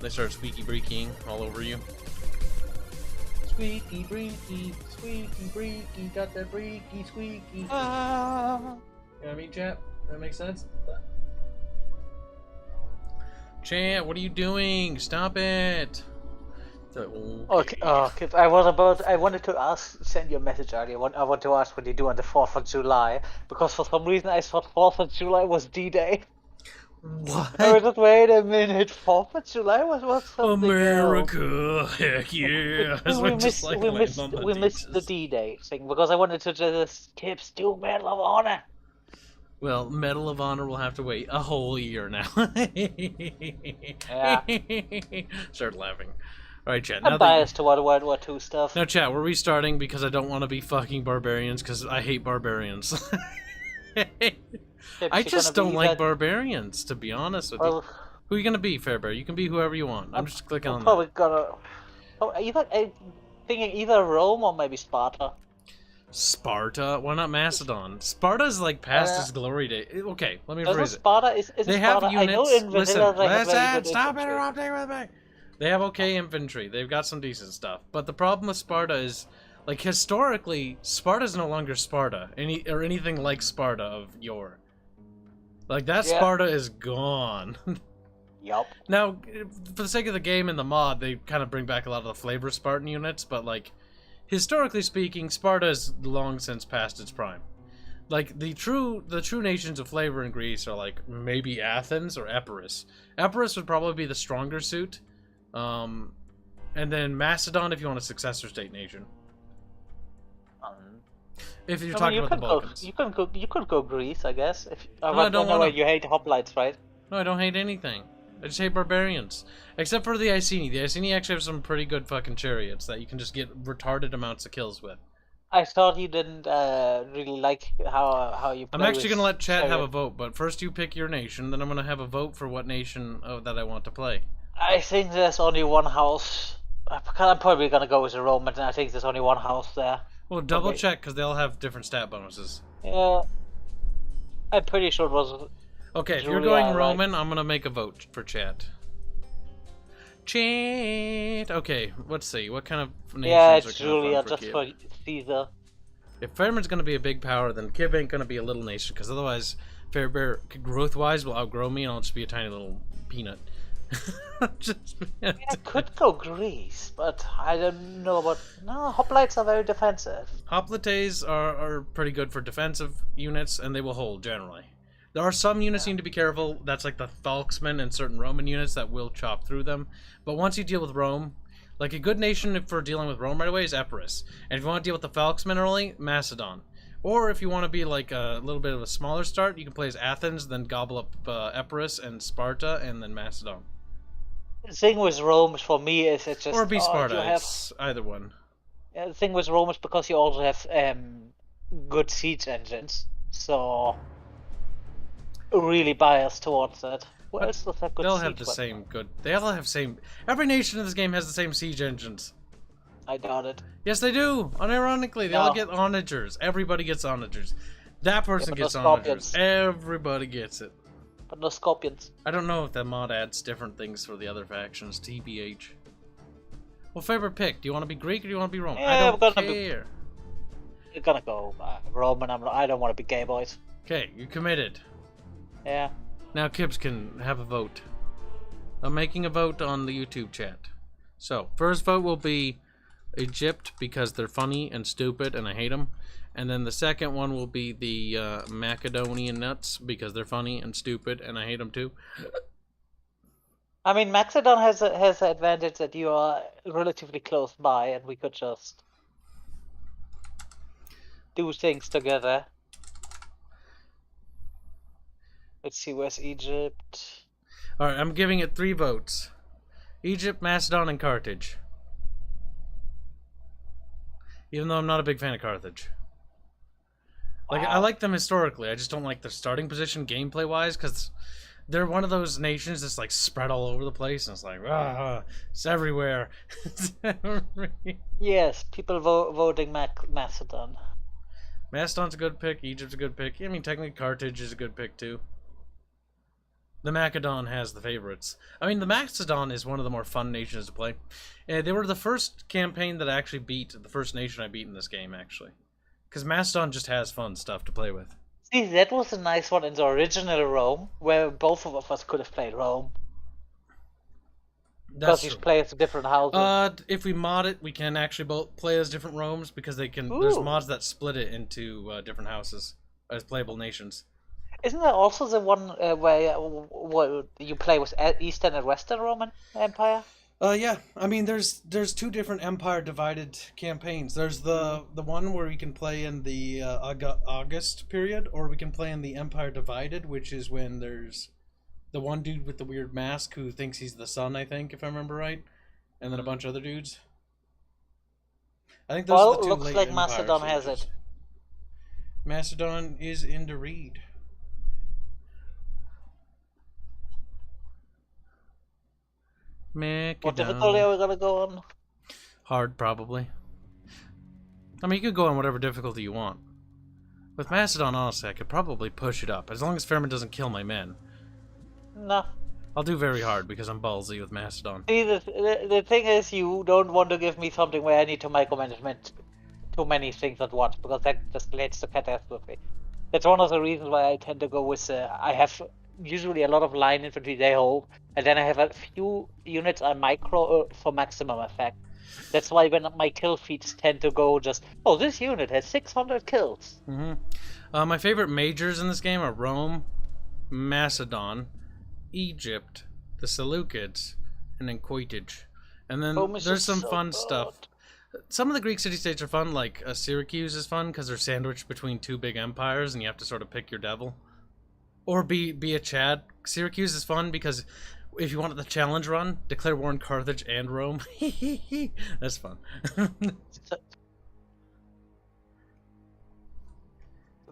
They start squeaky breaking all over you. Squeaky breaky, got that breaky squeaky. Ah. You know what I mean, chat? That makes sense? Chat, what are you doing? Stop it! Okay. Okay. I wanted to send you a message earlier. I want to ask what you do on the 4th of July, because for some reason I thought 4th of July was D-Day. What? I was just, wait a minute, 4th of July was something America, else. heck yeah! We missed the D-Day thing, because I wanted to just Kibs do Medal of Honor. Well, Medal of Honor will have to wait a whole year now. Yeah. Start laughing. Alright, chat. I'm biased to World War II stuff. Now, chat, we're restarting because I don't want to be fucking barbarians, because I hate barbarians. I just don't like barbarians, to be honest with you. Who are you gonna be, Fairbear? You can be whoever you want. I'm just clicking on that. I'm probably gonna... Oh, I'm thinking either Rome or maybe Sparta. Sparta? Why not Macedon? Sparta's like past its glory day. Okay, let me phrase it. Sparta is they have Sparta? Units. I know in Listen, Vanilla stop interrupting with me. They have okay infantry. They've got some decent stuff. But the problem with Sparta is, like, historically, Sparta's no longer Sparta. Or anything like Sparta of yore. Like, that Sparta is gone. Yup. Now, for the sake of the game and the mod, they kind of bring back a lot of the flavor Spartan units, but, like, historically speaking, Sparta is long since past its prime. Like, the true nations of flavor in Greece are, like, maybe Athens or Epirus. Epirus would probably be the stronger suit. And then Macedon if you want a successor state nation. If you're talking about the Balkans. You could go Greece, I guess. I don't want to. You hate hoplites, right? No, I don't hate anything. I just hate barbarians. Except for the Iceni. The Iceni actually have some pretty good fucking chariots that you can just get retarded amounts of kills with. I thought you didn't really like how you play. I'm actually going to let chat have a vote, but first you pick your nation, then I'm going to have a vote for what nation that I want to play. I think there's only one house. I'm probably going to go with the Roman, and I think there's only one house there. Well, double check, because they'll have different stat bonuses. Yeah. I'm pretty sure it was... Okay, if you're going Roman, I'm going to make a vote for chat. Chat! Okay, let's see. What kind of nations yeah, it's are Julia, for just Kib? for Caesar. If Fairman's going to be a big power, then Kib ain't going to be a little nation, because otherwise, Fairbear, growth-wise, will outgrow me, and I'll just be a tiny little peanut. I could go Greece, but I don't know about... No, hoplites are very defensive. Hoplites are pretty good for defensive units, and they will hold, generally. There are some units you need to be careful. That's like the Thalksmen and certain Roman units that will chop through them. But once you deal with Rome, like a good nation for dealing with Rome right away is Epirus. And if you want to deal with the Thalksmen early, Macedon. Or if you want to be like a little bit of a smaller start, you can play as Athens, then gobble up Epirus and Sparta, and then Macedon. The thing with Rome for me is it's just... Or be Sparta, it's either one. The thing with Rome is because you also have good siege engines, so really biased towards that. What else does have good They'll siege have the weapons? same good... They all have same... Every nation in this game has the same siege engines. I doubt it. Yes, they do. Unironically, they all get onagers. Everybody gets onagers. That person gets onagers. Everybody gets it. But no scorpions. I don't know if that mod adds different things for the other factions. TBH. Well, favorite pick. Do you want to be Greek or do you want to be Roman? Yeah, I don't care. You're gonna go Roman. I don't want to be gay boys. Okay, you committed. Yeah. Now Kibs can have a vote. I'm making a vote on the YouTube chat. So, first vote will be Egypt because they're funny and stupid and I hate them. And then the second one will be the Macedonian nuts because they're funny and stupid and I hate them too. I mean, Macedon has the advantage that you are relatively close by and we could just do things together. Let's see, where's Egypt? Alright, I'm giving it 3 votes. Egypt, Macedon, and Carthage. Even though I'm not a big fan of Carthage. Like, I like them historically, I just don't like their starting position gameplay-wise, because they're one of those nations that's, like, spread all over the place, and it's like, it's everywhere. Yes, people voting Macedon. Macedon's a good pick, Egypt's a good pick. I mean, technically Carthage is a good pick, too. The Macedon has the favorites. I mean, the Macedon is one of the more fun nations to play. They were the first campaign that I actually beat, the first nation I beat in this game, actually. Because Macedon just has fun stuff to play with. See, that was a nice one in the original Rome, where both of us could have played Rome. Because you play as different houses. If we mod it, we can actually both play as different Romes, because they can. There's mods that split it into different houses as playable nations. Isn't there also the one where you play with Eastern and Western Roman Empire? Yeah. I mean, there's two different empire divided campaigns. There's the one where we can play in the August period, or we can play in the Empire Divided, which is when there's the one dude with the weird mask who thinks he's the sun, I think, if I remember right, and then a bunch of other dudes. I think those are the two looks late like Empire Macedon stages. has it. Macedon is in the read. What difficulty are we gonna go on? Hard, probably. I mean, you could go on whatever difficulty you want. With Macedon, honestly, I could probably push it up, as long as Fairman doesn't kill my men. No. I'll do very hard, because I'm ballsy with Macedon. See, the thing is, you don't want to give me something where I need to micromanagement too many things at once, because that just leads to catastrophe. That's one of the reasons why I tend to go with, I have usually a lot of line infantry they hold, and then I have a few units on micro for maximum effect. That's why when my kill feeds tend to go just, oh, this unit has 600 kills. Mm-hmm. My favorite majors in this game are Rome, Macedon, Egypt, the Seleucids, and then Carthage. And then there's some fun stuff. Some of the Greek city-states are fun, like Syracuse is fun because they're sandwiched between two big empires and you have to sort of pick your devil. Or be a Chad. Syracuse is fun because if you want the challenge run, declare war on Carthage and Rome. That's fun.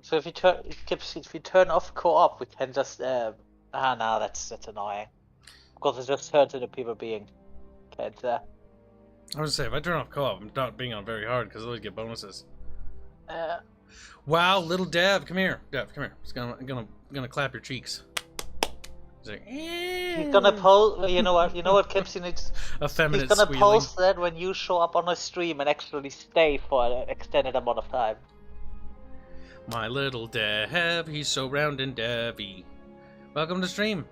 So if you turn off co-op, we can just no, that's annoying. Because it just turns into people being kids there. I was gonna say, if I turn off co-op, I'm not being on very hard because I always get bonuses. Wow, little Dev, come here. Dev, come here. I'm gonna clap your cheeks. He's like, He's gonna post. You know what, Kibs, you need. Effeminate He's gonna squealing. post that when you show up on a stream and actually stay for an extended amount of time. My little Dev, he's so round and devy. Welcome to stream.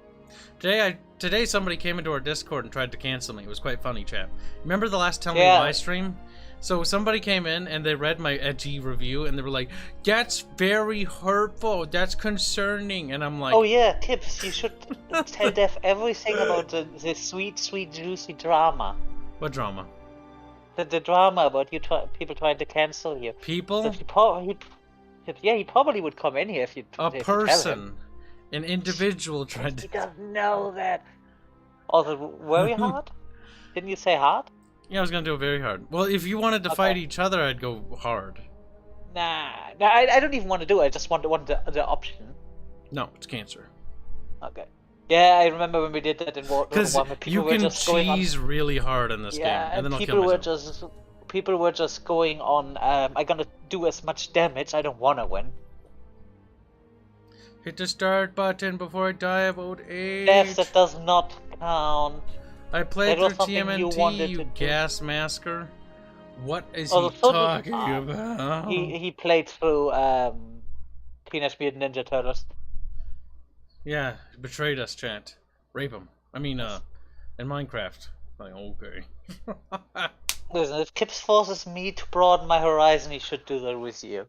Today somebody came into our Discord and tried to cancel me. It was quite funny, chat. Remember the last Tell Me Why stream? So somebody came in and they read my edgy review and they were like, "That's very hurtful. That's concerning." And I'm like, "Oh yeah, Kibs, you should tell Dev everything about the sweet, sweet, juicy drama." What drama? The drama about people trying to cancel you. People? He probably would come in here if you. A person, an individual tried to. He doesn't know that. Also, very hard. Didn't you say hard? Yeah, I was gonna do it very hard. Well, if you wanted to fight each other, I'd go hard. Nah, I don't even want to do it. I just want the option. No, it's cancer. Okay. Yeah, I remember when we did that in War 1. Because you can cheese really hard in this game, and then people were just going on. I'm gonna do as much damage. I don't want to win. Hit the start button before I die of old age. Yes, that does not count. I played through TMNT, you gas masker. What is he talking about? He played through Teenage Mutant Ninja Turtles. Yeah, betrayed us, chat. Rape him. I mean, in Minecraft. Like, okay. Listen, if Kibs forces me to broaden my horizon, he should do that with you.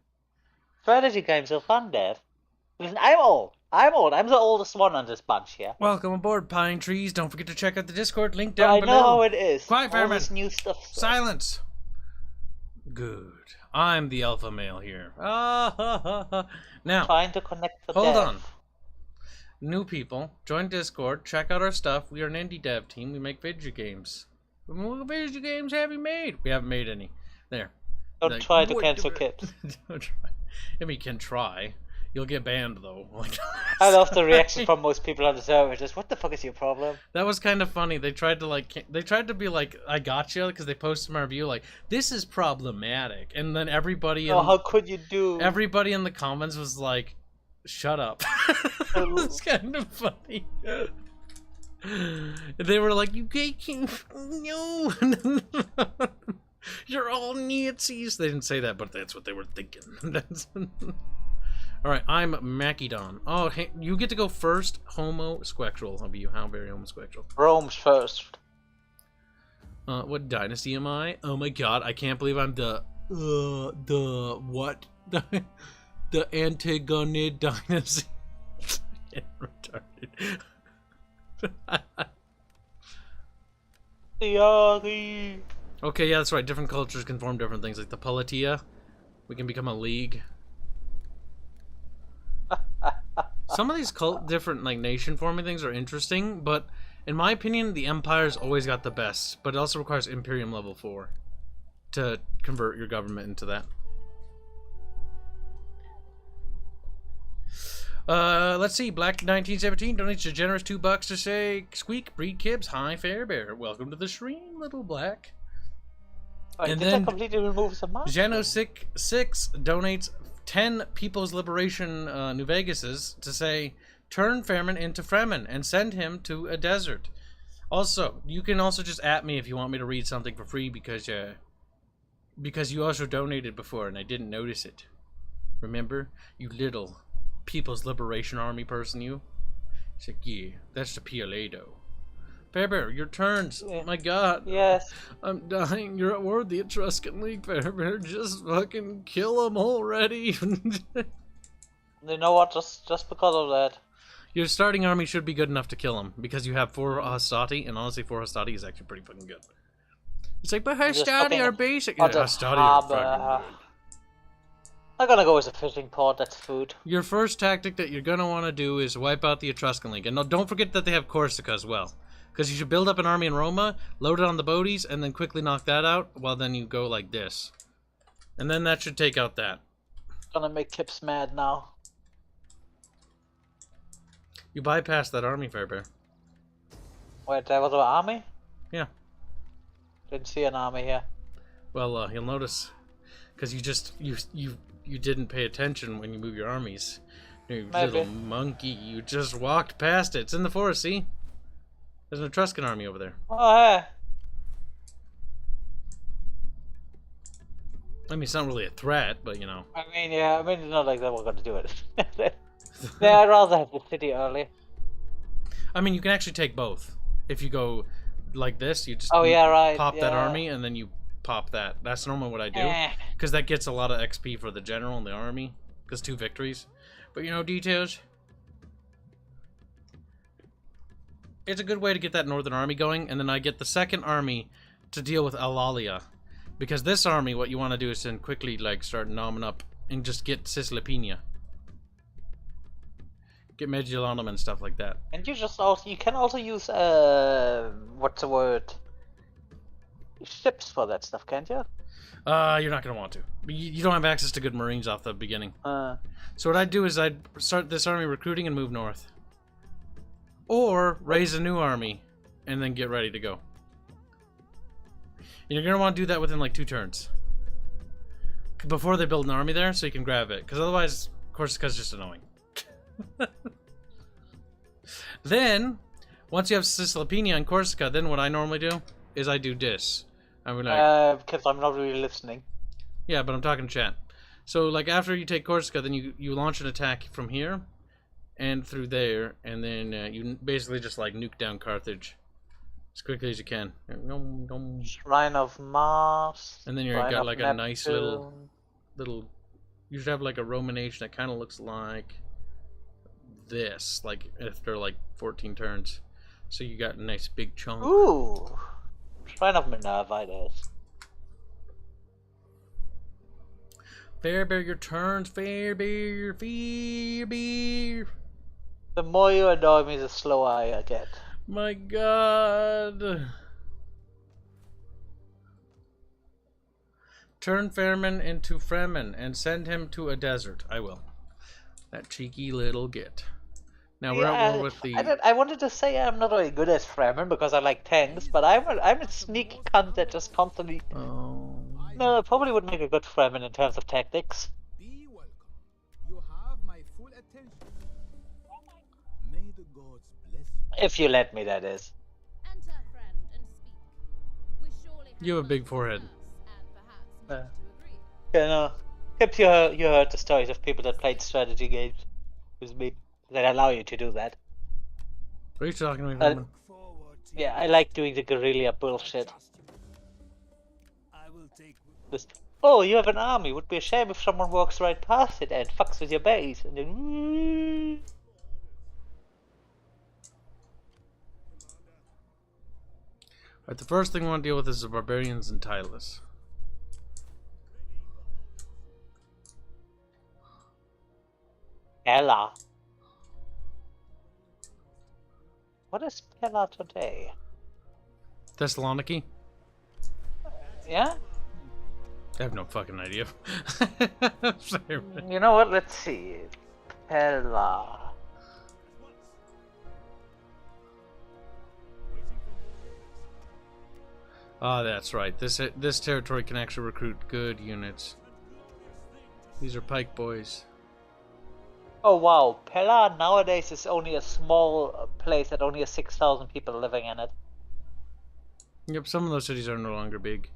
Strategy games are fun, Dev. Listen, I'm old. I'm the oldest one on this bunch here. Welcome aboard, Pine Trees. Don't forget to check out the Discord link down below. I know how it is. Quiet, Fairman. This new stuff. Silence. Good. I'm the alpha male here. Now, trying to connect the hold on. New people, join Discord. Check out our stuff. We are an indie dev team. We make video games. What video games have you made? We haven't made any. There. Don't try to cancel Kibs. Don't try. I mean, you can try. You'll get banned though. I love the reaction from most people on the server. Just, what the fuck is your problem? That was kind of funny. They tried to be like, I got you, because they posted my review like, this is problematic, and then everybody. Oh, how could you do? Everybody in the comments was like, Shut up. It's kind of funny. They were like, you can't, no. You're all Nazis. They didn't say that, but that's what they were thinking. Alright, I'm Macedon. Oh, hey, you get to go first. Homosexual. I'll be you. How very homosexual. Rome's first. What dynasty am I? Oh my god, I can't believe I'm the what? The Antigonid dynasty. Retarded. Okay, yeah, that's right. Different cultures can form different things. Like the Politia, we can become a league. Some of these different like nation forming things are interesting, but in my opinion, the Empire's always got the best. But it also requires Imperium level 4 to convert your government into that. Let's see. Black 1917 donates a generous $2 to say, Squeak, Breed Kibs, hi Fairbear. Welcome to the stream, little Black. And then completely removes the mask. Geno6 donates 10 People's Liberation New Vegases to say, turn Fairman into Fremen and send him to a desert. Also, you can also just at me if you want me to read something for free because you also donated before and I didn't notice it. Remember? You little People's Liberation Army person, you? It's like, yeah, that's the PLA though. Fairbear, your turns. Yeah. Oh my god. Yes. I'm dying. You're at war with the Etruscan League, Fairbear. Just fucking kill them already. You know what? Just because of that. Your starting army should be good enough to kill them because you have 4 Hastati, and honestly, 4 Hastati is actually pretty fucking good. It's like, but Hastati are basic. Yeah, Hastati are fucking good. I'm gonna go with a fishing port. That's food. Your first tactic that you're gonna want to do is wipe out the Etruscan League, and no, don't forget that they have Corsica as well. Because you should build up an army in Roma, load it on the boaties, and then quickly knock that out, while then you go like this. And then that should take out that. Gonna make Kibs mad now. You bypassed that army, Fairbear. Wait, there was an army? Yeah. Didn't see an army here. Well, you'll notice, because you didn't pay attention when you move your armies. You little monkey, you just walked past it. It's in the forest, see? There's an Etruscan army over there. Oh, hey. I mean, it's not really a threat, but you know. I mean, yeah, I mean, it's not like they were going to do it. Yeah, I'd rather have the city early. I mean, you can actually take both. If you go like this, you just pop that army, and then you pop that. That's normally what I do. Because that gets a lot of XP for the general and the army. Because 2 victories. But you know, details. It's a good way to get that northern army going, and then I get the second army to deal with Alalia. Because this army, what you want to do is then quickly like start nomming up and just get Cisalpina. Get Mediolanum and stuff like that. And you can also use what's the word? Ships for that stuff, can't you? You're not gonna want to. You don't have access to good marines off the beginning. So what I'd do is I'd start this army recruiting and move north. Or raise a new army and then get ready to go. And you're gonna want to do that within like 2 turns. Before they build an army there, so you can grab it. Because otherwise, Corsica's just annoying. Then, once you have Cisalpina and Corsica, then what I normally do is I do this. I'm like, because I'm not really listening. Yeah, but I'm talking chat. So, like, after you take Corsica, then you launch an attack from here and through there, and then you basically just, like, nuke down Carthage as quickly as you can. Shrine of Mars. And then you've got, like, a nice little... You should have, like, a Roman nation that kind of looks like this, like, after, like, 14 turns. So you got a nice big chunk. Ooh! Shrine of Minerva it is. Fairbear, your turns. Fairbear. The more you annoy me, the slower I get. My god. Turn Fairman into Fremen and send him to a desert. I will. That cheeky little git. Now we're at war with the... I wanted to say I'm not very good at Fremen because I like tanks, but I'm a sneaky cunt that just constantly... Oh... No, I probably would make a good Fremen in terms of tactics. Be welcome. You have my full attention. If you let me, that is. Enter, friend, and speak. We surely have You have a big much to forehead. discuss, and perhaps Yeah. need to agree. You know, Kip, you heard the stories of people that played strategy games with me that allow you to do that. What are you talking to me, Uh, Roman? Yeah, I like doing the guerrilla bullshit. I will take Just, oh, you have an army. Would be a shame if someone walks right past it and fucks with your base, and then. Alright, the first thing I want to deal with is the barbarians and Tylus. Ella. What is Ella today? Thessaloniki? Yeah? I have no fucking idea. You know what? Let's see. Ella. Ah, that's right. This territory can actually recruit good units. These are pike boys. Oh wow, Pella nowadays is only a small place that only has 6,000 people living in it. Yep, some of those cities are no longer big.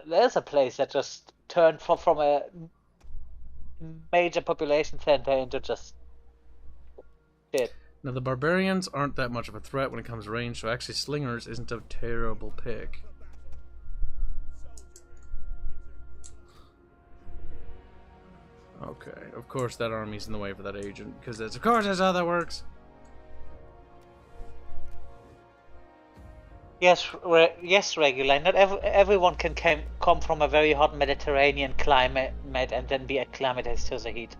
There's a place that just turned from a major population center into just shit. Now, the barbarians aren't that much of a threat when it comes to range, so actually slingers isn't a terrible pick. Okay, of course that army's in the way for that agent, because of course that's how that works. Yes, regular. Not everyone can come from a very hot Mediterranean climate and then be acclimatized to the heat.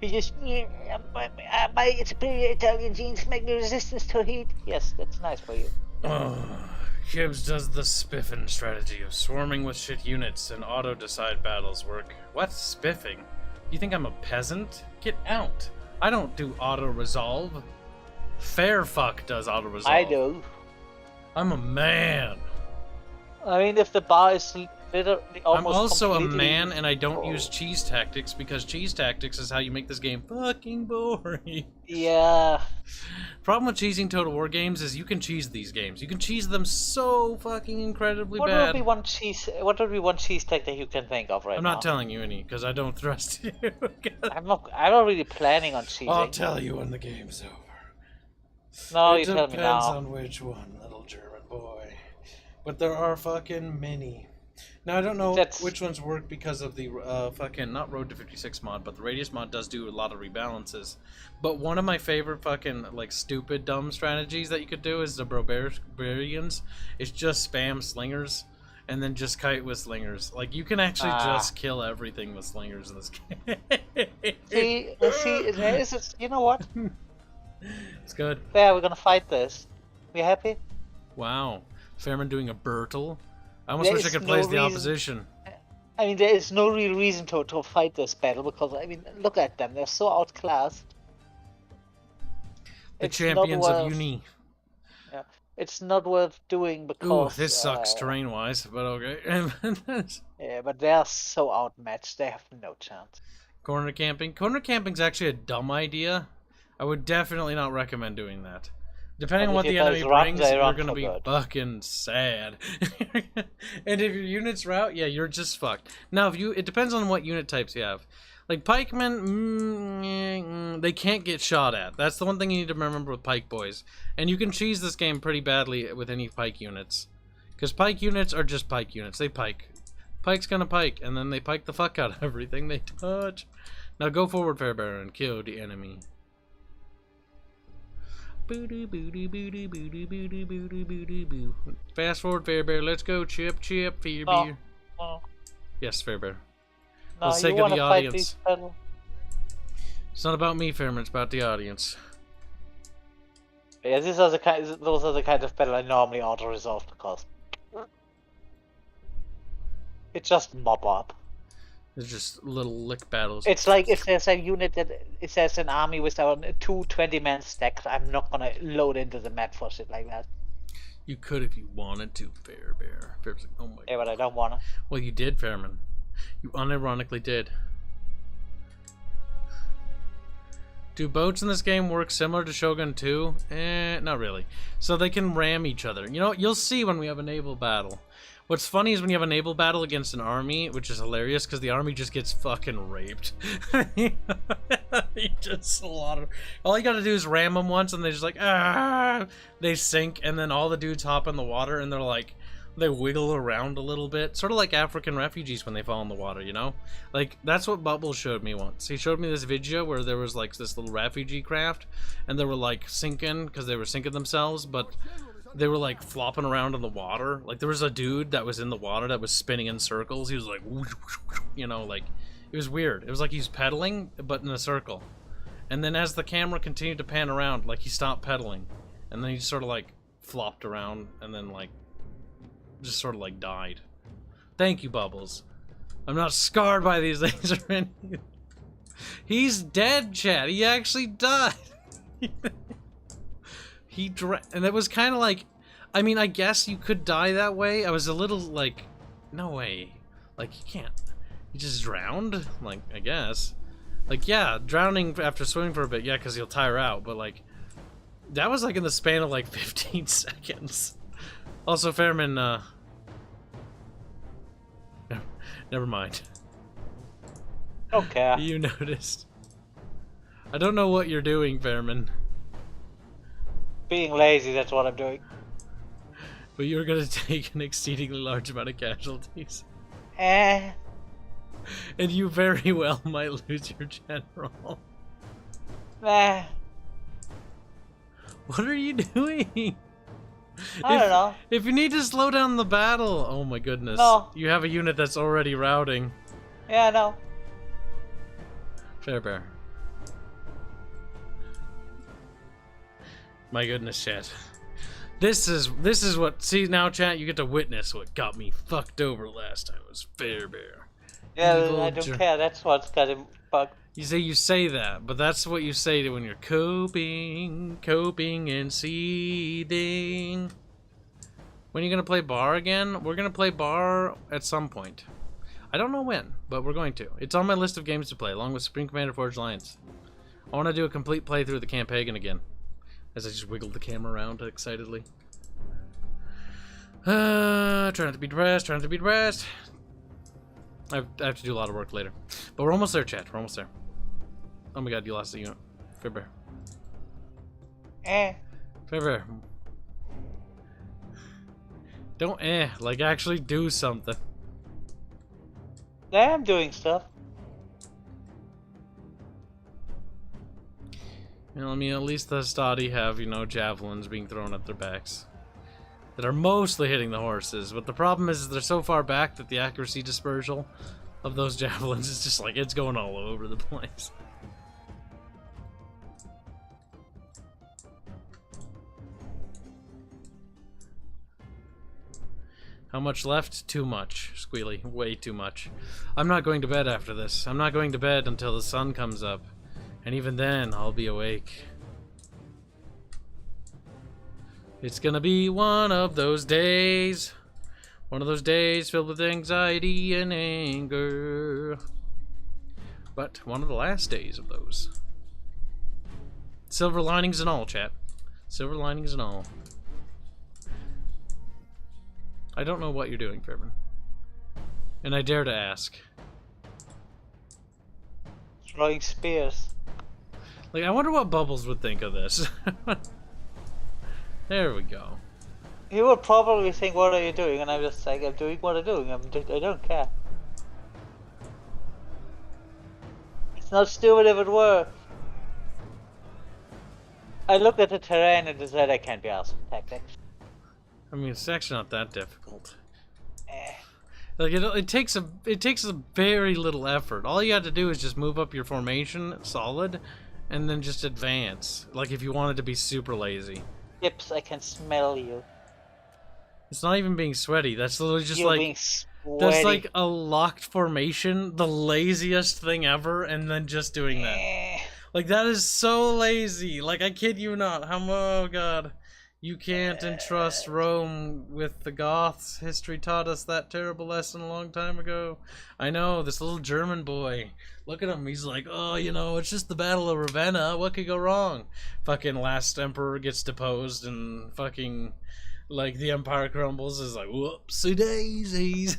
You just my superior Italian genes make me resistant to heat. Yes, that's nice for you. Kibs does the spiffing strategy of swarming with shit units and auto-decide battles work. What's spiffing? You think I'm a peasant? Get out! I don't do auto-resolve. Fairfuck does auto-resolve. I do. I'm a man. I mean, if the bar is literally almost I'm also a completely man, and I don't full. use cheese tactics, because cheese tactics is how you make this game fucking boring. Yeah. Problem with cheesing Total War games is you can cheese these games. You can cheese them so fucking incredibly What bad. would be one cheese? What would be one cheese tag that you can think of right I'm now? not telling you any, because I don't trust you. I'm not really planning on cheesing. I'll tell you when the game's over. No, It you tell me depends now. on which one, little German boy. But there are fucking many. Now, I don't know which ones work because of the fucking, not Road to 56 mod, but the Radius mod does do a lot of rebalances. But one of my favorite fucking, like, stupid, dumb strategies that you could do is the barbarians. It's just spam slingers, and then just kite with slingers. Like, you can actually just kill everything with slingers in this game. See, there is, you know what? It's good. There, we're gonna fight this. You happy? Wow. Fairman doing a Bertel. I almost wish I could play as the opposition. I mean, there is no real reason to fight this battle because, I mean, look at them. They're so outclassed. The champions of Uni. Yeah, it's not worth doing because... Ooh, this sucks terrain-wise, but okay. Yeah, but they're so outmatched. They have no chance. Corner camping. Corner camping's actually a dumb idea. I would definitely not recommend doing that. Depending on what the enemy brings, you're going to be fucking sad. And if your units rout, yeah, you're just fucked. Now, it depends on what unit types you have. Like, pikemen, they can't get shot at. That's the one thing you need to remember with pike boys. And you can cheese this game pretty badly with any pike units. Because pike units are just pike units. They pike. Pike's gonna pike, and then they pike the fuck out of everything they touch. Now go forward, Fairbearer, and kill the enemy. Fast forward, Fairbear. Let's go. Chip, Fairbear. No. Yes, Fairbear. No, For the sake of the audience. Fight It's not about me, Fairman. It's about the audience. Yeah, those are the kind of battle I normally auto-resolve because it's just mob up. It's just little lick battles. It's like if there's a unit if there's an army with two 20-man stacks, I'm not gonna load into the map for shit like that. You could if you wanted to, Fairbear. Fairbear's like, oh my. Yeah, but I don't wanna. Well, you did, Fairman. You unironically did. Do boats in this game work similar to Shogun 2? Not really. So they can ram each other. You know, you'll see when we have a naval battle. What's funny is when you have a naval battle against an army, which is hilarious because the army just gets fucking raped. You just slaughter. All you gotta do is ram them once and they're just like, ah! They sink and then all the dudes hop in the water and they're like, they wiggle around a little bit. Sort of like African refugees when they fall in the water, you know? Like, that's what Bubbles showed me once. He showed me this video where there was like this little refugee craft and they were like sinking because they were sinking themselves, but they were like flopping around in the water. Like there was a dude that was in the water that was spinning in circles. He was like, you know, like it was weird. It was like he's pedaling, but in a circle. And then as the camera continued to pan around, like he stopped pedaling, and then he just sort of like flopped around, and then like just sort of like died. Thank you, Bubbles. I'm not scarred by these things or anything. He's dead, chat. He actually died. And it was kind of like, I mean, I guess you could die that way. I was a little like, no way. Like, you can't. You just drowned? Like, I guess. Like, yeah, drowning after swimming for a bit, yeah, because you'll tire out. But, like, that was, like, in the span of, like, 15 seconds. Also, Fairman, never mind. Okay. You noticed. I don't know what you're doing, Fairman. Being lazy, that's what I'm doing. But you're gonna take an exceedingly large amount of casualties. Eh. And you very well might lose your general. Nah. What are you doing? I don't know. If you need to slow down the battle, oh my goodness. No. You have a unit that's already routing. Yeah, no. Fair bear. My goodness, chat. This is what, see now, chat, you get to witness what got me fucked over last time. It was fair bear. Yeah, Evil I don't care. That's what's got him fucked. You say that, but that's what you say when you're coping and seething. When are you gonna play bar again? We're gonna play bar at some point. I don't know when, but we're going to. It's on my list of games to play, along with Supreme Commander Forged Alliance. I want to do a complete playthrough of the Camp Hagen again. As I just wiggled the camera around excitedly. Trying not to be depressed, trying not to be depressed. I have to do a lot of work later. But we're almost there, chat. We're almost there. Oh my god, you lost the unit. Fair bear. Eh. Fair bear. Don't like actually do something. I am doing stuff. You know, I mean, at least the Stadi have, you know, javelins being thrown at their backs. That are mostly hitting the horses, but the problem is they're so far back that the accuracy dispersal of those javelins is just like, it's going all over the place. How much left? Too much, Squealy. Way too much. I'm not going to bed after this. I'm not going to bed until the sun comes up. And even then, I'll be awake. It's gonna be one of those days. One of those days filled with anxiety and anger. But one of the last days of those. Silver linings and all, chat. Silver linings and all. I don't know what you're doing, Fairman. And I dare to ask. Throwing spears. Like, I wonder what Bubbles would think of this. There we go. He would probably think, what are you doing? And I'm just like, I'm doing what I'm doing. I don't care. It's not stupid if it were. I looked at the terrain and decided I can't be asked for tactics. I mean, it's actually not that difficult. Eh. Like it takes a very little effort. All you have to do is just move up your formation solid, and then just advance. Like if you wanted to be super lazy. Kibs, I can smell you. It's not even being sweaty. That's literally just You're like being sweaty. that's like a locked formation, the laziest thing ever, and then just doing that. Eh. Like that is so lazy. Like I kid you not. Oh god. You can't entrust Rome with the Goths. History taught us that terrible lesson a long time ago. I know, this little German boy. Look at him, he's like, oh, you know, it's just the Battle of Ravenna. What could go wrong? Fucking last emperor gets deposed and fucking, like, the empire crumbles. Is like, whoopsie daisies.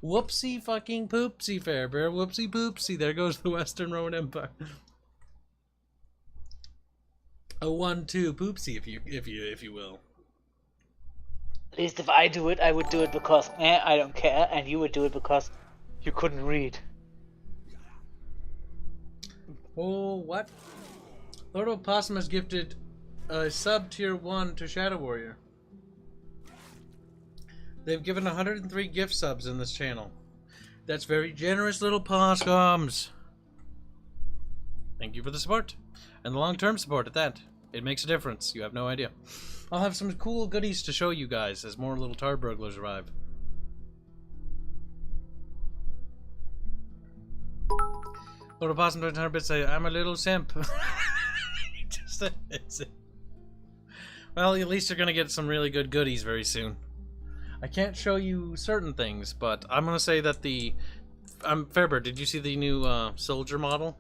Whoopsie fucking poopsie, Fairbear. Whoopsie poopsie. There goes the Western Roman Empire. A 1-2 poopsie, if you will. At least if I do it, I would do it because I don't care, and you would do it because you couldn't read. Oh, what? Lord Opossum has gifted a sub tier 1 to Shadow Warrior. They've given 103 gift subs in this channel. That's very generous, little possums. Thank you for the support. And the long-term support at that. It makes a difference. You have no idea. I'll have some cool goodies to show you guys as more little tar burglars arrive. Lord Opossum 200 bits say, I'm a little simp. Just admits it. Well, at least you're going to get some really good goodies very soon. I can't show you certain things, but I'm going to say that the... Fairbird, did you see the new soldier model?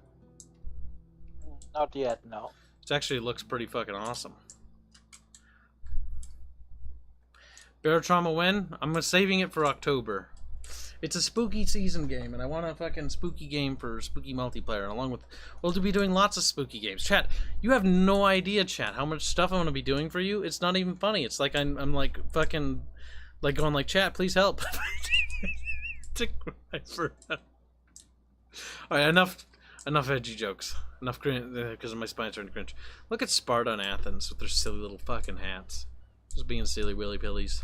Not yet, no. It actually looks pretty fucking awesome. Bear Trauma when? I'm saving it for October. It's a spooky season game, and I want a fucking spooky game for spooky multiplayer, along with... Well, to be doing lots of spooky games. Chat, you have no idea, chat, how much stuff I'm going to be doing for you. It's not even funny. It's like I'm like fucking... Like going like, chat, please help. To cry for help. Alright, enough edgy jokes. Enough because my spine starting to cringe. Look at Sparta and Athens with their silly little fucking hats. Just being silly willy pillies.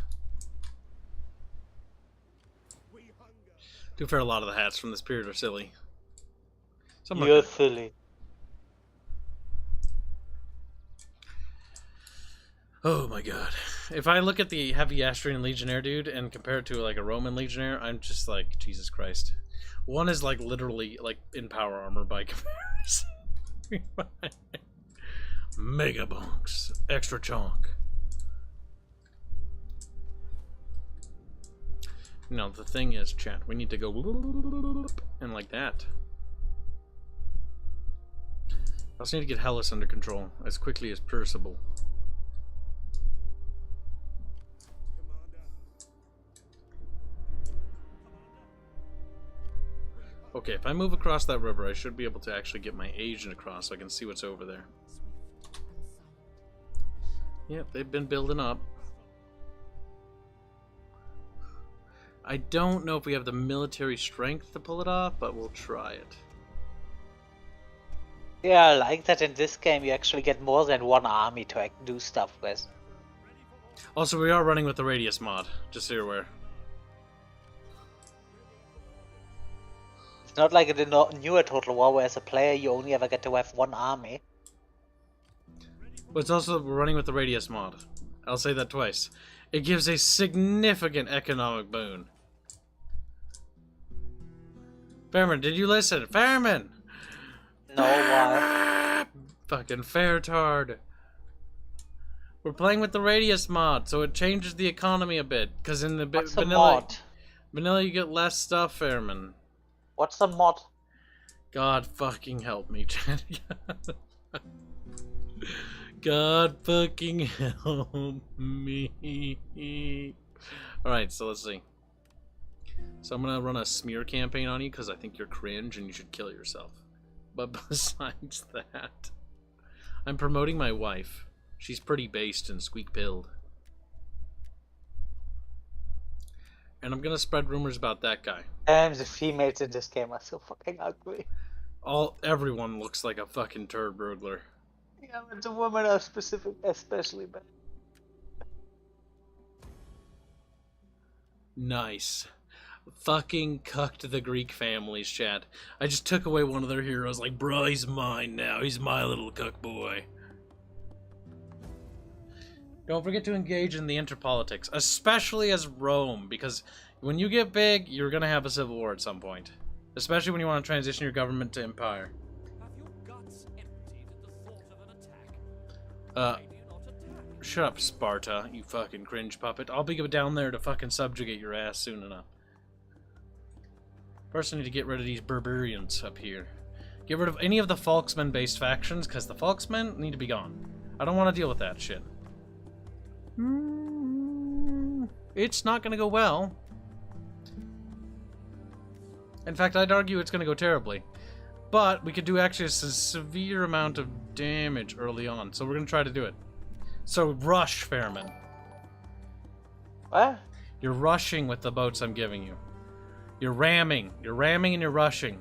To be fair, a lot of the hats from this period are silly. You're silly. Oh my god. If I look at the heavy Astrian Legionnaire dude and compare it to like a Roman Legionnaire, I'm just like, Jesus Christ. One is like literally like in power armor by comparison. Mega bonks. Extra chonk. No, the thing is, chat, we need to go and like that. I also need to get Hellas under control as quickly as possible. Okay, if I move across that river, I should be able to actually get my agent across so I can see what's over there. Yep, they've been building up. I don't know if we have the military strength to pull it off, but we'll try it. Yeah, I like that in this game you actually get more than one army to do stuff with. Also, we are running with the Radius mod, just so you're aware. It's not like in the newer Total War where as a player you only ever get to have one army. But it's also, we're running with the Radius mod. I'll say that twice. It gives a significant economic boon. Fairman, did you listen? Fairman! No, why? Fucking fairtard. We're playing with the Radius mod, so it changes the economy a bit. Because in the vanilla you get less stuff, Fairman. What's the mod? God fucking help me, Chad. God fucking help me. Alright, so let's see. So I'm gonna run a smear campaign on you because I think you're cringe and you should kill yourself. But besides that, I'm promoting my wife. She's pretty based and squeak-pilled. And I'm gonna spread rumors about that guy. And the females in this game are so fucking ugly. Everyone looks like a fucking turd burglar. Yeah, but the women are especially bad. Nice. Fucking cucked the Greek families, chat. I just took away one of their heroes, like, bro, he's mine now. He's my little cuck boy. Don't forget to engage in the interpolitics, especially as Rome, because when you get big, you're gonna have a civil war at some point. Especially when you want to transition your government to empire. Have your guts emptied at the thought of an attack? Uh, Why do you not attack? Shut up, Sparta, you fucking cringe puppet. I'll be down there to fucking subjugate your ass soon enough. First I need to get rid of these barbarians up here. Get rid of any of the Falksmen-based factions, because the Falksmen need to be gone. I don't want to deal with that shit. It's not going to go well. In fact, I'd argue it's going to go terribly. But we could do actually a severe amount of damage early on, so we're going to try to do it. So, rush, Fairman. What? You're rushing with the boats I'm giving you. You're ramming. You're ramming and you're rushing.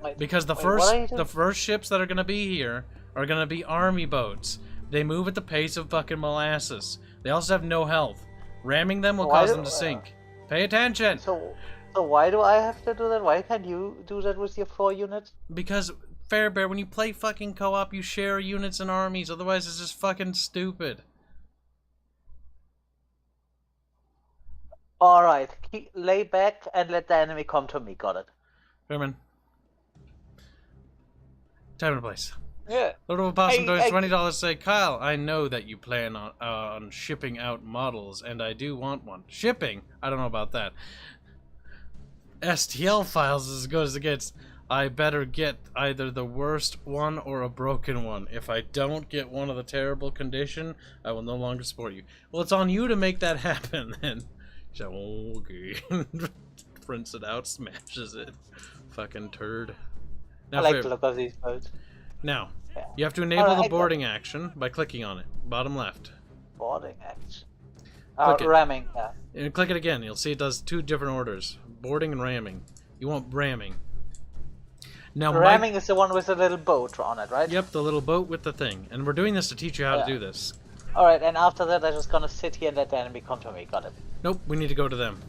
Wait, Because the first ships that are going to be here are going to be army boats. They move at the pace of fucking molasses. They also have no health. Ramming them will cause them to sink. Pay attention! So why do I have to do that? Why can't you do that with your 4 units? Because, Fairbear, when you play fucking co-op, you share units and armies. Otherwise, it's just fucking stupid. Alright, lay back and let the enemy come to me. Got it. Fairman. Time and place. Yeah. Lord of Opossum donates $20 say, Kyle, I know that you plan on shipping out models, and I do want one. Shipping? I don't know about that. STL files is as good as it gets. I better get either the worst one or a broken one. If I don't get one of the terrible condition, I will no longer support you. Well, it's on you to make that happen, then. So, okay. Prints it out, smashes it. Fucking turd. Now, I like the look of these boats. Now, Yeah. you have to enable the boarding action by clicking on it. Bottom left. Boarding action. Click it. Ramming. Yeah. And click it again. You'll see it does 2 different orders. Boarding and ramming. You want ramming. Now, Ramming is the one with the little boat on it, right? Yep, the little boat with the thing. And we're doing this to teach you how to do this. Alright, and after that I'm just gonna sit here and let the enemy come to me. Got it. Nope, we need to go to them.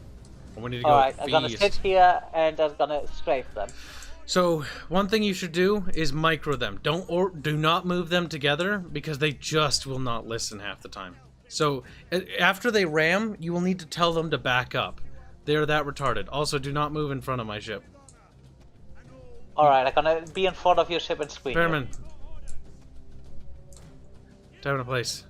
We need to go Alright, I'm gonna sit here and I'm gonna strafe them. So, one thing you should do is micro them. Do not move them together, because they just will not listen half the time. So, after they ram, you will need to tell them to back up. They're that retarded. Also, do not move in front of my ship. Alright, I'm gonna be in front of your ship and scream. Fairman. Time and a place.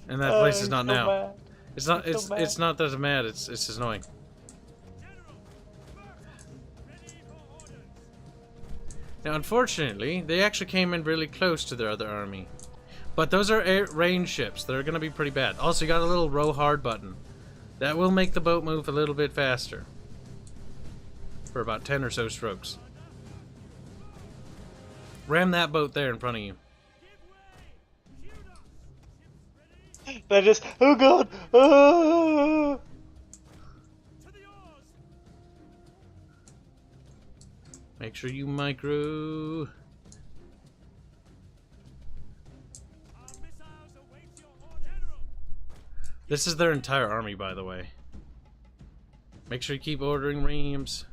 And that place is not now. Mad. It's not. so mad. It's not that it's mad. It's just annoying. Now, unfortunately, they actually came in really close to their other army, but those are range ships. They're going to be pretty bad. Also, you got a little row hard button. That will make the boat move a little bit faster for about 10 or so strokes. Ram that boat there in front of you. That is. Oh god! Ah! Make sure you micro. This is their entire army, by the way. Make sure you keep ordering reams.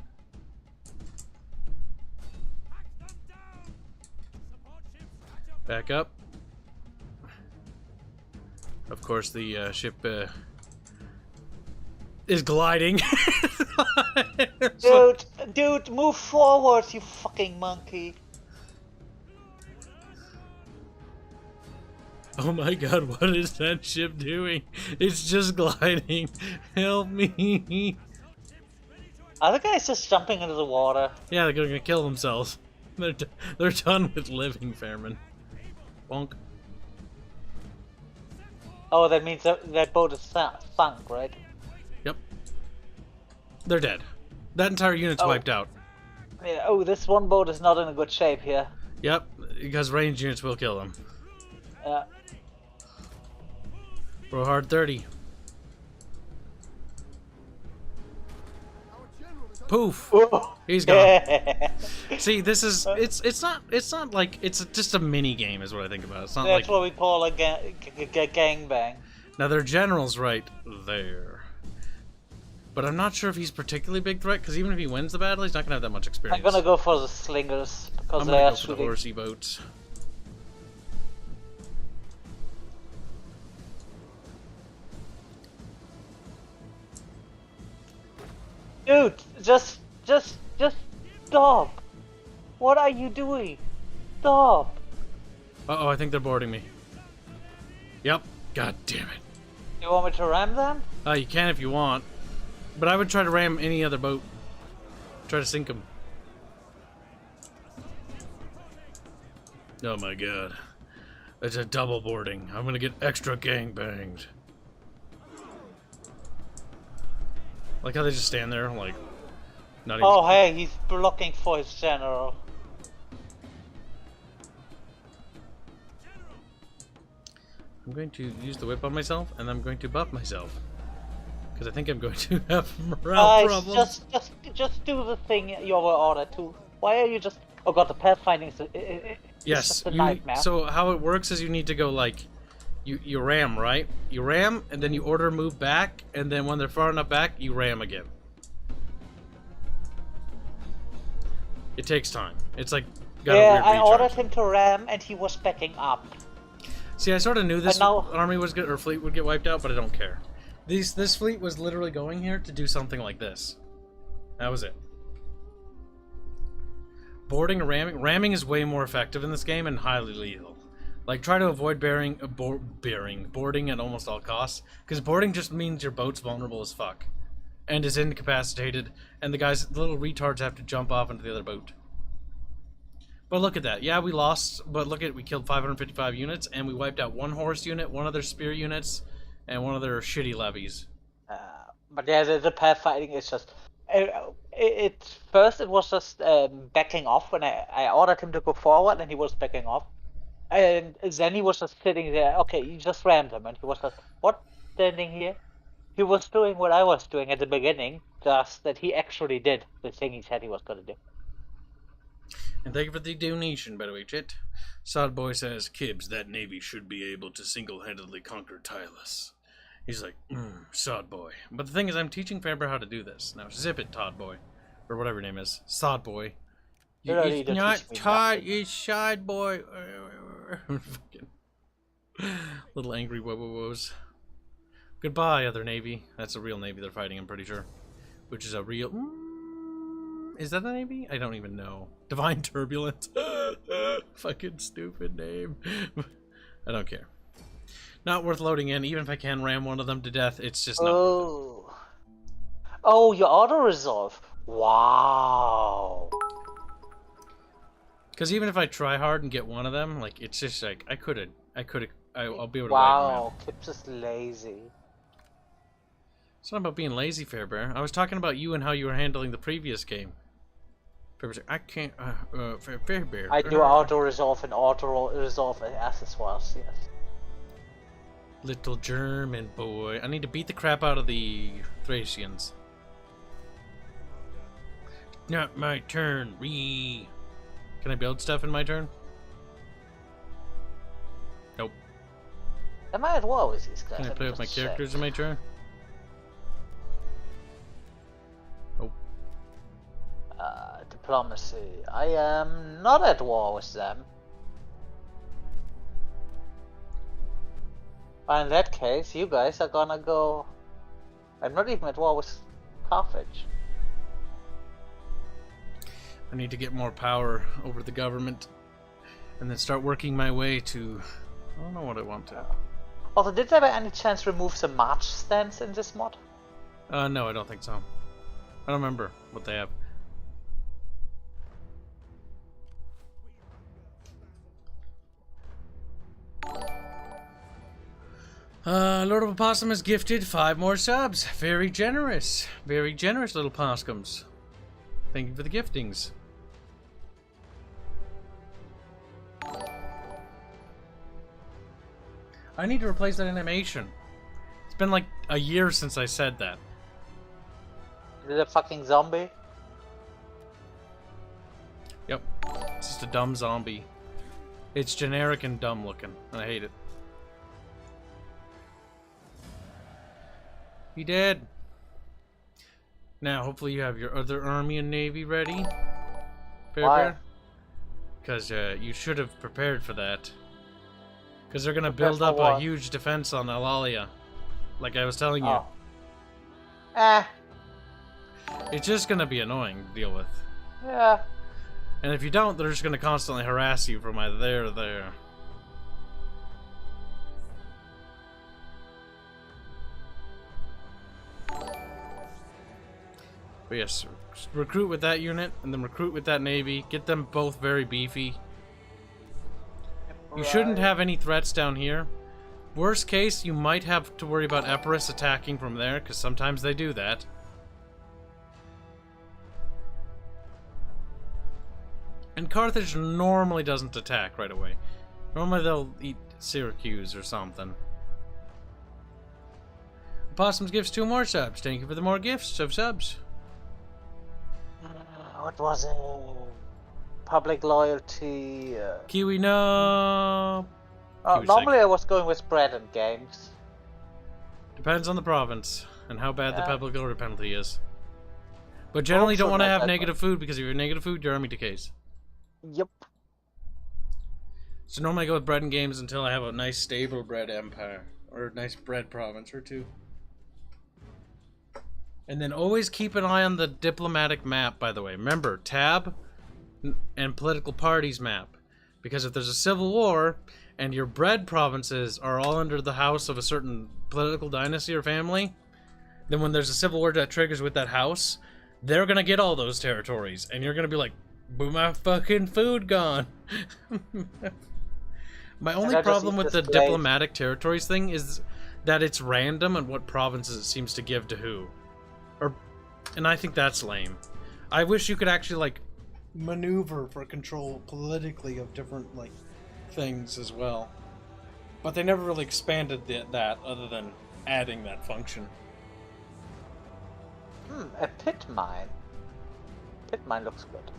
Back up. Of course, the ship is gliding. Dude, move forward, you fucking monkey! Oh my god, what is that ship doing? It's just gliding. Help me. Are the guys just jumping into the water? Yeah, they're gonna kill themselves. They're done with living, Fairman. Bonk. Oh, that means that boat is sunk, right? Yep. They're dead. That entire unit's wiped out. Yeah, oh, this one boat is not in a good shape here. Yep, because ranged units will kill them. Yeah. Row hard 30. Poof. Oh. He's gone. See, this is it's not like it's just a mini game is what I think about it. It's not That's like what we call a gangbang. now their general's right there. But I'm not sure if he's a particularly big threat, because even if he wins the battle, he's not gonna have that much experience. I'm gonna go for the slingers because I'm they gonna are go for the shooting. horsey boats. Dude, just stop! What are you doing? Stop! Uh-oh, I think they're boarding me. Yep. God damn it. You want me to ram them? You can if you want. But I would try to ram any other boat. Try to sink them. Oh my god. It's a double boarding. I'm gonna get extra gangbanged. Like how they just stand there, like, not even... Oh, hey, he's blocking for his general. I'm going to use the whip on myself, and I'm going to buff myself. Because I think I'm going to have morale problems. Just do the thing you were ordered to. Why are you just... Oh god, the pathfinding is... Yes, just a nightmare. so how it works is you need to go like... You ram, right? You ram, and then you order move back, and then when they're far enough back, you ram again. It takes time. It's like... got a Yeah, weird I recharge. ordered him to ram, and he was backing up. See, I sort of knew this now- army was good, or fleet would get wiped out, but I don't care. This fleet was literally going here to do something like this. That was it. Boarding or ramming? Ramming is way more effective in this game and highly lethal. Like, try to avoid boarding at almost all costs, because boarding just means your boat's vulnerable as fuck, and is incapacitated, and the little retards have to jump off into the other boat. But look at that. Yeah, we lost, but look at we killed 555 units, and we wiped out one horse unit, one of their spear units, and one of their shitty levies. But yeah, the pathfinding is just... First it was just backing off when I ordered him to go forward, and he was backing off. And then he was just sitting there. Okay, you just rammed him, and he was just, what? Standing here? He was doing what I was doing at the beginning, just that he actually did the thing he said he was going to do. And thank you for the donation, by the way, Chit. Sodboy says, Kibs, that navy should be able to single-handedly conquer Tylus. He's like, Sodboy. But the thing is, I'm teaching Faber how to do this. Now, zip it, Toddboy. Or whatever your name is. Sodboy. It's not Todd, it's Sodboy. Little angry woes. Goodbye, other navy. That's a real navy they're fighting, I'm pretty sure. Which is a real... is that a navy? I don't even know. Divine Turbulence. Fucking stupid name. I don't care. Not worth loading in, even if I can ram one of them to death, it's just not worth it. Oh, your auto-resolve. Wow. Because even if I try hard and get one of them, like, it's just like, I'll be able to wipe them Wow, out. Kibs is lazy. It's not about being lazy, Fairbear. I was talking about you and how you were handling the previous game. Fairbear's like, I can't, Fairbear. I do auto-resolve and auto-resolve accessoires, yes. Little German boy. I need to beat the crap out of the Thracians. Not my turn, Can I build stuff in my turn? Nope. Am I at war with these guys? Can I play with my characters in my turn? Nope. Diplomacy. I am not at war with them. In that case, you guys are gonna go... I'm not even at war with Carthage. I need to get more power over the government. And then start working my way to... I don't know what I want to. Also, did they by any chance remove the March stance in this mod? No, I don't think so. I don't remember what they have. Lord of Opossum has gifted 5 more subs. Very generous. Very generous, little Possums. Thank you for the giftings. I need to replace that animation. It's been like a year since I said that. Is it a fucking zombie? Yep. It's just a dumb zombie. It's generic and dumb looking, and I hate it. He did. Now, hopefully you have your other army and navy ready. Why? Because you should have prepared for that. Because they're going to Prepare build for up what? a huge defense on Alalia. Like I was telling you. Oh. Eh. It's just going to be annoying to deal with. Yeah. And if you don't, they're just going to constantly harass you from either there or there. But yes, recruit with that unit, and then recruit with that navy. Get them both very beefy. You shouldn't have any threats down here. Worst case, you might have to worry about Epirus attacking from there, because sometimes they do that. And Carthage normally doesn't attack right away. Normally they'll eat Syracuse or something. Opossums gives 2 more subs. Thank you for the more gifts of subs. What was it? Public loyalty. Kiwi, no. Kiwi's Normally like, I was going with bread and games. depends on the province and how bad the public order penalty is. But generally, you don't want to not have that negative food, because if you have negative food, your army decays. Yep. So normally I go with bread and games until I have a nice stable bread empire, or a nice bread province or two. And then always keep an eye on the diplomatic map, by the way. Remember, tab and political parties map. Because if there's a civil war, and your bread provinces are all under the house of a certain political dynasty or family, then when there's a civil war that triggers with that house, they're gonna get all those territories. And you're gonna be like, boom, my fucking food gone. My only problem with the diplomatic territories thing is that it's random and what provinces it seems to give to who. And I think that's lame. I wish you could actually, like, maneuver for control politically of different, like, things as well. But they never really expanded that other than adding that function. A pit mine. Pit mine looks good.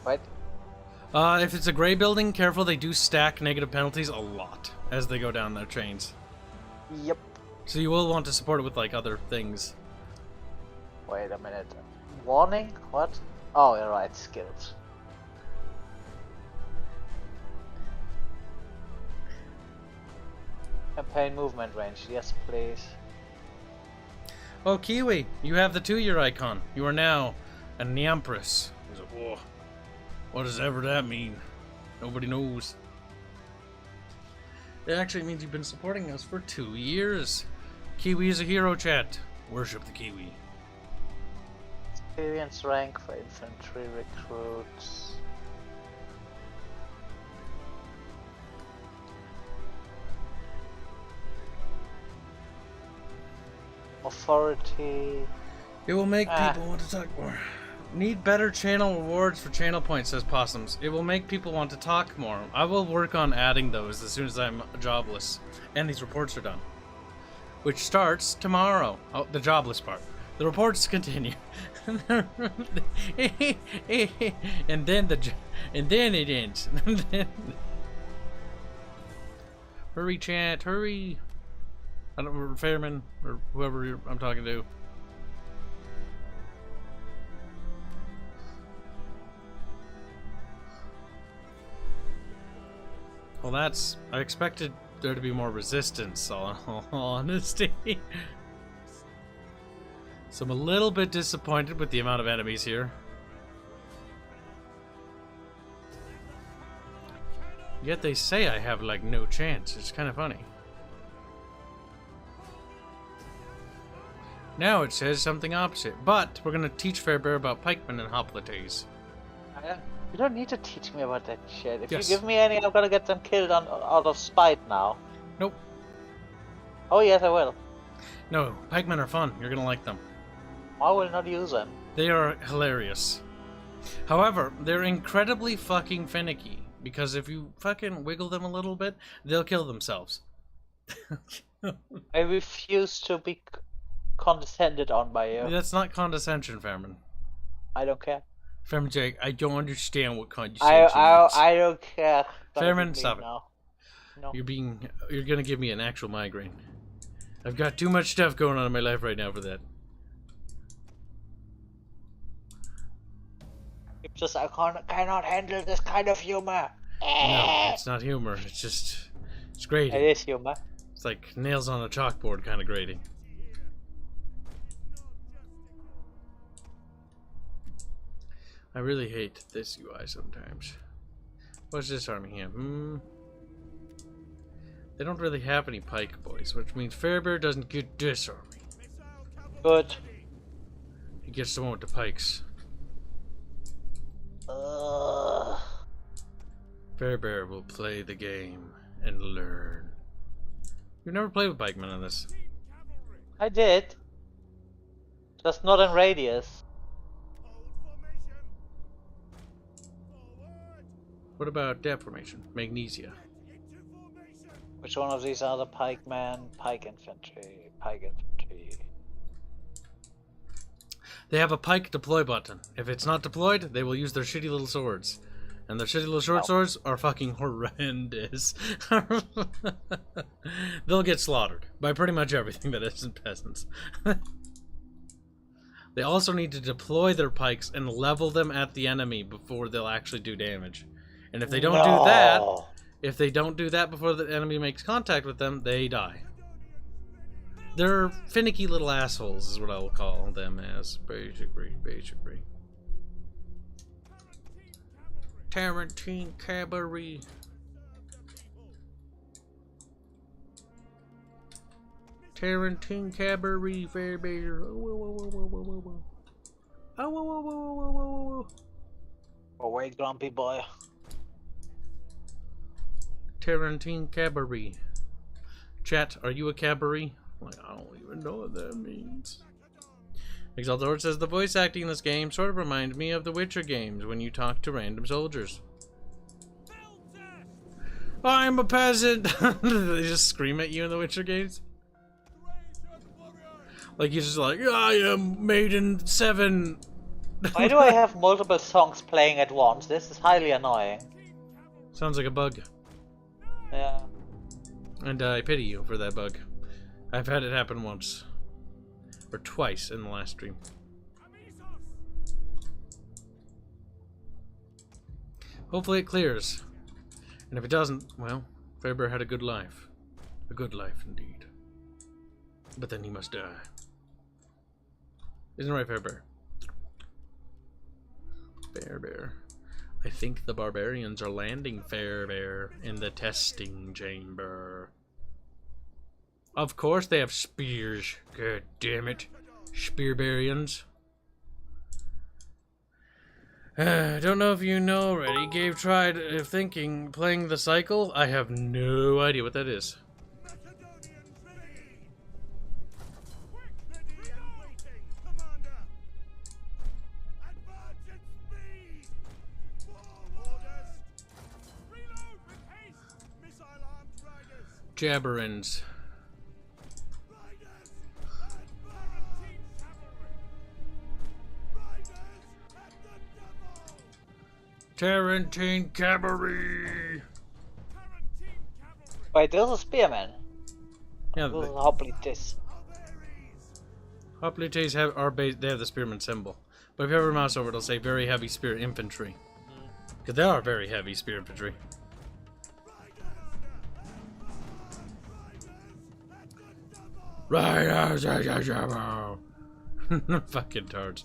Right? If it's a gray building, careful, they do stack negative penalties a lot as they go down their chains. Yep. So you will want to support it with, like, other things. Wait a minute. Warning? What? Oh, you're right, skills. Campaign movement range, yes please. Oh, Kiwi, you have the 2-year icon. You are now a Neempress. Whoa. What does ever that mean? Nobody knows. It actually means you've been supporting us for 2 years. Kiwi is a hero, chat. Worship the Kiwi. Experience rank for infantry recruits. Authority. It will make people want to talk more. Need better channel rewards for channel points, says Possums. It will make people want to talk more. I will work on adding those as soon as I'm jobless. And these reports are done. Which starts tomorrow. Oh, the jobless part. The reports continue. and then it ends. Hurry, chat, hurry. I don't remember, Fairman, or whoever I'm talking to. Well, that's... I expected there to be more resistance, all honesty. So I'm a little bit disappointed with the amount of enemies here. Yet they say I have, like, no chance. It's kind of funny. Now it says something opposite. But we're going to teach Fairbear about pikemen and hoplites. You don't need to teach me about that shit. If Yes. you give me any, I'm gonna get them killed out of spite now. Nope. Oh yes, I will. No, pikemen are fun. You're going to like them. I will not use them. They are hilarious. However, they're incredibly fucking finicky. Because if you fucking wiggle them a little bit, they'll kill themselves. I refuse to be condescended on by you. That's not condescension, Fairman. I don't care. Fairman Jake, I don't understand what condescension means. I don't care. Fairman, stop it. No. You're gonna give me an actual migraine. I've got too much stuff going on in my life right now for that. It's just I cannot handle this kind of humor. No, it's not humor. It's just... It's grating. It is humor. It's like nails on a chalkboard kind of grating. I really hate this UI sometimes. What's this army here? They don't really have any pike boys, which means Fairbear doesn't get this army. Good. He gets the one with the pikes. Fairbear will play the game and learn. You've never played with pikemen on this. I did. Just not in radius. What about depth formation? Magnesia. Which one of these are the pikemen? Pike infantry. Pike infantry. They have a pike deploy button. If it's not deployed, they will use their shitty little swords. And their shitty little short swords are fucking horrendous. They'll get slaughtered by pretty much everything that isn't peasants. They also need to deploy their pikes and level them at the enemy before they'll actually do damage. And if they don't do that before the enemy makes contact with them, they die. They're finicky little assholes is what I will call them as, basically. Tarantine Cavalry. Tarantine Cavalry, Fairbear. Oh, wait, grumpy boy. Tarantine Cavalry. Chat, are you a cabaret? Like, I don't even know what that means. Exalted Horde says the voice acting in this game sort of reminds me of the Witcher games when you talk to random soldiers. I'm a peasant! They just scream at you in the Witcher games. Like you're just like, I am Maiden 7. Why do I have multiple songs playing at once? This is highly annoying. Sounds like a bug. Yeah. And I pity you for that bug. I've had it happen once. Or twice in the last stream. Hopefully it clears. And if it doesn't, well, Fairbear had a good life. A good life indeed. But then he must die. Isn't it right, Fairbear? Fairbear. I think the barbarians are landing, Fairbear, in the testing chamber. Of course they have spears. God damn it. Spearbarians. I don't know if you know already. Gabe tried playing the cycle. I have no idea what that is. Jabberins. Tarantine Cavalry. Wait, there's a spearman. Yeah, Those are hoplites. Hoplites they have the spearman symbol. But if you ever mouse over, it'll say very heavy spear infantry. Because they are very heavy spear infantry. Riders, fucking tards.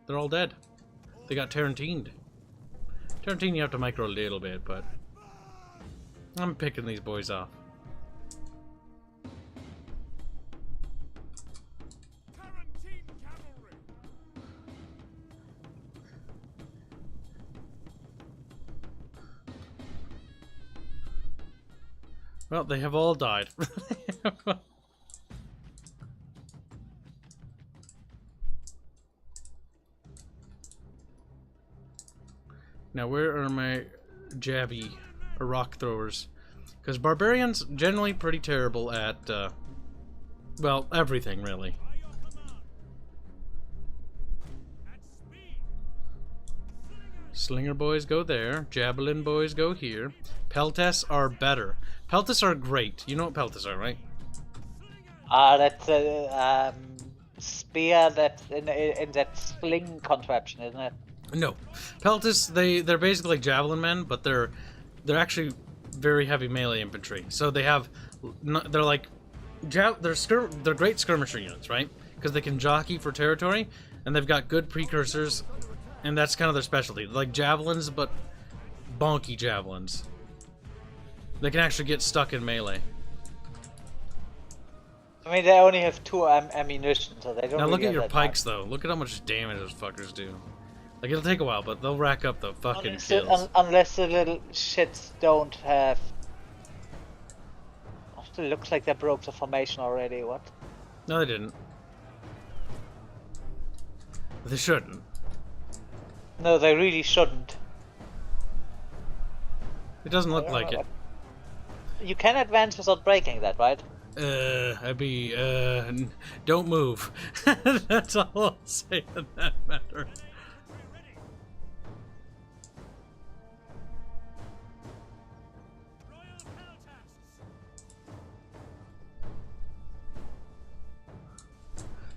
They're all dead. They got Tarantined. Tarantine you have to micro a little bit, but I'm picking these boys off. Well, they have all died. Now, where are my jabby or rock throwers? Because barbarians generally pretty terrible at, well, everything really. Slinger boys go there. Javelin boys go here. Peltas are better. Peltas are great. You know what Peltas are, right? That's a spear that's in that sling contraption, isn't it? No, Peltas they're basically like javelin men, but they're actually very heavy melee infantry. So they're like they're great skirmisher units, right? Because they can jockey for territory, and they've got good precursors, and that's kind of their specialty. Like javelins, but bonky javelins. They can actually get stuck in melee. I mean, they only have 2 ammunition, so they don't. Now look really at your have that pikes though. Look at how much damage those fuckers do. Like it'll take a while, but they'll rack up the fucking much. kills. Unless the little shits don't have. Oh, it looks like they broke the formation already. What? No, they didn't. They shouldn't. No, they really shouldn't. It doesn't look like it. You can advance without breaking that, right? Don't move. That's all I'll say in that matter.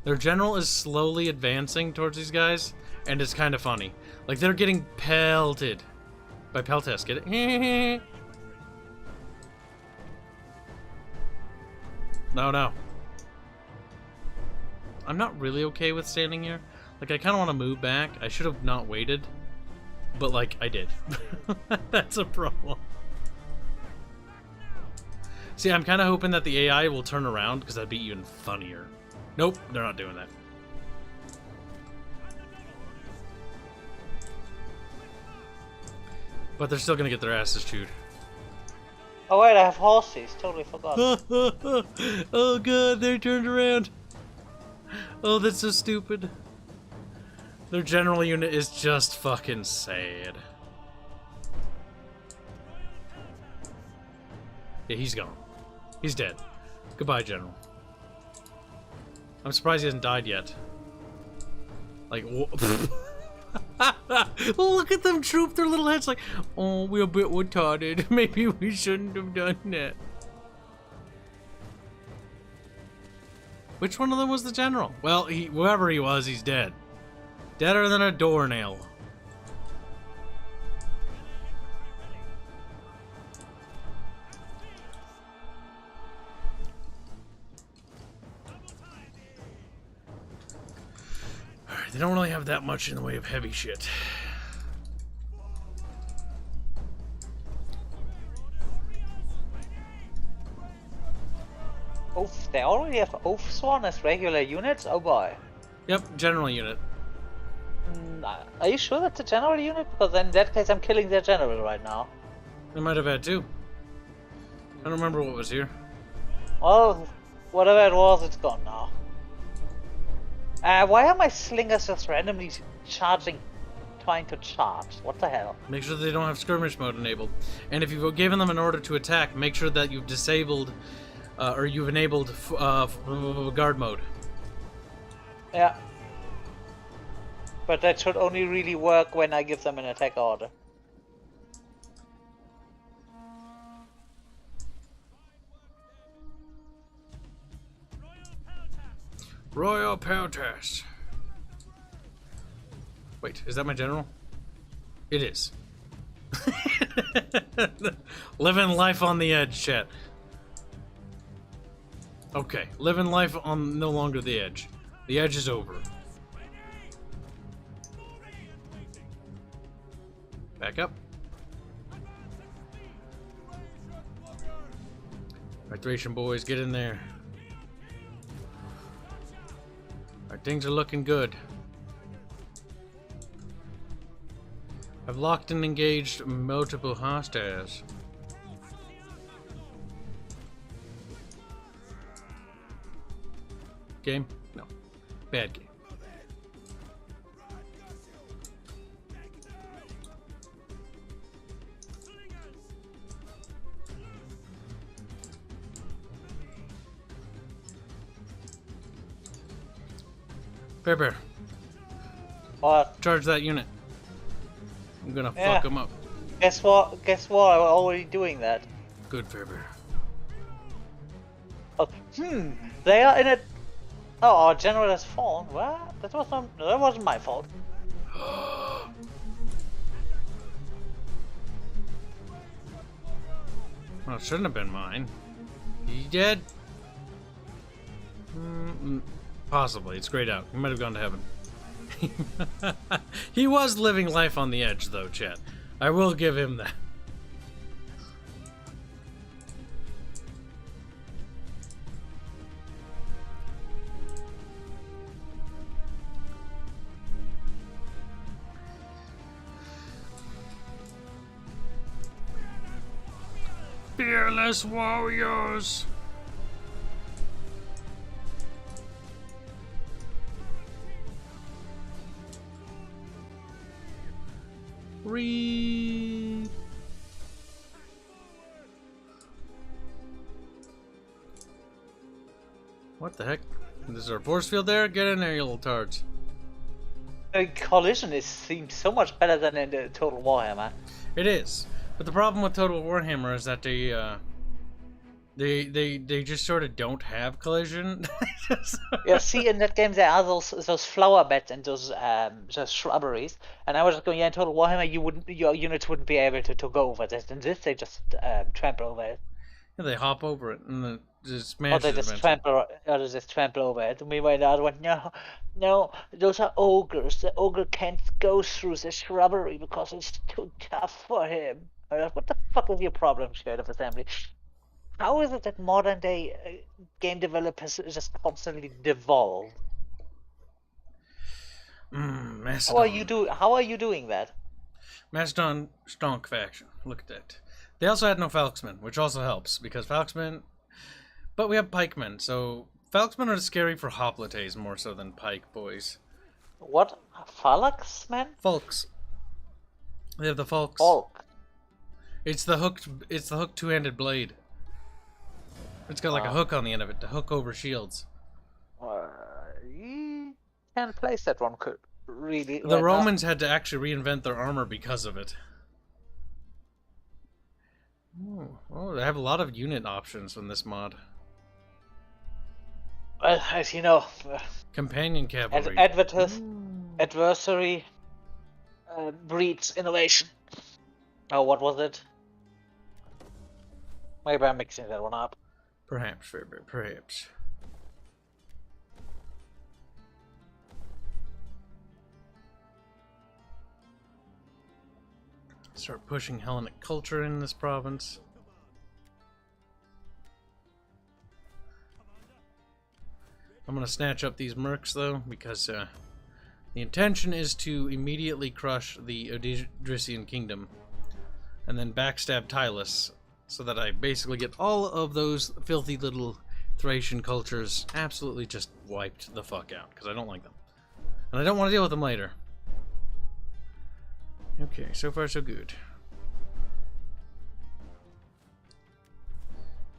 Their general is slowly advancing towards these guys, and it's kind of funny. Like, they're getting pelted by Peltest, get it? No. I'm not really okay with standing here. Like, I kind of want to move back. I should have not waited. But, like, I did. That's a problem. See, I'm kind of hoping that the AI will turn around, because that'd be even funnier. Nope, they're not doing that. But they're still going to get their asses chewed. Oh wait, I have horses. Totally forgot. Oh god, they turned around. Oh, that's so stupid. Their general unit is just fucking sad. Yeah, he's gone. He's dead. Goodbye, General. I'm surprised he hasn't died yet. Like, look at them droop their little heads like, oh, we're a bit retarded. Maybe we shouldn't have done that. Which one of them was the general? Well, whoever he was, he's dead. Deader than a doornail. Alright, they don't really have that much in the way of heavy shit. Oof, they already have Oathsworn as regular units? Oh boy. Yep, general unit. Are you sure that's a general unit? Because then in that case I'm killing their general right now. They might have had two. I don't remember what was here. Well, whatever it was, it's gone now. Why are my slingers just randomly charging, trying to charge? What the hell? Make sure they don't have skirmish mode enabled. And if you've given them an order to attack, make sure that you've disabled or you've enabled guard mode. Yeah. But that should only really work when I give them an attack order. Royal Peltest. Wait, is that my general? It is. Living life on the edge, chat. Okay, living life on no longer the edge. The edge is over. Back up. Alright, Thracian boys, get in there. Alright, things are looking good. I've locked and engaged multiple hostiles. Game? No. Bad game. Bear. What? Charge that unit. I'm gonna fuck them up. Guess what? I'm already doing that. Good, Fairbear. Oh, they are in a... Oh, our general has fallen. What? That wasn't my fault. Well, it shouldn't have been mine. He dead? Possibly. It's grayed out. He might have gone to heaven. He was living life on the edge, though, chat. I will give him that. Fearless warriors. Read. What the heck? Is there a force field there? Get in there, you little tards. Collision seems so much better than in the Total Warhammer. It is, but the problem with Total Warhammer is that they just sort of don't have collision. Yeah, see, in that game there are those flower beds and those shrubberies, and I was just going, yeah, in Total Warhammer your units wouldn't be able to go over this. In this they just trample over it. Yeah, they hop over it and then just smash Or they it just eventually. trample over it. And meanwhile the other one, no, those are ogres. The ogre can't go through the shrubbery because it's too tough for him. What the fuck is your problem, Shade of Assembly? How is it that modern day game developers just constantly devolve? Mastodon. How are you doing that? Mastodon Stonk faction. Look at that. They also had no Falxmen, which also helps because Falxmen. But we have pikemen, so Falxmen are scary for hoplites more so than pike boys. What? Phalanx, man? Falks. They have the Falks. Falk. It's the hooked two-handed It's got like a hook on the end of it to hook over shields. You can't place that one really. The Romans had to actually reinvent their armor because of it. Oh, they have a lot of unit options in this mod. Well, as you know, Companion cavalry. Adversary breeds innovation. Oh, what was it? Maybe I'm mixing that one up. Perhaps, Fairbear, perhaps. Start pushing Hellenic culture in this province. I'm gonna snatch up these mercs though, because the intention is to immediately crush the Odrysian kingdom and then backstab Tylus, so that I basically get all of those filthy little Thracian cultures absolutely just wiped the fuck out, because I don't like them. And I don't want to deal with them later. Okay, so far so good.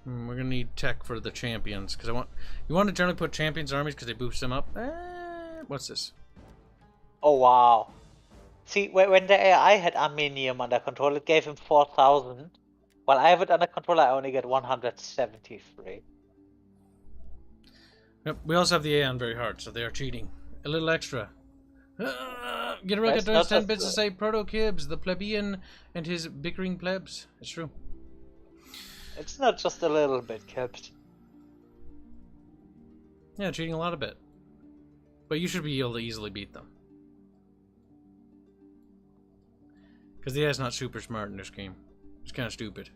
We're gonna need tech for the champions, because you want to generally put champions in armies because they boost them up. What's this? Oh wow! See, when the AI had Armenium under control, it gave him 4,000. While I have it under control, I only get 173. Yep, we also have the Aeon very hard, so they are cheating. A little extra. Get a rocket to 10 bits to say Proto Kibs, the plebeian, and his bickering plebs. It's true. It's not just a little bit, Kibs. Yeah, cheating a lot of bit. But you should be able to easily beat them. Because the AI's not super smart in this game. It's kind of stupid.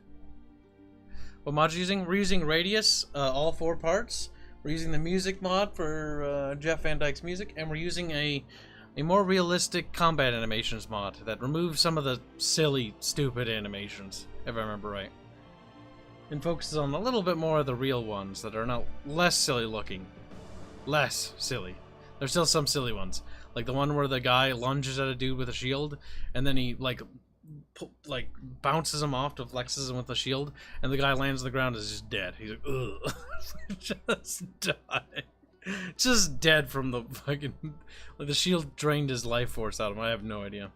What mod are you using? We're using Radius, all 4 parts. We're using the music mod for Jeff Van Dyke's music, and we're using a more realistic combat animations mod that removes some of the silly, stupid animations, if I remember right. And focuses on a little bit more of the real ones that are not less silly looking. Less silly. There's still some silly ones. Like the one where the guy lunges at a dude with a shield, and then he like bounces him off to flexes him with the shield, and the guy lands on the ground and is just dead. He's like, ugh. Just died. Just dead from the fucking... Like the shield drained his life force out of him. I have no idea.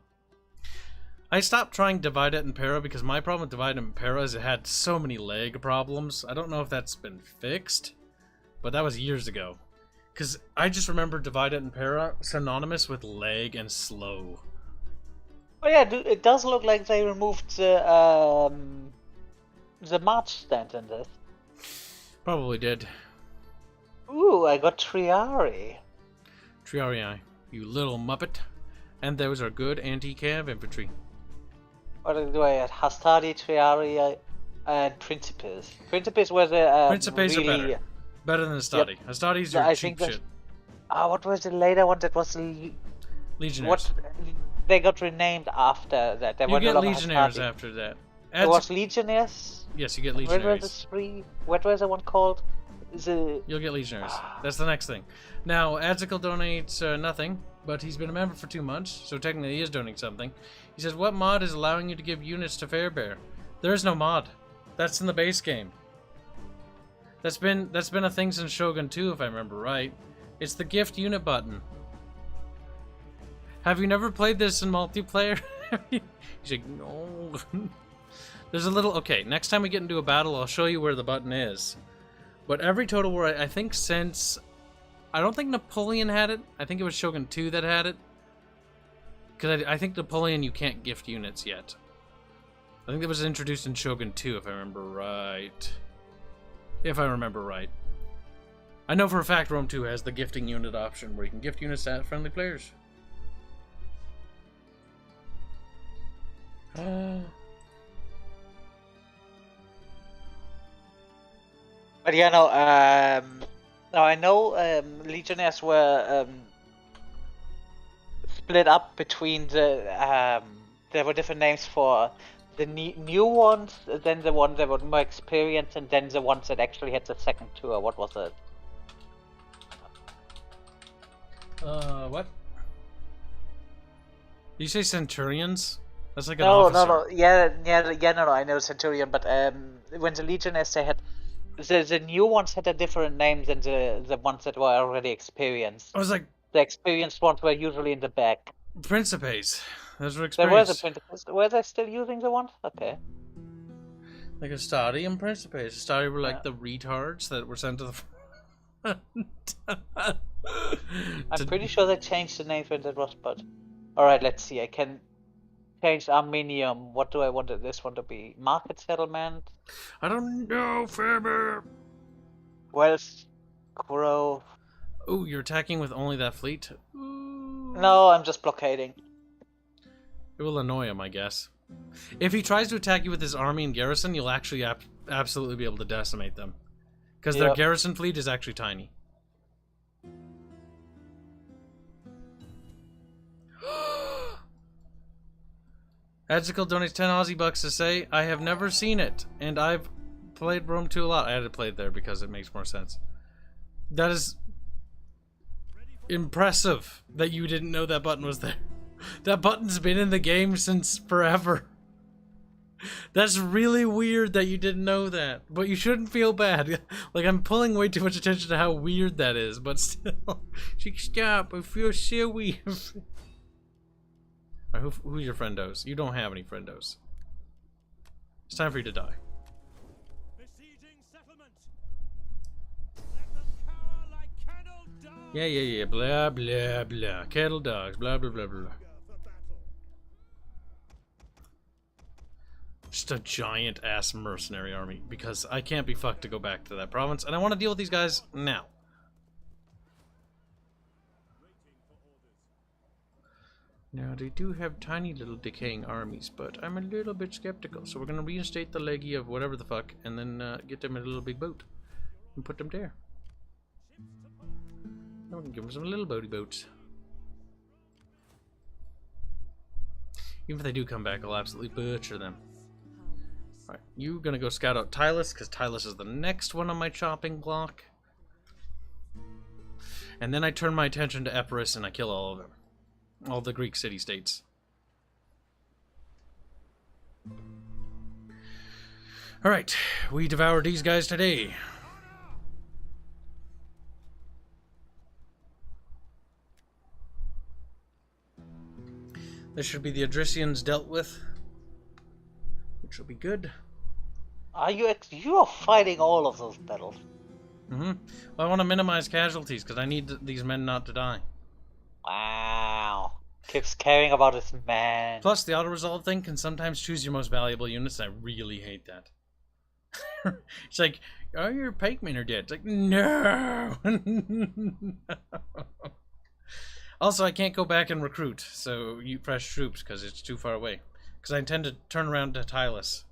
I stopped trying Divide et Impera because my problem with Divide et Impera is it had so many lag problems. I don't know if that's been fixed, but that was years ago. Because I just remember Divide et Impera synonymous with lag and slow. Oh yeah, it does look like they removed the march stand in this. Probably did. Ooh, I got Triari. Triarii, you little muppet. And those are good anti-cav infantry. What do I have? Hastati, Triari, and Principes. Principes were the Principes really... are better. Better than Hastati. Yep. Hastati's your cheap shit. What was the later one that was... Legionnaires. What... They got renamed after that. They you were get no longer Legionnaires Hastati. after that. There was Legionnaires. Yes, you get What Legionaries. was the three? What was the one called? You'll get Legionaries. That's the next thing. Now, Adzical donates nothing, but he's been a member for 2 months, so technically he is donating something. He says, what mod is allowing you to give units to Fairbear? There is no mod. That's in the base game. That's been a thing since Shogun 2, if I remember right. It's the gift unit button. Have you never played this in multiplayer? He's like, no. There's a little... Okay, next time we get into a battle, I'll show you where the button is. But every Total War, I think since... I don't think Napoleon had it. I think it was Shogun 2 that had it. Because I think Napoleon, you can't gift units yet. I think it was introduced in Shogun 2, if I remember right. If I remember right. I know for a fact Rome 2 has the gifting unit option, where you can gift units to friendly players. But yeah, no, now I know Legionnaires were split up between the, there were different names for the new ones, then the ones that were more experienced, and then the ones that actually had the second tour. What was it? What? Did you say Centurions? That's like an No, officer. no, yeah, no, I know Centurion, but when the Legionnaires, they had the new ones had a different name than the ones that were already experienced. I was like, The experienced ones were usually in the back. Principes. Those were There were experienced. the Principes. Were they still using the ones? Okay. Like Astari and Principes. Astari were like the retards that were sent to the front. I'm pretty sure they changed the name when that was, but... Alright, let's see. I can change Armenium. What do I want this one to be? Market settlement? I don't know, Fairbear. Wealth Grove. Ooh, you're attacking with only that fleet? No, I'm just blockading. It will annoy him, I guess. If he tries to attack you with his army and garrison, you'll actually absolutely be able to decimate them. Because their garrison fleet is actually tiny. Adzical donates 10 Aussie bucks to say, I have never seen it, and I've played Rome 2 a lot. I had to play it there because it makes more sense. That is impressive that you didn't know that button was there. That button's been in the game since forever. That's really weird that you didn't know that, but you shouldn't feel bad. Like, I'm pulling way too much attention to how weird that is, but still. Stop, I feel so weird. Right, who's your friendos? You don't have any friendos. It's time for you to die. Besieging settlement. Let them cower like kennel dogs. Yeah. Blah, blah, blah. Cattle dogs. Blah, blah, blah, blah. Just a giant-ass mercenary army, because I can't be fucked to go back to that province, and I want to deal with these guys now. Now, they do have tiny little decaying armies, but I'm a little bit skeptical, so we're going to reinstate the leggy of whatever the fuck, and then get them in a little big boat, and put them there. Now we can give them some little boaty boats. Even if they do come back, I'll absolutely butcher them. Alright, you're gonna go scout out Tylus, because Tylus is the next one on my chopping block. And then I turn my attention to Epirus and I kill all of them. All the Greek city-states. Alright, we devoured these guys today. This should be the Adricians dealt with, which will be good. Are you are fighting all of those battles? Well, I want to minimize casualties because I need these men not to die. Wow. Keeps caring about his man. Plus, the auto-resolve thing can sometimes choose your most valuable units, and I really hate that. It's like, oh, your pikemen are dead. It's like, no! Also, I can't go back and recruit, so you fresh troops, because it's too far away. Because I intend to turn around to Tylus.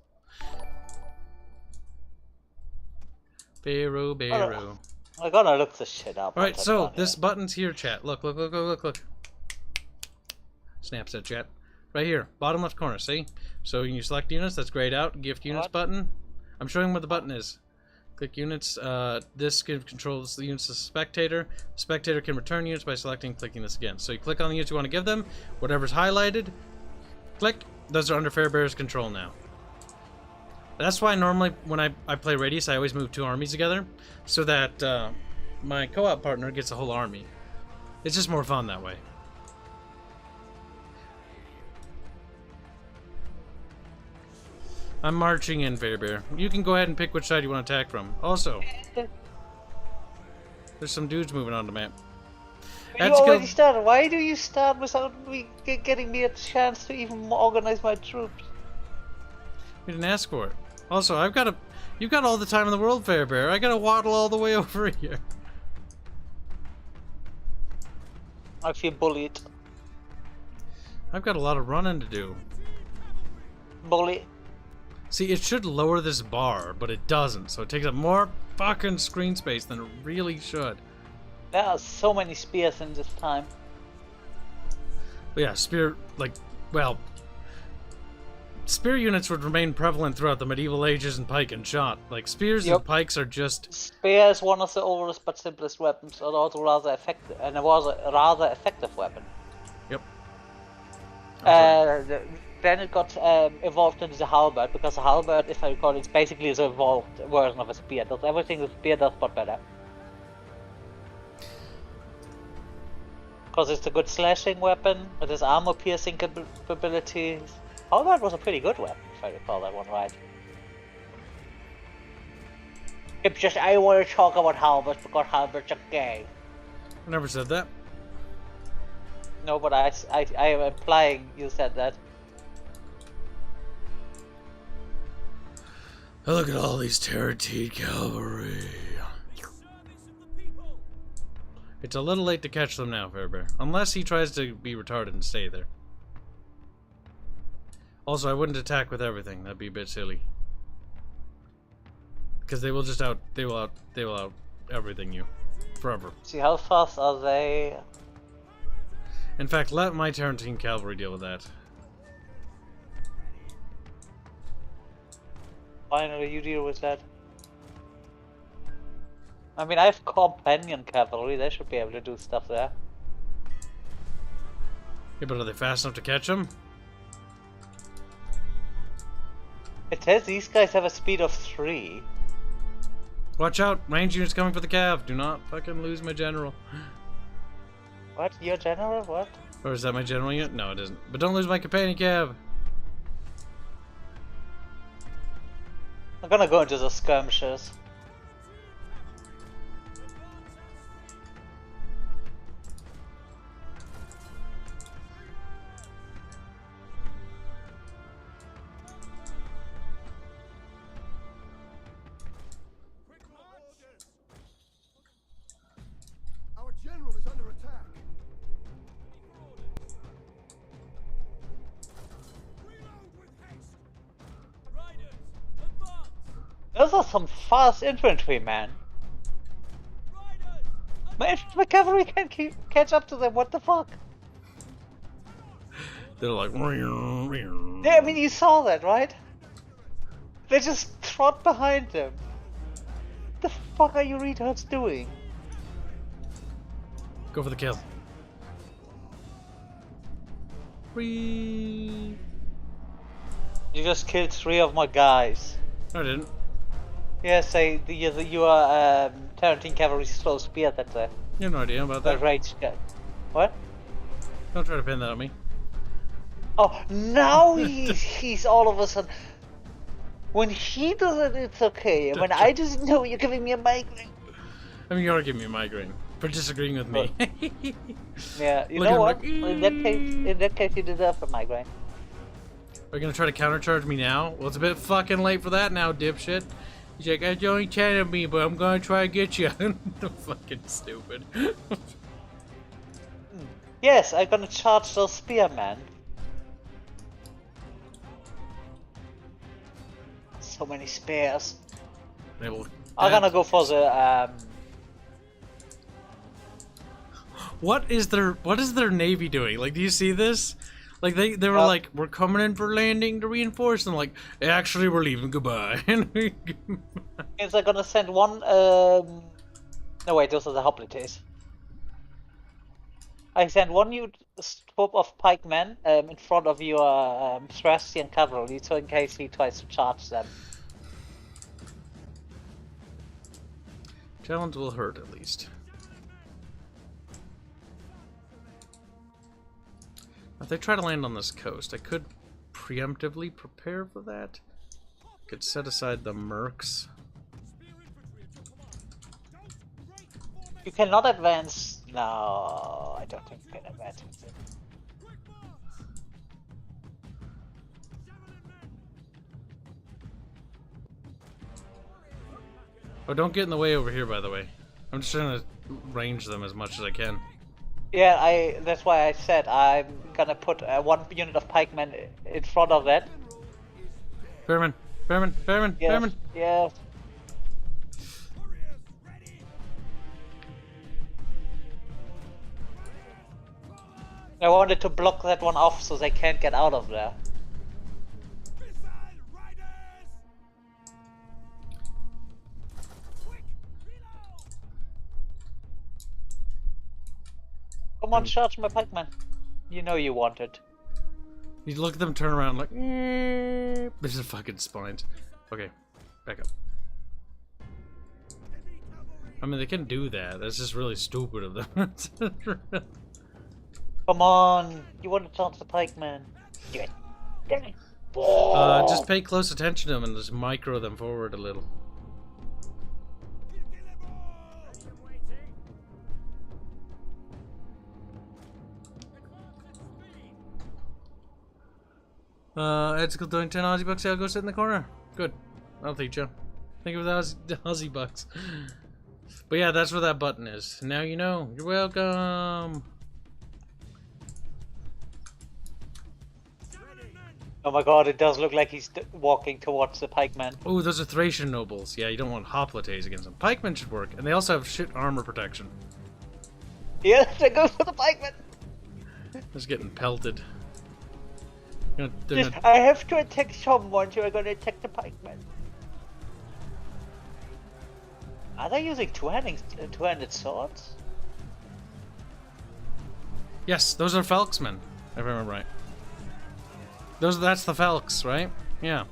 Barrow. I'm gonna look this shit up. Alright, so, this button's here, chat. Look. Snaps that, chat. Right here, bottom left corner, see? So you select units, that's grayed out. Gift units What? button. I'm showing what the button is. Click units. This controls the units to the spectator. The spectator can return units by selecting and clicking this again. So you click on the units you want to give them. Whatever's highlighted, click. Those are under Fairbear's control now. That's why normally when I play Radius, I always move 2 armies together, so that my co-op partner gets a whole army. It's just more fun that way. I'm marching in, Fairbear. You can go ahead and pick which side you want to attack from. Also, there's some dudes moving on the map. You already started. Why do you start without me getting me a chance to even organize my troops? We didn't ask for it. Also, you've got all the time in the world, Fairbear. I gotta waddle all the way over here. I feel bullied. I've got a lot of running to do. Bully. See, it should lower this bar, but it doesn't, so it takes up more fucking screen space than it really should. There are so many spears in this time. But yeah, spear units would remain prevalent throughout the medieval ages in pike and shot. Like, spears and pikes are just... Spear is one of the oldest but simplest weapons, and also rather effective, and it was a rather effective weapon. Yep. Then it got evolved into the halberd, because the halberd, if I recall, it's basically the evolved version of a spear. It does everything the spear does, but better. Because it's a good slashing weapon, it has armor piercing capabilities. Halberd was a pretty good weapon, if I recall that one right. It's just, I want to talk about halberds because halberds are gay. I never said that. No, but I am implying you said that. Oh, look at all these Terratine cavalry. It's a little late to catch them now, Fairbear. Unless he tries to be retarded and stay there. Also, I wouldn't attack with everything. That'd be a bit silly. Because they will just out everything you. Forever. See, how fast are they? In fact, let my Terratine cavalry deal with that. Finally, you deal with that. I mean, I have companion cavalry, they should be able to do stuff there. Yeah, but are they fast enough to catch them? It says these guys have a speed of 3. Watch out! Range units coming for the cav. Do not fucking lose my general. What? Your general? What? Or is that my general unit? No, it isn't. But don't lose my companion cav. I'm gonna go into the skirmishes. Our general is under attack. Reload with haste. Riders, advance. Those are some fast infantry, man. Riders, My cavalry can't catch up to them, what the fuck? They're like... Yeah, I mean, you saw that, right? They just trot behind them. What the fuck are you retards doing? Go for the kill. Whee! You just killed 3 of my guys. No, I didn't. Yes, you are Terratine cavalry slow spear, that's a You have no idea about that. ranged guy. What? Don't try to pin that on me. Oh, now he's all of a sudden. When he does it, it's okay. And when I just know, you're giving me a migraine. I mean, you are giving me a migraine for disagreeing with me. Yeah, you Look know at what? him like, In that case, you deserve a migraine. Are you gonna try to countercharge me now? Well, it's a bit fucking late for that now, dipshit. He's like, I only chatted me, but I'm gonna try to get you. Fucking stupid. Yes, I'm gonna charge those spearmen. So many spears. They will... I'm gonna go for the What is their navy doing? Like, do you see this? Like they were Yep. like, we're coming in for landing to reinforce, and like, actually we're leaving. Goodbye. Is I gonna send one? No wait, those are the hoplites. I send one new swoop of pikemen in front of your Astrian cavalry, so in case he tries to charge them. Challenge will hurt at least. If they try to land on this coast, I could preemptively prepare for that. Could set aside the mercs. You cannot advance. No, I don't think you can advance with it. Oh, don't get in the way over here, by the way. I'm just trying to range them as much as I can. Yeah, that's why I said I'm gonna put one unit of pikemen in front of that. Fairman, Fairman, Fairman, Yes, Fairman. yes. I wanted to block that one off so they can't get out of there. Come on, charge my pikeman. You know you wanted. You look at them, turn around, like, this is fucking spines. Okay, back up. I mean, they can do that. That's just really stupid of them. Come on, you want to charge the pikeman. Do it. Damn it. Just pay close attention to them and just micro them forward a little. Edsicle doing 10 Aussie bucks. I'll go sit in the corner. Good. I'll teach you. Think of the Aussie bucks. But yeah, that's where that button is. Now you know. You're welcome. Oh my god, it does look like he's walking towards the pikeman. Oh, those are Thracian nobles. Yeah, you don't want hoplites against them. Pikemen should work, and they also have shit armor protection. Yes, they go for the pikeman. Just getting pelted. They're Just, gonna- I have to attack someone, so I'm gonna attack the pikeman. Are they using two-handed swords? Yes, those are Falksmen, if I remember right. That's the Falks, right? Yeah.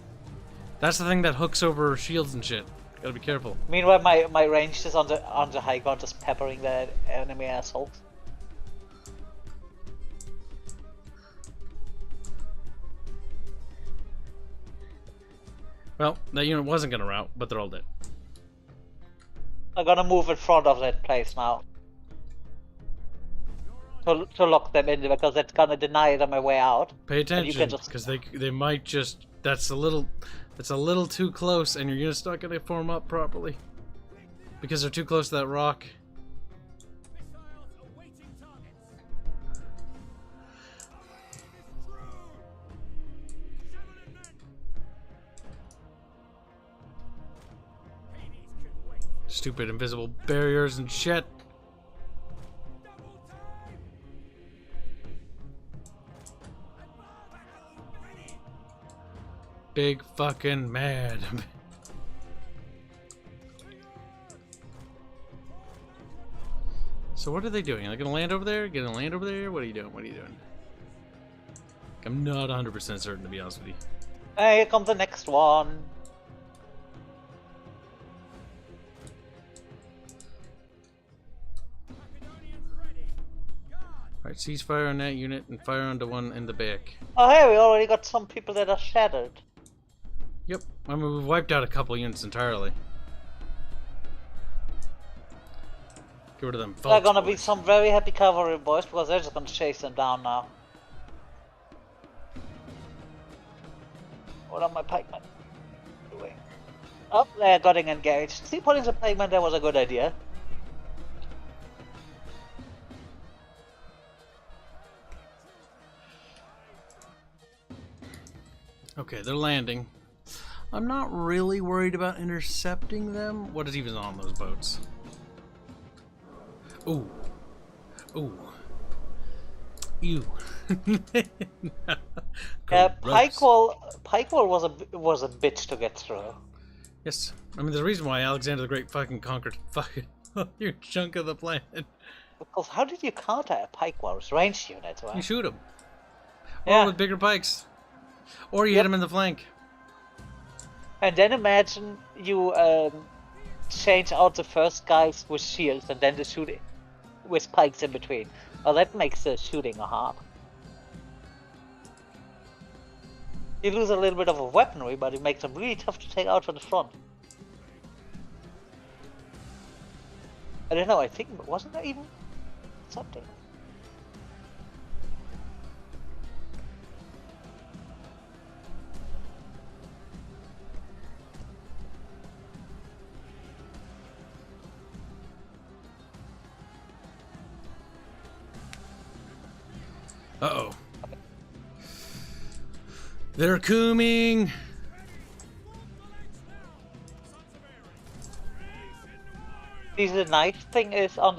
That's the thing that hooks over shields and shit. Gotta be careful. Meanwhile, my range is on the high ground, just peppering the enemy assholes. Well, that unit wasn't gonna rout, but they're all dead. I'm gonna move in front of that place now. To lock them in, because that's gonna deny them a way out. Pay And you attention, can just- because they might just. That's a little too close, and your unit's not gonna form up properly because they're too close to that rock. Stupid invisible barriers and shit. Big fucking mad. So what are they doing? Are they gonna land over there? Gonna land over there? What are you doing? What are you doing? I'm not 100% certain, to be honest with you. Hey, here comes the next one. Alright, cease fire on that unit and fire onto one in the back. Oh hey, we already got some people that are shattered. Yep, I mean, we've wiped out a couple units entirely. Get rid of them. There are Falks gonna be boys. some very happy cavalry boys, because they're just gonna chase them down now. What are my pikemen doing? Oh, they're getting engaged. See, putting the pikemen there was a good idea. Okay, they're landing. I'm not really worried about intercepting them. What is even on those boats? Ooh. Ooh. Ew. Pike wall was a bitch to get through. Yes, I mean there's a reason why Alexander the Great fucking conquered fucking a huge chunk of the planet. Because how did you counter a pike wall? It's ranged units, right? You shoot them, Yeah. or with bigger pikes, or you hit them in the flank. And then imagine you change out the first guys with shields and then the shooting with pikes in between. Well, that makes the shooting hard. You lose a little bit of a weaponry, but it makes them really tough to take out from the front. I don't know, I think, wasn't there even something? Uh-oh. They're coming! See, the nice thing is on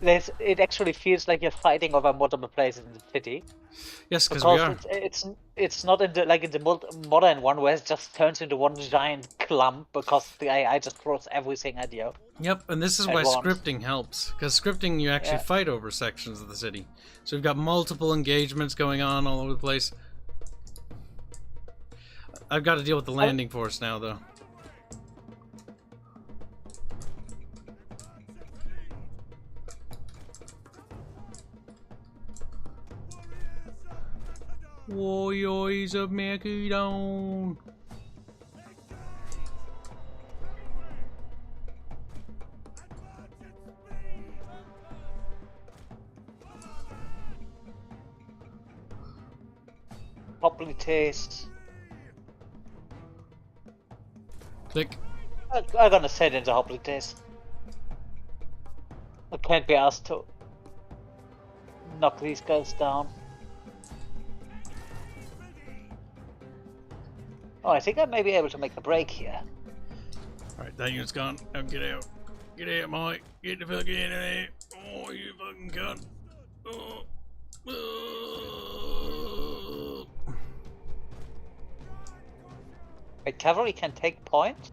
this, it actually feels like you're fighting over multiple places in the city. Yes, because we are. It's not in the modern one where it just turns into one giant clump because the AI just throws everything at you. Yep, and this is At why once. scripting helps. Because scripting, you actually fight over sections of the city. So we've got multiple engagements going on all over the place. I've got to deal with the landing force now, though. Warriors of Macedon. Probably taste. Click. I'm gonna set into Hopley taste. I can't be asked to knock these guys down. Oh, I think I may be able to make a break here. Alright, that unit's gone. Now get out. Get out, Mike. Get the fuck in there. Oh, you fucking cunt. Oh. Oh. Wait, cavalry can take point?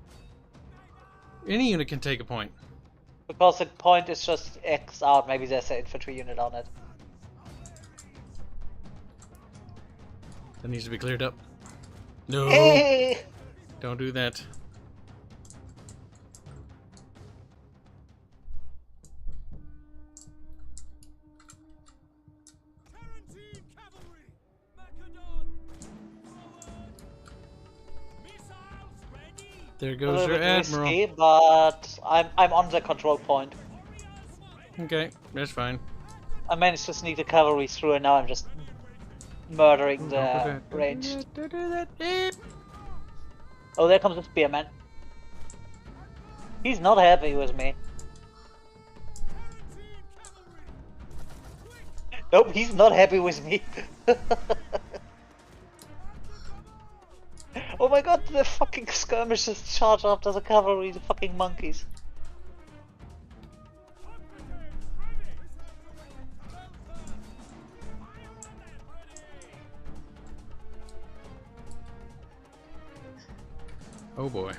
Any unit can take a point. Because the point is just X out, maybe there's an infantry unit on it. That needs to be cleared up. No! Hey! Don't do that. Tarantine cavalry! Macedon! Forward! Missiles ready! There A goes little your bit admiral. risky, but I'm on the control point. Okay, that's fine. I managed to sneak the cavalry through and now I'm just murdering the Don't range. do that. Beep. Oh, there comes the spearman. He's not happy with me. Nope, he's not happy with me. Oh my god, the fucking skirmishers charge after the cavalry, the fucking monkeys. Oh boy.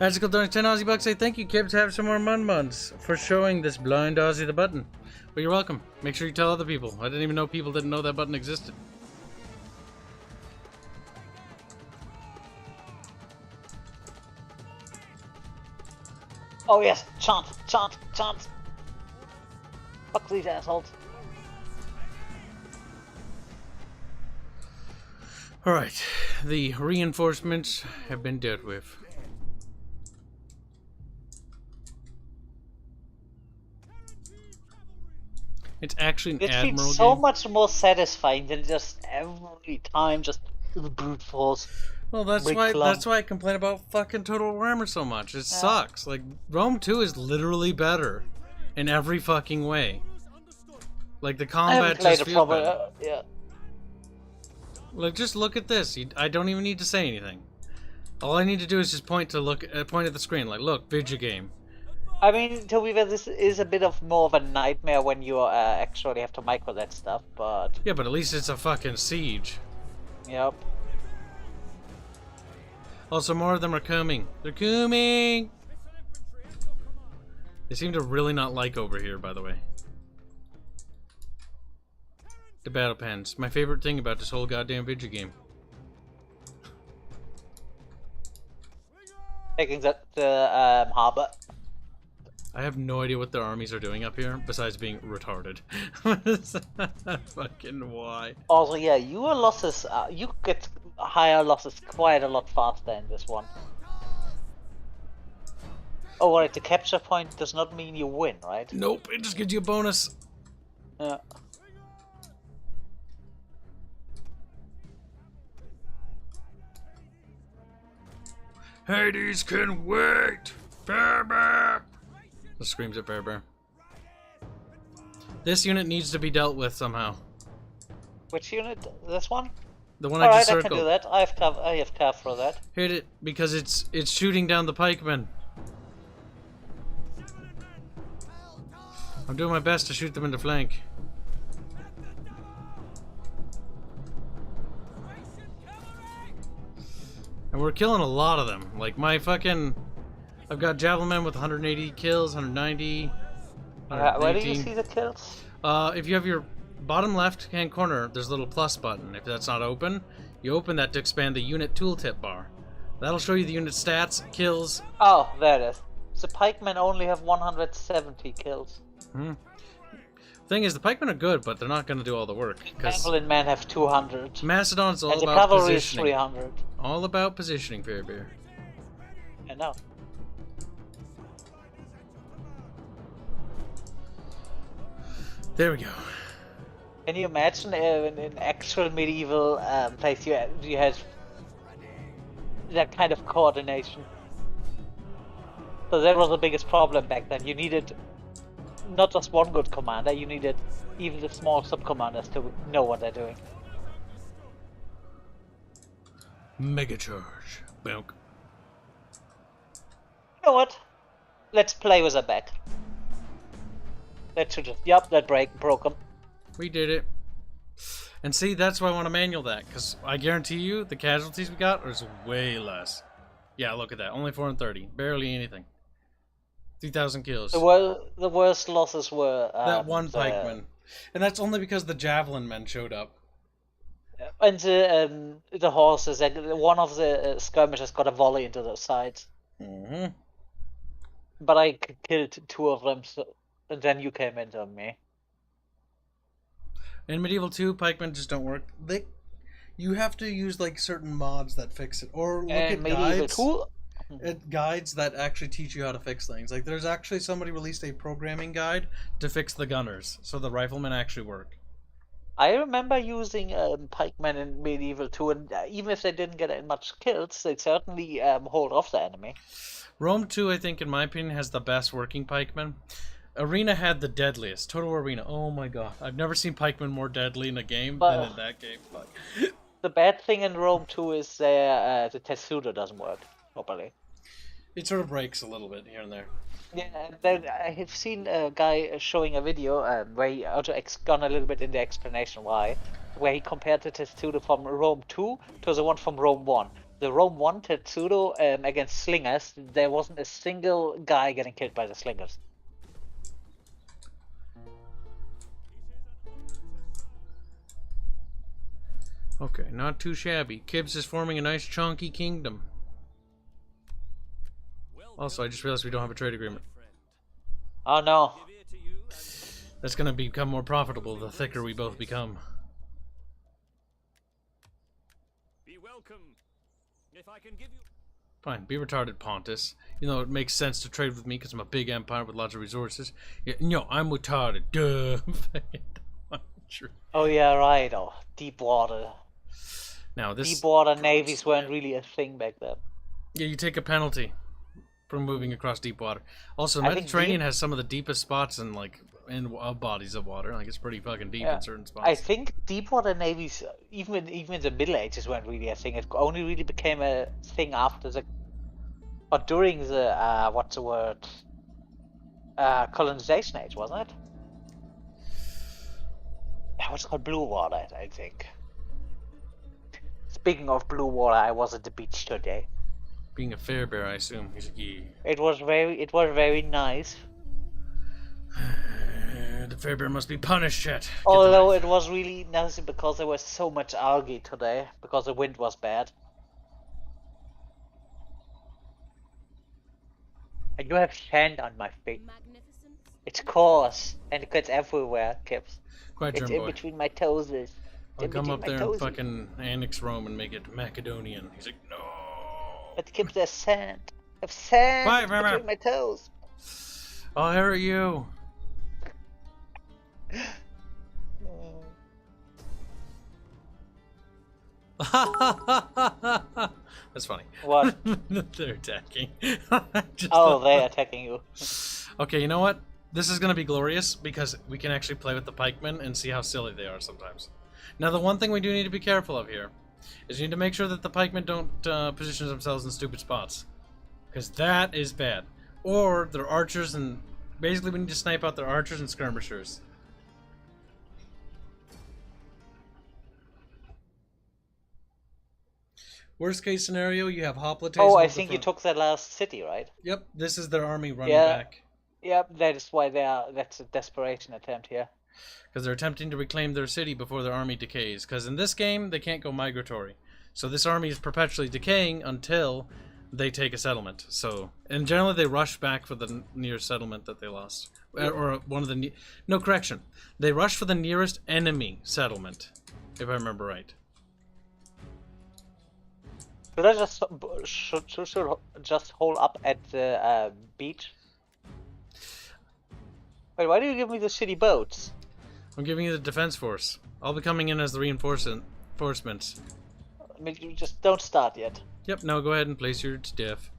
Magical donate 10 Aussie bucks. Say thank you, Kibs. Have some more mun-muns for showing this blind Aussie the button. Well, you're welcome. Make sure you tell other people. I didn't even know people didn't know that button existed. Oh yes, chant, chant, chant. Fuck these assholes. Alright, the reinforcements have been dealt with. It's actually an It admiral feels so game. much more satisfying than just every time just brute force. Well, that's Big why clump. I complain about fucking Total War Hammer so much. It sucks. Like Rome 2 is literally better in every fucking way. Like the I combat haven't played just a feels proper. better. Yeah. Like just look at this. I don't even need to say anything. All I need to do is just point at the screen, like, look, video game. I mean, to be fair, this is a bit of more of a nightmare when you actually have to micro that stuff, but... Yeah, but at least it's a fucking siege. Yep. Also, more of them are coming. They're coming! They seem to really not like over here, by the way. The battle pens. My favorite thing about this whole goddamn video game. Taking the harbor. I have no idea what their armies are doing up here, besides being retarded. Fucking why? Also, yeah, your losses, you get higher losses quite a lot faster in this one. Oh, right, the capture point does not mean you win, right? Nope, it just gives you a bonus. Yeah. Hades can wait! Bear! The screams at Bear. This unit needs to be dealt with somehow. Which unit? This one? The one I just Alright, I circled. can do that. I have care for that. Hit it, because it's shooting down the pikemen. I'm doing my best to shoot them in the flank. And we're killing a lot of them. Like my fucking... I've got Javelin Men with 180 kills, 190... Where do you see the kills? If you have your bottom left hand corner, there's a little plus button. If that's not open, you open that to expand the unit tooltip bar. That'll show you the unit stats, kills. Oh, there it is. The pikemen only have 170 kills. Thing is, the pikemen are good, but they're not going to do all the work. Javelin men have 200. Macedon's all And the about cavalry is positioning. 300. All about positioning, Fairbear. I know. There we go. Can you imagine in actual medieval place you had that kind of coordination? So that was the biggest problem back then. You needed not just one good commander, you needed even the small sub-commanders to know what they're doing. Mega charge. Bonk. You know what? Let's play with a back. That should just... Yup, that broke them. We did it. And see, that's why I want to manual that, because I guarantee you the casualties we got is way less. Yeah, look at that. Only 430. Barely anything. 3,000 kills. The worst losses were... that one pikeman. And that's only because the javelin men showed up. And the horses, one of the skirmishers got a volley into the sides. But I killed two of them, and then you came into me. In Medieval 2, pikemen just don't work. You have to use like certain mods that fix it, or look at guides. Guides that actually teach you how to fix things. Like there's actually somebody released a programming guide to fix the gunners, so the riflemen actually work. I remember using pikemen in Medieval 2, and even if they didn't get much kills, they certainly hold off the enemy. Rome 2, I think, in my opinion, has the best working pikemen. Arena had the deadliest. Total Arena. Oh my god. I've never seen pikemen more deadly in a game than in that game. Fuck. The bad thing in Rome 2 is the Tessudo doesn't work properly. It sort of breaks a little bit here and there. Yeah, then I have seen a guy showing a video where he also gone a little bit in the explanation why, where he compared the Tessudo from Rome 2 to the one from Rome 1. The Rome 1 Tessudo against slingers, there wasn't a single guy getting killed by the slingers. Okay, not too shabby. Kibs is forming a nice chunky kingdom. Also, I just realized we don't have a trade agreement. Oh no. That's gonna become more profitable the thicker we both become. Be welcome. If I can give you... Fine, be retarded, Pontus. You know, it makes sense to trade with me because I'm a big empire with lots of resources. Yeah, no, I'm retarded. Duh. Oh yeah, right. Oh, deep water. Now this... Deep water navies weren't really a thing back then. Yeah, you take a penalty from moving across deep water. Also, the Mediterranean has some of the deepest spots in bodies of water. Like, it's pretty fucking deep in certain spots. I think deep water navies even the Middle Ages weren't really a thing. It only really became a thing after the, or during the what's the word? Colonization age, wasn't it? What's called blue water, I think. Speaking of blue water, I was at the beach today. Being a fair bear, I assume. He's like, yeah. It was very nice. The fair bear must be punished, chat. Although it was really nice because there was so much algae today, because the wind was bad. And you have sand on my feet. Magnificence. It's coarse, and it gets everywhere, Kibs. Quiet, It's Germ in boy. between my toes. I'll come up there and fucking annex Rome and make it Macedonian. He's like, no. But Kibs, there's sand. I have sand Quiet, between my toes. I'll hurt you. That's funny. What? They're attacking. They're attacking you. Okay, you know what? This is gonna be glorious because we can actually play with the pikemen and see how silly they are sometimes. Now, the one thing we do need to be careful of here is you need to make sure that the pikemen don't position themselves in stupid spots, because that is bad. Or they're archers, and basically we need to snipe out their archers and skirmishers. Worst case scenario, you have hoplites. Oh, I think you took that last city, right? Yep, this is their army running Yeah. back. Yep, that is why that's a desperation attempt here. Because they're attempting to reclaim their city before their army decays. Because in this game, they can't go migratory. So this army is perpetually decaying until they take a settlement. So, and generally they rush back for the nearest settlement that they lost. Or one of the... No, correction. They rush for the nearest enemy settlement, if I remember right. Should I just should just hold up at the beach? Wait, why do you give me the shitty boats? I'm giving you the defense force. I'll be coming in as the reinforcements. I mean, you just don't start yet. Yep, no, go ahead and place your diff.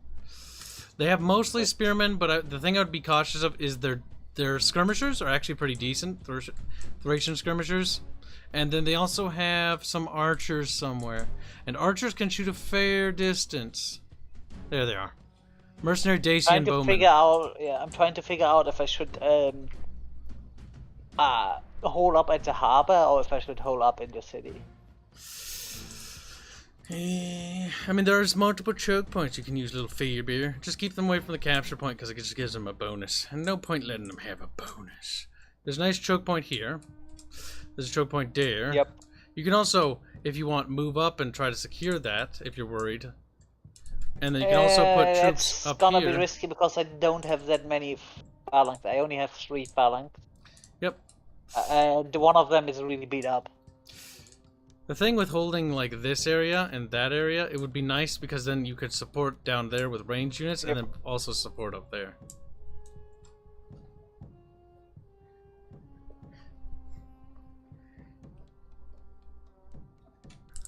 They have mostly spearmen, but the thing I would be cautious of is their skirmishers are actually pretty decent. Thracian skirmishers. And then they also have some archers somewhere. And archers can shoot a fair distance. There they are. Mercenary Dacian bowmen. I'm trying to figure out if I should hold up at the harbor or if I should hold up in the city. I mean, there's multiple choke points you can use, little beer. Just keep them away from the capture point because it just gives them a bonus. And no point letting them have a bonus. There's a nice choke point here. There's a choke point there. Yep. You can also, if you want, move up and try to secure that if you're worried. And then you can also put troops up here. It's gonna be risky because I don't have that many phalanx. I only have 3 phalanx. Yep. And one of them is really beat up. The thing with holding like this area and that area, it would be nice because then you could support down there with ranged units and then also support up there.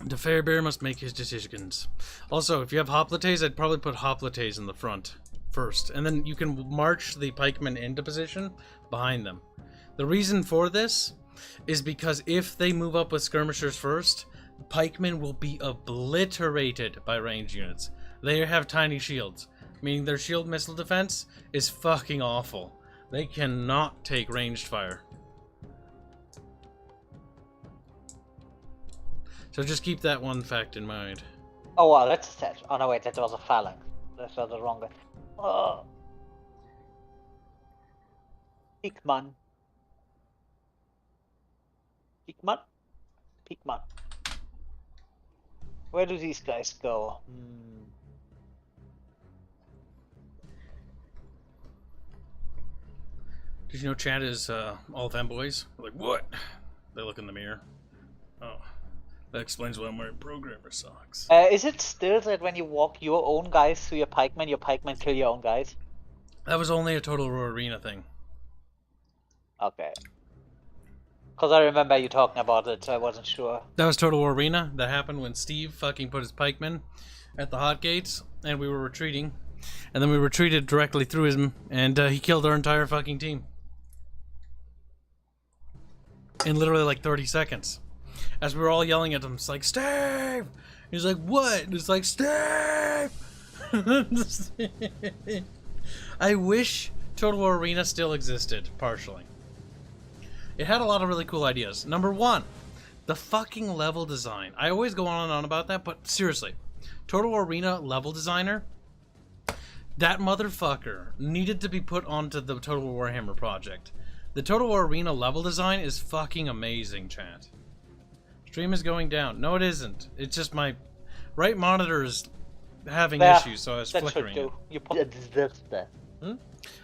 The fair bear must make his decisions. Also, if you have hoplites, I'd probably put hoplites in the front first, and then you can march the pikemen into position behind them. The reason for this is because if they move up with skirmishers first, pikemen will be obliterated by ranged units. They have tiny shields, meaning their shield missile defense is fucking awful. They cannot take ranged fire. So just keep that one fact in mind. Oh wow, that's sad. Oh no, wait, that was a phalanx. That was the wrong one. Oh. Pikman. Pikman? Pikman. Where do these guys go? Did you know chat is all femboys? Like, what? They look in the mirror. Oh. That explains why I'm wearing programmer socks. Is it still that when you walk your own guys through your pikemen kill your own guys? That was only a Total War Arena thing. Okay. Because I remember you talking about it, so I wasn't sure. That was Total War Arena. That happened when Steve fucking put his pikemen at the hot gates, and we were retreating. And then we retreated directly through him, and he killed our entire fucking team. In literally like 30 seconds. As we were all yelling at him, it's like, Stave! He's like, what? And it's like, Stave! I wish Total War Arena still existed, partially. It had a lot of really cool ideas. Number one, the fucking level design. I always go on and on about that, but seriously, Total War Arena level designer, that motherfucker needed to be put onto the Total War Warhammer project. The Total War Arena level design is fucking amazing, chat. Stream is going down. No, it isn't. It's just my right monitor is having issues, so I was flickering it. You put this there.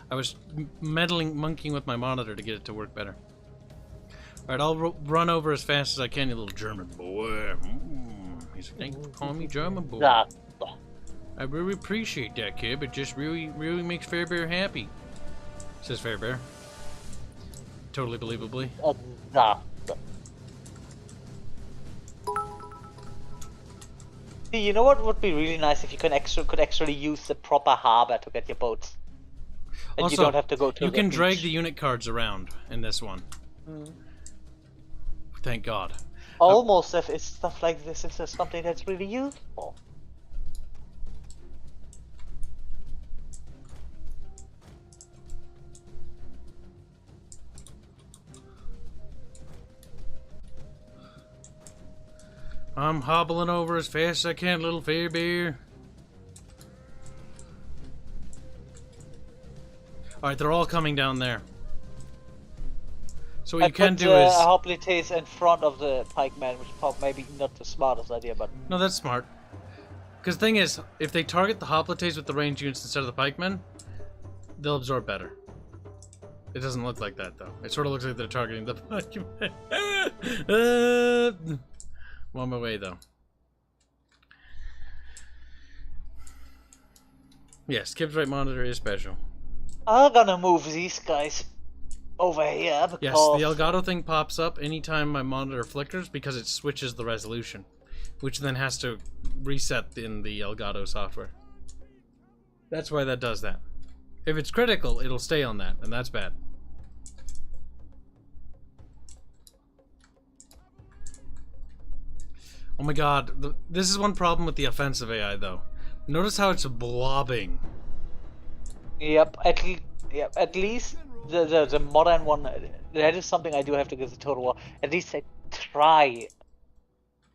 I was monkeying with my monitor to get it to work better. Alright, I'll run over as fast as I can, you little German boy. He's like, thank you for calling me German boy. I really appreciate that, kid. It just really makes Fairbear happy. Says Fairbear. Totally believably. See, you know what would be really nice if you could actually use the proper harbor to get your boats. And Also, you don't have to go to you the can beach. drag the unit cards around in this one. Thank God. Almost if it's stuff like this is something that's really useful. I'm hobbling over as fast as I can, little Fairbear. Alright, they're all coming down there. So what you can do is... a hoplites in front of the pikeman, which is probably maybe not the smartest idea, but... No, that's smart. Because the thing is, if they target the hoplites with the ranged units instead of the pikemen, they'll absorb better. It doesn't look like that, though. It sort of looks like they're targeting the pikemen. I'm on my way, though. Yes, Kibs right monitor is special. I'm gonna move these guys over here because... Yes, the Elgato thing pops up anytime my monitor flickers because it switches the resolution, which then has to reset in the Elgato software. That's why that does that. If it's critical, it'll stay on that, and that's bad. Oh my god, this is one problem with the offensive AI, though. Notice how it's blobbing. Yep, at least the modern one, that is something I do have to give the Total War. At least they try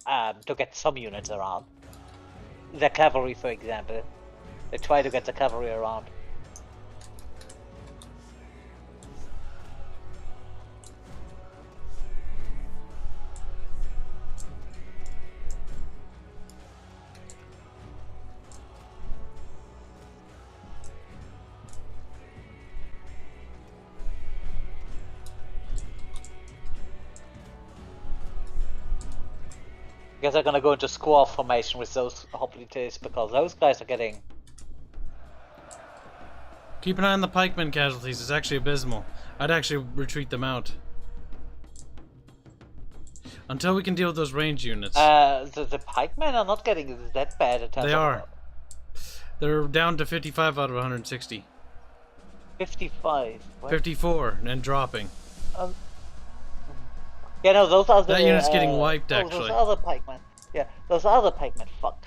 to get some units around. The cavalry, for example. They try to get the cavalry around. I guess I'm gonna go into squad formation with those hoplites because those guys are getting... Keep an eye on the pikemen casualties, it's actually abysmal. I'd actually retreat them out. Until we can deal with those range units. The pikemen are not getting that bad at times. They are. They're down to 55 out of 160. 55. What? 54, and dropping. Yeah, no, those are the... That unit's getting wiped, actually. Those other pikemen. Yeah, those other pikemen, fuck.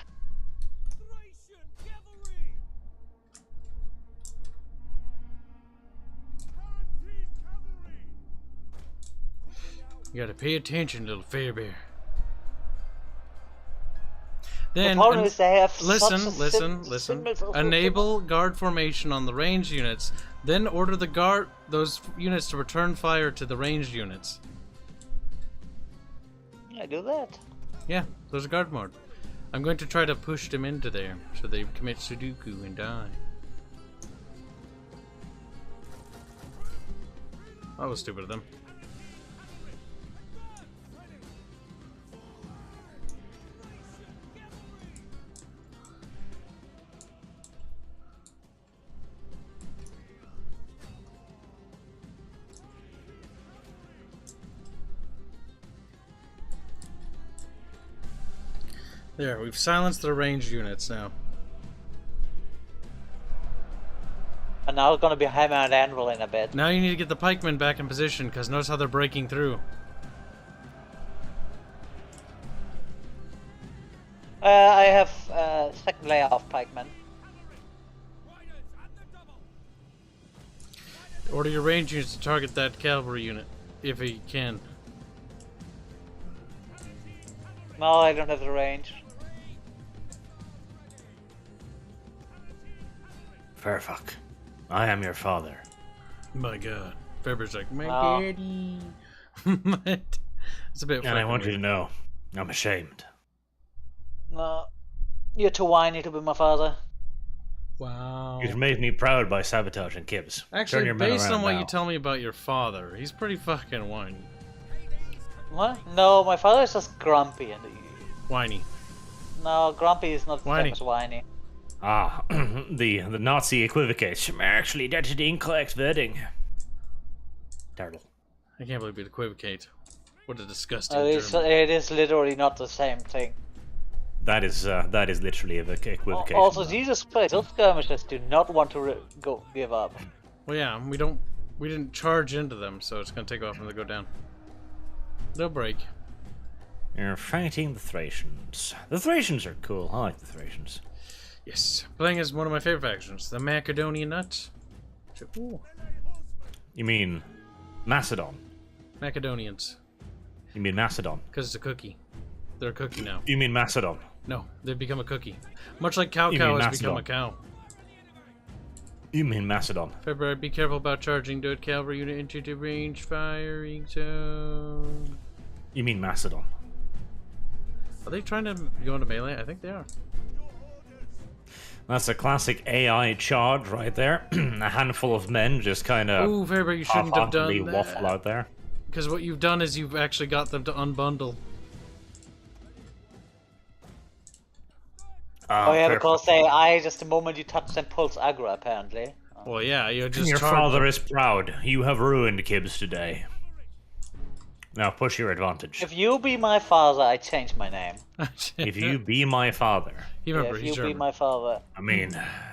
You gotta pay attention, little Fairbear. Then, the problem is they have listen. Enable guard formation on the ranged units. Then order those units to return fire to the ranged units. I do that. Yeah, there's a guard mode. I'm going to try to push them into there so they commit Sudoku and die. That was stupid of them. There, we've silenced the ranged units now. And now it's gonna be hammer and anvil in a bit. Now you need to get the pikemen back in position, because notice how they're breaking through. I have second layer of pikemen. Order your range units to target that cavalry unit, if he can. No, I don't have the range. Fairfuck, I am your father. My God. Faber's like, my Wow. daddy. It's a bit And I fucking want you weird. to know, I'm ashamed. No, you're too whiny to be my father. Wow. You've made me proud by sabotaging Kibs. Turn Actually, your men based around on what now. you tell me about your father, he's pretty fucking whiny. What? No, my father is just grumpy. And Whiny. no, grumpy is not the Whiny. same as whiny. Ah, the Nazi equivocates. Actually, that's the incorrect wording. Terrible. I can't believe you'd equivocate. What a disgusting It is literally not the same thing. That is literally a equivocation. Also, Jesus Christ, those skirmishers do not want to give up. Well, yeah, we didn't charge into them, so it's gonna take off when they go down. They'll break. You're fighting the Thracians. The Thracians are cool. I like the Thracians. Yes, playing as one of my favorite factions, the Macedonian Nuts. Ooh, You mean Macedon? Macedonians, You mean Macedon? because it's a cookie. They're a cookie now. You mean Macedon? No, they've become a cookie. Much like Cow You Cow mean has become a Macedon. cow. You mean Macedon? February, be careful about charging to a cavalry unit into the range firing zone. You mean Macedon? Are they trying to go into melee? I think they are. That's a classic AI charge right there. A handful of men just kind of Ooh, February, you shouldn't have done waffle that. out there. Because what you've done is you've actually got them to unbundle. Oh yeah, because just the moment you touch them pulse aggro apparently. Well, yeah, you just Your charge father them. is proud. You have ruined Kibs today. Now push your advantage. If you be my father, I change my name. If you be my father. You Yeah, remember, if he's you be German. my father. I mean,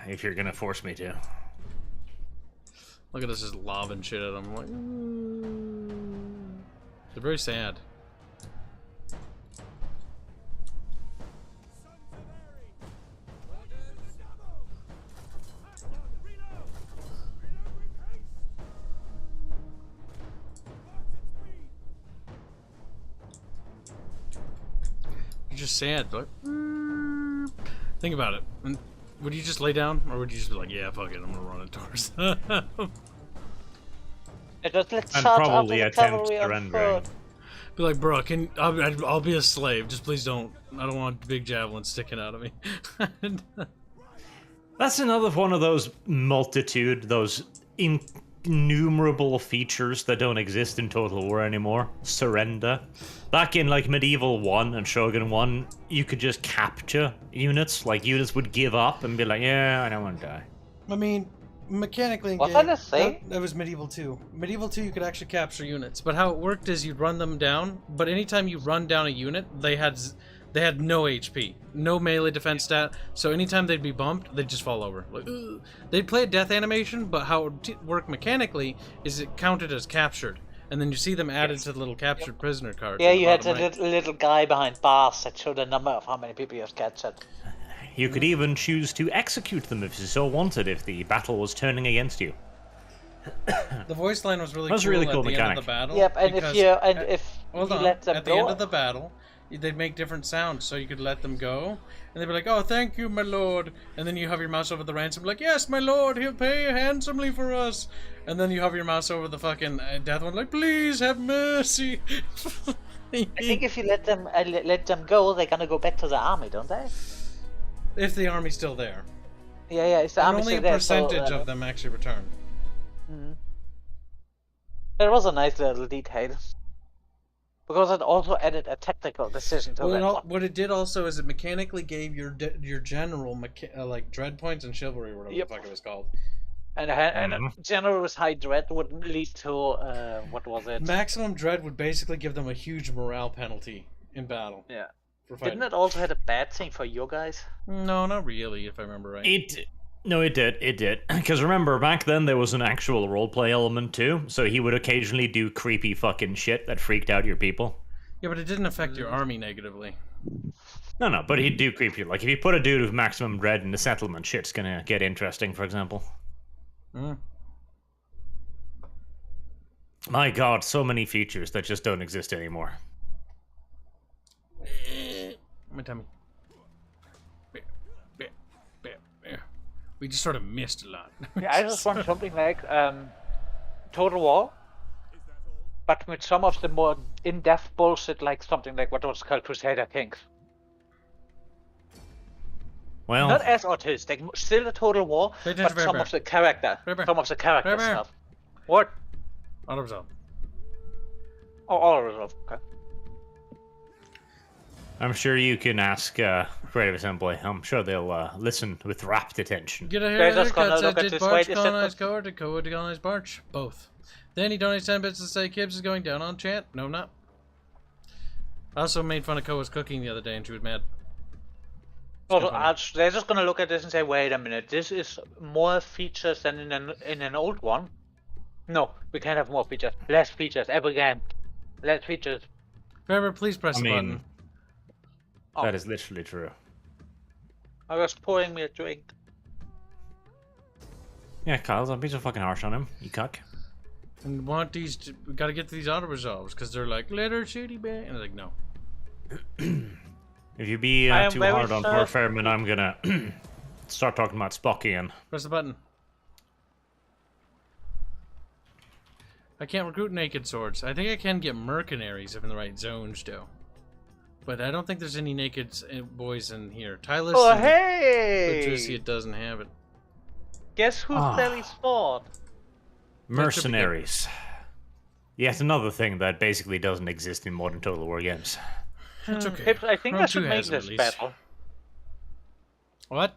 if you're gonna force me to. Look at us just lobbing shit at them. Like, "Ooh." They're very sad. You're just sad. Like, think about it. And would you just lay down, or would you just be like, "Yeah, fuck it, I'm gonna run it towards"? Let's And charge probably after the attempt cavalry on surrendering. foot. Be like, bro, I'll be a slave. Just please don't. I don't want big javelins sticking out of me. That's another one of those those innumerable features that don't exist in Total War anymore. Surrender. Back in like Medieval 1 and Shogun 1, you could just capture units. Like units would give up and be like, yeah, I don't want to die. I mean, mechanically, in Was game, that a thing? that was Medieval 2. Medieval 2, you could actually capture units, but how it worked is you'd run them down. But anytime you run down a unit, they had no HP, no melee defense stat. So anytime they'd be bumped, they'd just fall over. Like, ugh. They'd play a death animation, but how it worked mechanically is it counted as captured, and then you see them added to the little captured prisoner card. Yeah, you had a little guy behind bars that showed a number of how many people you have captured. You could even choose to execute them if you so wanted, if the battle was turning against you. The voice line was really That was a cool really cool at the end mechanic. of the battle. Yep, and because if hold you on, let them at the go, end of the battle, they'd make different sounds, so you could let them go, and they'd be like, "Oh, thank you, my lord," and then you have your mouse over the ransom, like, "Yes, my lord, he'll pay handsomely for us," and then you have your mouse over the fucking death one, like, "Please have mercy." I think if you let them go, they're gonna go back to the army, don't they? If the army's still there, Yeah, it's the and army only a still there, percentage so, of them actually return. That was a nice little detail. Because it also added a technical decision to that. What it did also is it mechanically gave your general like dread points and chivalry, or whatever Yep. the fuck it was called. And a general with high dread would lead to, what was it? Maximum dread would basically give them a huge morale penalty in battle. Yeah. For fighting. Didn't it also had a bad thing for you guys? No, not really, if I remember right. No, it did. Because remember, back then there was an actual roleplay element too, so he would occasionally do creepy fucking shit that freaked out your people. Yeah, but it didn't affect your army negatively. No, but he'd do creep you. Like, if you put a dude with maximum dread in the settlement, shit's gonna get interesting, for example. Mm. My god, so many features that just don't exist anymore. My tummy. We just sort of missed a lot. Yeah, I just want something like Total War, but with some of the more in-depth bullshit, like something like what was called Crusader Kings. Well, Not as autistic, still a Total War, Wait, but bear, some bear. of the character, Bear, bear. some of the character Bear, bear. stuff. What? Auto resolve. Oh, all of it. Okay. I'm sure you can ask Creative Assembly. I'm sure they'll listen with rapt attention. Get a They're just gonna haircut. look at Did this Barch way, is that colonize the- Core? Did Core colonize Barch? Both. Then he donates 10 bits to say Kibs is going down on chat. No, not. I also made fun of Koa's cooking the other day and she was mad. Also, they're just gonna look at this and say, "Wait a minute, this is more features than in an old one." No, we can't have more features. Less features every game. Less features. Remember, please press I the mean, button. Oh. that is literally true. I was pouring me a drink. Yeah, Kyle, don't be so fucking harsh on him, you cuck. And want these, we gotta get to these auto resolves because they're like, "Letter shitty bit," and I'm like, no. If you be I am too very hard on sorry. poor Fairman, I'm gonna start talking about Spock again. Press the button. I can't recruit naked swords. I think I can get mercenaries if in the right zones, though. But I don't think there's any naked boys in here. Tylus Oh and hey! Patricia doesn't have it. Guess who's Sally's fault? Mercenaries. Yet another thing that basically doesn't exist in modern Total War games. It's okay. Pips, I think I Round should 2 make has them, this at least. battle. What?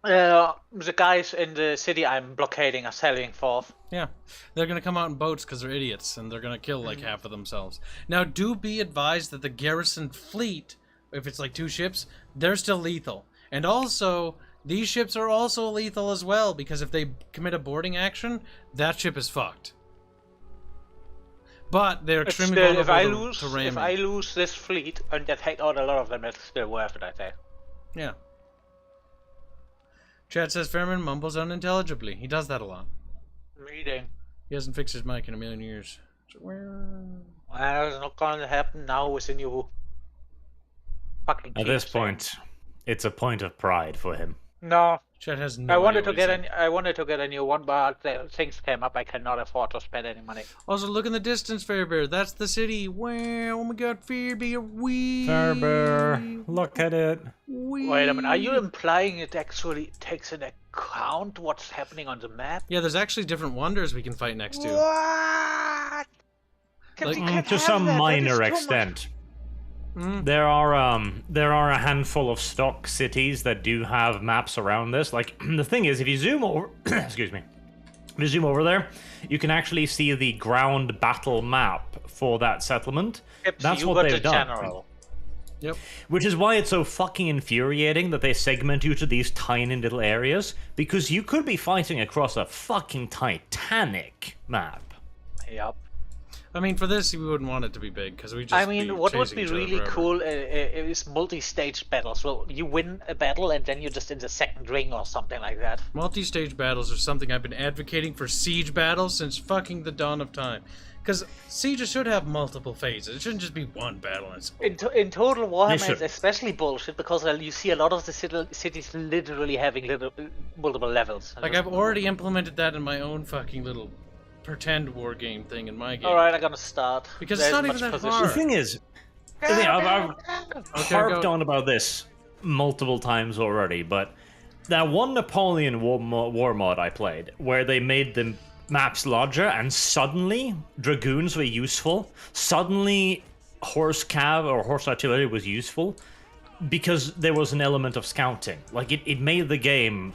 The guys in the city I'm blockading are sailing forth. Yeah, they're gonna come out in boats because they're idiots and they're gonna kill like half of themselves. Now, do be advised that the garrison fleet, if it's like 2 ships, they're still lethal. And also, these ships are also lethal as well because if they commit a boarding action, that ship is fucked. But they're It's extremely still, vulnerable if to I ramming. lose this fleet and they take out a lot of them, it's still worth it, I think. Yeah. Chat says Fairman mumbles unintelligibly. He does that a lot. Reading. He hasn't fixed his mic in a million years. So Well, it's not gonna happen now with the new fucking At this Kibs. point, it's a point of pride for him. No. Chat has no I wanted idea to what get he's saying. I wanted to get a new one, but things came up. I cannot afford to spend any money. Also, look in the distance, Fairbear. That's the city. Wow, oh my god, Fairbear. Wee. Fairbear, look at it. Wee. Wait a minute, are you implying it actually takes into account what's happening on the map? Yeah, there's actually different wonders we can fight next to. What? Like, You can't To have some that, that is minor too much. extent. Mm. There are a handful of stock cities that do have maps around this. Like, the thing is, if you zoom over, excuse me, if you zoom over there, you can actually see the ground battle map for that settlement. Yep, That's you what got they've the done. general. Yep. Which is why it's so fucking infuriating that they segment you to these tiny little areas, because you could be fighting across a fucking Titanic map. Yep. I mean, for this, we wouldn't want it to be big because we just. I mean, what would chasing be each other really forever. cool is multi-stage battles. Well, you win a battle and then you're just in the second ring or something like that. Multi-stage battles are something I've been advocating for siege battles since fucking the dawn of time. Because sieges should have multiple phases. It shouldn't just be one battle. And it's In Total Warhammer, should. it's especially bullshit because you see a lot of the cities literally having multiple levels. like I've already implemented that in my own fucking little pretend war game thing in my game. Alright, I'm gonna start. Because There's it's not much even that position. hard. The thing is, I've Okay, harped go. on about this multiple times already, but that one Napoleon war mod I played, where they made the maps larger and suddenly dragoons were useful, suddenly horse cav or horse artillery was useful, because there was an element of scouting. Like, it made the game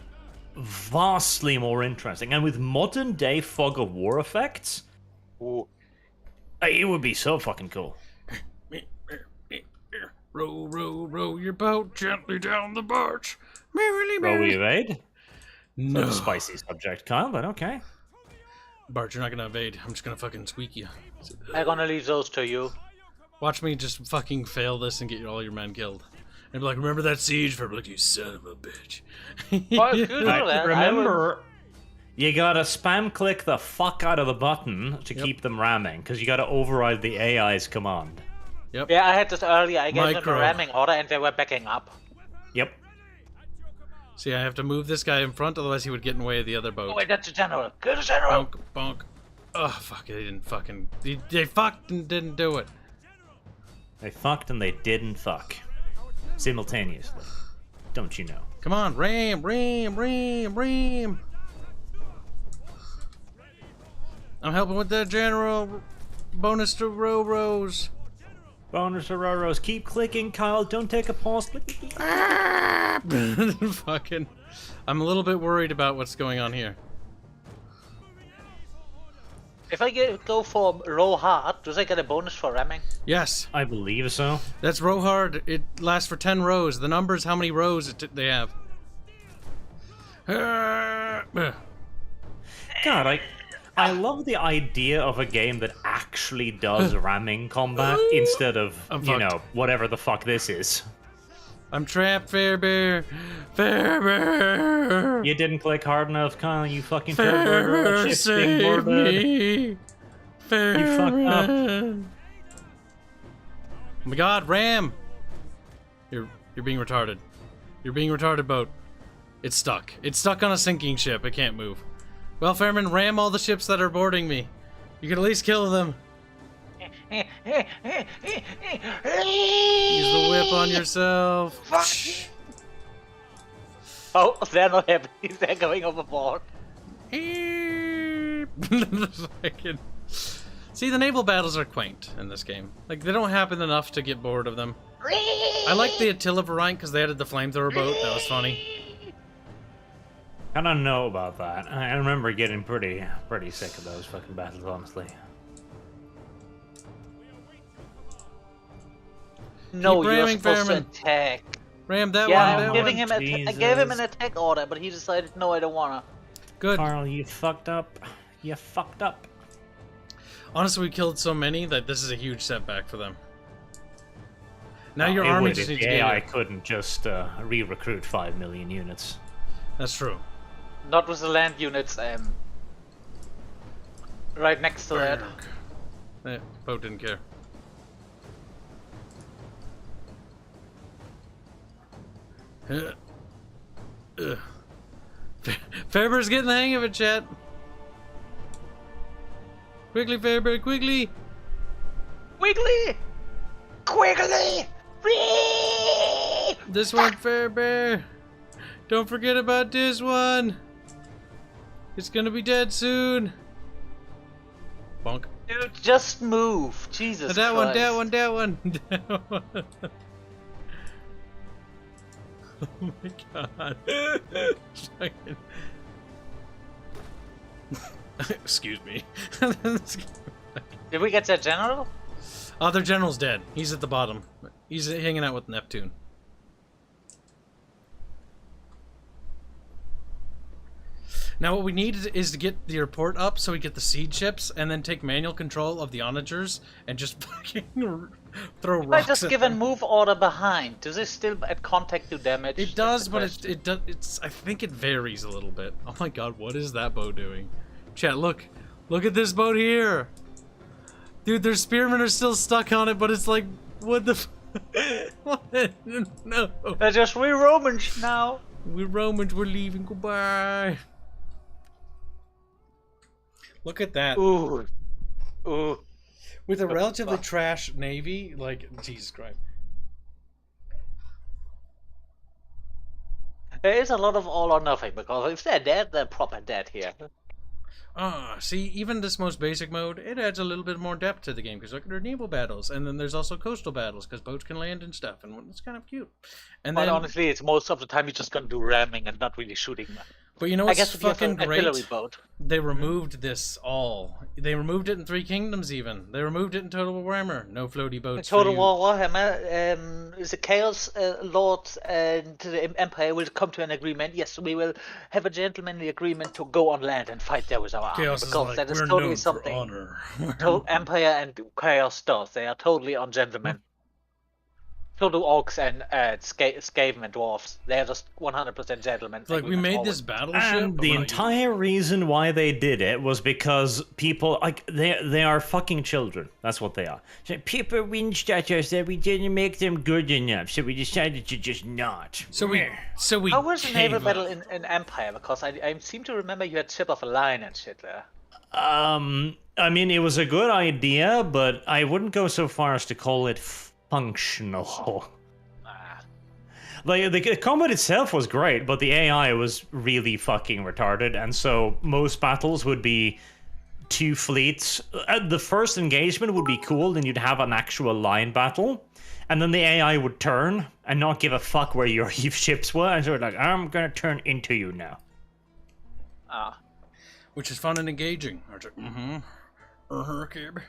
vastly more interesting, and with modern day fog of war effects, Ooh. it would be so fucking cool. Row, row, row your boat gently down the barge. Merrily, Roll merrily. evade. No. Sort of spicy subject, Kyle, but okay. Bart, you're not gonna evade. I'm just gonna fucking squeak you. I'm gonna leave those to you. Watch me just fucking fail this and get all your men killed. And be like, remember that siege? For like, you son of a bitch. Well, good for that. Remember, you gotta spam click the fuck out of the button to keep them ramming, because you gotta override the AI's command. Yep. Yeah, I had this earlier. I gave them Micro. a ramming order and they were backing up. Yep. See, I have to move this guy in front, otherwise he would get in the way of the other boat. Oh wait, that's the general. Kill the general! Bonk, bonk. Oh, fuck, they didn't fucking... They fucked and didn't do it. They fucked and they didn't fuck. Simultaneously. Don't you know? Come on, ram, ram, ram, ram. I'm helping with that general. Bonus to Ro-Ros. Bonus to Roros. Keep clicking, Kyle. Don't take a pause. Click, click, click. Fucking... I'm a little bit worried about what's going on here. If I go for row hard, does I get a bonus for ramming? Yes, I believe so. that's row hard. It lasts for 10 rows. The number is how many rows they have. God, I love the idea of a game that actually does ramming combat instead of, I'm you know, fucked. whatever the fuck this is. I'm trapped, Fairbear. Fairbear. You didn't click hard enough, Kyle, you fucking Fairbear, shit's being save boarded. me. Fairbear. fucked up. Oh my god, Ram! You're being retarded. You're being retarded, boat. It's stuck. It's stuck on a sinking ship. It can't move. Well, Fairman, ram all the ships that are boarding me. You can at least kill them. Use the whip on yourself. Oh, they're not happy. They're going overboard. Fucking- See, the naval battles are quaint in this game. Like, they don't happen enough to get bored of them. I like the Attila variant because they added the flamethrower boat. That was funny. I don't know about that. I remember getting pretty sick of those fucking battles, honestly. No, Keep you're ramming, supposed to Fairman. attack. Ram that Yeah, one. I'm That giving one. him. I gave him an Jesus. attack order, but he decided no, I don't wanna. Good. Carl, you fucked up. You fucked up. Honestly, we killed so many that this is a huge setback for them. Now your It army would just if needs to the get AI here. couldn't just re-recruit 5 million units. That's true. Not with the land units. Right next to that. Boat didn't care. Fairbear's getting the hang of it, chat. Quickly, Fairbear, quickly! Wiggly, quickly. This one, Fairbear. Don't forget about this one. It's gonna be dead soon. Bonk. Dude, just move. Jesus That Christ. one, that one, that one. That one. Oh my god. Excuse me. Did we get that general? Oh, their general's dead. He's at the bottom. He's hanging out with Neptune. Now what we need is to get the report up so we get the siege ships and then take manual control of the onagers and just fucking throw If I rocks just at give them. a move order behind, does it still at contact do damage? It does, but it does. It's. I think it varies a little bit. Oh my god, what is that boat doing? Chat, look at this boat here, dude. Their spearmen are still stuck on it, but it's like, what the? What? No. They're just re-Romans now. We're Romans. We're leaving. Goodbye. Look at that. Ooh. Ooh. With a What the relatively fuck? trash navy, like Jesus Christ. There is a lot of all or nothing, because if they're dead, they're proper dead here. See, even this most basic mode, it adds a little bit more depth to the game, because look at our naval battles, and then there's also coastal battles, because boats can land and stuff, and it's kind of cute. And But then, honestly, it's most of the time you're just gonna do ramming and not really shooting But you know I what's guess if you have fucking an great? artillery boat. They removed this all. They removed it in Three Kingdoms even. They removed it in Total Warhammer. No floaty In boats Total for you. War Warhammer, the Chaos Lords and the Empire will come to an agreement. Yes, we will have a gentlemanly agreement to go on land and fight there with our army. Chaos is Because like, that is we're totally known something for honor. Empire and Chaos does. They are totally on gentlemen. So do orcs and Skaven and dwarves. They are just 100% gentlemen. Like, we made this battleship. And but the we're not entire reason why they did it was because people, like, they are fucking children. That's what they are. So people whinged at us that we didn't make them good enough, so we decided to just not. using- So we How was the naval gave battle up. in Empire? Because I seem to remember you had Ship of a Line and shit there. I mean, it was a good idea, but I wouldn't go so far as to call it functional. Like, the combat itself was great, but the AI was really fucking retarded, and so most battles would be two fleets. The first engagement would be cool, then you'd have an actual line battle, and then the AI would turn and not give a fuck where your ships were, and so like, I'm gonna turn into you now. Which is fun and engaging. Kib.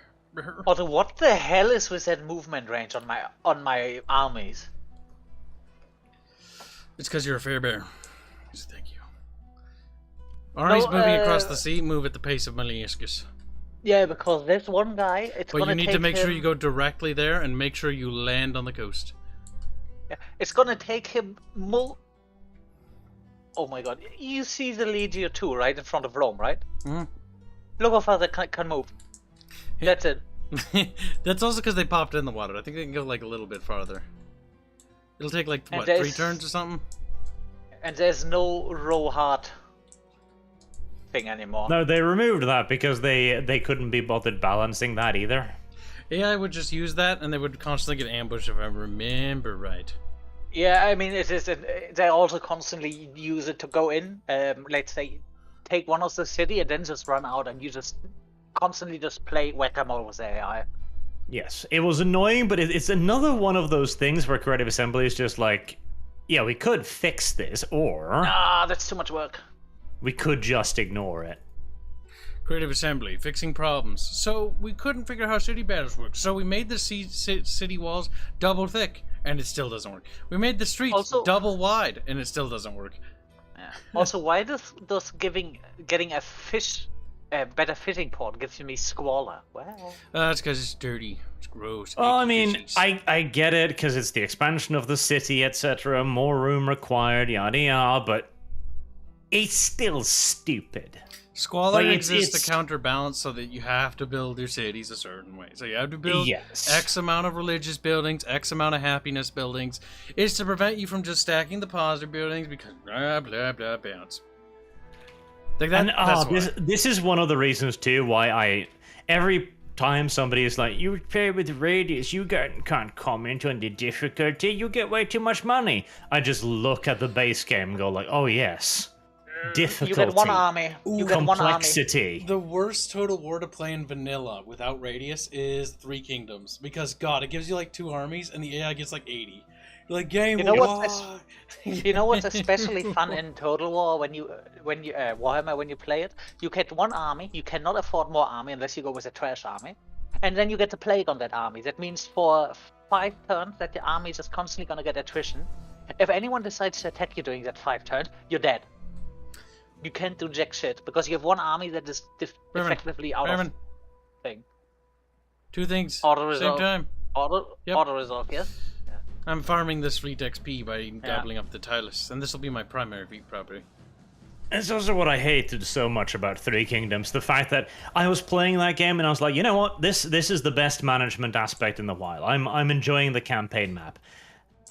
Although, what the hell is with that movement range on my armies? It's because you're a fair bear. Thank you. Armies moving across the sea move at the pace of Malleuscus. Yeah, because there's one guy. It's But gonna you need take to make sure him- you go directly there and make sure you land on the coast. Yeah, it's gonna take him Oh my god! You see the Legio 2 right in front of Rome, right? Mhm. Look how far they can move. That's it. That's also because they popped in the water. I think they can go like a little bit farther. It'll take like, And what, there's- 3 turns or something? And there's no row hard thing anymore. No, they removed that because they couldn't be bothered balancing that either. AI would just use that and they would constantly get ambushed if I remember right. Yeah, I mean, it is. They also constantly use it to go in. Let's say, take one of the city and then just run out, and you just constantly just play whack-a-mole with AI. Yes, it was annoying, but it's another one of those things where Creative Assembly is just like, yeah, we could fix this, or Ah, that's too much work. we could just ignore it. Creative Assembly, fixing problems. So we couldn't figure out how city battles work. So we made the city walls double thick, and it still doesn't work. We made the streets Also- double wide, and it still doesn't work. Yeah. Also, why does getting a better fishing port gives me squalor? Well, That's because it's dirty. It's gross. Well, I icky mean, fishies. I get it, because it's the expansion of the city, etc., more room required, yada yada, but it's still stupid. Squalor like, exists it's- to counterbalance so that you have to build your cities a certain way. So you have to build Yes. X amount of religious buildings, X amount of happiness buildings. It's to prevent you from just stacking the positive buildings because blah, blah, blah, bounce. Like that, And that's why. this is one of the reasons too why every time somebody is like, you play with Radius, can't comment on the difficulty, you get way too much money. I just look at the base game and go like, oh yes, difficulty, you get one army. You get one army. complexity. The worst Total War to play in vanilla without Radius is Three Kingdoms. Because, God, it gives you like 2 armies and the AI gets like 80. You're like, game, You know why? what? You know what's especially fun in Total War when you Warhammer when you play it? You get one army. You cannot afford more army unless you go with a trash army, and then you get the plague on that army. That means for 5 turns that the army is just constantly gonna get attrition. If anyone decides to attack you during that 5 turns, you're dead. You can't do jack shit because you have one army that is effectively out of thing. 2 things. Auto Same resolve. time. Auto resolve. Yes. I'm farming this fleet XP by gobbling up the Tylus, and this will be my primary fleet property. It's also what I hated so much about Three Kingdoms, the fact that I was playing that game and I was like, you know what, this is the best management aspect in the while. I'm enjoying the campaign map.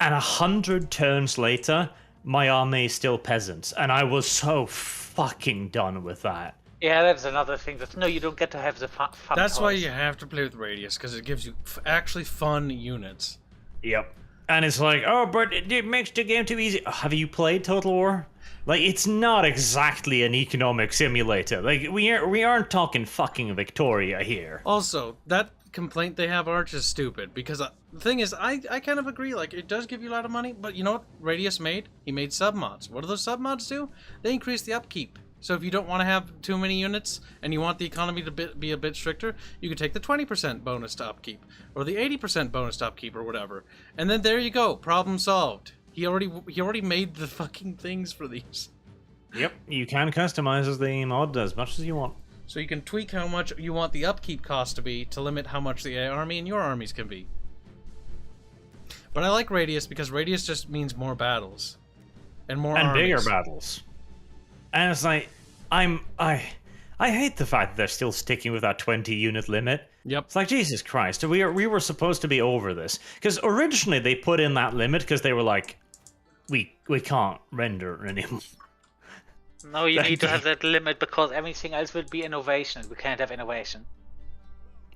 And 100 turns later, my army is still peasants, and I was so fucking done with that. Yeah, that's another thing. No, you don't get to have the fun. That's why toys. you have to play with Radius, because it gives you actually fun units. Yep. And it's like, oh, but it makes the game too easy. Have you played Total War? Like, it's not exactly an economic simulator. Like, we aren't talking fucking Victoria here. Also, that complaint they have, Arch, is stupid. Because the thing is, I kind of agree. Like, it does give you a lot of money, but you know what Radius made? He made submods. What do those submods do? They increase the upkeep. So if you don't want to have too many units and you want the economy to be a bit stricter, you can take the 20% bonus to upkeep or the 80% bonus to upkeep or whatever. And then there you go, problem solved. He already made the fucking things for these. Yep, you can customize the mod as much as you want. So you can tweak how much you want the upkeep cost to be to limit how much the army and your armies can be. But I like Radius because Radius just means more battles and more armies. Bigger battles. And it's like, I hate the fact that they're still sticking with that 20 unit limit. Yep. It's like, Jesus Christ, we were supposed to be over this. Because originally they put in that limit because they were like, we can't render anymore. No, you need to have that limit because everything else will be innovation. We can't have innovation.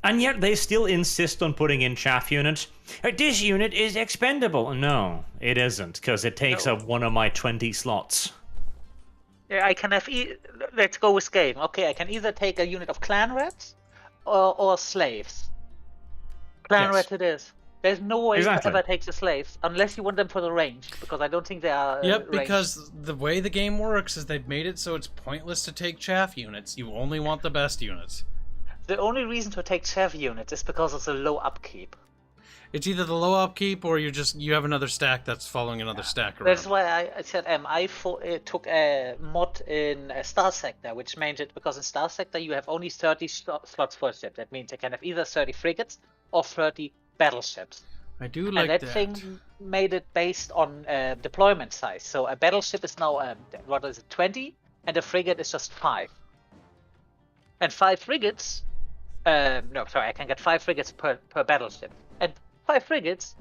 And yet they still insist on putting in chaff units. This unit is expendable. No, it isn't, because it takes up one of my 20 slots. Yeah, I can have. Let's go with game. Okay, I can either take a unit of clan rats or slaves. Clan rats it is. There's no way to ever take the slaves unless you want them for the range, because I don't think they are. Yep, because the way the game works is they've made it so it's pointless to take chaff units. You only want the best units. The only reason to take chaff units is because of the low upkeep. It's either the low upkeep or you have another stack that's following another stack around. That's why I said I took a mod in Star Sector, which made it because in Star Sector you have only 30 slots for a ship. That means you can have either 30 frigates or 30 battleships. I do like that. And that thing made it based on deployment size. So a battleship is now 20, and a frigate is just 5. And 5 frigates. I can get 5 frigates per battleship. And 5 frigates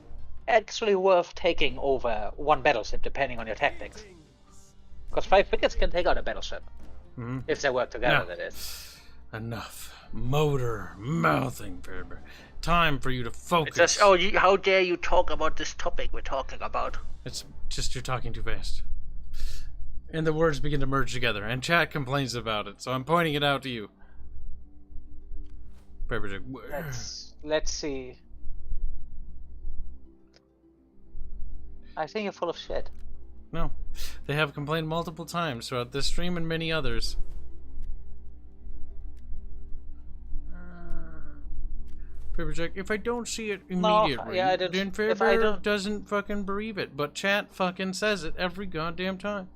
actually worth taking over 1 battleship, depending on your tactics. Because 5 frigates can take out a battleship. Mm-hmm. If they work together, that is. Enough. Motor mouthing, Ferber. Time for you to focus. It's just, how dare you talk about this topic we're talking about? It's just you're talking too fast. And the words begin to merge together, and chat complains about it, so I'm pointing it out to you. Ferber, let's see. I think you're full of shit. No. They have complained multiple times throughout this stream and many others. Faberjack, if I don't see it immediately, then Faber doesn't fucking believe it. But chat fucking says it every goddamn time.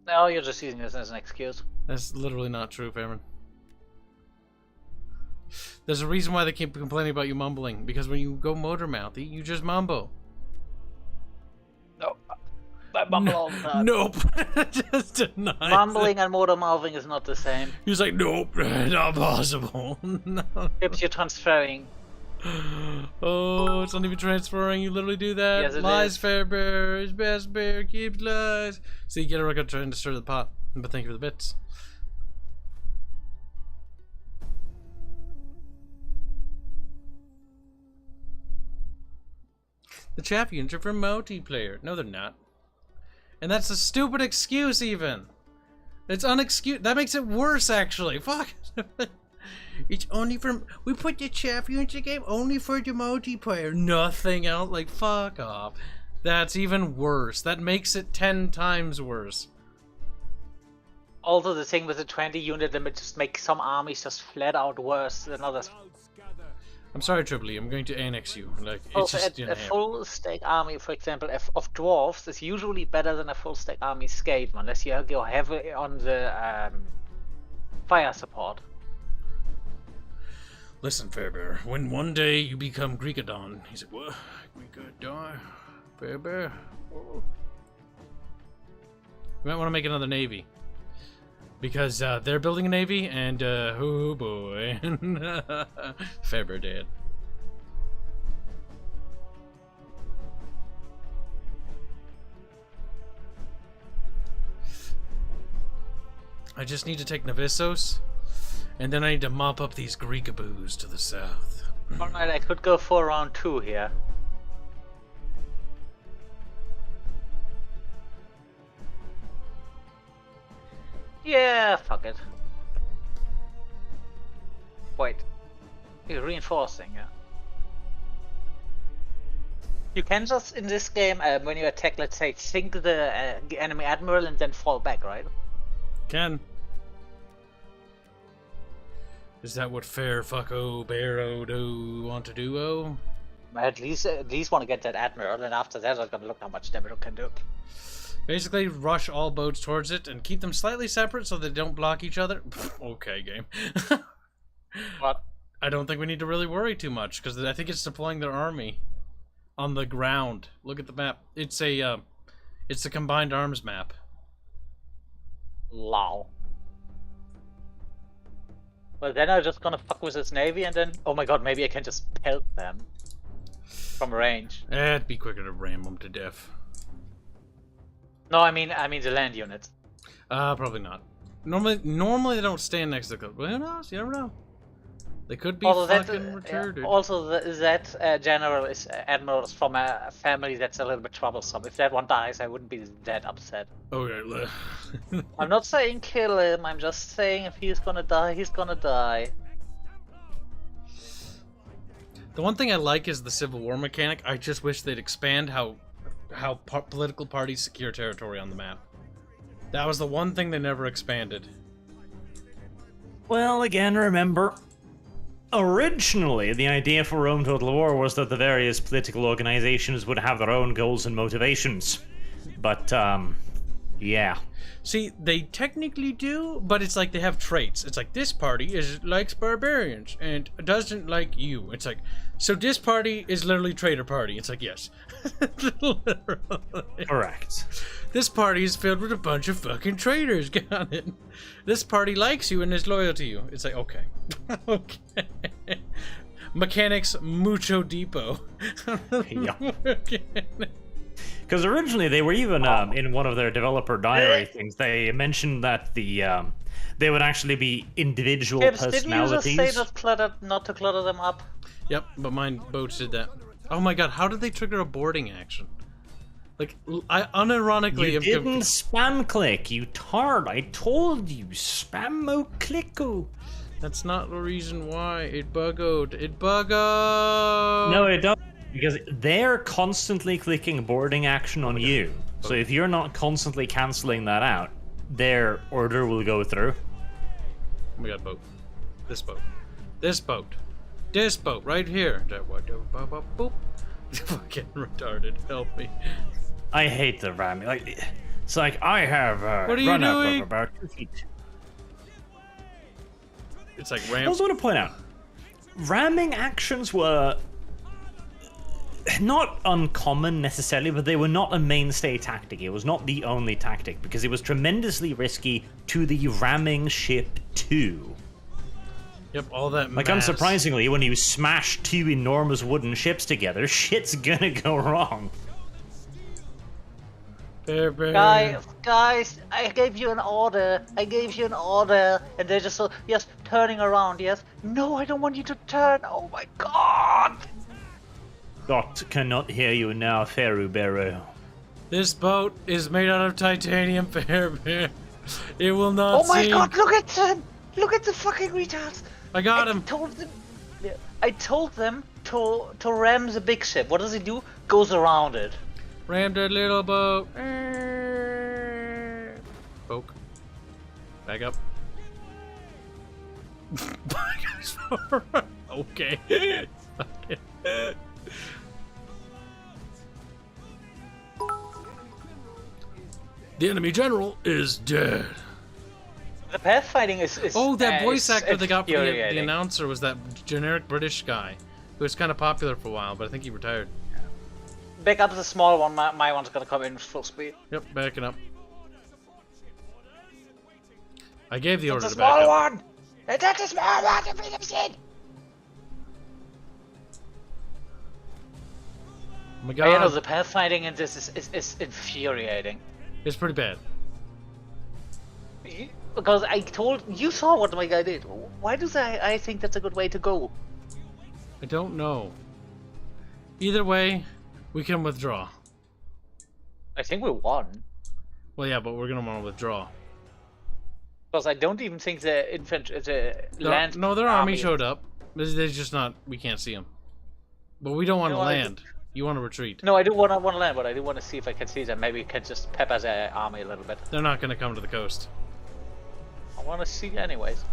No, you're just using this as an excuse. That's literally not true, Faber. There's a reason why they keep complaining about you mumbling. Because when you go motor mouthy, you just mumble. No, I mumble all the time. Nope. Just denies Mumbling and motor mouthing is not the same. He's like, nope, not possible. No. Kibs, you're transferring. Oh, it's not even transferring. You literally do that. Yes, it lies, is. fair bear. His best bear keeps lies. See, get a record trying to stir the pot. But thank you for the bits. The chaff units are for multiplayer. No, they're not. And that's a stupid excuse, even. It's unexcused. That makes it worse, actually. Fuck. It's only for. We put the chaff units in the game only for the multiplayer. Nothing else. Like, fuck off. That's even worse. That makes it 10 times worse. Also, the thing with the 20 unit limit just makes some armies just flat out worse than others. I'm sorry, Triple E. I'm going to annex you. Like, it's Also, just, you know, a full stack army, for example, of dwarves is usually better than a full stack army scave, unless you go heavily on the fire support. Listen, Fairbear. When one day you become Greekodon, he said, "What? Greekodon, Fairbear? Oh. You might want to make another navy." Because they're building a navy, and oh boy, Faber did. I just need to take Navissos, and then I need to mop up these Greekaboos to the south. Alright, I could go for round 2 here. Yeah, fuck it. Wait. You're reinforcing, yeah. You can just, in this game, when you attack, let's say, sink the enemy admiral and then fall back, right? Can. Is that what fair fucko barrow do want to do? At least want to get that admiral, and after that, I'm gonna look how much damage it can do. Basically, rush all boats towards it and keep them slightly separate so they don't block each other. Okay, game. What? I don't think we need to really worry too much because I think it's deploying their army on the ground. Look at the map. It's a combined arms map. Lol. Well, then I'm just gonna fuck with his navy, and then oh my god, maybe I can just pelt them from range. It'd be quicker to ram them to death. No, I mean the land units. Probably not. Normally they don't stand next to the coast. But who knows? You never know. They could be Although fucking that, retarded. also, that general is admiral is from a family that's a little bit troublesome. If that one dies, I wouldn't be that upset. Okay. I'm not saying kill him. I'm just saying if he's gonna die, he's gonna die. The one thing I like is the Civil War mechanic. I just wish they'd expand how political parties secure territory on the map. That was the one thing they never expanded. Well, again, remember, originally the idea for Rome Total War was that the various political organizations would have their own goals and motivations. But, yeah. See, they technically do, but it's like they have traits. It's like this party likes barbarians and doesn't like you. It's like, so this party is literally traitor party. It's like, yes. Literally. Correct. This party is filled with a bunch of fucking traitors. Got it. This party likes you and is loyal to you. It's like, okay. Okay. Mechanics Mucho Depot. Yep. Okay. Because originally they were even in one of their developer diary things. They mentioned that they would actually be individual Kibs, personalities. didn't you just say not to clutter them up? Yep, but mine boats did that. Oh my god, how did they trigger a boarding action? Like, I unironically You am didn't spam click, you tard. I told you, spam clicko. That's not the reason why it buggoed. It buggoed. No, it doesn't. Because they're constantly clicking boarding action on you. So if you're not constantly cancelling that out, their order will go through. Oh my god, boat. This boat. This boat. This boat right here. Boop. Fucking retarded. Help me. I hate the ramming. Like, it's like I have What are you run up doing? of about 2 feet. It's like I ramp. also want to point out, ramming actions were not uncommon necessarily, but they were not a mainstay tactic. It was not the only tactic, because it was tremendously risky to the ramming ship too. Yep, all that Like, mass. unsurprisingly, when you smash two enormous wooden ships together, shit's gonna go wrong. Bear, bear. Guys, I gave you an order. And they're just so, yes, turning around, yes. No, I don't want you to turn. Oh my god. Dot cannot hear you now, Ferubero. This boat is made out of titanium, bear, bear. It will not Oh my sink. god, look at them. Look at the fucking retards. I got him. I told them to ram the big ship. What does he do? Goes around it. Ram that little boat. Poke. Back up. Okay. The enemy general is dead. The pathfinding is Oh, that voice actor they got for the infuriating. announcer was that generic British guy who was kind of popular for a while, but I think he retired. Back up the small one. My one's gonna come in full speed. Yep, backing up. I gave the order It's a to back small up. one. It's a small one. To be the machine. Oh my You know, god, the pathfinding in this is infuriating. it's pretty bad. Because you saw what my guy did. Why do I think that's a good way to go? I don't know. Either way, we can withdraw. I think we won. Well, yeah, but we're gonna want to withdraw. Because I don't even think the infantry, the land. No, their army showed up. They're just not. We can't see them. But we don't want to No, land. You want to retreat. No, I do want to land, but I do want to see if I can see them. Maybe we can just pepper their army a little bit. They're not going to come to the coast. I want to see anyways.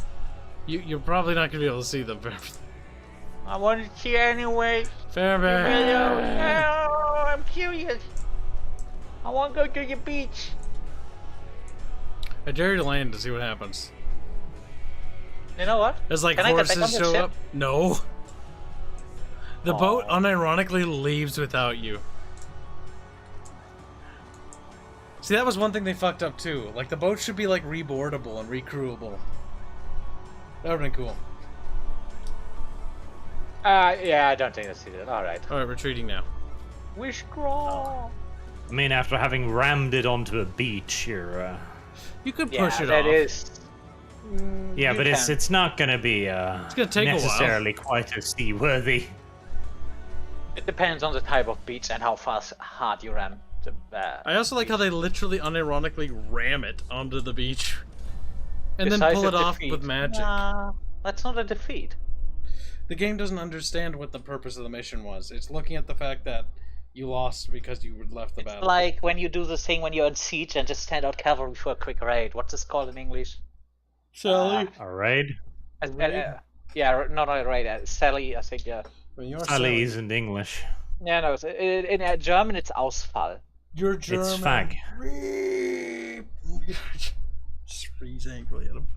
You're probably not going to be able to see them. I want to see anyway. Fairbear. Hello, I'm curious. I want to go to the beach. I dare you to land to see what happens. You know what? As like Can I get back horses on the show ship? up. No. The boat Aw. unironically leaves without you. See, that was one thing they fucked up too. Like the boat should be like reboardable and recrewable. That would've been cool. Yeah, I don't think that's it. Alright. Alright, retreating now. We're strong. I mean, after having rammed it onto a beach, you're. You could Yeah, push it that off. is. Yeah, You but can. it's not gonna be gonna take a while. necessarily quite as seaworthy. It depends on the type of beach and how hard you ram. I also like how they literally unironically ram it onto the beach. And then Besides pull it a off defeat. with magic. Nah, that's not a defeat. The game doesn't understand what the purpose of the mission was. It's looking at the fact that you lost because you left the battle. Like when you do the thing when you're on siege and just send out cavalry for a quick raid. What's this called in English? Sally? Alright. Yeah, not a raid. Sally, I think. Yeah. When you're Sally isn't English. Yeah, no. In German, it's Ausfall. You're German. It's fag. Just freeze angrily at him.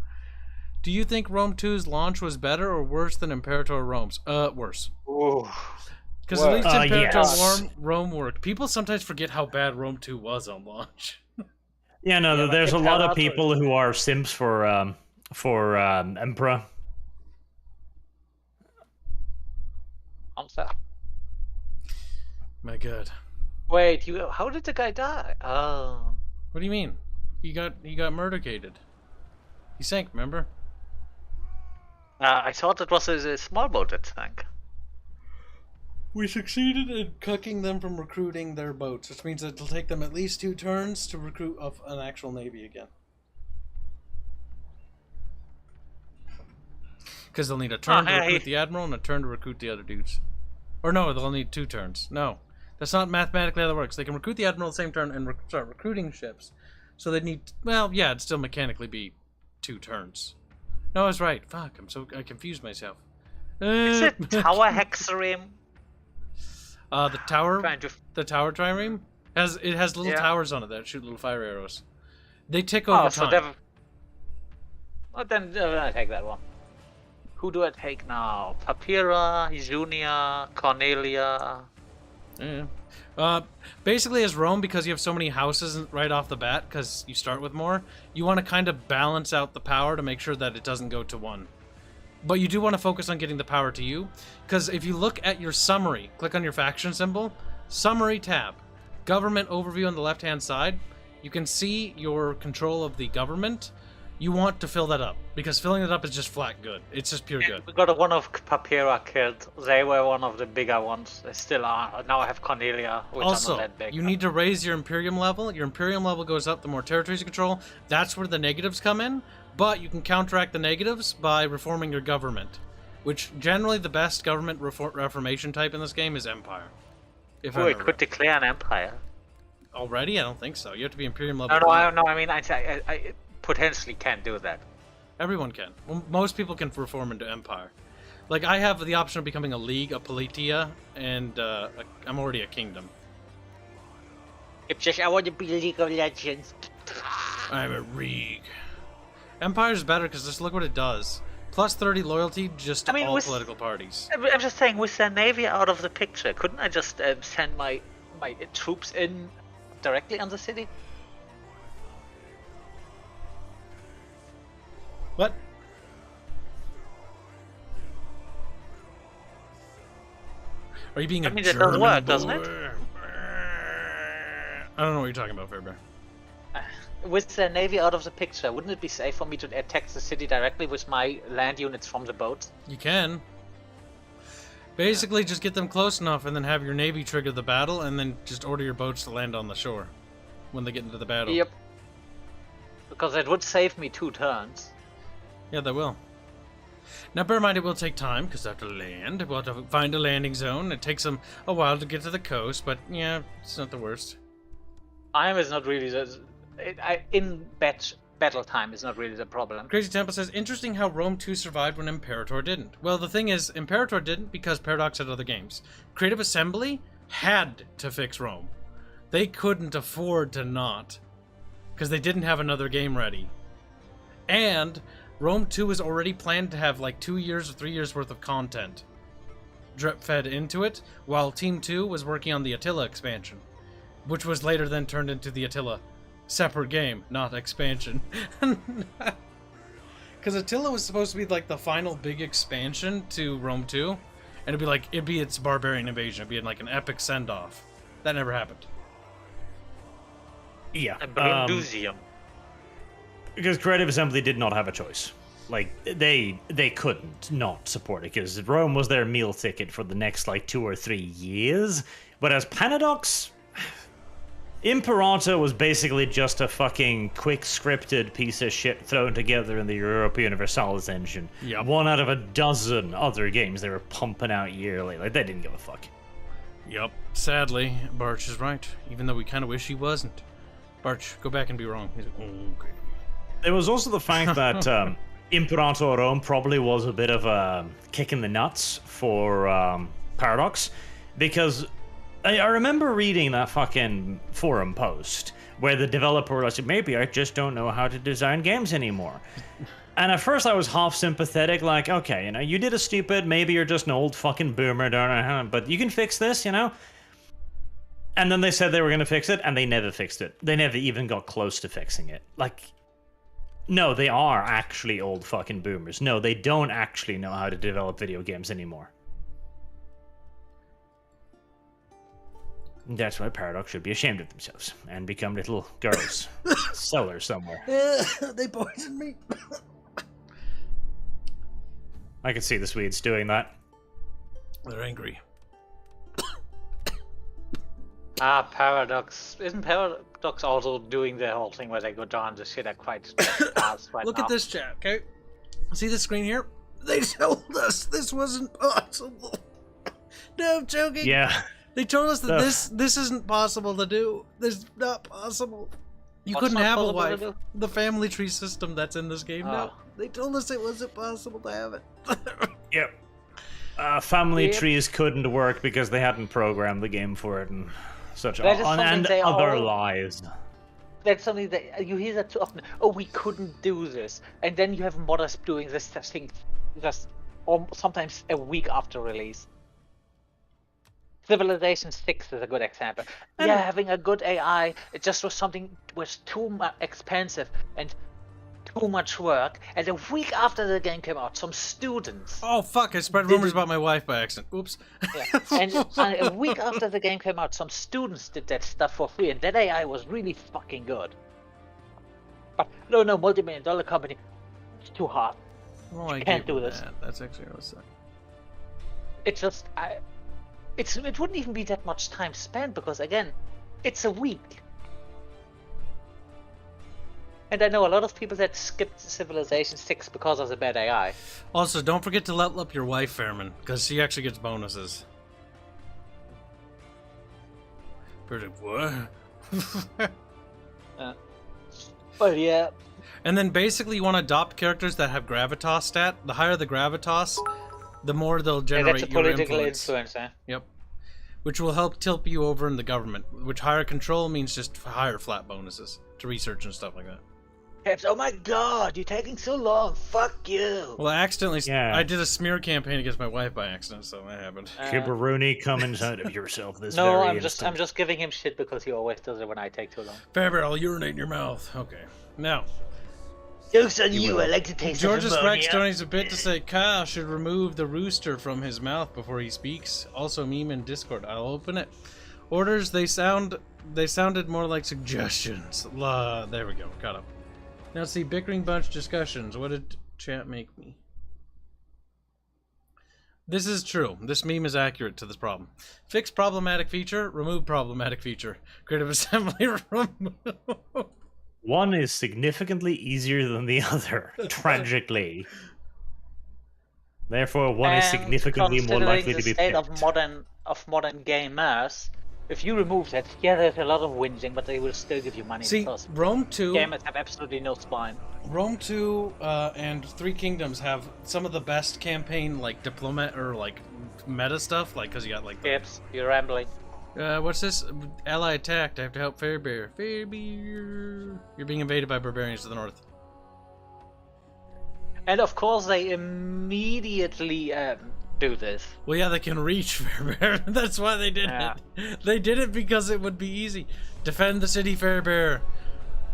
Do you think Rome 2's launch was better or worse than Imperator Rome's? Worse. Ooh. Because at least Imperator yes. Rome worked. People sometimes forget how bad Rome 2 was on launch. Yeah, no, Yeah, there's a lot of Imperator- people who are simps for Emperor. Hanse. My god. Wait, how did the guy die? Oh. What do you mean? He got murdercated. He sank, remember? I thought it was a small boat that sank. We succeeded in cucking them from recruiting their boats, which means that it'll take them at least 2 turns to recruit an actual navy again. Because they'll need a turn to recruit the admiral and a turn to recruit the other dudes. Or no, they'll need 2 turns. No, that's not mathematically how that works. They can recruit the admiral at the same turn and start recruiting ships. So they need, well, yeah, it'd still mechanically be 2 turns. No, I was right. Fuck, I confused myself. Is it Tower Hexarim? The tower, Trying to... the tower trireme has little Yeah. towers on it that shoot little fire arrows. They tick over Oh, so time. well, then I take that one. Who do I take now? Papira, Junia, Cornelia. Yeah. Basically, as Rome, because you have so many houses right off the bat, because you start with more, you want to kind of balance out the power to make sure that it doesn't go to 1. But you do want to focus on getting the power to you, because if you look at your summary, click on your faction symbol, summary tab, government overview on the left-hand side, you can see your control of the government. You want to fill that up, because filling it up is just flat good. It's just pure good. We got one of Papira killed. They were one of the bigger ones. They still are. Now I have Cornelia, which are Also, not that big. you need to raise your Imperium level. Your Imperium level goes up the more territories you control. That's where the negatives come in. But you can counteract the negatives by reforming your government, which generally the best government reformation type in this game is Empire. If Oh, I it could declare an empire. already, I don't think so. You have to be Imperium level. No, I mean, I potentially can't do that. Everyone can. Well, most people can reform into Empire. Like, I have the option of becoming a League, a Politia, and I'm already a Kingdom. It's just I want to be League of Legends. I'm a Rig. Empire's better because just look what it does. Plus 30 loyalty just to all political parties. I'm just saying, with the Navy out of the picture, couldn't I just send my troops in directly on the city? What? Are you being a I mean, that German does work, doesn't it? boy? I don't know what you're talking about, Fairbear. With the Navy out of the picture, wouldn't it be safe for me to attack the city directly with my land units from the boats? You can. Basically, just get them close enough and then have your Navy trigger the battle and then just order your boats to land on the shore when they get into the battle. Yep. Because that would save me 2 turns. Yeah, they will. Now, bear in mind, it will take time, because they have to land. We'll have to find a landing zone. It takes them a while to get to the coast, but yeah, it's not the worst. Time is not really battle time is not really the problem. Crazy Temple says, interesting how Rome 2 survived when Imperator didn't. Well, the thing is, Imperator didn't because Paradox had other games. Creative Assembly had to fix Rome. They couldn't afford to not, because they didn't have another game ready. And Rome 2 was already planned to have like 2 years or 3 years worth of content drip fed into it, while Team 2 was working on the Attila expansion, which was later then turned into the Attila separate game, not expansion. Because Attila was supposed to be like the final big expansion to Rome 2, and it'd be its barbarian invasion. It'd be like an epic send-off. That never happened. Yeah. A Brundusium. Because Creative Assembly did not have a choice. Like, they couldn't not support it, because Rome was their meal ticket for the next, like, 2 or 3 years. Whereas Paradox, Imperator was basically just a fucking quick scripted piece of shit thrown together in the Europa Universalis engine. Yep. 1 out of a dozen other games they were pumping out yearly. Like, they didn't give a fuck. Yep. Sadly, Barch is right, even though we kind of wish he wasn't. Barch, go back and be wrong. He's like, okay. There was also the fact that Imperator Rome probably was a bit of a kick in the nuts for Paradox, because I remember reading that fucking forum post where the developer was like, maybe I just don't know how to design games anymore. And at first I was half sympathetic, like, okay, you did a stupid, maybe you're just an old fucking boomer, don't know, but you can fix this, And then they said they were going to fix it, and they never fixed it. They never even got close to fixing it. Like, no, they are actually old fucking boomers. No, they don't actually know how to develop video games anymore. That's why Paradox should be ashamed of themselves and become little girls. Sellers somewhere. They poisoned me. I can see the Swedes doing that. They're angry. Paradox. Isn't Paradox also doing the whole thing where they go down the shit at quite fast right Look now? at this chat, okay? See the screen here? They told us this wasn't possible. No, I'm joking. Yeah. They told us that this isn't possible to do. This is not possible. You What's couldn't not have a possible to wife. do? The family tree system that's in this game. No, Oh. they told us it wasn't possible to have it. Yep. Family Yep. trees couldn't work because they hadn't programmed the game for it and such That is something and they other all- lies. That's something that you hear that too often. Oh, we couldn't do this, and then you have modders doing this thing just sometimes a week after release. Civilization 6 is a good example. Yeah, having a good AI, it just was too expensive and too much work. And a week after the game came out, some students. Oh fuck! I spread rumors about my wife by accident. Oops. Yeah, and a week after the game came out, some students did that stuff for free, and that AI was really fucking good. But no, multi-million-dollar company, it's too hard. Well, I can't give do you this. that. That's actually what I said. It's just, it wouldn't even be that much time spent because again, it's a week. And I know a lot of people that skipped Civilization 6 because of the bad AI. Also, don't forget to level up your wife, Fairman, because she actually gets bonuses. Pretty what? But yeah, And then basically you want to adopt characters that have gravitas stat. The higher the gravitas, the more they'll generate that's a your political influence. influence, eh? Yep. Which will help tilt you over in the government. Which higher control means just higher flat bonuses to research and stuff like that. Caps, oh my god, you're taking so long, fuck you! Well, I accidentally... Yeah. I did a smear campaign against my wife by accident, so that happened. Kibberuni, come inside of yourself this No, very I'm instant. just giving him shit because he always does it when I take too long. Fairbear, I'll urinate in your mouth. Okay. Now, Joke's on you, I like to taste George's of Rex ammonia. donates a bit to say Kyle should remove the rooster from his mouth before he speaks. Also, meme in Discord. I'll open it. Orders, they sounded more like suggestions. There we go. Got up. Now see, Bickering Bunch discussions. What did chat make me? This is true. This meme is accurate to this problem. Fix problematic feature, remove problematic feature. Creative Assembly remove. One is significantly easier than the other, tragically. Therefore, one is And significantly more considering likely the to be state picked. of modern gamers, if you remove that, yeah, there's a lot of whinging, but they will still give you money See, because Rome 2, gamers have absolutely no spine. Rome 2 and Three Kingdoms have some of the best campaign, like, diplomat or, like, meta stuff, like, because you got, like, the, Kibs, you're rambling. what's this? Ally attacked. I have to help Fairbear. Fairbear. You're being invaded by barbarians to the north. And of course, they immediately do this. Well, yeah, they can reach Fairbear. That's why they did Yeah. it. They did it because it would be easy. Defend the city, Fairbear.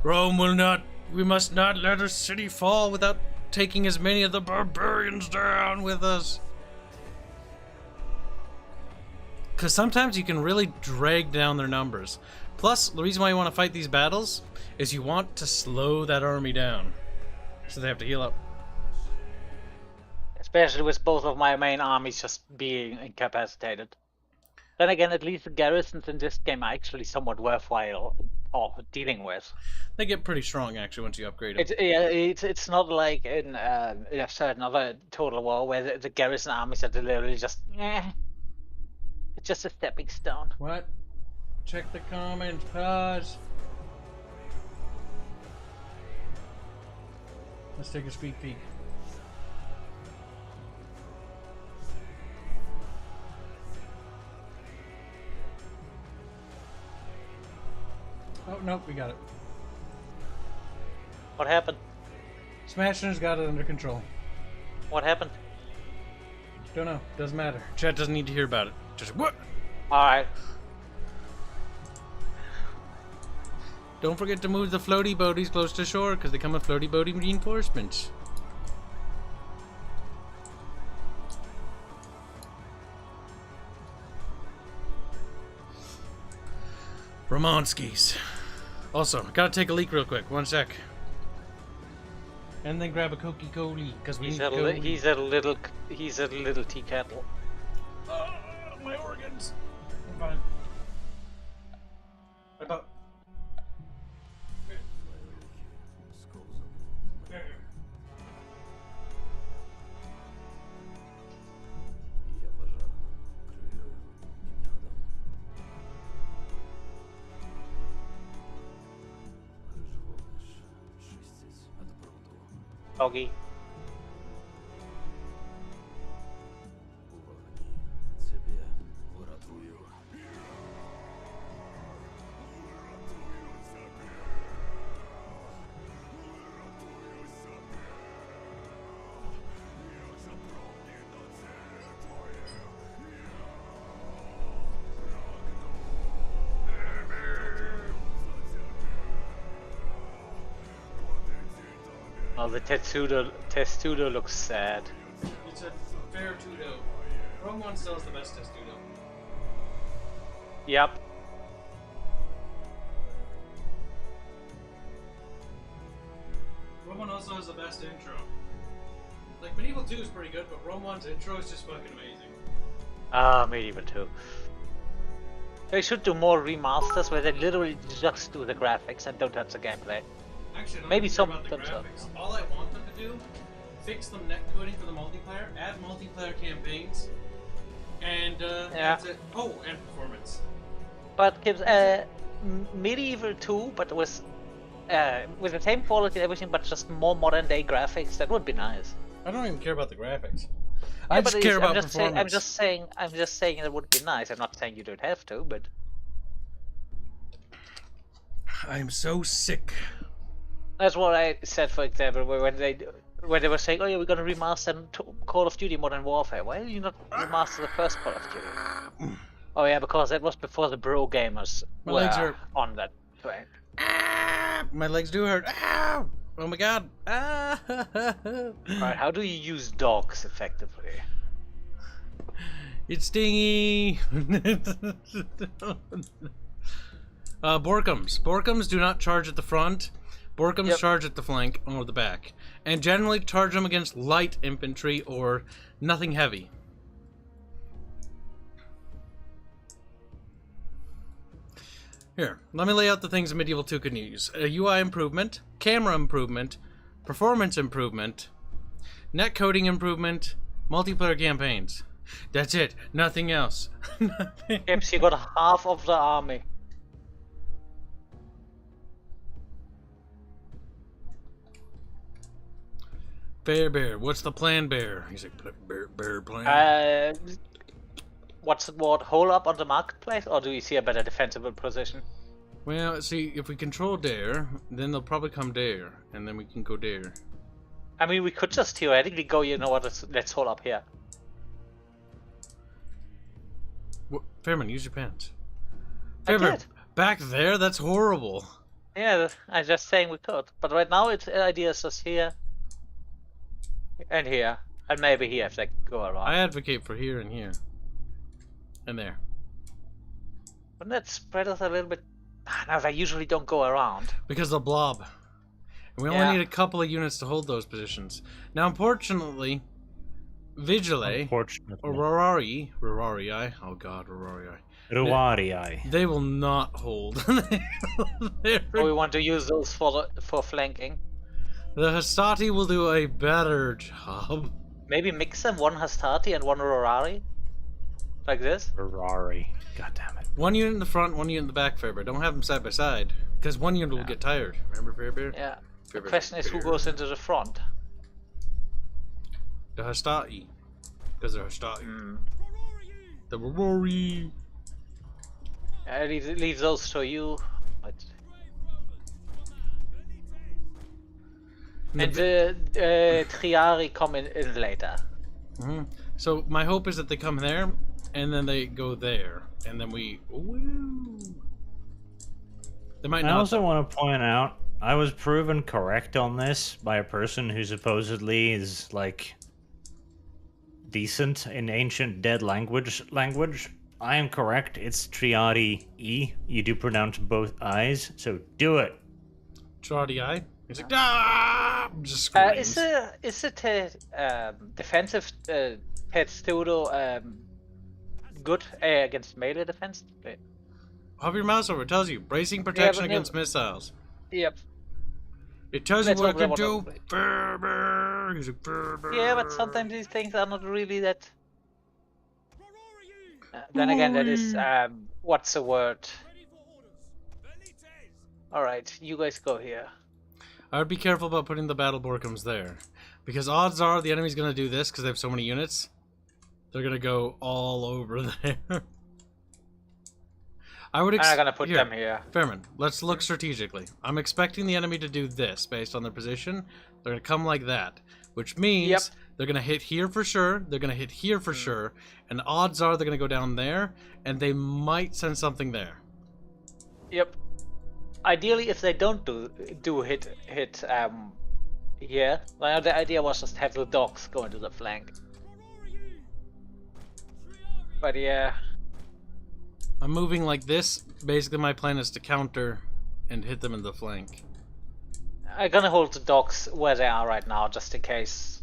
Rome will not... We must not let our city fall without taking as many of the barbarians down with us. Because sometimes you can really drag down their numbers. Plus, the reason why you want to fight these battles is you want to slow that army down. So they have to heal up. Especially with both of my main armies just being incapacitated. Then again, at least the garrisons in this game are actually somewhat worthwhile dealing with. They get pretty strong, actually, once you upgrade them. It's not like in a certain other Total War where the garrison armies are literally just it's just a stepping stone. What? Check the comments, pause. Let's take a sneak peek. Oh, nope, we got it. What happened? Smashers got it under control. What happened? Don't know. Doesn't matter. Chat doesn't need to hear about it. Just what? Alright. Don't forget to move the floaty boaties close to shore, because they come with floaty boaty reinforcements. Romanskis. Also, I gotta take a leak real quick. One sec. And then grab a Coca-Cola, because we need to go. He's a little tea kettle. My organs. I'm fine. I thought. Doggy. Oh, the testudo looks sad. It's a fair Tudo. Rome 1 still is the best Testudo. Yep. Rome 1 also has the best intro. Like, Medieval 2 is pretty good, but Rome 1's intro is just fucking amazing. Ah, Medieval 2. They should do more remasters where they literally just do the graphics and don't touch the gameplay. Actually, I don't Maybe care some about the themselves. graphics. All I want them to do, fix the net coding for the multiplayer, add multiplayer campaigns, and that's it. Oh, and performance. But Kibs, Medieval 2, but with the same quality and everything, but just more modern day graphics, that would be nice. I don't even care about the graphics. Yeah, I but just care about I'm just performance. I'm just saying it would be nice. I'm not saying you don't have to, but I'm so sick. that's what I said. For example, when they were saying, "Oh yeah, we're gonna remaster Call of Duty Modern Warfare," why did you not remaster the first Call of Duty? Oh yeah, because that was before the bro gamers My legs were hurt. on that train. My legs do hurt. Ow! Oh my god. Alright, how do you use dogs effectively? It's stingy. Borkums. Borkums do not charge at the front. Borkums charge at the flank or the back. And generally charge them against light infantry or nothing heavy. Here, let me lay out the things Medieval 2 can use. A UI improvement, camera improvement, performance improvement, net coding improvement, Multiplayer campaigns. That's it. Nothing else. Nothing. Kibs, you got half of the army. Bear, what's the plan, Bear? He's like, bear plan. What's the word? Hole up on the marketplace, or do you see a better defensible position? Well, see, if we control there, then they'll probably come there, and then we can go there. I mean, we could just theoretically go, you know what, let's hold up here. Fairman, use your pants. I Fairman, did. back there? That's horrible. Yeah, I'm just saying we could. But right now, the idea is just here. And here. And maybe here if they go around. I advocate for here and here. And there. Wouldn't that spread us a little bit? No, they usually don't go around. Because they'll blob. And we only need a couple of units to hold those positions. Now, unfortunately, Vigile, or Rorarii, oh god, Rorarii. They will not hold. So we want to use those for flanking. The Hastati will do a better job. Maybe mix them, one Hastati and one Rorarii? Like this? Rorarii. God damn it. One unit in the front, one unit in the back, Fairbear. Don't have them side by side. Because one unit will get tired. Remember, Fairbear? Yeah. Fairbear, The question is who goes into the front? The Hastati. Because they're Hastati. The Rorarii. Leave those to you. But... And the Triari come in later. So my hope is that they come there, and then they go there, and then we... Woo. They might not. I also want to point out, I was proven correct on this by a person who supposedly is, like, decent in ancient dead language. I am correct. It's Triari E. You do pronounce both I's, so do it. Triari. He's like, ah! Just screams. Is it defensive pet pseudo good against melee defense? Hover your mouse over. It tells you bracing protection against missiles. Yep. It tells you what it can do. Yeah, but sometimes these things are not really that. Then again, that is what's the word? All right, you guys go here. I would be careful about putting the battle Borkums there, because odds are the enemy's gonna do this because they have so many units. They're gonna go all over there. I'm not gonna put them here. Fairman, let's look strategically. I'm expecting the enemy to do this based on their position. They're gonna come like that, which means they're gonna hit here for sure. They're gonna hit here for sure, and odds are they're gonna go down there, and they might send something there. Yep. Ideally, if they don't do hit here, well, the idea was just have the dogs go into the flank. But yeah. I'm moving like this. Basically, my plan is to counter and hit them in the flank. I'm gonna hold the dogs where they are right now, just in case.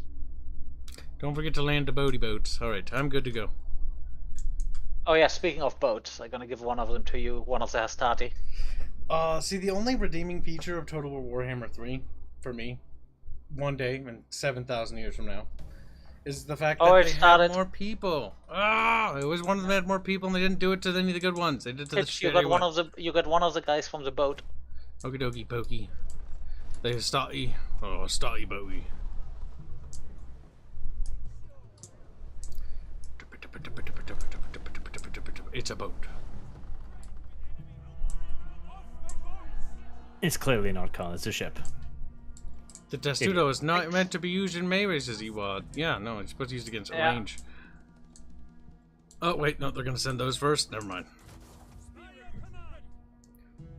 Don't forget to land the boaty boats. Alright, I'm good to go. Oh yeah, speaking of boats, I'm gonna give one of them to you, one of the Hastati. See, the only redeeming feature of Total War Warhammer 3, for me, one day, and 7,000 years from now, is the fact that they had more people. I always wanted them to have more people, and they didn't do it to any of the good ones. They did it to the shitty you got one of the guys from the boat. Okie dokie pokey. They Hastati. Oh, Hastati boaty. It's a boat. It's clearly not called. It's a ship. The Testudo is not meant to be used in melee races, Ewad. Yeah, no, it's supposed to be used against range. Oh, wait, no, they're going to send those first? Never mind.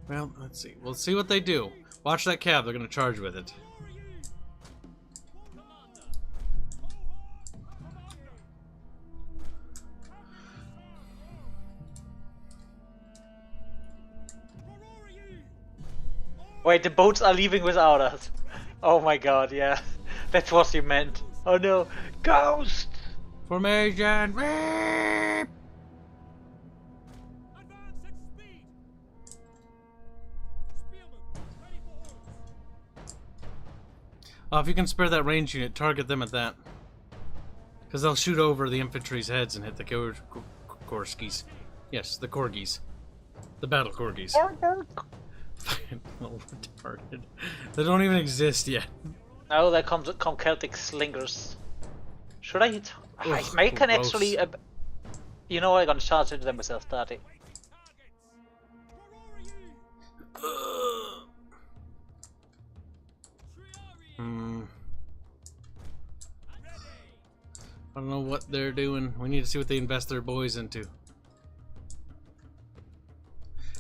Well, let's see. We'll see what they do. Watch that cab. They're going to charge with it. Wait, the boats are leaving without us. Oh my god, yeah. That's what you meant. Oh no. Ghost! Formation! Beep! If you can spare that range unit, target them at that. Because they'll shoot over the infantry's heads and hit the Korskis. Yes, the Corgis. The battle Corgis. Fucking little retarded. They don't even exist yet. Now there come Celtic slingers. Should I hit? I Ugh, can gross. actually. You know what? I'm gonna charge into them myself, Daddy. I don't know what they're doing. We need to see what they invest their boys into.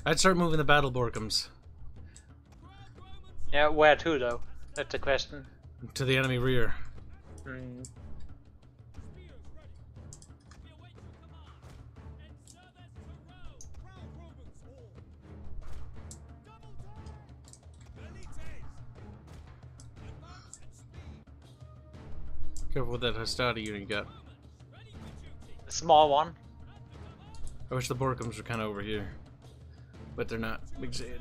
I'd start moving the battle Borkums Yeah, where to though? That's the question. to the enemy rear. Careful with that Hastati unit you got. The small one. I wish the Borkums were kind of over here. But they're not. Big sad.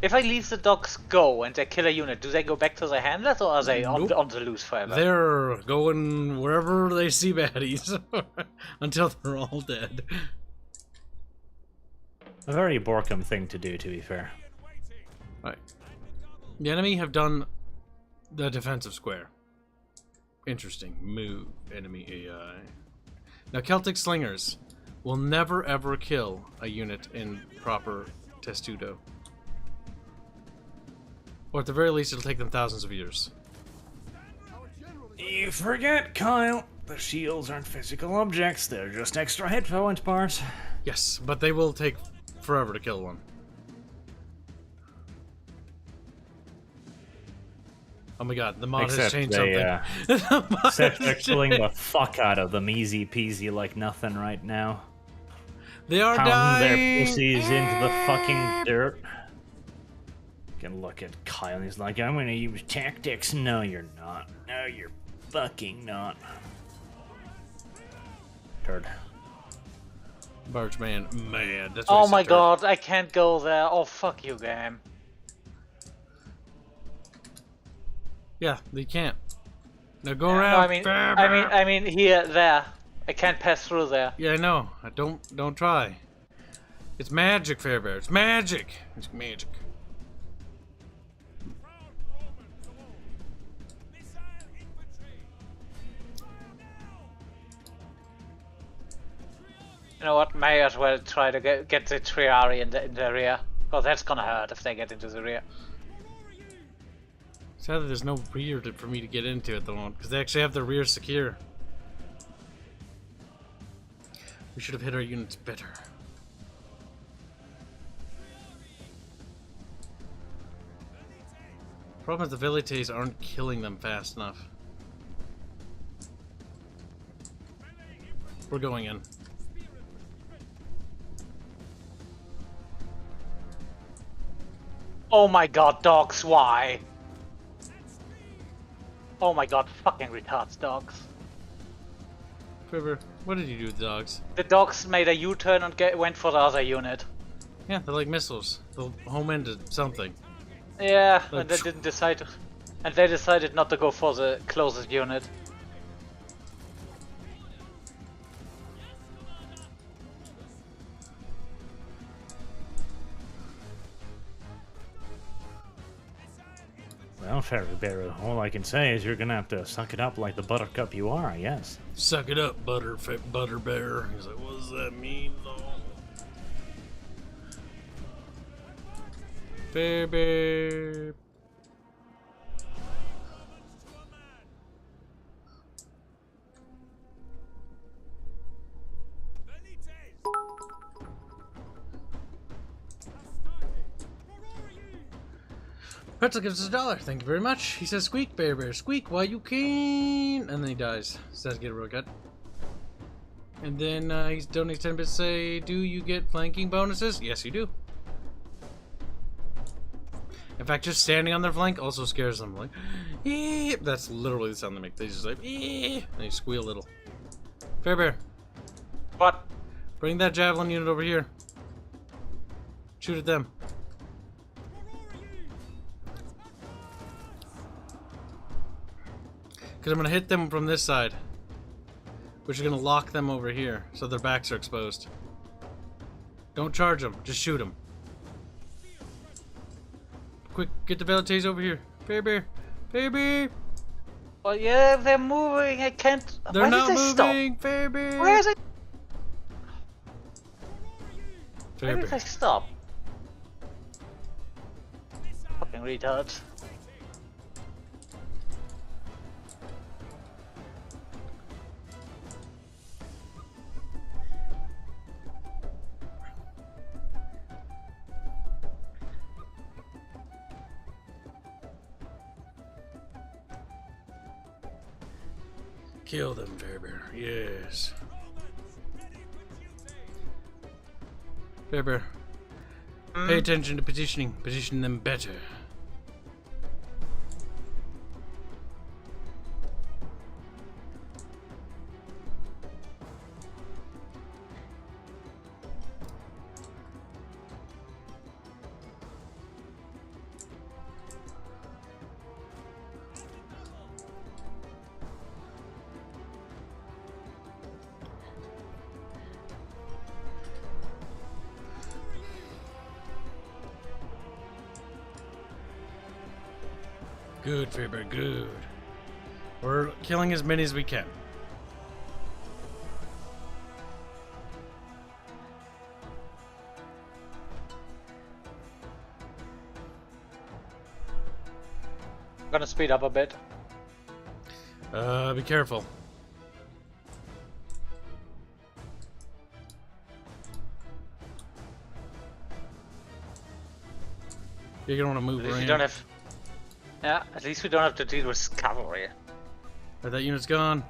If I leave the dogs go and they kill a unit, do they go back to their handlers or are they Nope. on the loose forever? They're going wherever they see baddies. Until they're all dead. A very Borkum thing to do, to be fair. Right. The enemy have done the defensive square. Interesting. Move, enemy AI. Now, Celtic slingers will never ever kill a unit in proper testudo. Or at the very least, it'll take them thousands of years. You forget, Kyle. The shields aren't physical objects, they're just extra hit point bars. Yes, but they will take forever to kill one. Oh my god, the mod has Except changed they, something. The mod Except they're has killing the changed. fuck out of them easy peasy like nothing right now. They are Pounding dying! their pussies into the fucking dirt. You can look at Kyle and he's like, I'm gonna use tactics. No, you're not. No, you're fucking not. Turd. Bargeman, mad. That's what Oh he my said, turd. god, I can't go there. Oh fuck you, game. Yeah, they can't. Now go No, around. I mean here, there. I can't pass through there. Yeah, I know. Don't try. It's magic, Fairbear. It's magic. It's magic. You know what? May as well try to get the Triari in the rear, because that's gonna hurt if they get into the rear. Sadly, there's no rear for me to get into at the moment because they actually have the rear secure. We should have hit our units better. Problem is the Velites aren't killing them fast enough. We're going in. Oh my god, dogs, why? Oh my god, fucking retards, dogs. Fairbear, what did you do with the dogs? The dogs made a U-turn and went for the other unit. Yeah, they're like missiles. They'll home-ended something. Yeah, Like, and they didn't decide to, and they decided not to go for the closest unit. Well, Fairbear, all I can say is you're gonna have to suck it up like the buttercup you are, I guess. Suck it up, Butterbear. He's like, what does that mean, though? Fairbear. Pretzel gives us $1. Thank you very much. He says, squeak, Bear, squeak while you can. And then he dies. So that's get a real gut. And then he's donating 10 bits. Say, do you get flanking bonuses? Yes, you do. In fact, just standing on their flank also scares them. Like, eee! That's literally the sound they make. They just like, eee! And they squeal a little. Fairbear, What? bring that javelin unit over here. Shoot at them. Because I'm going to hit them from this side. which is going to lock them over here, so their backs are exposed. Don't charge them, just shoot them. Quick, get the Velites over here. Baby! Baby! Well, yeah, they're moving. I can't. They're Why not did they moving! Stop? Baby! Where is it? Why Baby. did they stop? Fucking retards. Kill them, Fairbear. Yes. Fairbear. Pay attention to positioning. Position them better. Good, Fairbear, good. We're killing as many as we can. I'm gonna speed up a bit. Be careful. You're gonna want to move At least around. we don't have. Yeah, at least we don't have to deal with cavalry. Right, that unit's gone.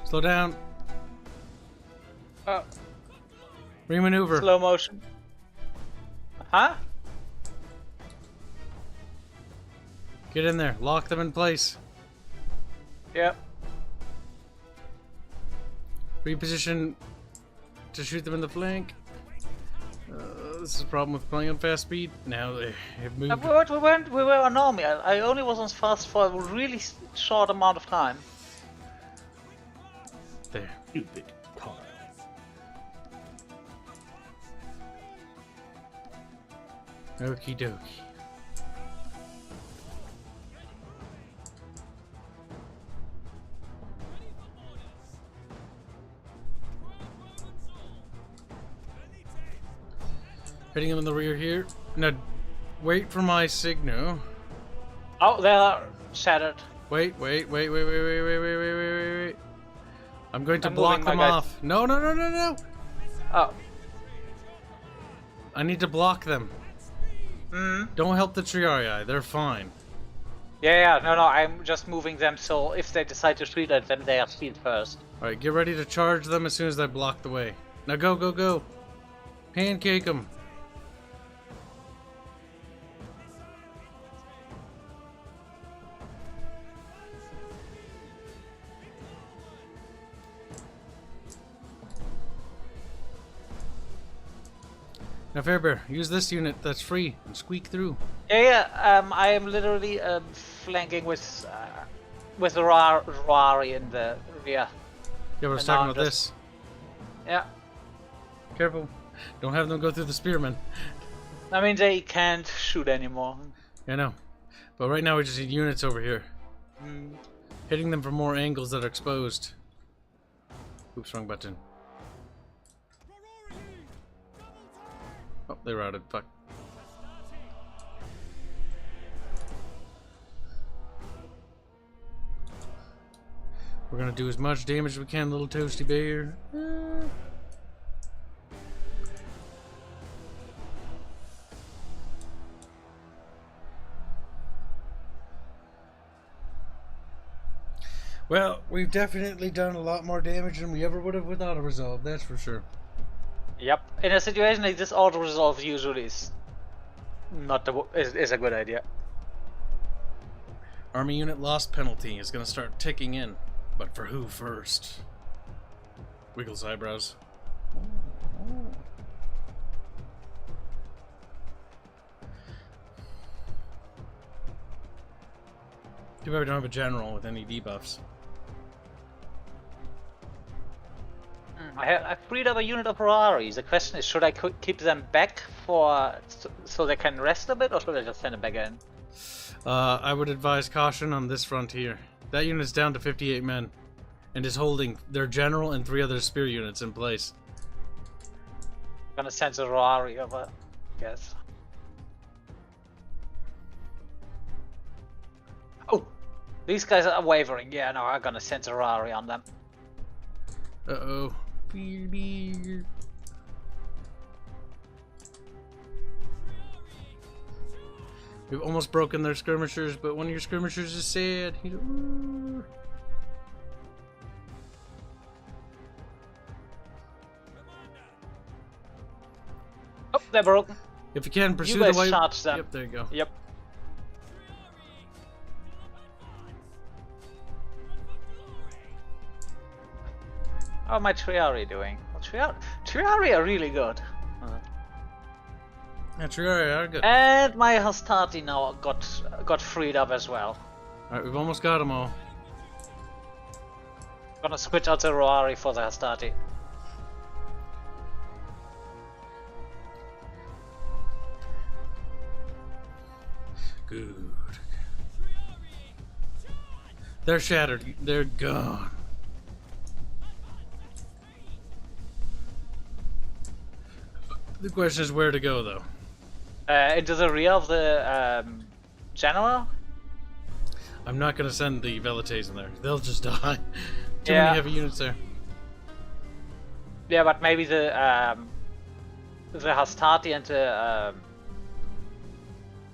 Slow down. Oh, Remaneuver. slow motion. Huh? Get in there. Lock them in place. Yep. Reposition to shoot them in the flank. This is a problem with playing on fast speed. Now they have moved. We were an army. I only was on fast for a really short amount of time. There. Stupid car. Okie dokie. Hitting him in the rear here. Now, wait for my signal. Oh, they're shattered. Wait. I'm going to I'm block moving, my them guys. off. No. Oh. I need to block them. Don't help the Triarii. They're fine. Yeah, no, I'm just moving them so if they decide to shoot at them, they are speed first. Alright, get ready to charge them as soon as I block the way. Now go. Pancake them. Now Fairbear, use this unit that's free and squeak through. Yeah, I am literally flanking with the Rari in the rear. Yeah, I was And talking now about I'm this. Yeah, Careful. Don't have them go through the spearmen. I mean they can't shoot anymore. I know. But right now we just need units over here. Mm. Hitting them from more angles that are exposed. Oops, wrong button. Oh, they routed. Fuck. We're gonna do as much damage as we can, little toasty bear. Well, we've definitely done a lot more damage than we ever would have without a resolve, that's for sure. Yep. In a situation like this, auto resolve usually is not is a good idea. Army unit loss penalty is gonna start ticking in. But for who first? Wiggles eyebrows. Too bad we don't have a general with any debuffs. I freed up a unit of Ferraris. The question is, should I keep them back for so they can rest a bit, or should I just send them back in? I would advise caution on this front here. That unit's down to 58 men, and is holding their general and 3 other spear units in place. I'm gonna send a Ferrari over, I guess. Oh, these guys are wavering. Yeah, no, I'm gonna send a Ferrari on them. Uh-oh. We've almost broken their skirmishers, but one of your skirmishers is sad. Oh, they're broken. If you can, pursue You the guys white... charge them. Yep, there you go. Yep. How are my Triari doing? Well, Triari are really good. Yeah, Triari are good. And my Hastati now got freed up as well. Alright, we've almost got them all. Gonna switch out the Roari for the Hastati. Good. They're shattered. They're gone. The question is where to go, though. Into the rear of the general? I'm not going to send the Velites in there. They'll just die. Too Yeah. many heavy units there. Yeah, but maybe the Hastati and the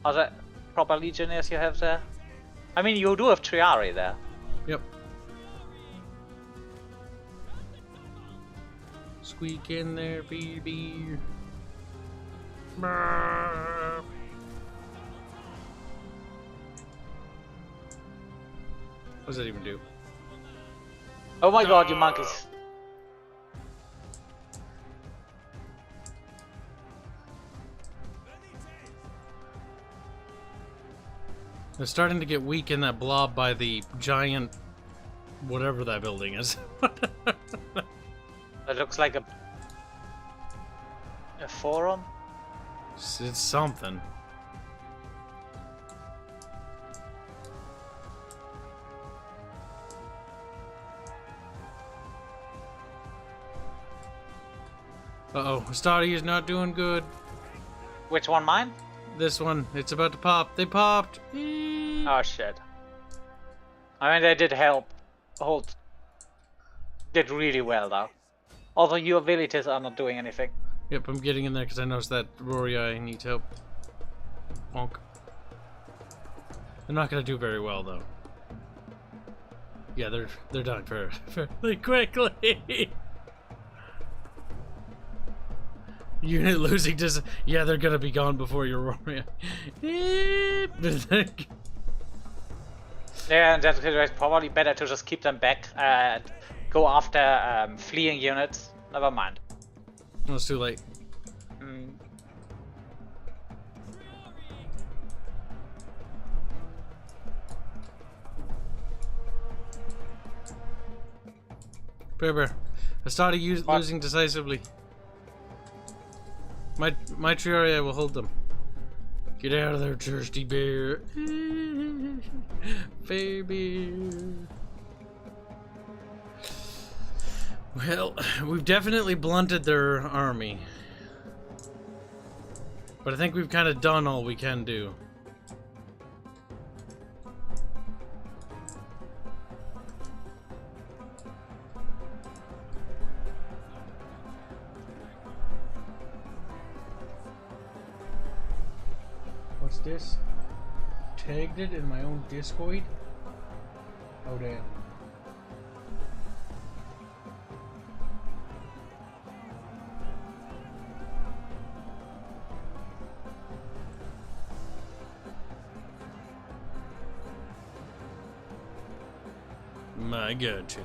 other proper legionnaires you have there. I mean, you do have Triari there. Yep. Squeak in there, baby. Brrr. What does that even do? Oh my god, you monkeys! They're starting to get weak in that blob by the giant... whatever that building is. That looks like a forum. It's something. Uh-oh, Hastati is not doing good. Which one, mine? This one, it's about to pop. They popped. Oh shit. I mean, they did help. Did really well though. Although your abilities are not doing anything. Yep, I'm getting in there because I noticed that Rory I need help. Bonk. They're not gonna do very well though. Yeah, they're dying fairly quickly. Unit losing just yeah, they're gonna be gone before your Rory. Yeah, and that's probably better to just keep them back and go after fleeing units. Never mind. No, it's too late. Bear. I started losing decisively. My Triaria will hold them. Get out of there, thirsty bear. Baby. Well, we've definitely blunted their army. But I think we've kind of done all we can do. What's this? Tagged it in my own Discord? Oh damn. I gotcha.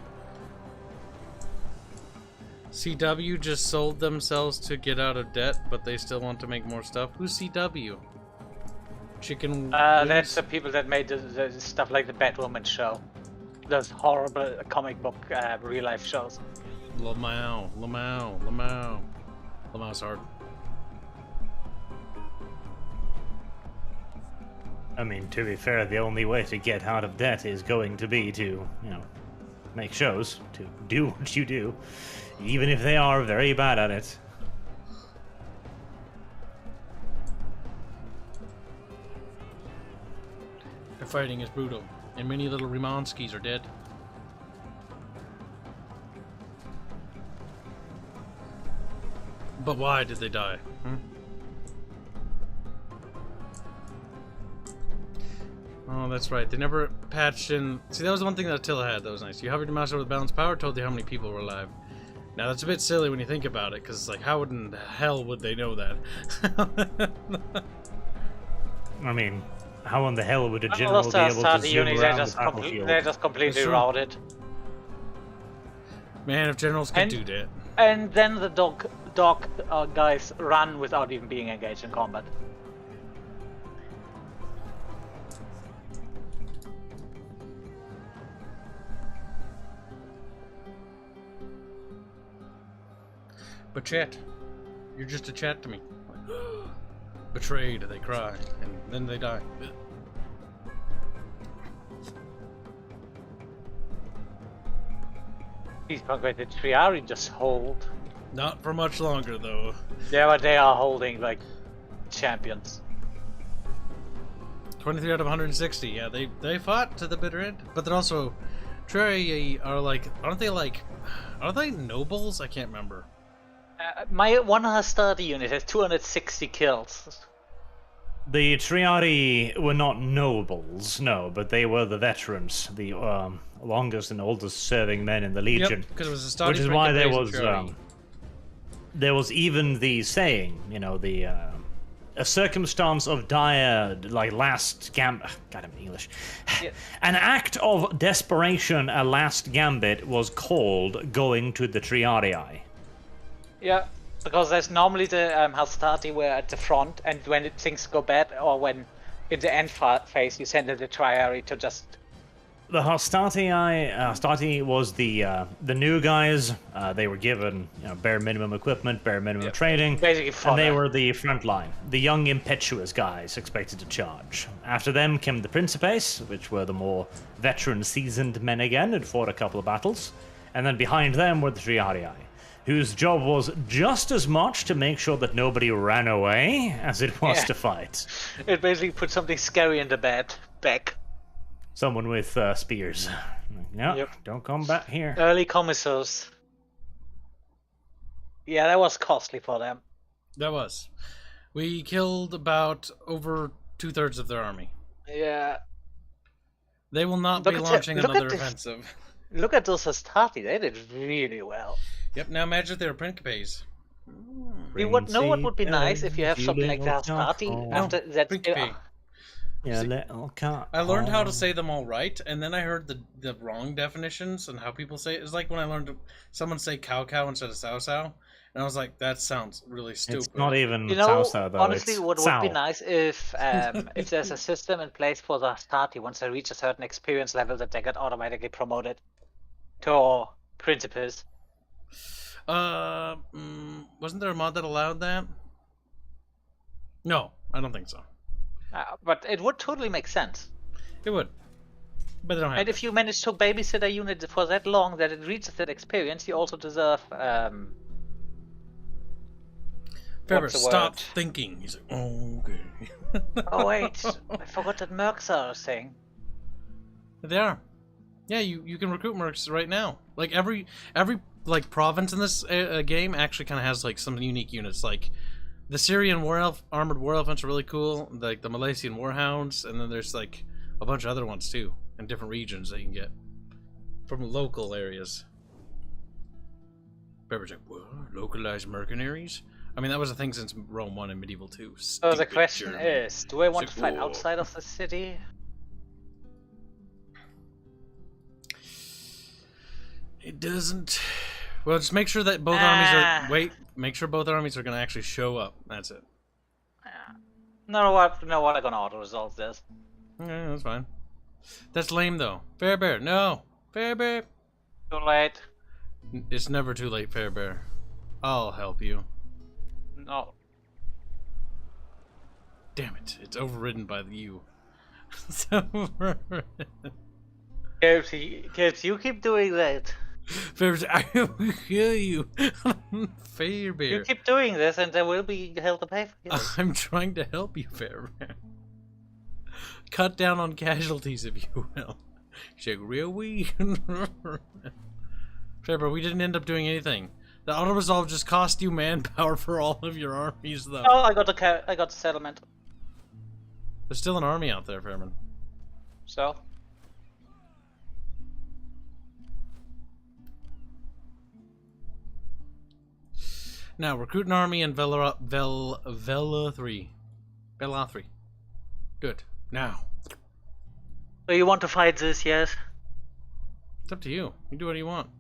CW just sold themselves to get out of debt, but they still want to make more stuff. Who's CW? Chicken. That's wings? the people that made the stuff like the Batwoman show. Those horrible comic book real life shows. Lamau. Lamau's hard. I mean, to be fair, the only way to get out of debt is going to be to, make shows, to do what you do, even if they are very bad at it. The fighting is brutal, and many little Joymanskis are dead. But why did they die? Oh, that's right. They never patched in. See, that was the one thing that Attila had that was nice. You hovered your mouse over the balanced power, told you how many people were alive. Now, that's a bit silly when you think about it, because it's like, how in the hell would they know that? I mean, how in the hell would a Well, general those be able to Astartes zoom units, around the battlefield? they're just completely That's true. routed. Man, if generals could And- do that. And then the dog guys run without even being engaged in combat. But chat, you're just a chat to me. Betrayed, they cry, and then they die. These conquered Triari just hold. Not for much longer, though. Yeah, but they are holding like champions. 23 out of 160. Yeah, they fought to the bitter end, but they're also Triarii are like, aren't they nobles? I can't remember. My one Hastati unit has 260 kills. The Triari were not nobles, no, but they were the veterans, the longest and oldest serving men in the Legion. Yep, because it was a Stati Which is why there Triarii. was even the saying, a circumstance of dire, like last God, I'm English. Yeah. An act of desperation, a last gambit, was called going to the Triarii. Yeah, because there's normally the Hastati were at the front, and when things go bad, or when in the end phase, you send in the Triari to just. The Hastati was the new guys. They were given bare minimum equipment, bare minimum training, Basically and they fodder. were the front line, the young impetuous guys expected to charge. After them came the Principes, which were the more veteran, seasoned men again, who'd fought a couple of battles, and then behind them were the Triarii, whose job was just as much to make sure that nobody ran away as it was Yeah. to fight. It basically put something scary in the bed back. Someone with spears. No, Yep. don't come back here. Early commissars. Yeah, that was costly for them. That was. We killed about over 2/3 of their army. Yeah. They will not Look be at launching look at another this. offensive. Look at those Hastati, they did really well. Yep, now imagine if they were Principes. You would know what would be nice if you have something like the Hastati after that. Principe. Yeah, little cat. I learned how to say them all right, and then I heard the wrong definitions and how people say it. It's like when I learned someone say cow instead of sow, and I was like, that sounds really stupid. It's not even You know, Sousa, though. honestly, it's what would Sao. be nice if there's a system in place for the Hastati once they reach a certain experience level that they get automatically promoted to Principes. Wasn't there a mod that allowed that? No, I don't think so. But it would totally make sense. It would, but they don't have. And if you manage to babysit a unit for that long that it reaches that experience, you also deserve. Faber, what's the stop word? thinking. He's like, oh, okay. Oh wait, I forgot that mercs are a thing. They are. Yeah, you can recruit mercs right now. Like every like province in this game actually kind of has like some unique units. Like the Syrian armored war elephants are really cool. Like the Malaysian warhounds, and then there's like a bunch of other ones too in different regions that you can get from local areas. Bever's like, what? Localized mercenaries? I mean, that was a thing since Rome 1 and Medieval 2. So the Stupid question German. is, do I want It's to like, fight whoa. outside of the city? It doesn't. Well, just make sure that both armies are. Wait, make sure both armies are going to actually show up. That's it. No, what? No, what? I'm gonna auto resolve this. Okay, that's fine. That's lame though. Fair Bear, no. Fair Bear. Too late. It's never too late, Fair Bear. I'll help you. No. Damn it! It's overridden by you. It's overridden. Kibs, you keep doing that. Fair Bear, I will kill you. Fair Bear. You keep doing this, and there will be hell to pay for you. I'm trying to help you, Fair Bear. Cut down on casualties, if you will. Shake real wee. Fair Bear, we didn't end up doing anything. The auto resolve just cost you manpower for all of your armies, though. Oh, I got the settlement. There's still an army out there, Fairman. So. Now, recruit an army in Vela 3. Vela 3. Good. Now. So you want to fight this, yes? It's up to you. You do what you want.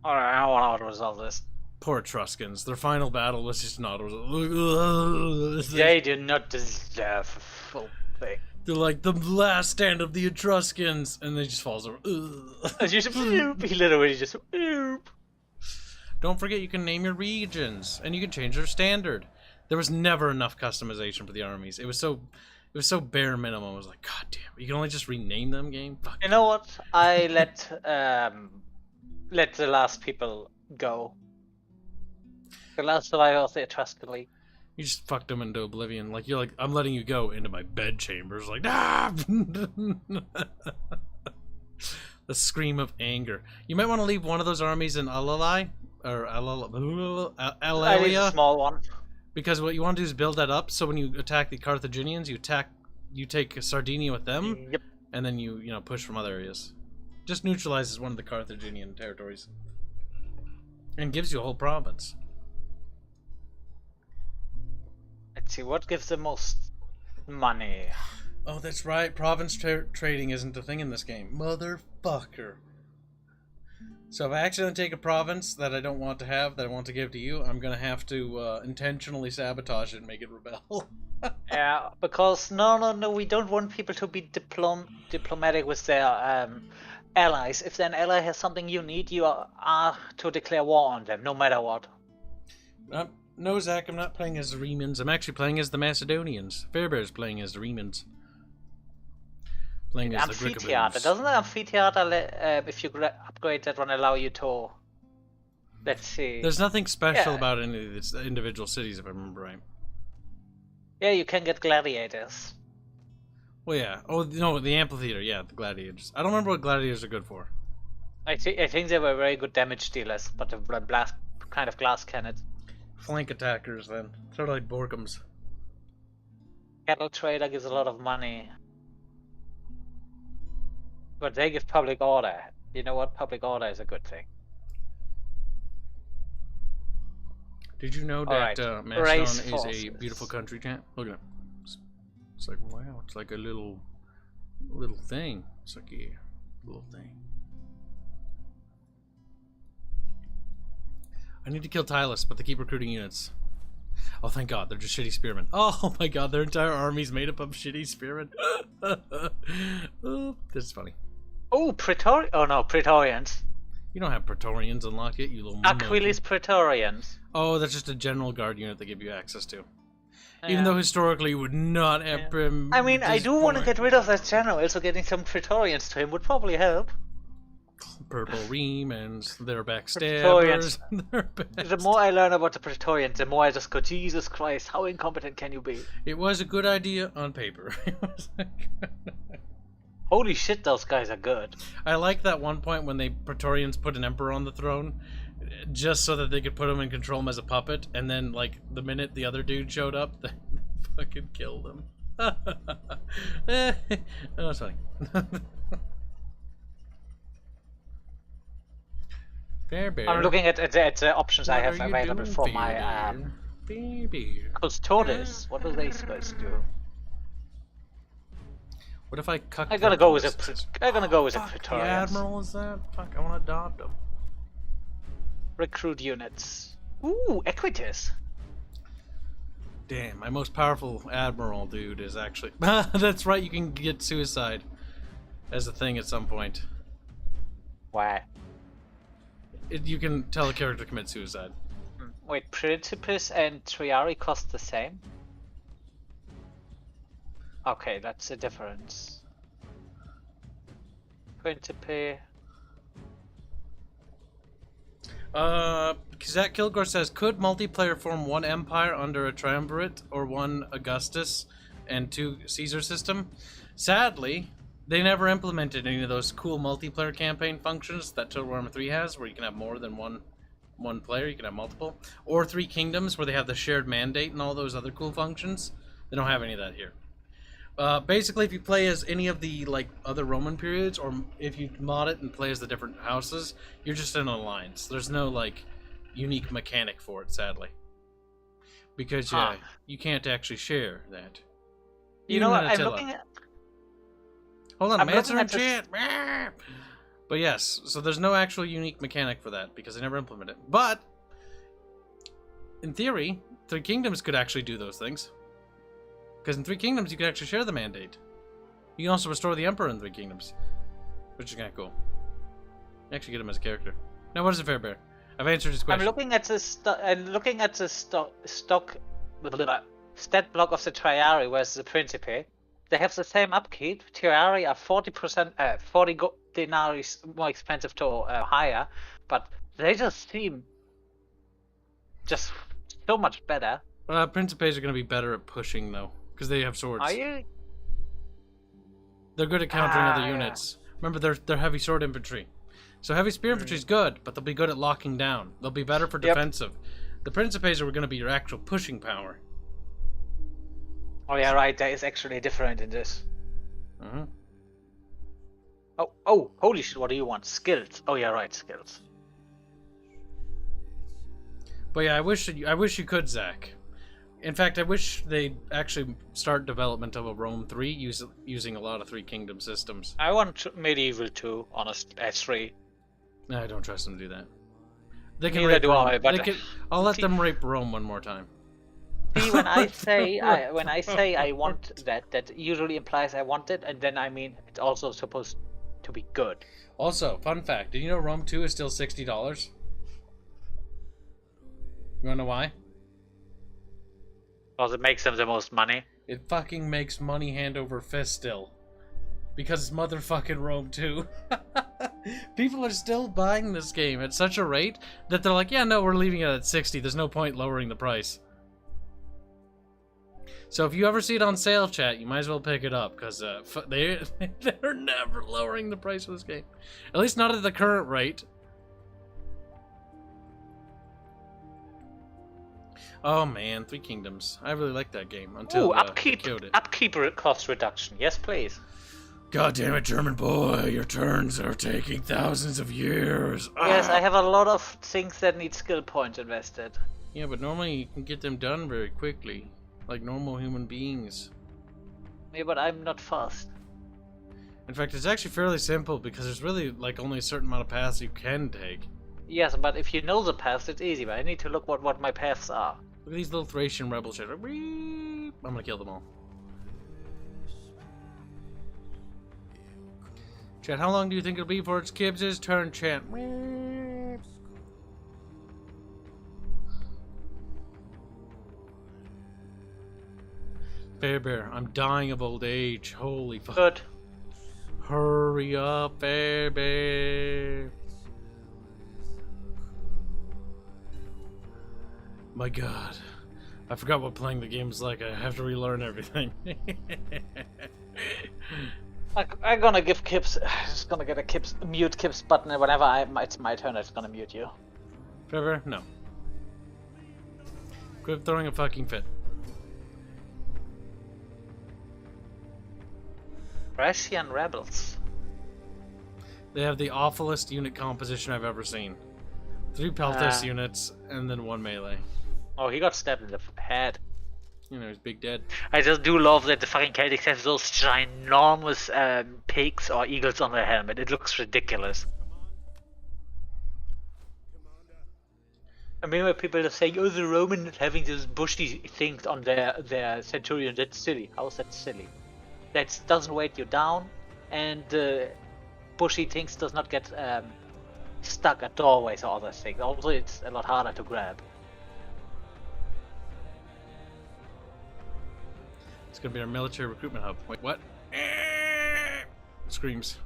Alright, I want to auto resolve this. Poor Etruscans. Their final battle was just an auto resolve. They do not deserve a full thing. They're like, the last stand of the Etruscans! And they just falls over. As you he literally just Don't forget you can name your regions, and you can change their standard. There was never enough customization for the armies. It was so bare minimum. I was like, God damn, you can only just rename them, game? Fuck. You know what? I let the last people go. The last survivor of the Etruscan League. You just fucked them into oblivion. Like, you're like, I'm letting you go into my bed chambers. Like, ah! The scream of anger. You might want to leave one of those armies in Alalai, or I need a small one. Because what you want to do is build that up, so when you attack the Carthaginians, you take Sardinia with them, Yep. and then you push from other areas. Just neutralizes one of the Carthaginian territories. And gives you a whole province. Let's see, what gives the most money? Oh, that's right. Province trading isn't a thing in this game. Motherfucker. So if I accidentally take a province that I don't want to have, that I want to give to you, I'm going to have to intentionally sabotage it and make it rebel. Yeah, because no, we don't want people to be diplomatic with their allies. If an ally has something you need, you are to declare war on them, no matter what. No, Zach, I'm not playing as the Remans. I'm actually playing as the Macedonians. Fairbear's playing as the Remans. Playing as the Amphitheater. Grigoboos. Doesn't the Amphitheater, if you upgrade that one, allow you to... Let's see. There's nothing special about any of these individual cities, if I remember right. Yeah, you can get gladiators. Well, yeah. Oh, no, the amphitheater. Yeah, the gladiators. I don't remember what gladiators are good for. I think they were very good damage dealers, but the blast kind of glass cannons. Flank attackers, then. Sort of like Borkums. Cattle trader gives a lot of money. But they give public order. You know what? Public order is a good thing. Did you know that Macedon is a beautiful country, champ? Look at it. It's like, wow, it's like a little thing. It's like a little thing. I need to kill Tylus, but they keep recruiting units. Oh, thank God, they're just shitty spearmen. Oh my God, their entire army's made up of shitty spearmen. Oh, this is funny. Oh, Praetorians. You don't have Praetorians unlocked yet, you little Aquiles Praetorians. Oh, that's just a general guard unit they give you access to. Even though historically you would not have I mean, I do want to get rid of that general, so getting some Praetorians to him would probably help. Purple Remans, they're backstabbers. The more I learn about the Praetorians, the more I just go, Jesus Christ, how incompetent can you be? It was a good idea on paper. Holy shit, those guys are good. I like that one point when they Praetorians put an emperor on the throne, just so that they could put him and control him as a puppet, and then, like, the minute the other dude showed up, they fucking killed him. That was funny. Fair Bear. I'm looking at the options I have available for my Custodes. What are they supposed to do? What if I cuck? I'm gonna go with a Praetorians. The Admiral is that? Fuck, I want to adopt him. Recruit units. Ooh, Equites. Damn, my most powerful admiral dude is actually... That's right, you can get suicide as a thing at some point. Why? You can tell a character to commit suicide. Wait, Principes and Triari cost the same? Okay, that's a difference. Principe... Zach Kilgore says, could multiplayer form one Empire under a Triumvirate or one Augustus and two Caesar system? Sadly, they never implemented any of those cool multiplayer campaign functions that Total Warhammer 3 has, where you can have more than one player, you can have multiple. Or Three Kingdoms, where they have the shared mandate and all those other cool functions. They don't have any of that here. Basically, if you play as any of the other Roman periods, or if you mod it and play as the different houses, you're just in an alliance. There's no unique mechanic for it, sadly, because you can't actually share that. You know what? I'm Attila. looking at. Hold on, I'm answering looking at chat. But yes, so there's no actual unique mechanic for that because they never implemented it. But in theory, Three Kingdoms could actually do those things. Because in Three Kingdoms, you can actually share the mandate. You can also restore the Emperor in Three Kingdoms, which is kind of cool. You actually get him as a character. Now, what is a Fair Bear? I've answered his question. I'm looking at the stock stat block of the Triari versus the Principe. They have the same upkeep. Triari are 40%, 40 denarii more expensive to hire, but they just seem just so much better. Principes are going to be better at pushing though, because they have swords. Are you? They're good at countering other units. Remember, they're heavy sword infantry. So heavy spear infantry is good, but they'll be good at locking down. They'll be better for defensive. The Principes are going to be your actual pushing power. Oh yeah, right. That is actually different in this. Mm-hmm. Oh, holy shit! What do you want? Skills. Oh yeah, right, skills. But yeah, I wish you could, Zach. In fact, I wish they'd actually start development of a Rome 3 using a lot of Three Kingdom systems. I want Medieval 2, honest, 3. I don't trust them to do that. They can Neither rape do Rome. I, but I'll let them rape Rome one more time. See, when I say I want that usually implies I want it, and then I mean it's also supposed to be good. Also, fun fact: did you know Rome 2 is still $60? You wanna know why? Because it makes them the most money. It fucking makes money hand over fist still. Because it's motherfucking Rome 2. People are still buying this game at such a rate that they're like, yeah, no, we're leaving it at 60. There's no point lowering the price. So if you ever see it on sale, chat, you might as well pick it up, because they're never lowering the price of this game. At least not at the current rate. Oh man, Three Kingdoms. I really like that game until they killed it. Upkeep cost reduction. Yes, please. God damn it, German boy, your turns are taking thousands of years. Yes, I have a lot of things that need skill points invested. Yeah, but normally you can get them done very quickly, like normal human beings. Yeah, but I'm not fast. In fact, it's actually fairly simple because there's really only a certain amount of paths you can take. Yes, but if you know the paths, it's easy. But I need to look what my paths are. Look at these little Thracian rebels here. I'm gonna kill them all. Chat, how long do you think it'll be before it's Kibs' turn, chat? Bear, I'm dying of old age. Holy fuck. Good. Hurry up, Bear. My god. I forgot what playing the game is like. I have to relearn everything. I'm gonna give Kibs. Just gonna get a mute Kibs button, and whenever it's my turn, it's gonna mute you. Trevor, no. Quit throwing a fucking fit. Russian rebels. They have the awfulest unit composition I've ever seen. 3 Peltas units and then 1 melee. Oh, he got stabbed in the head. You know, he's big dead. I just do love that the fucking Celtics have those ginormous pigs or eagles on their helmet. It looks ridiculous. I remember people are saying, "Oh, the Romans having those bushy things on their centurion. That's silly. How is that silly? That doesn't weight you down, and bushy things does not get stuck at doorways or other things. Also, it's a lot harder to grab." It's gonna be our military recruitment hub. Wait, what? Screams.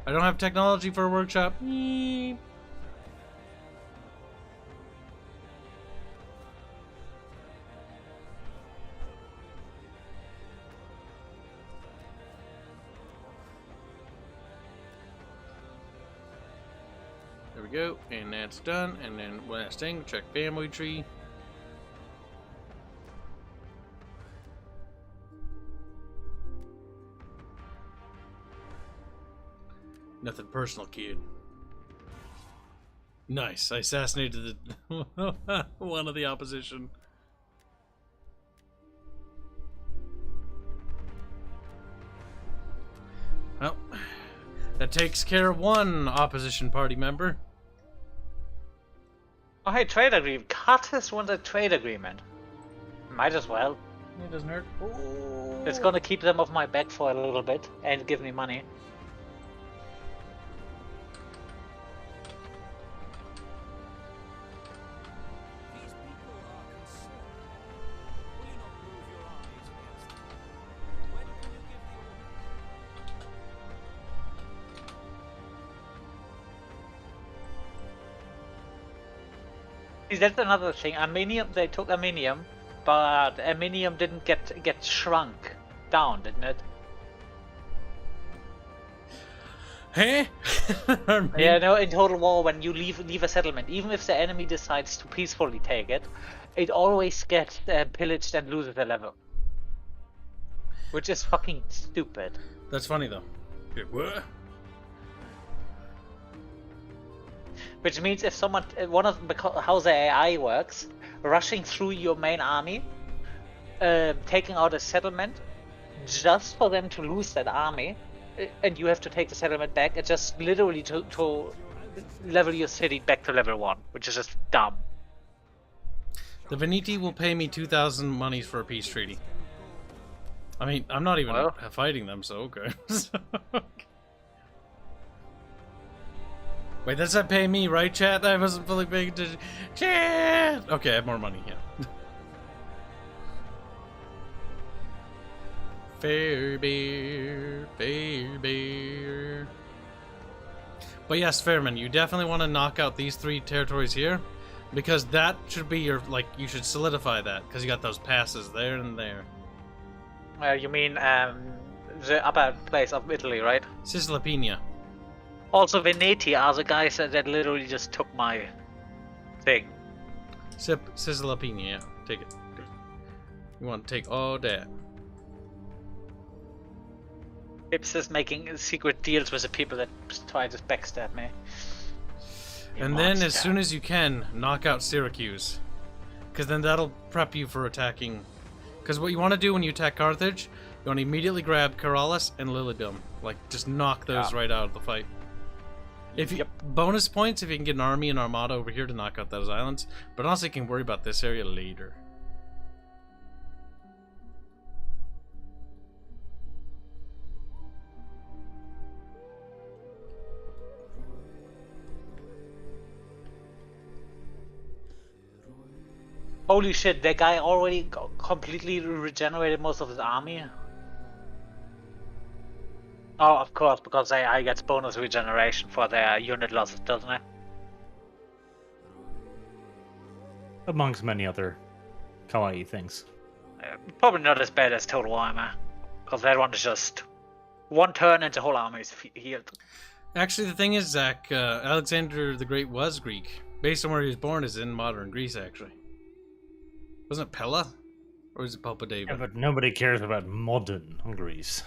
I don't have technology for a workshop. There we go, and that's done. And then last thing, check family tree. Nothing personal, kid. Nice. I assassinated the one of the opposition. Well, that takes care of one opposition party member. Oh, hey, trade agreement. Cartus wants a trade agreement. Might as well. It doesn't hurt. It's gonna keep them off my back for a little bit and give me money. These people are concerned. Will you not move your armies against them? When can you give the order? See, that's another thing. Armenium, they took Armenium, but Armenium didn't get shrunk down, didn't it? Hey? Yeah, no. In Total War, when you leave a settlement, even if the enemy decides to peacefully take it, it always gets pillaged and loses a level, which is fucking stupid. That's funny though. What? Which means if someone, how the AI works, rushing through your main army, taking out a settlement, just for them to lose that army, and you have to take the settlement back, it's just literally to level your city back to level 1, which is just dumb. The Veneti will pay me 2,000 monies for a peace treaty. I mean, I'm not even fighting them, so okay. Wait, that's not paying me, right, chat? I wasn't fully paying attention. Chat! Okay, I have more money, yeah. Fair bear, fair bear. But yes, Fairman, you definitely want to knock out these 3 territories here, because that should be your, like, you should solidify that, because you got those passes there and there. You mean the upper place of Italy, right? Cisalpina. Also, Veneti are the guys that literally just took my thing. Cisalpina, yeah. Take it. You want to take all that. Kibs is making secret deals with the people that try to backstab me. And then, as soon as you can, knock out Syracuse. Because then that'll prep you for attacking. Because what you want to do when you attack Carthage, you want to immediately grab Corrales and Lilydom. Like, just knock those right out of the fight. If you, bonus points if you can get an army and armada over here to knock out those islands. But honestly, you can worry about this area later. Holy shit, that guy already completely regenerated most of his army. Oh, of course, because AI gets bonus regeneration for their unit losses, doesn't it? Amongst many other kawaii things. Probably not as bad as Total Warhammer, because that one is just one turn and the whole army is healed. Actually, the thing is, Zach, Alexander the Great was Greek. Based on where he was born is in modern Greece, actually. Wasn't it Pella? Or was it Palpadavid? Yeah, but nobody cares about modern Greece.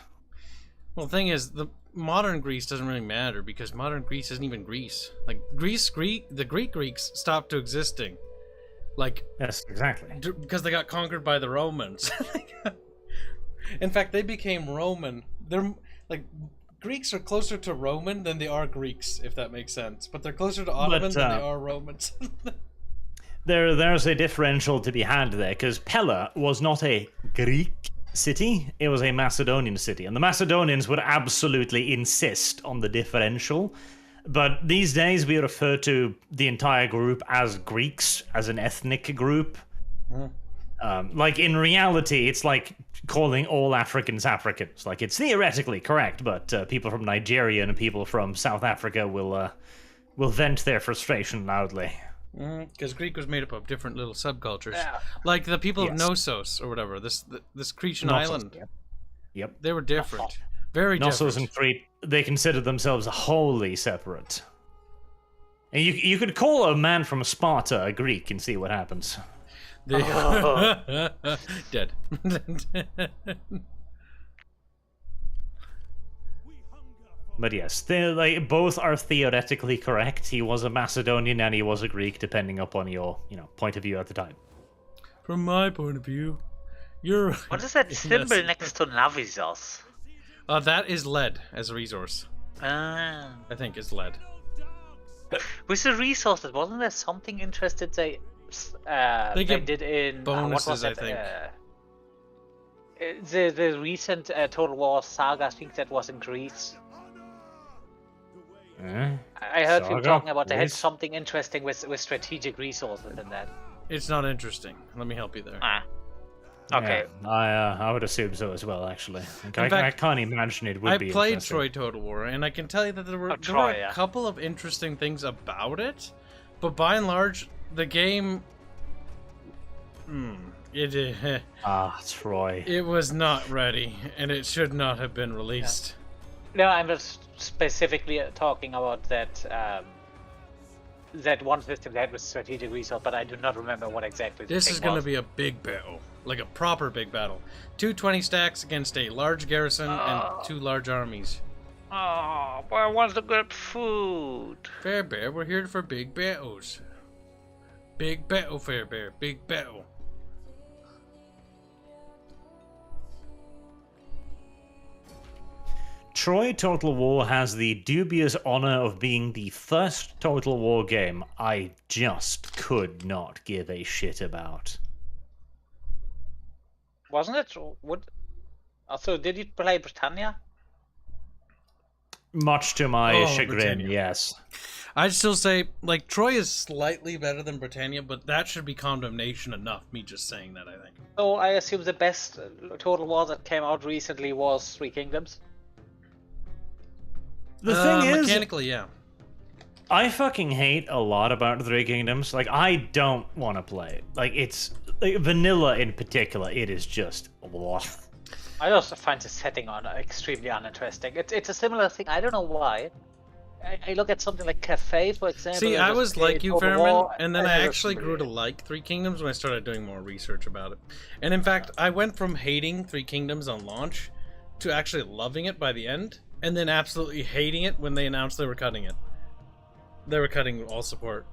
Well, the thing is, the modern Greece doesn't really matter because modern Greece isn't even Greece. Like, the Greek Greeks stopped to existing. Like, yes, exactly. Because they got conquered by the Romans. In fact, they became Roman. They're like Greeks are closer to Roman than they are Greeks, if that makes sense. But they're closer to Ottoman than they are Romans. There's a differential to be had there, because Pella was not a Greek city, it was a Macedonian city, and the Macedonians would absolutely insist on the differential. But these days we refer to the entire group as Greeks, as an ethnic group. Like, in reality, it's like calling all Africans Africans. Like, it's theoretically correct, but people from Nigeria and people from South Africa will vent their frustration loudly. Because Greek was made up of different little subcultures. Like the people of Knossos, or whatever, this Cretan island. Yep. They were different. Very different. Knossos and Crete, they considered themselves wholly separate. And you could call a man from Sparta a Greek and see what happens. Dead. But yes, they both are theoretically correct. He was a Macedonian and he was a Greek, depending upon your point of view at the time. From my point of view, you're. What is that symbol next to Navisos? That is lead as a resource. Ah. I think it's lead. With the resources, wasn't there something interesting they did in bonuses? What was I think. The recent Total War saga, I think that was in Greece. I heard you talking about they had something interesting with strategic resources in that. It's not interesting. Let me help you there. Okay. Yeah, I would assume so as well, actually. I can't imagine it would be. I played Troy Total War, and I can tell you that there were a couple of interesting things about it, but by and large, the game. Troy. It was not ready, and it should not have been released. No, I'm just specifically talking about that that one system that was strategic resource, but I do not remember what exactly. This is going to be a big battle, like a proper big battle. 220 stacks against a large garrison and 2 large armies. Oh, but I want to get food. Fair Bear, we're here for big battles. Big battle, Fair Bear, big battle. Troy Total War has the dubious honor of being the first Total War game I just could not give a shit about. Wasn't it? Also, did you play Britannia? Much to my chagrin, Britannia. yes. I'd still say, like, Troy is slightly better than Britannia, but that should be condemnation enough, me just saying that, I think. So I assume the best Total War that came out recently was Three Kingdoms? The thing is, mechanically, yeah. I fucking hate a lot about Three Kingdoms. Like, I don't want to play it. Like, it's like, vanilla in particular. It is just. I also find the setting on extremely uninteresting. It's a similar thing. I don't know why. I look at something like Cafe, for example. See, I was like you, Total Fairman, War, and then I actually grew to like Three Kingdoms when I started doing more research about it. And in fact, I went from hating Three Kingdoms on launch to actually loving it by the end, and then absolutely hating it when they announced they were cutting it. They were cutting all support.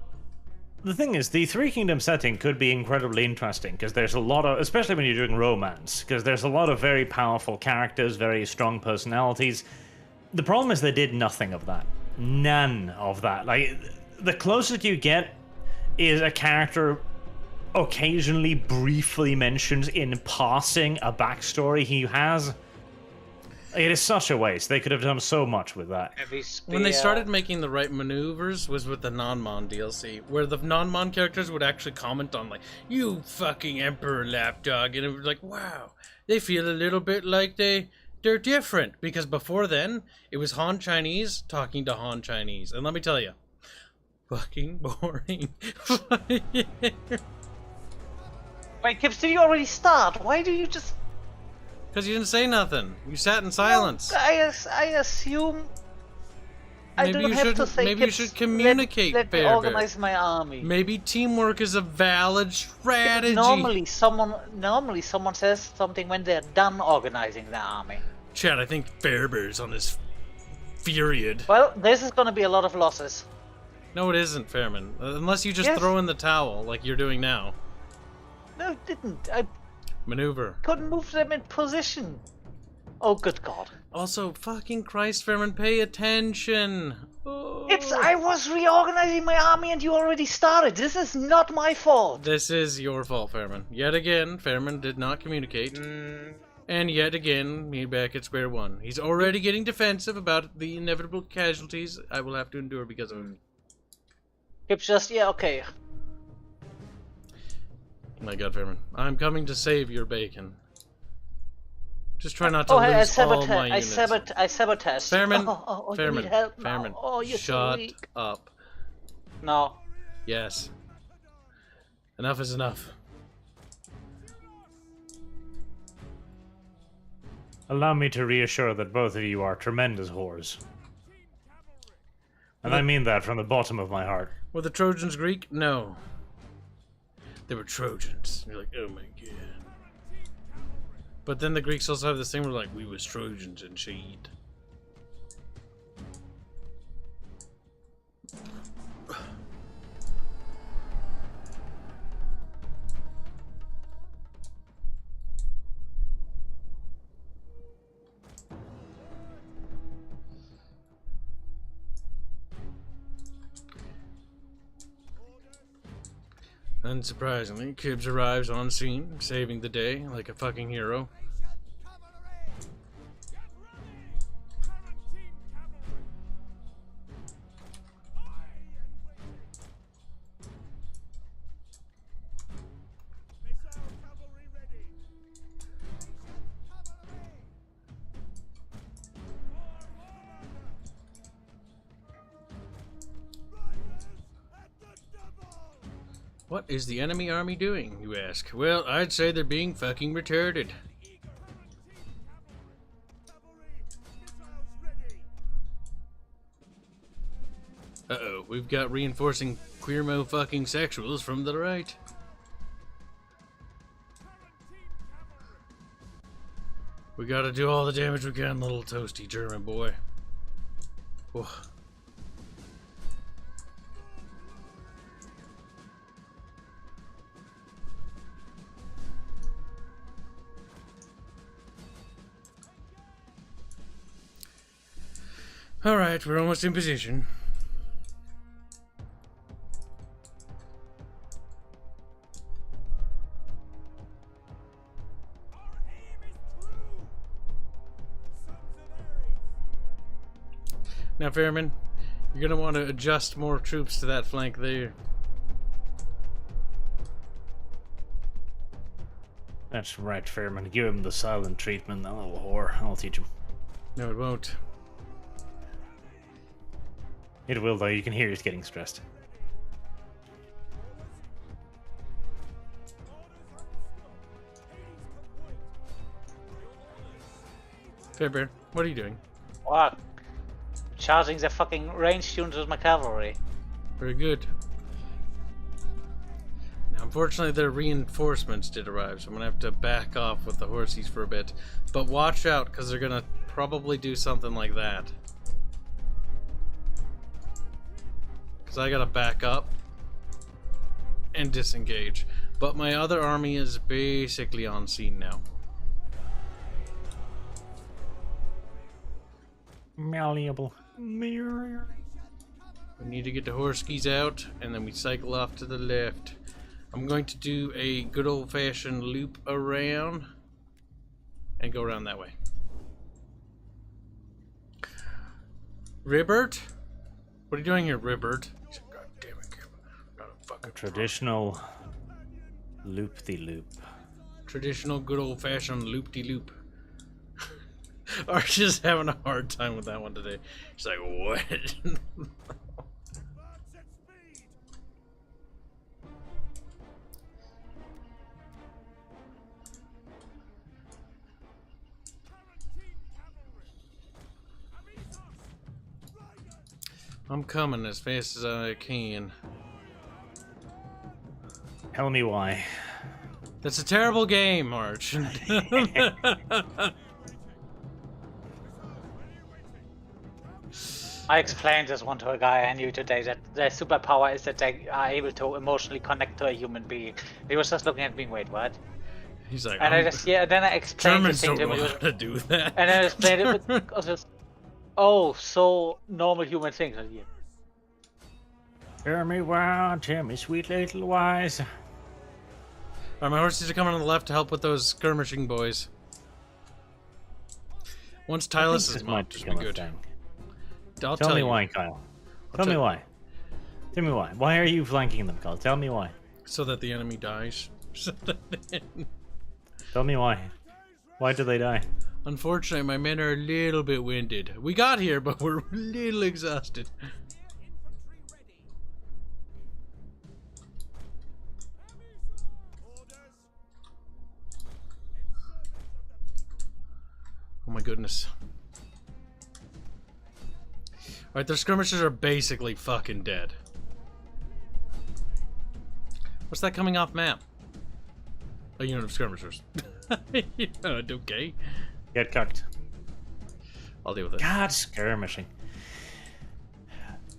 The thing is, the Three Kingdoms setting could be incredibly interesting, because there's a lot of, especially when you're doing romance, because there's a lot of very powerful characters, very strong personalities. The problem is they did nothing of that. None of that. Like, the closest you get is a character occasionally briefly mentions in passing a backstory he has. It is such a waste. They could have done so much with that. When they started making the right maneuvers was with the non-mon DLC, where the non-mon characters would actually comment on, like, you fucking Emperor lapdog, and it was like, wow, they feel a little bit like they're different, because before then, it was Han Chinese talking to Han Chinese, and let me tell you, fucking boring. Wait, Kibs, did you already start? Why do you just... Because you didn't say nothing. You sat in silence. No, I assume... I don't have to say, maybe you should communicate, let me Bear organize my army. Maybe teamwork is a valid strategy. Normally someone says something when they're done organizing the army. Chad, I think Fairbear's on his period. Well, this is going to be a lot of losses. No, it isn't, Fairman. Unless you just Yes. throw in the towel, like you're doing now. No, it didn't. I Maneuver. couldn't move them in position. Oh, good God. Also, fucking Christ, Fairman, pay attention. Oh. I was reorganizing my army and you already started. This is not my fault. This is your fault, Fairman. Yet again, Fairman did not communicate. And yet again, me back at square one. He's already getting defensive about the inevitable casualties I will have to endure because of him. Kibs just, yeah, okay. My God, Fairman. I'm coming to save your bacon. Just try not to Oh, hey, lose all my units. I sabotage. Fairman, You Fairman, need help now. Fairman, Oh, you're so shut weak. up. No. Yes. Enough is enough. Allow me to reassure that both of you are tremendous whores. And I mean that from the bottom of my heart. Were the Trojans Greek? No. They were Trojans. You're like, oh my God. But then the Greeks also have this thing where like, we was Trojans and shit. Unsurprisingly, Kibs arrives on scene, saving the day like a fucking hero. What is the enemy army doing, you ask? Well, I'd say they're being fucking retarded. Uh-oh, we've got reinforcing queermo fucking sexuals from the right. We gotta do all the damage we can, little toasty German boy. Whoa. Alright, we're almost in position. Now, Fairman, you're gonna want to adjust more troops to that flank there. That's right, Fairman. Give him the silent treatment, that little whore. I'll teach him. No, it won't. It will, though. You can hear he's getting stressed. Fairbear, what are you doing? What? Charging the fucking ranged units with my cavalry. Very good. Now, unfortunately, their reinforcements did arrive, so I'm gonna have to back off with the horsies for a bit. But watch out, because they're gonna probably do something like that. Because I gotta back up and disengage. But my other army is basically on scene now. Malleable. We need to get the horskies out, and then we cycle off to the left. I'm going to do a good old-fashioned loop around and go around that way. Ribbert? What are you doing here, Ribbert? God damn it, Kevin. Got a fucking Traditional loop-de-loop. traditional good old-fashioned loop-de-loop. Arch is having a hard time with that one today. She's like, what? I'm coming as fast as I can. Tell me why. That's a terrible game, Arch. I explained this one to a guy I knew today, that their superpower is that they are able to emotionally connect to a human being. He was just looking at me, wait, what? He's like, And I just then I explained the Germans thing don't to know him. how to do that. And I explained it because it's so normal human things. And yeah. Hear me well, tell me sweet little wise. Alright, my horses are coming on the left to help with those skirmishing boys. Once Tylus is might mopped, just be become a good. thing. I'll Tell me you. why, Kyle. I'll Tell me why. Tell me why. Why are you flanking them, Kyle? Tell me why. So that the enemy dies. Tell me why. Why do they die? Unfortunately, my men are a little bit winded. We got here, but we're a little exhausted. Oh my goodness. Alright, their skirmishers are basically fucking dead. What's that coming off map? A unit of skirmishers. Okay. Get cooked. I'll deal with it. God, skirmishing.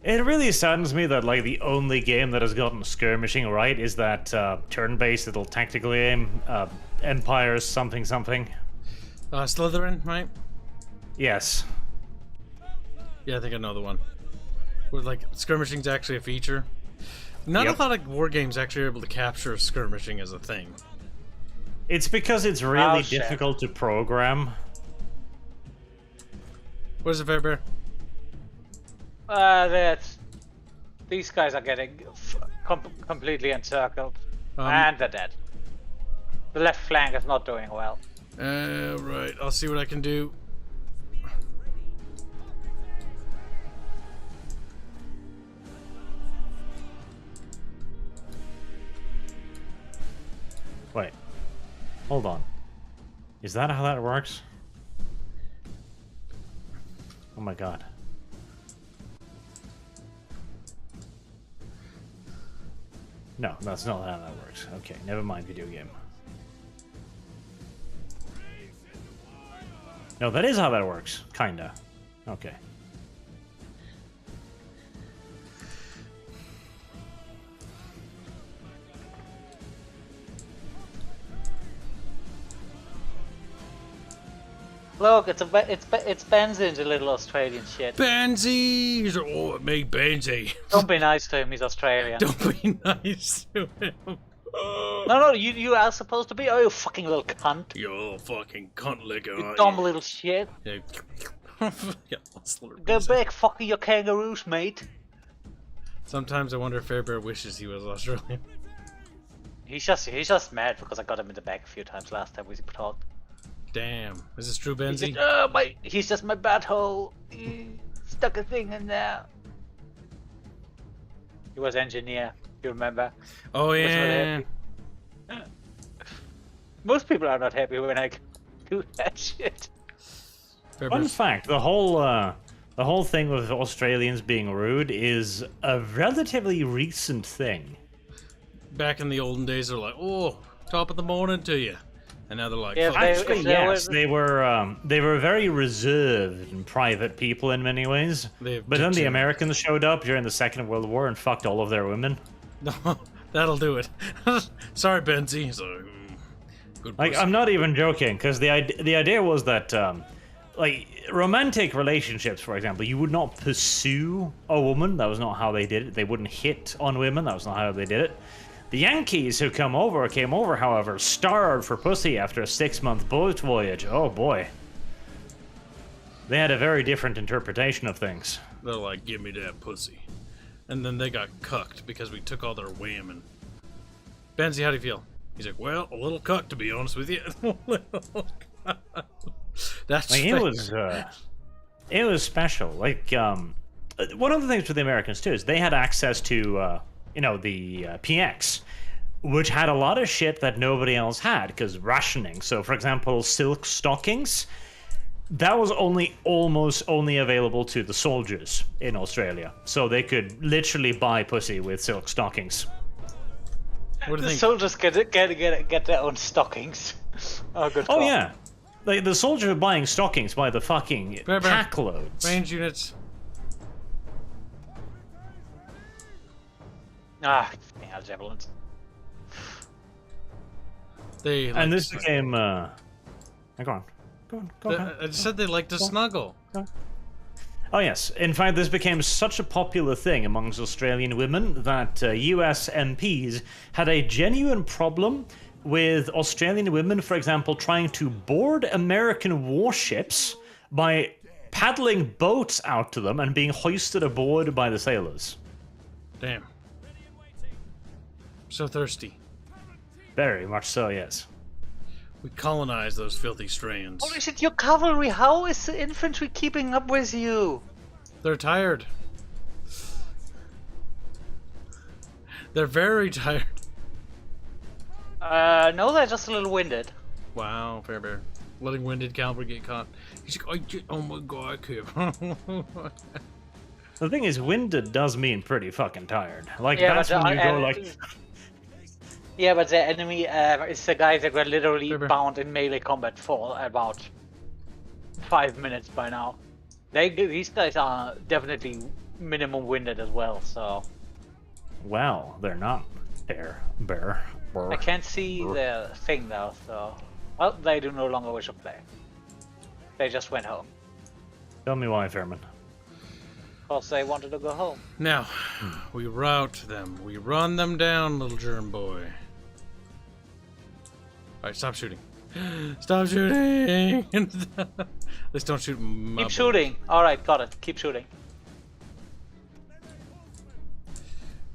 It really saddens me that like the only game that has gotten skirmishing right is that turn-based little tactical game, Empires something something. Slytherin, right? Yes. Yeah, I think I know the one. Where like skirmishing's actually a feature. Not Yep. a lot of war games actually are able to capture skirmishing as a thing. It's because it's really shit. difficult to program. What is it, Fair Bear? These guys are getting completely encircled, Um, and they're dead. The left flank is not doing well. Right. I'll see what I can do. Wait. Hold on. Is that how that works? Oh my god. No, that's not how that works. Okay, never mind, video game. No, that is how that works. Kinda. Okay. Look, it's Benzin's a little Australian shit. Benzie! He's like, oh, it made Benzie. Don't be nice to him, he's Australian. Don't be nice to him. No, you are supposed to be. Oh, you fucking little cunt. You little fucking cunt licker. You dumb little shit. Yeah. Yeah, Go back, fucking your kangaroos, mate. Sometimes I wonder if Fair Bear wishes he was Australian. He's just mad because I got him in the back a few times last time we talked. Damn. Is this true, He's Benzie? just, he's just my butthole. He stuck a thing in there. He was engineer, you remember? Oh, He was not yeah. happy. Most people are not happy when I do that shit. Fair Fun Bear's- fact: the whole thing with Australians being rude is a relatively recent thing. Back in the olden days, they're like, oh, top of the morning to you. And now they're like, Yeah, fuck they- you. Actually, if they yes, were- they were very reserved and private people in many ways. They've But then the degenerated. Americans showed up during the Second World War and fucked all of their women. No, that'll do it. Sorry, Benzie. He's like, good Like, pussy. I'm not even joking, because the idea was that, like, romantic relationships, for example, you would not pursue a woman. That was not how they did it. They wouldn't hit on women. That was not how they did it. The Yankees who came over, however, starved for pussy after a 6-month boat voyage. Oh boy. They had a very different interpretation of things. They're like, give me that pussy. And then they got cucked because we took all their whamming. Benzie, how do you feel? He's like, well, a little cucked, to be honest with you. That's Like, it was special. Like, one of the things with the Americans too is they had access to, the PX, which had a lot of shit that nobody else had because rationing. So, for example, silk stockings, that was almost only available to the soldiers in Australia. So they could literally buy pussy with silk stockings. What do you The think? soldiers get their own stockings. Oh, good Oh call. yeah, like the soldiers are buying stockings by the fucking Bear. packloads. Range units. Ah, fucking hell, javelins. They like And to this snuggle. became. Go on. Go on. I just said they like to snuggle. Oh yes, in fact this became such a popular thing amongst Australian women that US MPs had a genuine problem with Australian women, for example, trying to board American warships by paddling boats out to them and being hoisted aboard by the sailors. Damn. So thirsty. Very much so, yes. We colonize those filthy strands. Holy shit, your cavalry, how is the infantry keeping up with you? They're tired. They're very tired. No, they're just a little winded. Wow, Fair Bear. Letting winded cavalry get caught. He's like, oh my god, kid. The thing is, winded does mean pretty fucking tired. Like, Yeah, that's but, when you go like... Yeah, but the enemy is the guys that were literally Fair Bear. bound in melee combat for about 5 minutes by now. These guys are definitely minimum winded as well, so... Well, they're not. Bear. I can't see the thing though, so... Well, they do no longer wish to play. They just went home. Tell me why, Fairman. Because they wanted to go home. Now, we rout them. We run them down, little germ boy. Alright, stop shooting. Stop shooting! Let's don't shoot my Keep boy. shooting! Alright, got it. Keep shooting.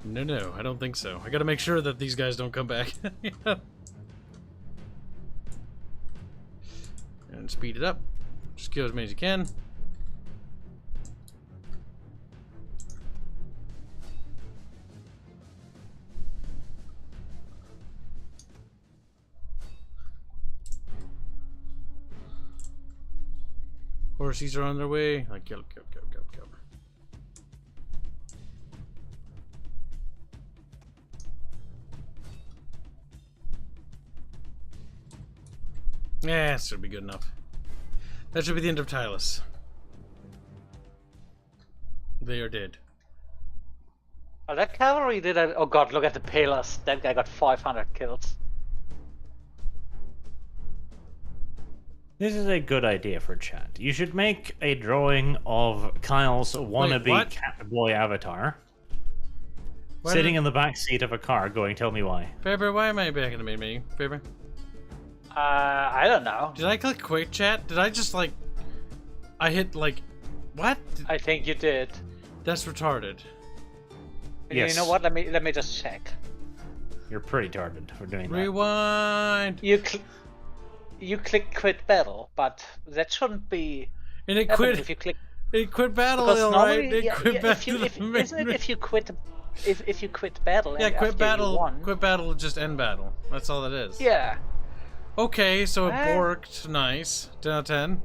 No, I don't think so. I gotta make sure that these guys don't come back. And speed it up. Just kill as many as you can. Horses are on their way. Like, kill. Yeah, that should be good enough. That should be the end of Tylus. They are dead. Oh, that cavalry did it. Oh god, look at the pillars. That guy got 500 kills. This is a good idea for chat. You should make a drawing of Kyle's wannabe what? Catboy avatar Why sitting did- in the back seat of a car going, tell me why. Faber, why am I back in the main menu? Faber? I don't know. Did I click quick chat? Did I just like... I hit like... What? I think you did. That's retarded. Yes. You know what? Let me just check. You're pretty retarded for doing that. Rewind! You click quit battle, but that shouldn't be And it happening quit... if you click. It quit battle, Because alright? normally, It yeah, quit yeah, battle. isn't it if you quit, if you quit battle? Yeah, and quit after battle. You won, Quit battle is just end battle. That's all it is. Yeah. Okay, so it Ah. worked. Nice. 10 out of 10.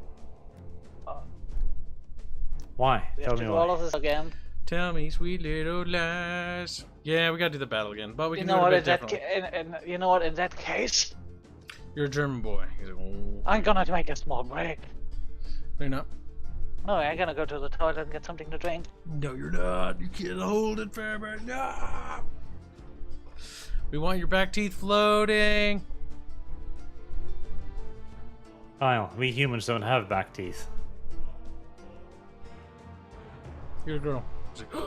Why? We Tell have to me do all why. of this again. Tell me, sweet little lies. Yeah, we gotta do the battle again, but we You can know do what? it a In bit that differently. and you know what? In that case, You're a German boy. He's like, oh. I'm gonna make a small break. You're not. No, I'm gonna go to the toilet and get something to drink. No, you're not. You can't hold it, Fairbairn. No. We want your back teeth floating. Kyle, we humans don't have back teeth. You're a girl. He's like,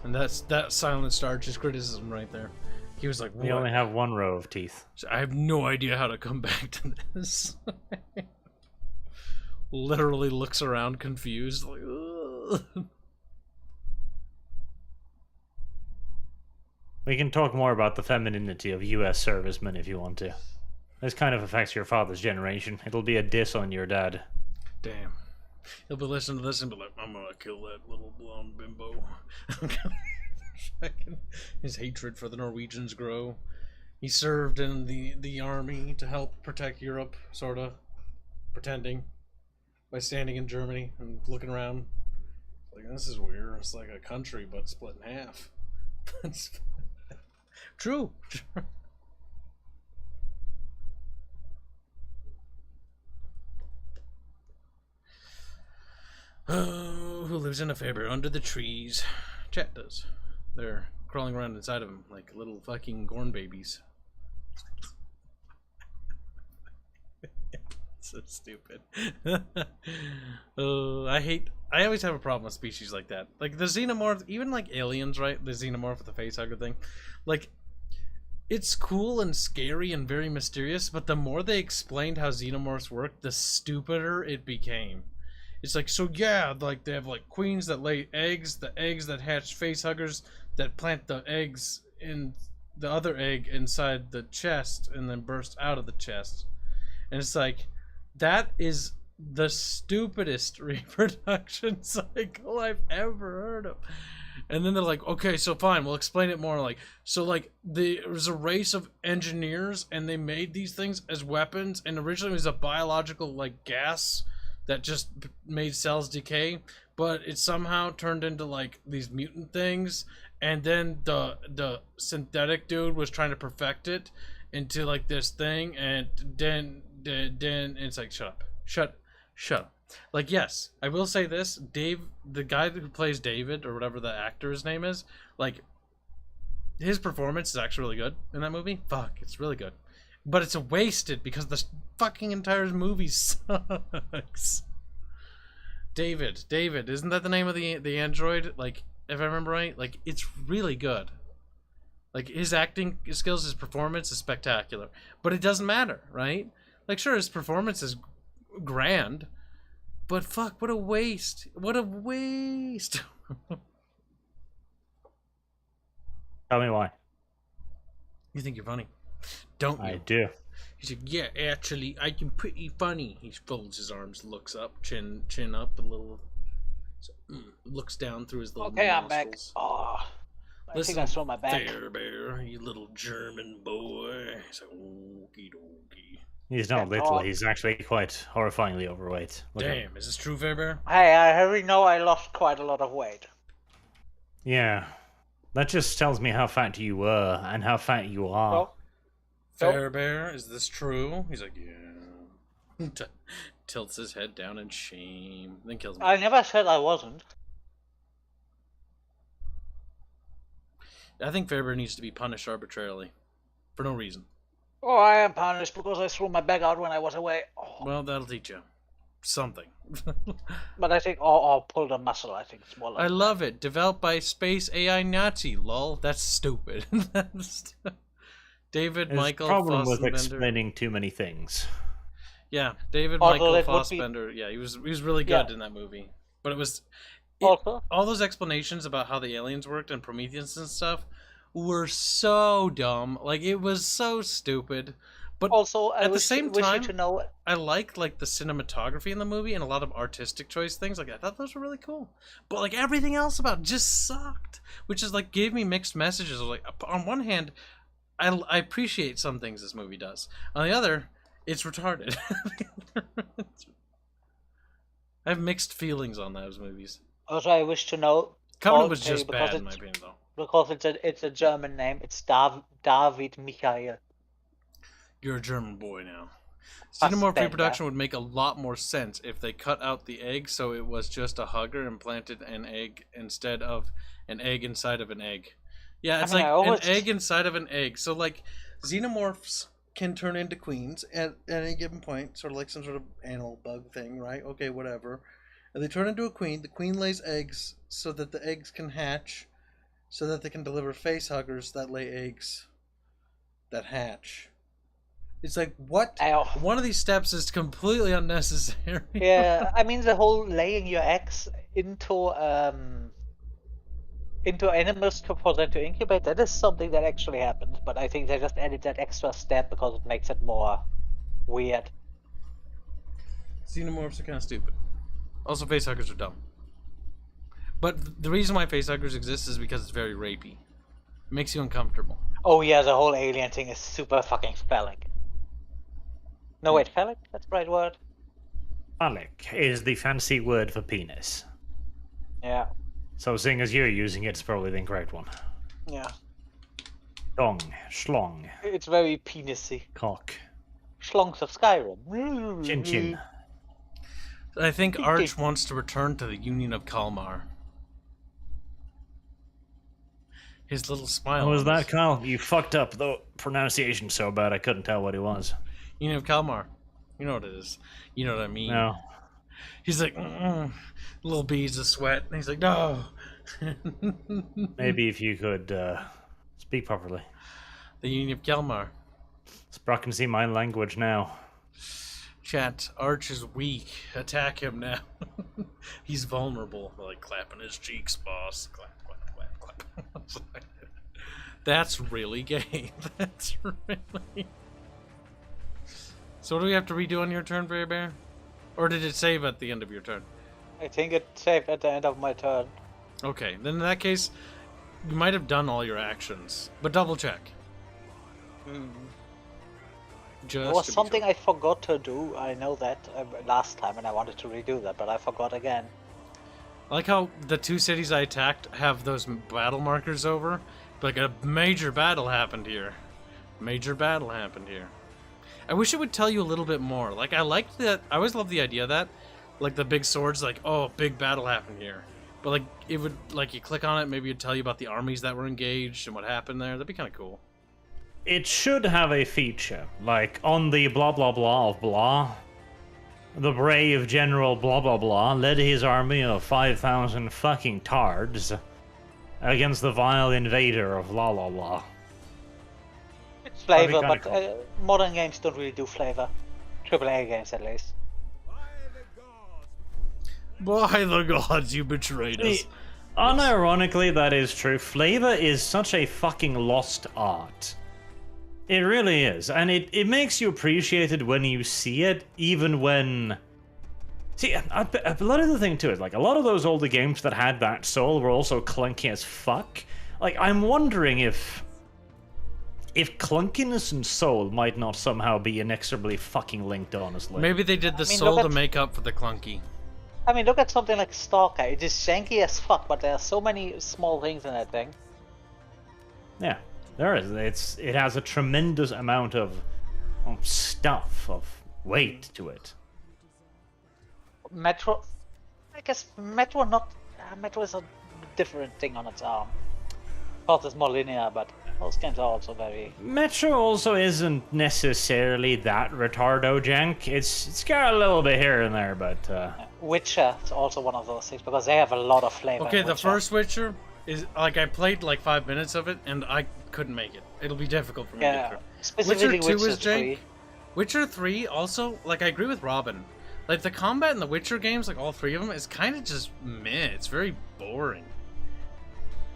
and that silent starches criticism right there. He was like, We what? only have one row of teeth. I have no idea how to come back to this. Literally looks around confused. Like, ugh. We can talk more about the femininity of US servicemen if you want to. This kind of affects your father's generation. It'll be a diss on your dad. Damn. He'll be listening to this and be like, I'm gonna kill that little blonde bimbo. His hatred for the Norwegians grow. He served in the army to help protect Europe, sorta. Pretending. By standing in Germany and looking around. Like, this is weird. It's like a country, but split in half. True. Oh, who lives in a Faber under the trees? Chat does. They're crawling around inside of him like little fucking corn babies. So stupid. I always have a problem with species like that. Like the xenomorph, even like aliens, right? The xenomorph with the facehugger thing. Like, it's cool and scary and very mysterious, but the more they explained how xenomorphs work, the stupider it became. It's like, so yeah, like they have like queens that lay eggs, the eggs that hatch facehuggers that plant the eggs in the other egg inside the chest and then burst out of the chest. And it's like, that is the stupidest reproduction cycle I've ever heard of. And then they're like, okay, so fine, we'll explain it more. Like, so like there was a race of engineers and they made these things as weapons, and originally it was a biological like gas that just made cells decay, but it somehow turned into like these mutant things, and then the synthetic dude was trying to perfect it into like this thing, and then it's like, shut up. Like, yes, I will say this, Dave, the guy who plays David, or whatever the actor's name is, like, his performance is actually really good in that movie. Fuck, it's really good. But it's wasted because the fucking entire movie sucks. David, isn't that the name of the android? Like, if I remember right, like, it's really good. Like, his acting skills, his performance is spectacular. But it doesn't matter, right? Like, sure, his performance is grand, but fuck, what a waste. What a waste. Tell me why. You think you're funny, don't you? I do. He's like, yeah, actually, I can pretty funny. He folds his arms, looks up, chin up a little, looks down through his little Okay, I'm nostrils. back. Oh, I Listen, think I saw my back. Bear, you little German boy. He's like, okie dokie. He's not Yeah, little, oh. he's actually quite horrifyingly overweight. Look at him. Damn, is this true, Fairbear? Hey, I already know I lost quite a lot of weight. Yeah. That just tells me how fat you were and how fat you are. So, Fairbear, is this true? He's like, yeah. Tilts his head down in shame, then kills me. I never said I wasn't. I think Fairbear needs to be punished arbitrarily, for no reason. Oh, I am punished because I threw my bag out when I was away. Oh. Well, that'll teach you something. But I think, I'll pull the muscle. I think it's more like I love it. Developed by Space AI Nazi. Lol. That's stupid. David There's Michael a problem with Fassbender. explaining too many things. Yeah, David Although Michael that would be- Fassbender. Yeah, he was really good Yeah. in that movie. But it was Also, all those explanations about how the aliens worked and Prometheus and stuff were so dumb. Like, it was so stupid. But I at the wish, same wish time, you to know. I like the cinematography in the movie and a lot of artistic choice things. Like, I thought those were really cool. But like everything else about it just sucked, which is like gave me mixed messages. Like, on one hand, I appreciate some things this movie does. On the other, it's retarded. I have mixed feelings on those movies. Also, I wish to know. Covenant was Tell you just because bad in my it's- opinion, though. Because it's a German name. It's David Michael. You're a German boy now. Fassbender. Xenomorph reproduction would make a lot more sense if they cut out the egg so it was just a hugger and planted an egg instead of an egg inside of an egg. Yeah, it's I mean, like I always- an egg inside of an egg. So like xenomorphs can turn into queens at any given point, sort of like some sort of animal bug thing, right? Okay, whatever. And they turn into a queen. The queen lays eggs so that the eggs can hatch, so that they can deliver face huggers that lay eggs that hatch. It's like, what? Ow. One of these steps is completely unnecessary. Yeah, I mean the whole laying your eggs into animals for them to incubate, that is something that actually happens, but I think they just added that extra step because it makes it more weird. Xenomorphs are kind of stupid. Also, facehuggers are dumb. But the reason why facehuggers exist is because it's very rapey. It makes you uncomfortable. Oh yeah, the whole alien thing is super fucking phallic. No wait, phallic? That's the right word? Phallic is the fancy word for penis. Yeah. So seeing as you're using it, it's probably the incorrect one. Yeah. Dong, schlong, It's very penisy. cock, Schlongs of Skyrim. chin chin. I think Arch wants to return to the Union of Kalmar. His little smile. What was on that, his- Kyle? You fucked up the pronunciation so bad I couldn't tell what it was. Union of Kalmar. You know what it is. You know what I mean. No. He's like, little beads of sweat. And he's like, no. Maybe if you could speak properly. The Union of Kelmar. Sprock can see my language now. Chat, Arch is weak. Attack him now. He's vulnerable. Like clapping his cheeks, boss. Clap, clap, clap, clap. That's really gay. That's really... So what do we have to redo on your turn, Bear Bear? Or did it save at the end of your turn? I think it saved at the end of my turn. Okay, then in that case, you might have done all your actions. But double check. Just There was to be something sure. I forgot to do, I know that, last time, and I wanted to redo that, but I forgot again. I like how the 2 cities I attacked have those battle markers over. Like a major battle happened here. Major battle happened here. I wish it would tell you a little bit more. Like, I liked that. I always loved the idea of that. Like, the big swords, like, oh, big battle happened here. But, like, it would, like, you click on it, maybe it'd tell you about the armies that were engaged and what happened there. That'd be kind of cool. It should have a feature, like on the blah blah blah of blah. The brave general blah blah blah led his army of 5,000 fucking tards against the vile invader of blah blah blah. It's That'd be flavor, kinda but cool. modern games don't really do flavor. AAA games, at least. By the gods, you betrayed us. Unironically, that is true. Flavor is such a fucking lost art. It really is, and it makes you appreciate it when you see it, even when... See, a lot of the thing too is, like, a lot of those older games that had that soul were also clunky as fuck. Like, I'm wondering if clunkiness and soul might not somehow be inexorably fucking linked, honestly. Maybe they did the mean, soul look to at- make up for the clunky. I mean, look at something like Stalker. It is janky as fuck, but there are so many small things in that thing. Yeah, there is. It has a tremendous amount of stuff, of weight to it. Metro... I guess Metro Metro is a different thing on its own. Of course, it's more linear, but those games are also very... Metro also isn't necessarily that retardo jank. It's got a little bit here and there, but Witcher is also one of those things, because they have a lot of flavor. Okay, in the Witcher. first Witcher is, like, I played like 5 minutes of it, and I couldn't make it. It'll be difficult for me to get Yeah, through. specifically Witcher 2 Witcher is jank. 3. Witcher 3 also, like, I agree with Robin. Like, the combat in the Witcher games, like all 3 of them, is kind of just meh. It's very boring.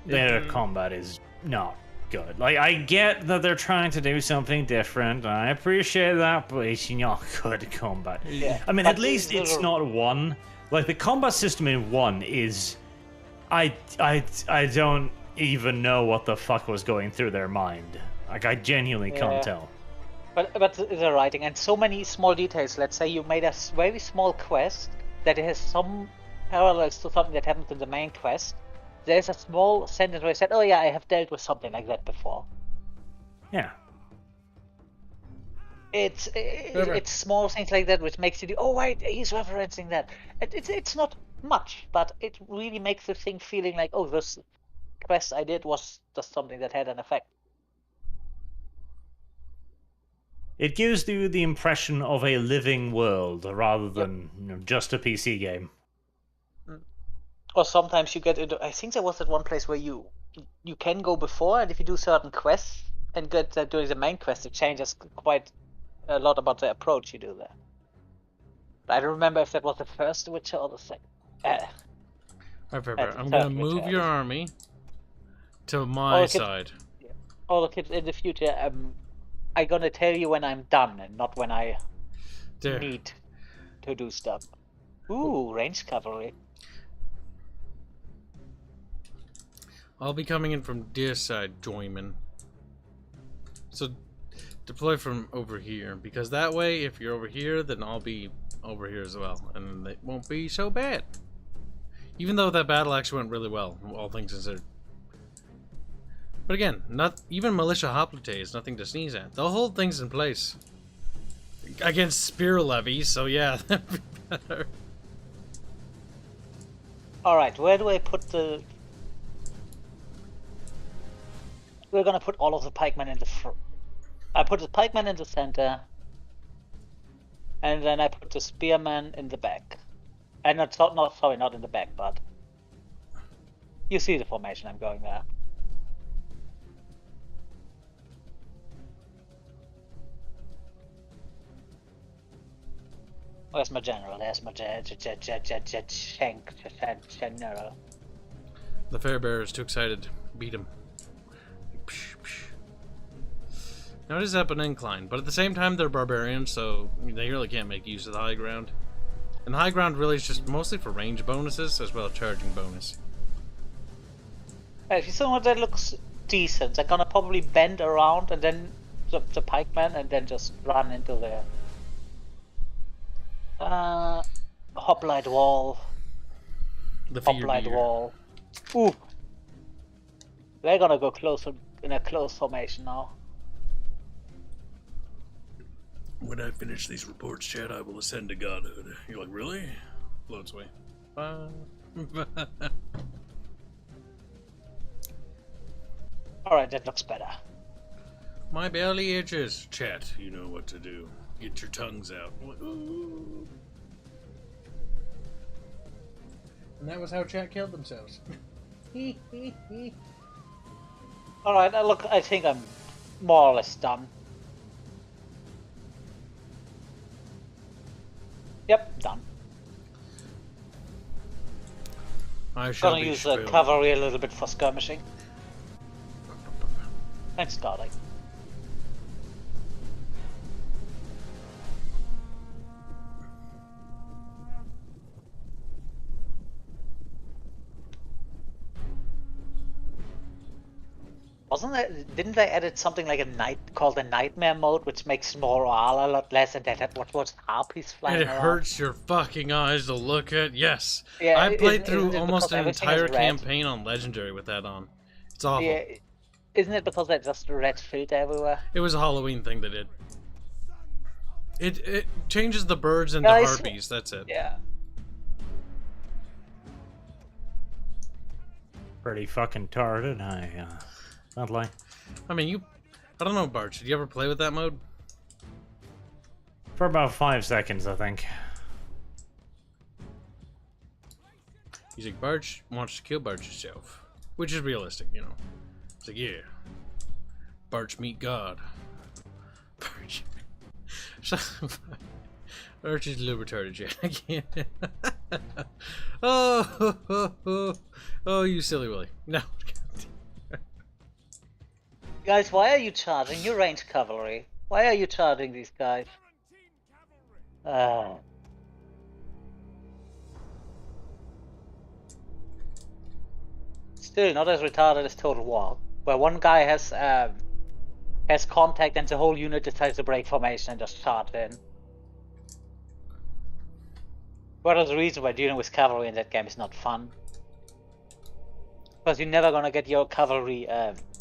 their combat is not good. Like, I get that they're trying to do something different. I appreciate that, but it's not good combat. Yeah, I mean, but at least those it's are- not 1. Like, the combat system in 1 is... I don't even know what the fuck was going through their mind. Like, I genuinely Yeah. can't tell. But the writing and so many small details. Let's say you made a very small quest that has some parallels to something that happens in the main quest. There's a small sentence where I said, "Oh yeah, I have dealt with something like that before." Yeah. It's small things like that which makes you do, "Oh wait, he's referencing that." It's not much, but it really makes the thing feeling like, "Oh, this quest I did was just something that had an effect." It gives you the impression of a living world rather than just a PC game. Or sometimes you get into. I think there was that one place where you can go before, and if you do certain quests and get doing the main quest, it changes quite a lot about the approach you do there. But I don't remember if that was the first Witcher or the second. Alright, Pepper, That's I'm gonna exactly move what your it is. army to my okay. side. All the kids in the future, I'm gonna tell you when I'm done, and not when I There. need to do stuff. Ooh, range cavalry. I'll be coming in from this side, Joyman. So deploy from over here, because that way, if you're over here, then I'll be over here as well, and it won't be so bad. Even though that battle actually went really well, all things considered. But again, not even militia hoplite is nothing to sneeze at. The whole thing's in place against spear levies, so yeah, that'd be better. All right, where do I put the? We're gonna put all of the pikemen in the front. I put the pikemen in the center, and then I put the spearman in the back. And not in the back, but you see the formation I'm going there. Where's my general? There's my general. The fair bearer is too excited. Beat him. Now it is up an incline, but at the same time they're barbarians, so they really can't make use of the high ground. And the high ground really is just mostly for range bonuses as well as charging bonus. Actually, someone that looks decent. They're gonna probably bend around and then the pikeman and then just run into the hoplite wall. The Hoplite deer. wall. Ooh. They're gonna go close in a close formation now. When I finish these reports, Chad, I will ascend to godhood. You're like, really? Floats away. Alright, that looks better. My belly itches. Chat, you know what to do. Get your tongues out. Ooh. And that was how chat killed themselves. Alright, I think I'm more or less done. Yep, done. I shall Gonna be use the spilled. cavalry a little bit for skirmishing. And scouting. Didn't they edit something like called a nightmare mode, which makes morale a lot less, and that had what was harpies flying It around? hurts your fucking eyes to look at. Yes. Yeah, I played isn't through it almost because an everything is entire red? campaign on Legendary with that on. It's awful. Yeah, isn't it because they just red filter everywhere? It was a Halloween thing they did. It changes the birds into Guys, harpies, that's it. Yeah. Pretty fucking tarded, not lie. I mean, I don't know, Barch, did you ever play with that mode? For about 5 seconds, I think. He's like, Barch wants to kill Barch himself. Which is realistic, you know. It's like, yeah. Barch meet God. Barch. Barch is a little retarded, Jack. I can't. Oh, you silly Willy. No. Guys, why are you charging? You range cavalry. Why are you charging these guys? Still not as retarded as Total War, where one guy has contact and the whole unit decides to break formation and just charge in. What is the reason why dealing with cavalry in that game is not fun? Because you're never gonna get your cavalry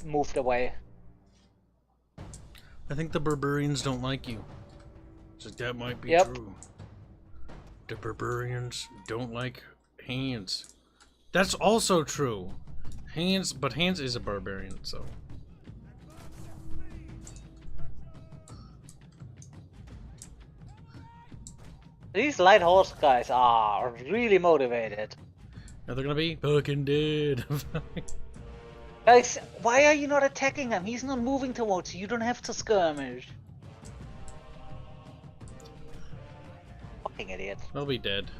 moved away. I think the barbarians don't like you. So that might be Yep. true. The barbarians don't like Hanse. That's also true. But Hanse is a barbarian, so. These light horse guys are really motivated. Now they're gonna be fucking dead. Guys, why are you not attacking him? He's not moving towards you. You don't have to skirmish. Fucking idiot. They'll be dead.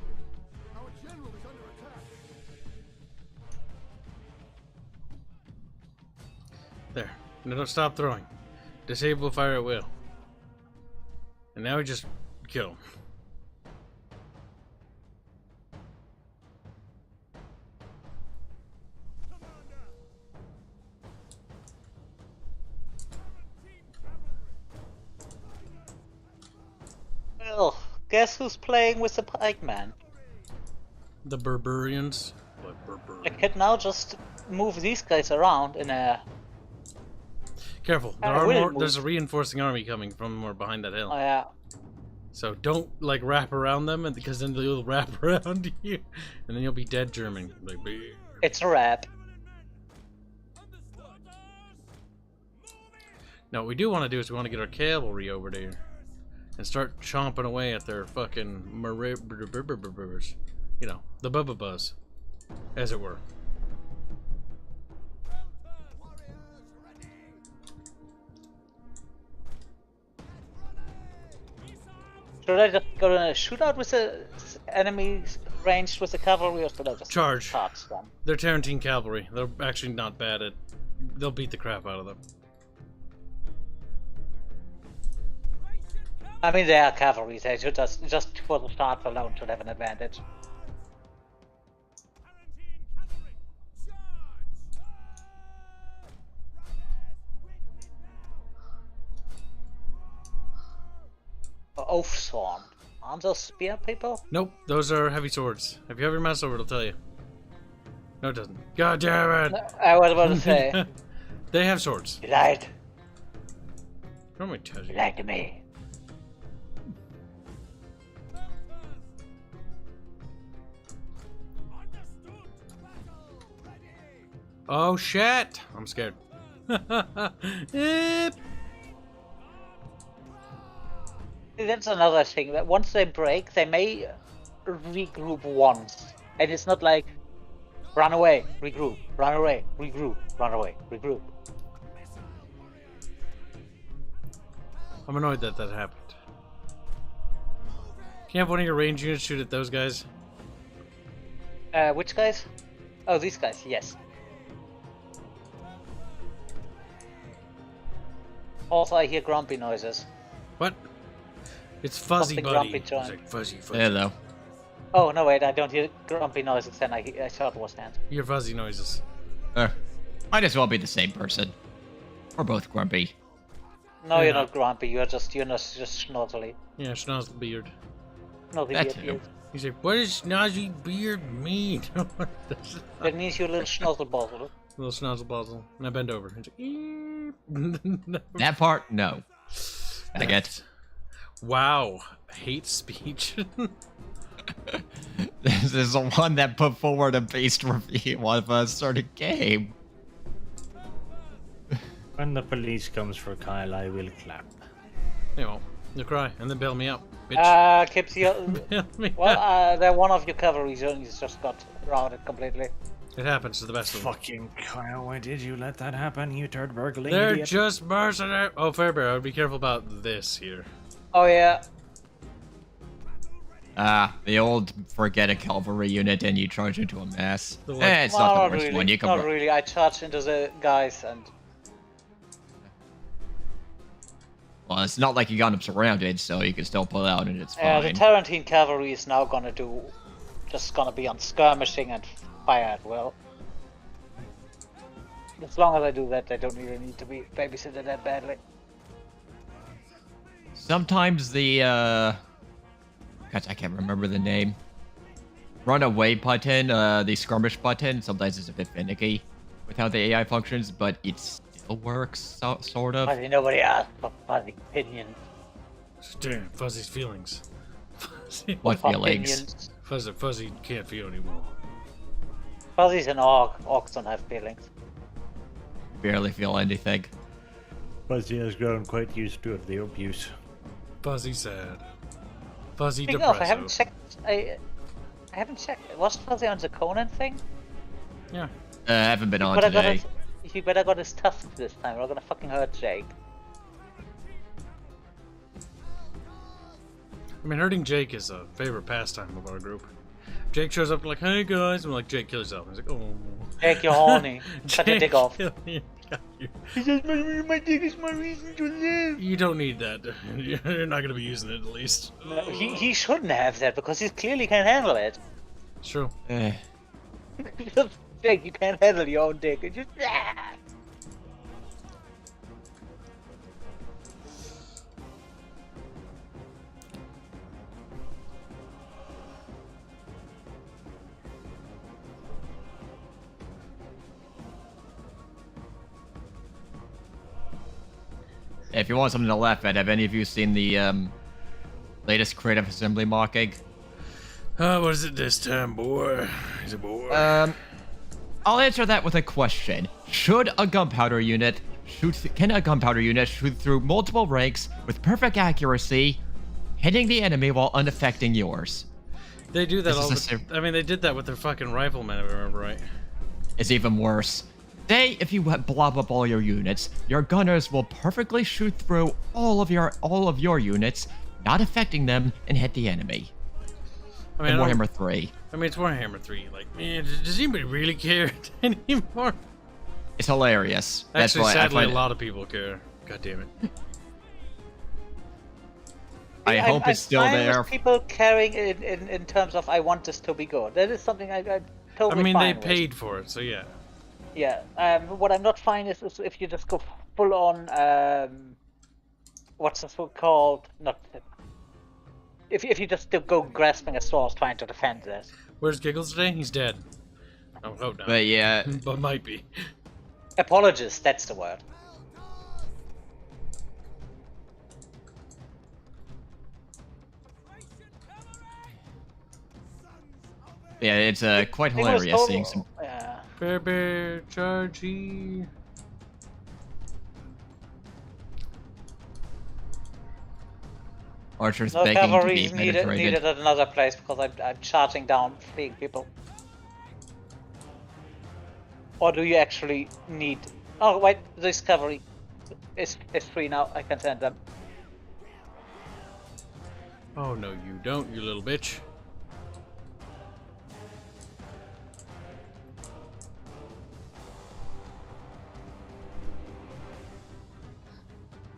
There. No, don't stop throwing. Disable fire at will. And now we just kill him. Well, guess who's playing with the pikeman? The barbarians. I can now just move these guys around in a... Careful. There I are will more. move. There's a reinforcing army coming from more behind that hill. Oh yeah. So don't like wrap around them, and because then they'll wrap around you, and then you'll be dead German. Like, "Bleh." It's a wrap. Now what we do want to do is we want to get our cavalry over there, and start chomping away at their fucking you know, the bubba buzz, as it were. Should I just go in a shootout with the enemies ranged with the cavalry, or should I just Charge. charge them? They're Tarantine cavalry. They're actually not bad at. They'll beat the crap out of them. I mean, they are cavalry. They should just for the start alone should have an advantage. Oathsworn. Aren't those spear people? Nope, those are heavy swords. If you have your mouse over, it'll tell you. No, it doesn't. God damn it! I was about to say. They have swords. You lied. Don't me tell You you. lied to me. Oh shit! I'm scared. Eep. That's another thing, that once they break, they may regroup once. And it's not like, run away, regroup, run away, regroup, run away, regroup. I'm annoyed that that happened. Can you have one of your range units shoot at those guys? Which guys? Oh, these guys, yes. Also, I hear grumpy noises. What? It's Fuzzy Something Buddy. grumpy It's joint. like fuzzy, fuzzy. Hello. Oh, no, wait, I don't hear grumpy noises, then I thought it was hands. You hear fuzzy noises. Might as well be the same person. We're both grumpy. No, Yeah. you're not grumpy, you're just schnozzly. Yeah, Schnozzle Beard. No, the That beard. too. He's like, what does Snazzy Beard mean? That means you're a little schnozzle bottle. Little Schnozzle Bozzle. And I bend over. He's like, "Eep." That part, no. I get. Wow. Hate speech. This is the one that put forward a based review of a certain game. When the police comes for Kyle, I will clap. They won't. They'll cry and then bail me out. Bitch. Kibs, you Bail me out. well, that one of your cavalry units just got routed completely. It happens to the best of them. Fucking Kyle, why did you let that happen, you turd burgling They're idiot? just mercenary. Oh, Fairbear, I would be careful about this here. Oh yeah. The old forget a cavalry unit and you charge into a mass. The what? It's not the Not worst really, one. You can. not really. I charged into the guys and Well, it's not like you got them surrounded, so you can still pull out and it's the fine. Tarantine cavalry is now gonna be on skirmishing and fire at will. As long as I do that, they don't really need to be babysitted that badly. Sometimes the God, I can't remember the name. Runaway button, the skirmish button. Sometimes it's a bit finicky with how the AI functions, but it still works, sort of. Fuzzy, nobody asked for fuzzy opinions. Damn, Fuzzy's feelings. Fuzzy, What feelings? Opinions. Fuzzy can't feel anymore. Fuzzy's an orc. Orcs don't have feelings. Barely feel anything. Fuzzy has grown quite used to the abuse. Fuzzy sad. Fuzzy Speaking of, I haven't depressive. checked. I haven't checked. Was Fuzzy on the Conan thing? Yeah. I haven't been on But I got today. he better got his tusk this time. We're gonna fucking hurt Jake. I mean, hurting Jake is a favorite pastime of our group. Jake shows up like, hey guys, and we're like, Jake, kill yourself. He's like, oh. Jake, you're horny. Cut your Jake, dick off. kill you. Got you. He says my dick is my reason to live. You don't need that. You're not gonna be using it at least. No, he shouldn't have that because he clearly can't handle it. It's true. Jake, you can't handle your own dick. It's just. If you want something to laugh at, have any of you seen the latest Creative Assembly mocking? What is it this time, boy? He's a boy. I'll answer that with a question. Should a gunpowder unit can a gunpowder unit shoot through multiple ranks with perfect accuracy hitting the enemy while unaffecting yours. They do that This all is the... I mean, they did that with their fucking riflemen, if I remember right. It's even worse. Say if you blob up all your units, your gunners will perfectly shoot through all of your units, not affecting them, and hit the enemy. I mean, In Warhammer 3. I mean, it's Warhammer 3. Like, man, does anybody really care anymore? It's hilarious. That's Actually, why sadly, I a find lot of people care. God damn it. I hope it's still fine there. with people caring in terms of I want this to be good. That is something I totally I mean, they fine with. paid for it, so yeah. Yeah. What I'm not fine is if you just go full on. What's this one called? Not. If you just go grasping at straws trying to defend this. Where's Giggles today? He's dead. I hope not. But yeah, But might be. Apologies, that's the word. yeah, it's quite It was hilarious total- seeing some. Yeah. Bear, chargey. Archers No begging to cavalry be is needed penetrated. at another place because I'm charging down fleeing people. Or do you actually need? Oh wait, this cavalry is free now. I can send them. Oh, no, you don't, you little bitch.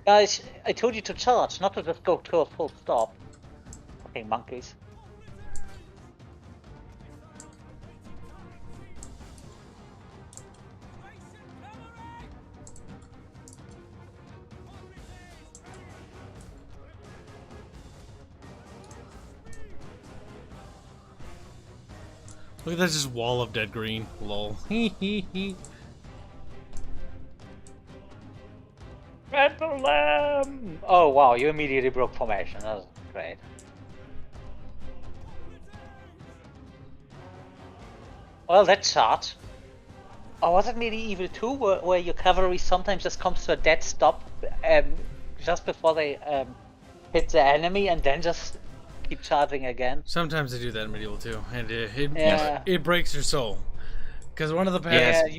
Guys, I told you to charge, not to just go to a full stop. Fucking monkeys. Look at that just wall of dead green. Lol. Battle Lamb! Oh wow, you immediately broke formation. That was great. Well, that charge. Oh, was it medieval too, where your cavalry sometimes just comes to a dead stop just before they hit the enemy and then just keep charging again? Sometimes they do that in medieval too, and Yeah. it breaks your soul. Because one of the paths, Yeah,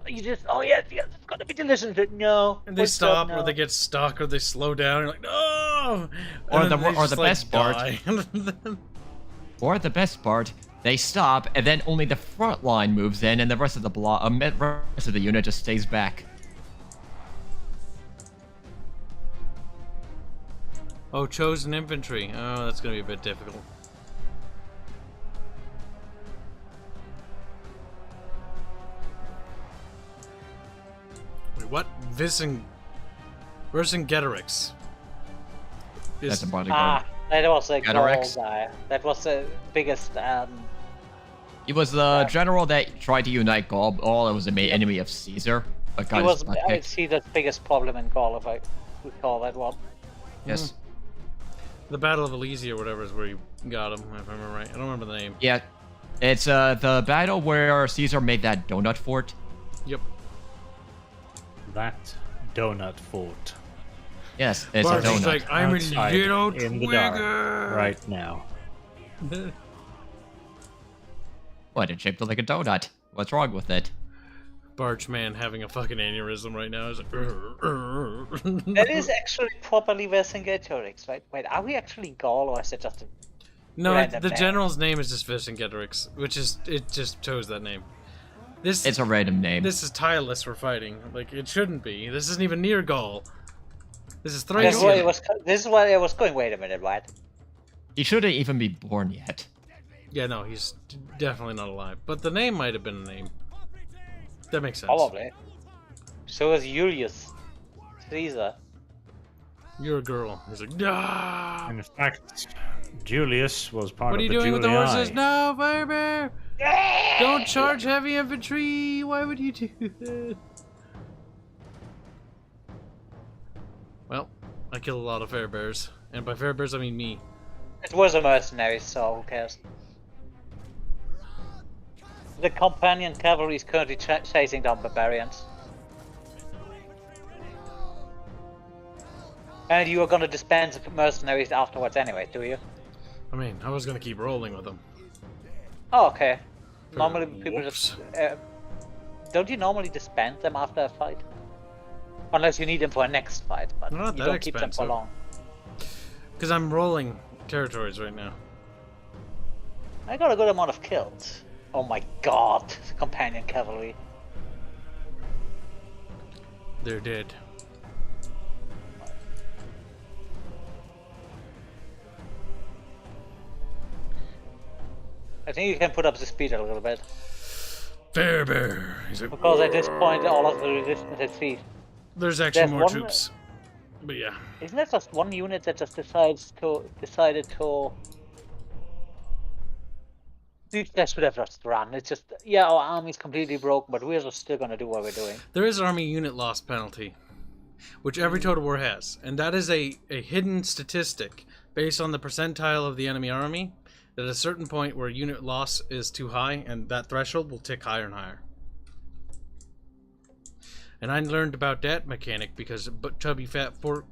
you just, oh yes, it's gonna be delicious. No. and they what's stop, up or now? they get stuck, or they slow down. You're like, no. Or And the- then they or just, the like, best part. die. Or the best part, they stop, and then only the front line moves in, and the rest of the rest of the unit just stays back. Oh, chosen infantry. Oh, that's gonna be a bit difficult. Wait, what? Vercingetorix. That's a bodyguard. That was a Catarax? goal guy. That was the biggest. He was the general that tried to unite Gaul. It was the main enemy of Caesar, but He got was, his butt I kicked. see, the biggest problem in Gaul, if I recall that one. Yes. The Battle of Alesia or whatever is where you got him, if I remember right. I don't remember the name. Yeah. It's the battle where Caesar made that donut fort. Yep. That donut fort. Yes, it's Bart's a just donut. like, I'm a Outside little in the dark twigger. right now. What? It's shaped like a donut. What's wrong with it? Barchman having a fucking aneurysm right now. Is like, That is actually properly Vercingetorix, right? Wait, are we actually Gaul, or is it just a... No, random the name? general's name is just Vercingetorix, which is, it just chose that name. This It's a random name. This is Tilus we're fighting. Like, it shouldn't be. This isn't even near Gaul. This is This is where Thracia. it was. This is where I was going. Wait a minute, right? He shouldn't even be born yet. Yeah, no, he's definitely not alive. But the name might have been a name. That makes sense. Probably. So is Julius Caesar. You're a girl. He's like, ah! In fact, Julius was part What are of you the doing with the Julii. horses? No, Firebear! Don't charge heavy infantry! Why would you do that? Well, I killed a lot of Fairbears. And by Fairbears, I mean me. It was a mercenary, so who cares? The companion cavalry is currently chasing down barbarians. And you are gonna disband the mercenaries afterwards anyway, do you? I mean, I was gonna keep rolling with them. Oh, okay. Normally people Whoops. just... don't you normally disband them after a fight? Unless you need them for a next fight, but Not you that don't keep them for expensive. long. Because I'm rolling territories right now. I got a good amount of kills. Oh my god, the companion cavalry. They're dead. I think you can put up the speed a little bit. Fair bear. He's like, Because at this point all of the resistance is ceased. there's actually There's more one- troops. But yeah. Isn't it just one unit that just decided to... These guys should have just run. It's just, yeah, our army's completely broken, but we're just still gonna do what we're doing. There is army unit loss penalty, which every Total War has, and that is a hidden statistic based on the percentile of the enemy army. That at a certain point where unit loss is too high, and that threshold will tick higher and higher. And I learned about that mechanic because chubby fat pork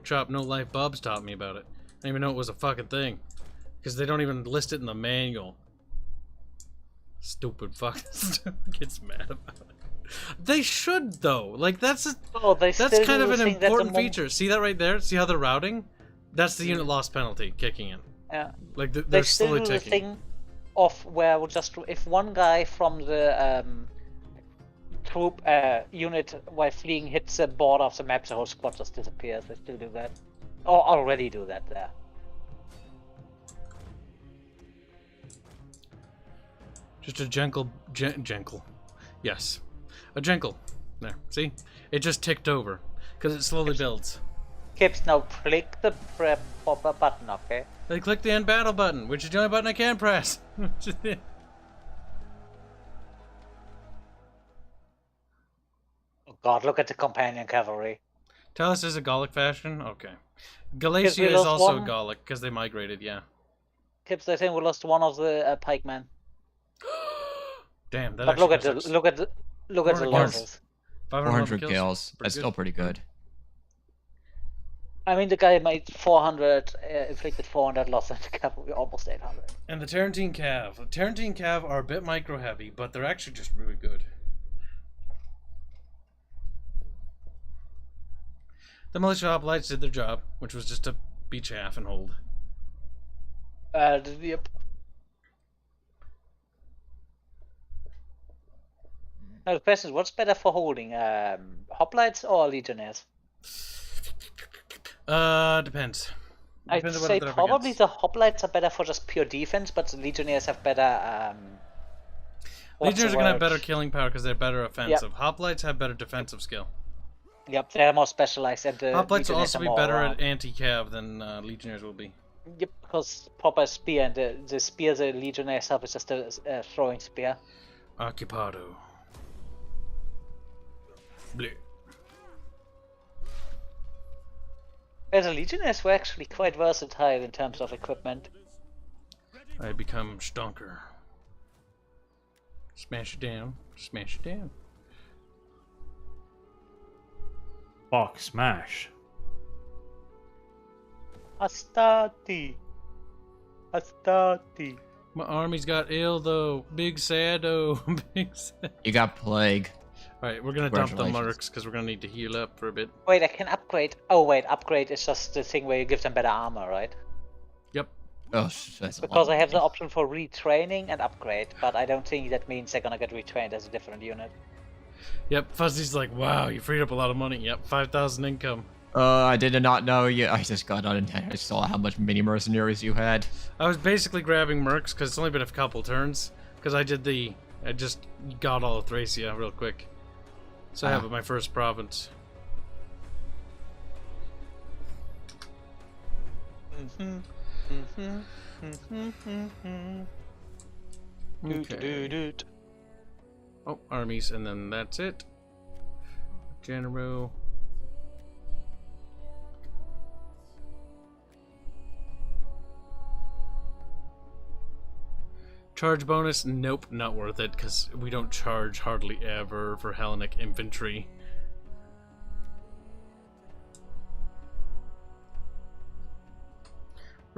chop no life Bubs taught me about it. I didn't even know it was a fucking thing, because they don't even list it in the manual. Stupid fucking gets mad about it. They should though. Like that's They that's still kind do of the an thing that the important Mon- feature. See that right there? See how they're routing? That's the unit loss penalty kicking in. Yeah. Like They they're still slowly do the ticking. thing of where we'll just if one guy from the troop unit while fleeing hits the border of the map, the whole squad just disappears. They still do that, or already do that there. Just a gentle. Yes, a gentle. There. See, it just ticked over because it slowly builds. Kibs, now click the prep popper button, okay? They click the end battle button, which is the only button I can press. Oh god, look at the companion cavalry. Talus is a Gallic fashion? Okay. we Galatia is lost also one. Gallic, because they migrated, yeah. Kibs, I think we lost one of the pikemen. Damn, that But look at actually the sucks. look at the 400 losses. 400 kills. kills. Pretty That's good. still pretty good. I mean, the guy made 400, inflicted 400 loss, and the cavalry almost 800. And the Tarantine Cav. The Tarantine Cav are a bit micro heavy, but they're actually just really good. The militia hoplites did their job, which was just to beat chaff and hold. Yep. Now the question is, what's better for holding, hoplites or legionnaires? Depends. I'd Depends on what say they're up probably against. the hoplites are better for just pure defense, but the legionnaires have better. What's Legionnaires the are gonna have word? better killing power because they're better offensive. Hoplites have better defensive skill. Yep, they're more specialized, and the Hoplites will legionnaires also are be more better around. at anti-cav than Legionnaires will be. Yep, because proper spear and the spear the legionnaires have is just a throwing spear. Occupado. Bleh. Yeah, the legionnaires were actually quite versatile in terms of equipment. I become stonker. Smash it down. Smash it down. Fuck, smash. Astati. Astati. My army's got ill though. Big sad oh. Big sad. You got plague. Alright, we're gonna dump the Congratulations. mercs because we're gonna need to heal up for a bit. Wait, I can upgrade. Oh wait, upgrade is just the thing where you give them better armor, right? Yep. Oh, that's a Because lot. I have the option for retraining and upgrade, but I don't think that means they're gonna get retrained as a different unit. Yep. Fuzzy's like, wow, you freed up a lot of money. Yep, 5,000 income. I did not know you. I just got on and I saw how much mini mercenaries you had. I was basically grabbing mercs because it's only been a couple turns. Because I just got all of Thracia real quick. So I have my first province. Okay. Oh, armies, and then that's it. General. Charge bonus? Nope, not worth it, because we don't charge hardly ever for Hellenic infantry.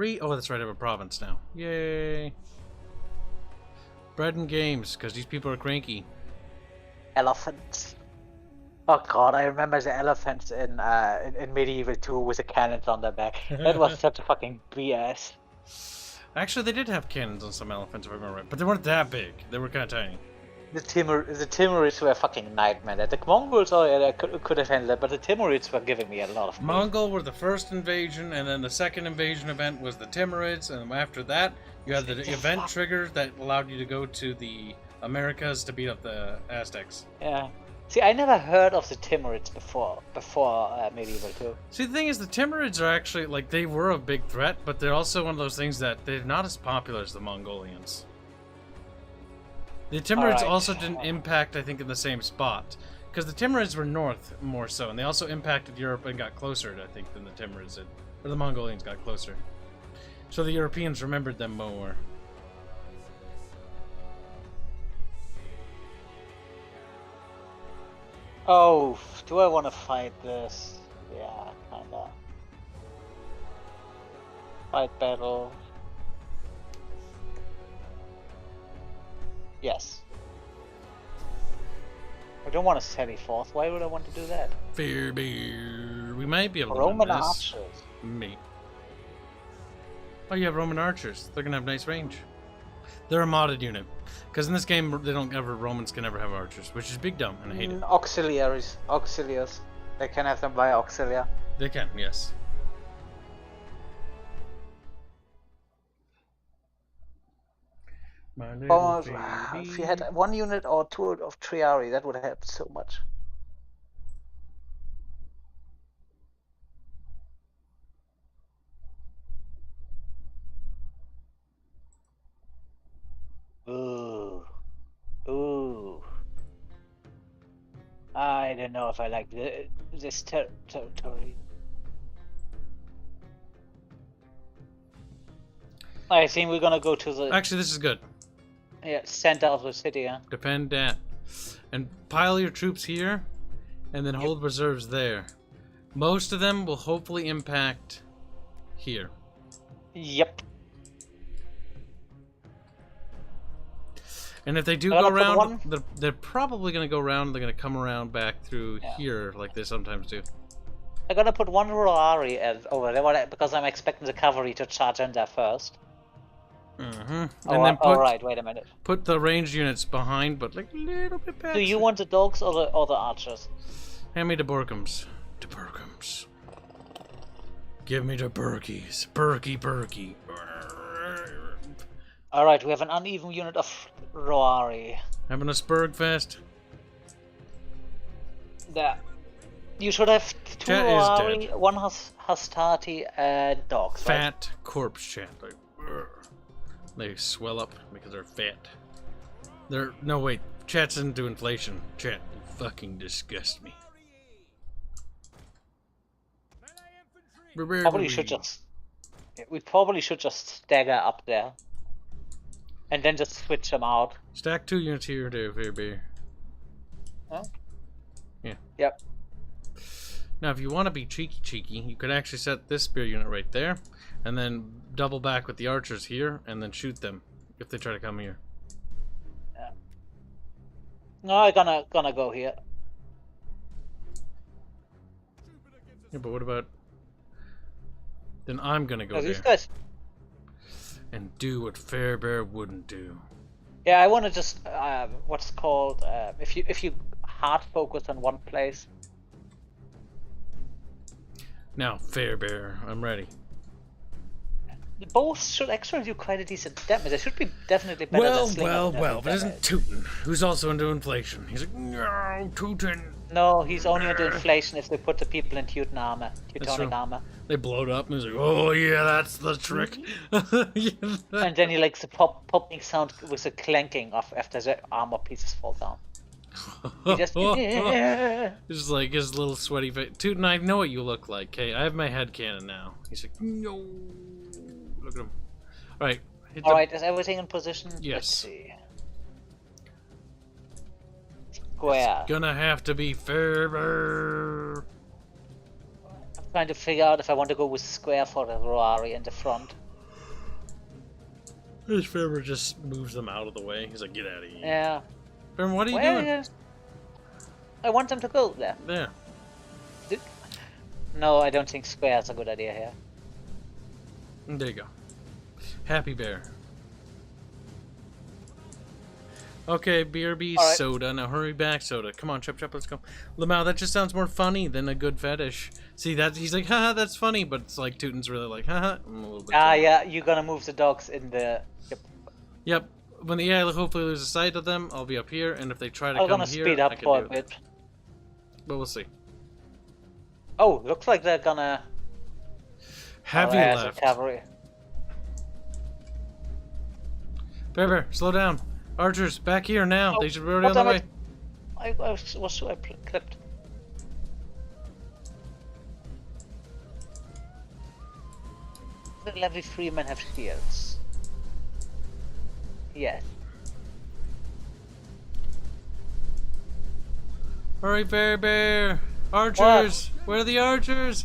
3. Oh, that's right, I have a province now. Yay! Bread and games, because these people are cranky. Elephants. Oh god, I remember the elephants in Medieval 2 with the cannons on their back. That was such a fucking BS. Actually, they did have cannons on some elephants, if I remember right, but they weren't that big. They were kind of tiny. The Timurids were a fucking nightmare. The Mongols, oh yeah, could have handled it, but the Timurids were giving me a lot of grief. Mongol were the first invasion, and then the second invasion event was the Timurids, and after that, you had the event trigger that allowed you to go to the Americas to beat up the Aztecs. Yeah. See, I never heard of the Timurids before Medieval 2. See, the thing is, the Timurids are actually, like, they were a big threat, but they're also one of those things that they're not as popular as the Mongolians. The Timurids Alright. also didn't impact, I think, in the same spot. Because the Timurids were north more so, and they also impacted Europe and got closer, I think, than the Timurids did. Or the Mongolians got closer. So the Europeans remembered them more. Oh, do I want to fight this? Yeah, kinda. Fight battle. Yes. I don't want to sally forth. Why would I want to do that? Fair beer. We might be able to Roman win this. archers. Me. Oh, you have Roman archers. They're gonna have nice range. They're a modded unit. Because in this game, Romans can never have archers, which is big dumb, and I hate it. Auxiliaries. They can have them via auxilia. They can, yes. My little If you baby. had 1 unit or 2 of Triari, that would help so much. Ooh. Ooh. I don't know if I like this territory. I think we're gonna go to the Actually, this is good. center of the city. Yeah? Defend that. And pile your troops here, and then hold reserves there. Most of them will hopefully impact here. Yep. And if they do I'm go gonna put around, one- they're probably going to go around. They're going to come around back through Yeah. here, like they sometimes do. I'm gonna put 1 Roari over there because I'm expecting the cavalry to charge in there first. And Oh, then alright, wait a minute. put the ranged units behind, but like a little bit back. Do you want the dogs or the archers? Hand me the Burkums. The Burkums. Give me the Burkies. Burky. Alright, we have an uneven unit of Roari. Having a Spurg fest. There. You should have 2 Chat is Roari, dead. 1 Hastati, and dogs, right? Fat corpse chat. Like, they swell up because they're fat. No wait, chat's into inflation. Chat, you fucking disgust me. Probably should just. We probably should just stagger up there. And then just switch them out. Stack 2 units here to Fairbeer. Huh? Yeah. Yep. Now, if you want to be cheeky, you could actually set this spear unit right there, and then double back with the archers here, and then shoot them if they try to come here. Yeah. No, I'm gonna go here. Yeah, but what about? Then I'm gonna go No, there these guys. and do what Fairbear wouldn't do. Yeah, I want to just what's called if you hard focus on one place. Now, Fairbear, I'm ready. Both should actually do quite a decent damage. They should be definitely better than Slinger. But isn't Tootin, who's also into inflation? He's like, no, Tootin. No, he's only into inflation if they put the people in Teutonic true. armor. They blow it up, and he's like, oh yeah, that's the trick. And then he likes the popping sound with the clanking of after the armor pieces fall down. He just Just like his little sweaty face. Tootin, I know what you look like, okay? I have my head cannon now. He's like, no. Look at him. Alright. Alright, is everything in position? Yes. Let's see. Square. Gonna have to be Fairbear. I'm trying to figure out if I want to go with square for the Roari in the front. This Faber just moves them out of the way. He's like, get out of here. Yeah. Faber, what are you Where doing? is... I want them to go there. There. No, I don't think square is a good idea here. There you go. Happy Bear. Okay, BRB All right. Soda. Now hurry back, Soda. Come on, Chip Chip, let's go. Lamau, that just sounds more funny than a good fetish. See, that he's like, haha, that's funny, but it's like Tootin's really like, haha. I'm a little bit. Ah, yeah, you're gonna move the dogs in the... Yep. Yep. When the AI hopefully loses sight of them, I'll be up here, and if they try to I'm come gonna here, speed I up can for do a it. bit. But we'll see. Oh, looks like they're gonna... Heavy there's a left. cavalry. Bear, slow down. Archers, back here now. Oh, They should be already on damn the way. it. I was so clipped. The level 3 men have shields. Yes. Hurry, Bear. Archers! Where are the archers?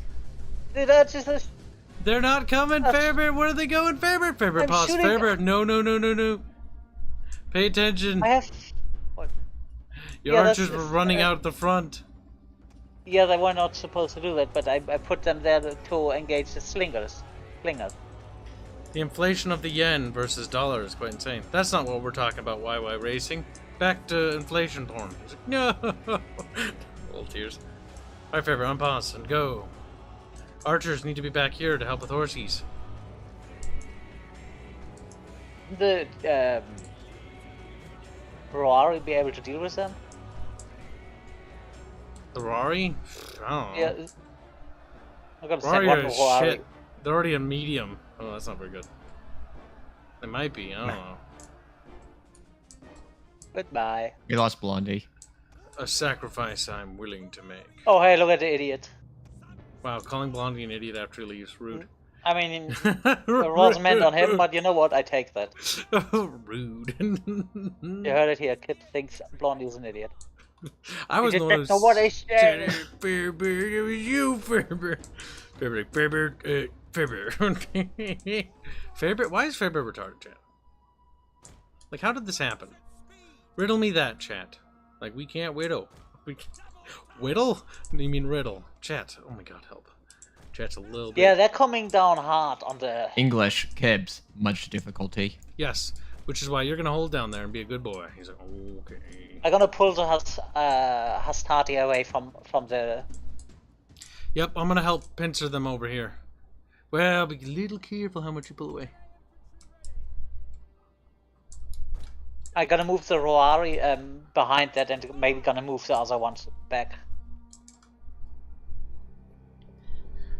Dude, that's just... They're not coming, Faber. Where are they going, Faber? Faber, I'm pause. shooting- Faber, no. Pay attention. I have... What? Your Yeah, that's- archers were running out the front. Yeah, they were not supposed to do that, but I put them there to engage the slingers. The inflation of the yen versus dollar is quite insane. That's not what we're talking about, YY Racing. Back to inflation porn. He's like, no. Little tears. Alright, Faber, unpause and go. Archers need to be back here to help with horsies. The Ferrari be able to deal with them? The Rari? I don't know. Yeah. I'm gonna send Rari one are to Ferrari. shit. They're already a medium. Oh, that's not very good. They might be. I don't know. Goodbye. We lost Blondie. A sacrifice I'm willing to make. Oh, hey, look at the idiot. Wow, calling Blondie an idiot after he leaves. Rude. I mean, it was meant on him, but you know what? I take that. Rude. You heard it here. Kid thinks Blondie is an idiot. I was You the one who didn't know what I said. Faber, it was you, Faber. Faber. Faber, why is Faber retarded, chat? Like, how did this happen? Riddle me that, chat. Like, we can't whittle. Whittle? You mean riddle? Chat. Oh my god, help. Chat's a little bit. Yeah, they're coming down hard on the... English, Kibs, much difficulty. Yes, which is why you're gonna hold down there and be a good boy. He's like, okay. I'm gonna pull the Hastati away from the... Yep, I'm gonna help pincer them over here. Well, be a little careful how much you pull away. I'm gonna move the Roari behind that and maybe gonna move the other ones back.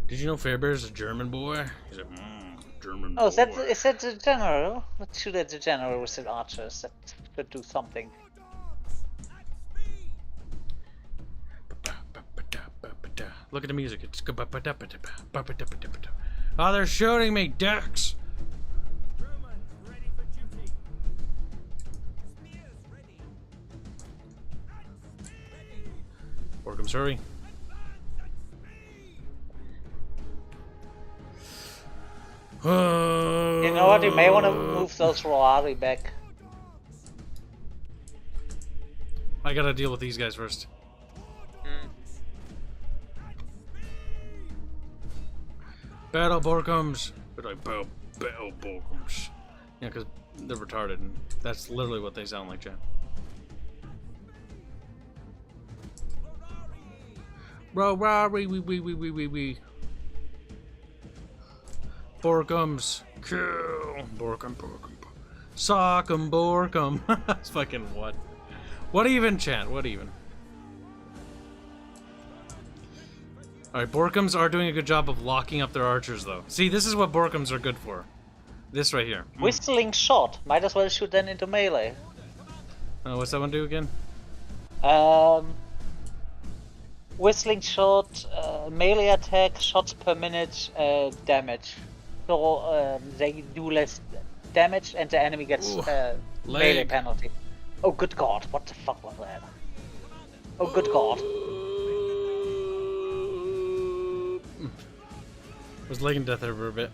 Did you know Faber's a German boy? He's like, German boy. Oh, is that the general? Let's shoot at the general with the archers. That should do something. Look at the music. It's oh, they're shooting me, ducks! German, ready for duty. Spears ready. Borgham's hurry. You know what? You may want to move those Roari back. I gotta deal with these guys first. Battle Borgham's. But like, battle Borgham's. Yeah, because they're retarded, and that's literally what they sound like, Jen. Rari, we. Borgham's. Kill. Borgham. Sock 'em, Borgham. That's fucking what? What even, chat? What even? Alright, Borghams are doing a good job of locking up their archers, though. See, this is what Borghams are good for. This right here. Whistling shot. Might as well shoot then into melee. What's that one do again? Whistling shot, melee attack, shots per minute, damage. So they do less damage and the enemy gets melee leg. penalty. Oh good god, what the fuck was that? Oh good god. Was leg and death there for a bit.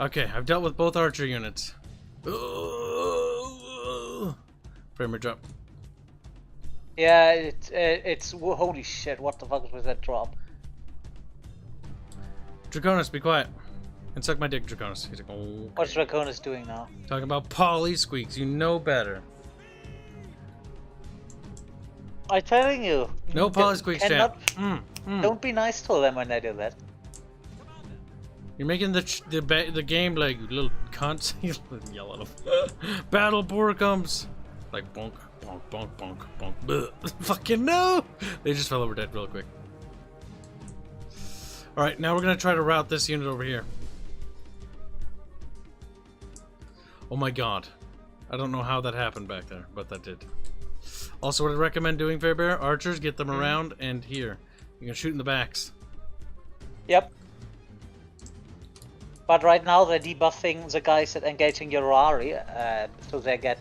Okay, I've dealt with both archer units. Frame rate drop. Yeah, it's holy shit. What the fuck was that drop? Draconis, be quiet. And suck my dick, Draconis. He's like, oh. What's Draconis doing now? Talking about poly squeaks, you know better. I'm telling you. No poly squeaks, champ. Don't be nice to them when they do that. You're making the game like little cunts. You yell at them. Battle boar comes. Like bonk, bonk, bonk, bonk, bonk. Bleh. Fucking no! They just fell over dead real quick. Alright, now we're gonna try to route this unit over here. Oh my god. I don't know how that happened back there, but that did. Also, what I'd recommend doing, Fairbear, archers, get them around and here. You can shoot in the backs. Yep. But right now they're debuffing the guys that engaging your Rari, so they get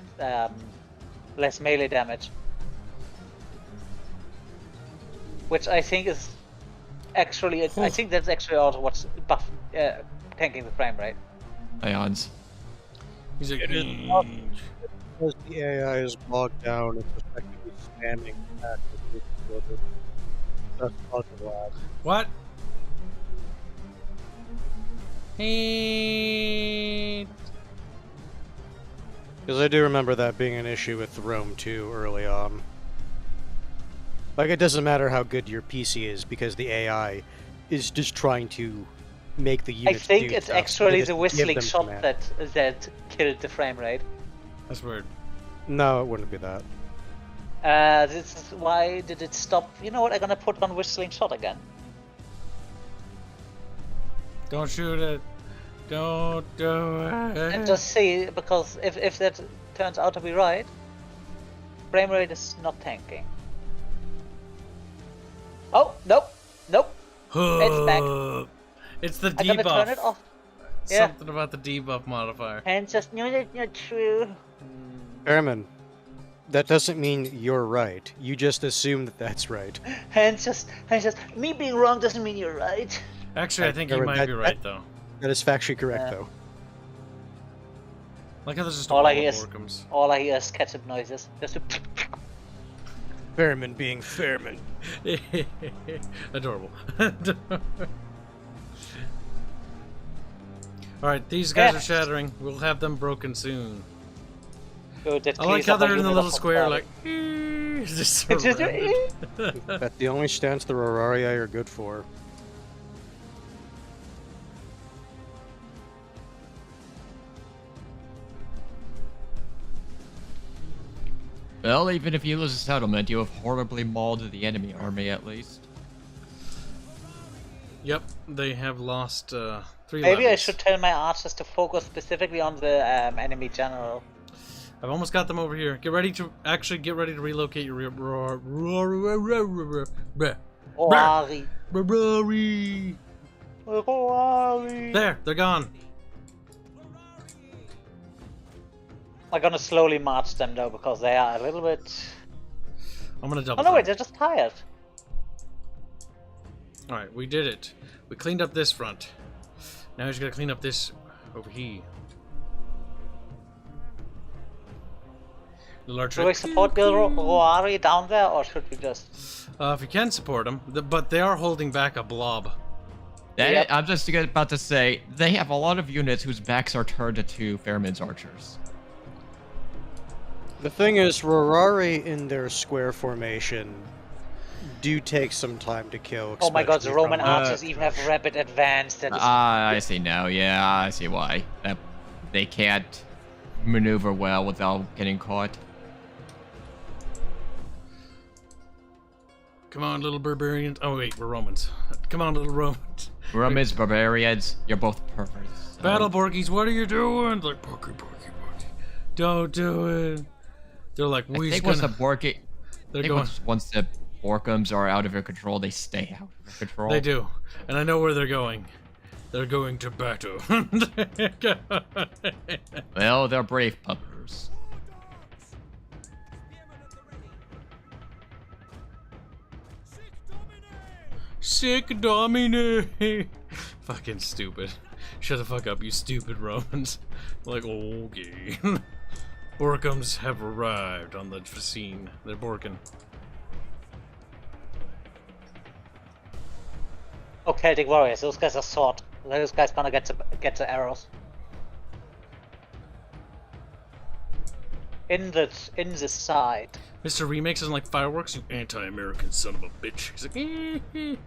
less melee damage. Which I think is actually, I think that's actually also what's tanking the frame rate. Ions. He's like, It is not because the AI is bogged down. It's effectively spamming back with this. That's causing lag. what? Hey. Because I do remember that being an issue with Rome 2 early on. Like, it doesn't matter how good your PC is, because the AI is just trying to make the I units think do it's stuff. actually Just the give whistling them shot command. that killed the frame rate. That's weird. No, it wouldn't be that. This is why did it stop? You know what? I'm gonna put on whistling shot again. Don't shoot it. Don't do it. And just see, because if that turns out to be right, frame rate is not tanking. Oh, nope, nope. It's back. It's the I'm gonna turn it debuff. off. Yeah. Something about the debuff modifier. And just, no, that's not true. Airman, that doesn't mean you're right. You just assume that that's right. And just, me being wrong doesn't mean you're right. Actually, I think you Aaron, might be right, though. That is factually correct, Yeah. though. Like how there's just All I a hear wall is, of Orcums. all I hear is ketchup noises. Just a Fairman being Fairman. Adorable. Alright, these guys Yeah. are shattering. We'll have them broken soon. good. That I like clears how up they're a in the unit little of square, body. like, just It's just- surrounded. That's the only stance the Rorarii are good for. Well, even if you lose a settlement, you have horribly mauled the enemy army at least. Yep, they have lost 3 Maybe I levies. should tell my archers to focus specifically on the enemy general. I've almost got them over here. Get ready to relocate your Roari. Rory. Roari. There, they're gone. I'm gonna slowly march them though, because they are a little bit. I'm gonna Oh double. no, wait, them. they're just tired. Alright, we did it. We cleaned up this front. Now we just gotta clean up this over here. Little archer. Should we support the Roari down there, or should we just? If you can support them, but they are holding back a blob. Yep. I'm just about to say, they have a lot of units whose backs are turned to Fairman's archers. The thing is, Rorarii in their square formation do take some time to kill. Oh my god, the especially Roman from- archers even have rapid advance. That is. I see now. Yeah, I see why. They can't maneuver well without getting caught. Come on, little barbarians. Oh wait, we're Romans. Come on, little Romans. Romans, barbarians, you're both perverts. Battle Borgies, what are you doing? Like, Borky. Don't do it. They're like, I we're think gonna. They're going. Once the Orcums are out of your control, they stay out of your control. They do, and I know where they're going. They're going to battle. Well, they're brave puppers. Sick Domine. Fucking stupid. Shut the fuck up, you stupid Romans. Like, okay. Borkums have arrived on the scene. They're Borkin. Oh, Celtic warriors. Those guys are sword. Those guys gonna get the arrows. In the side. Mr. Remix isn't like fireworks, you anti-American son of a bitch. He's like,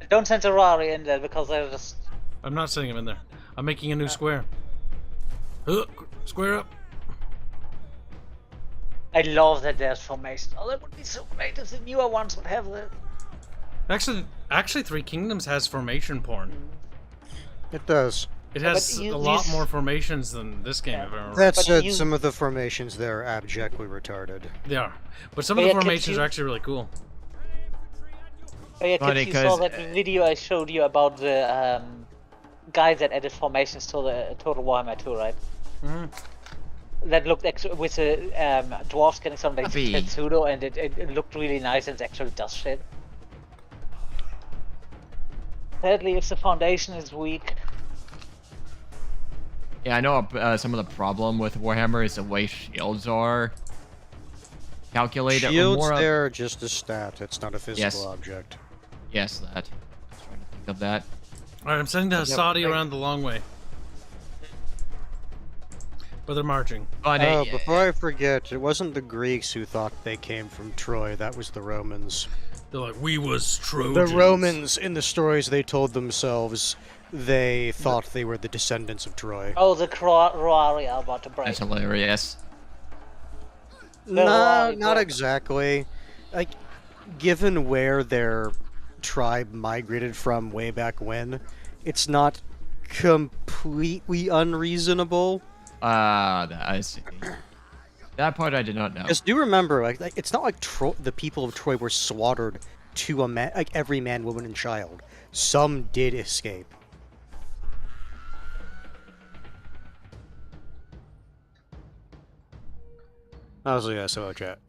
Don't send Ferrari in there because they're just. I'm not sending him in there. I'm making a new square. Square up. I love that there's formations. Oh, that would be so great if the newer ones would have that. Actually, Three Kingdoms has formation porn. It does. It Yeah, has but a lot more formations than this game, if I remember. That But said, you- some of the formations there are abjectly retarded. They are. But some of But the yeah, formations you- are actually really cool. Oh yeah, Funny, Kibs, you saw 'cause, that video I showed you about the guy that added formations to the Total Warhammer 2, right? Mhm. That looked with the dwarves getting something like Happy. Tetsudo, and it looked really nice and it actually does shit. Sadly, if the foundation is weak, Yeah, I know some of the problem with Warhammer is the way shields are calculated. or Shields more of- there are just a stat. It's not a physical Yes. object. Yes, that. I was trying to think of that. Alright, I'm sending the Saudi around the long way. But they're marching. But Oh, before I forget, it wasn't the Greeks who thought they came from Troy. That was the Romans. They're like, we was Trojans. The Romans, in the stories they told themselves, they thought they were the descendants of Troy. oh, the Roari are about to break. that's hilarious. They're No, Roari not broke. exactly. Like, given where their tribe migrated from way back when, it's not completely unreasonable. I see. That part I did not know. Because do remember, like it's not like the people of Troy were slaughtered to a man, like every man, woman, and child. Some did escape. How's the SO chat?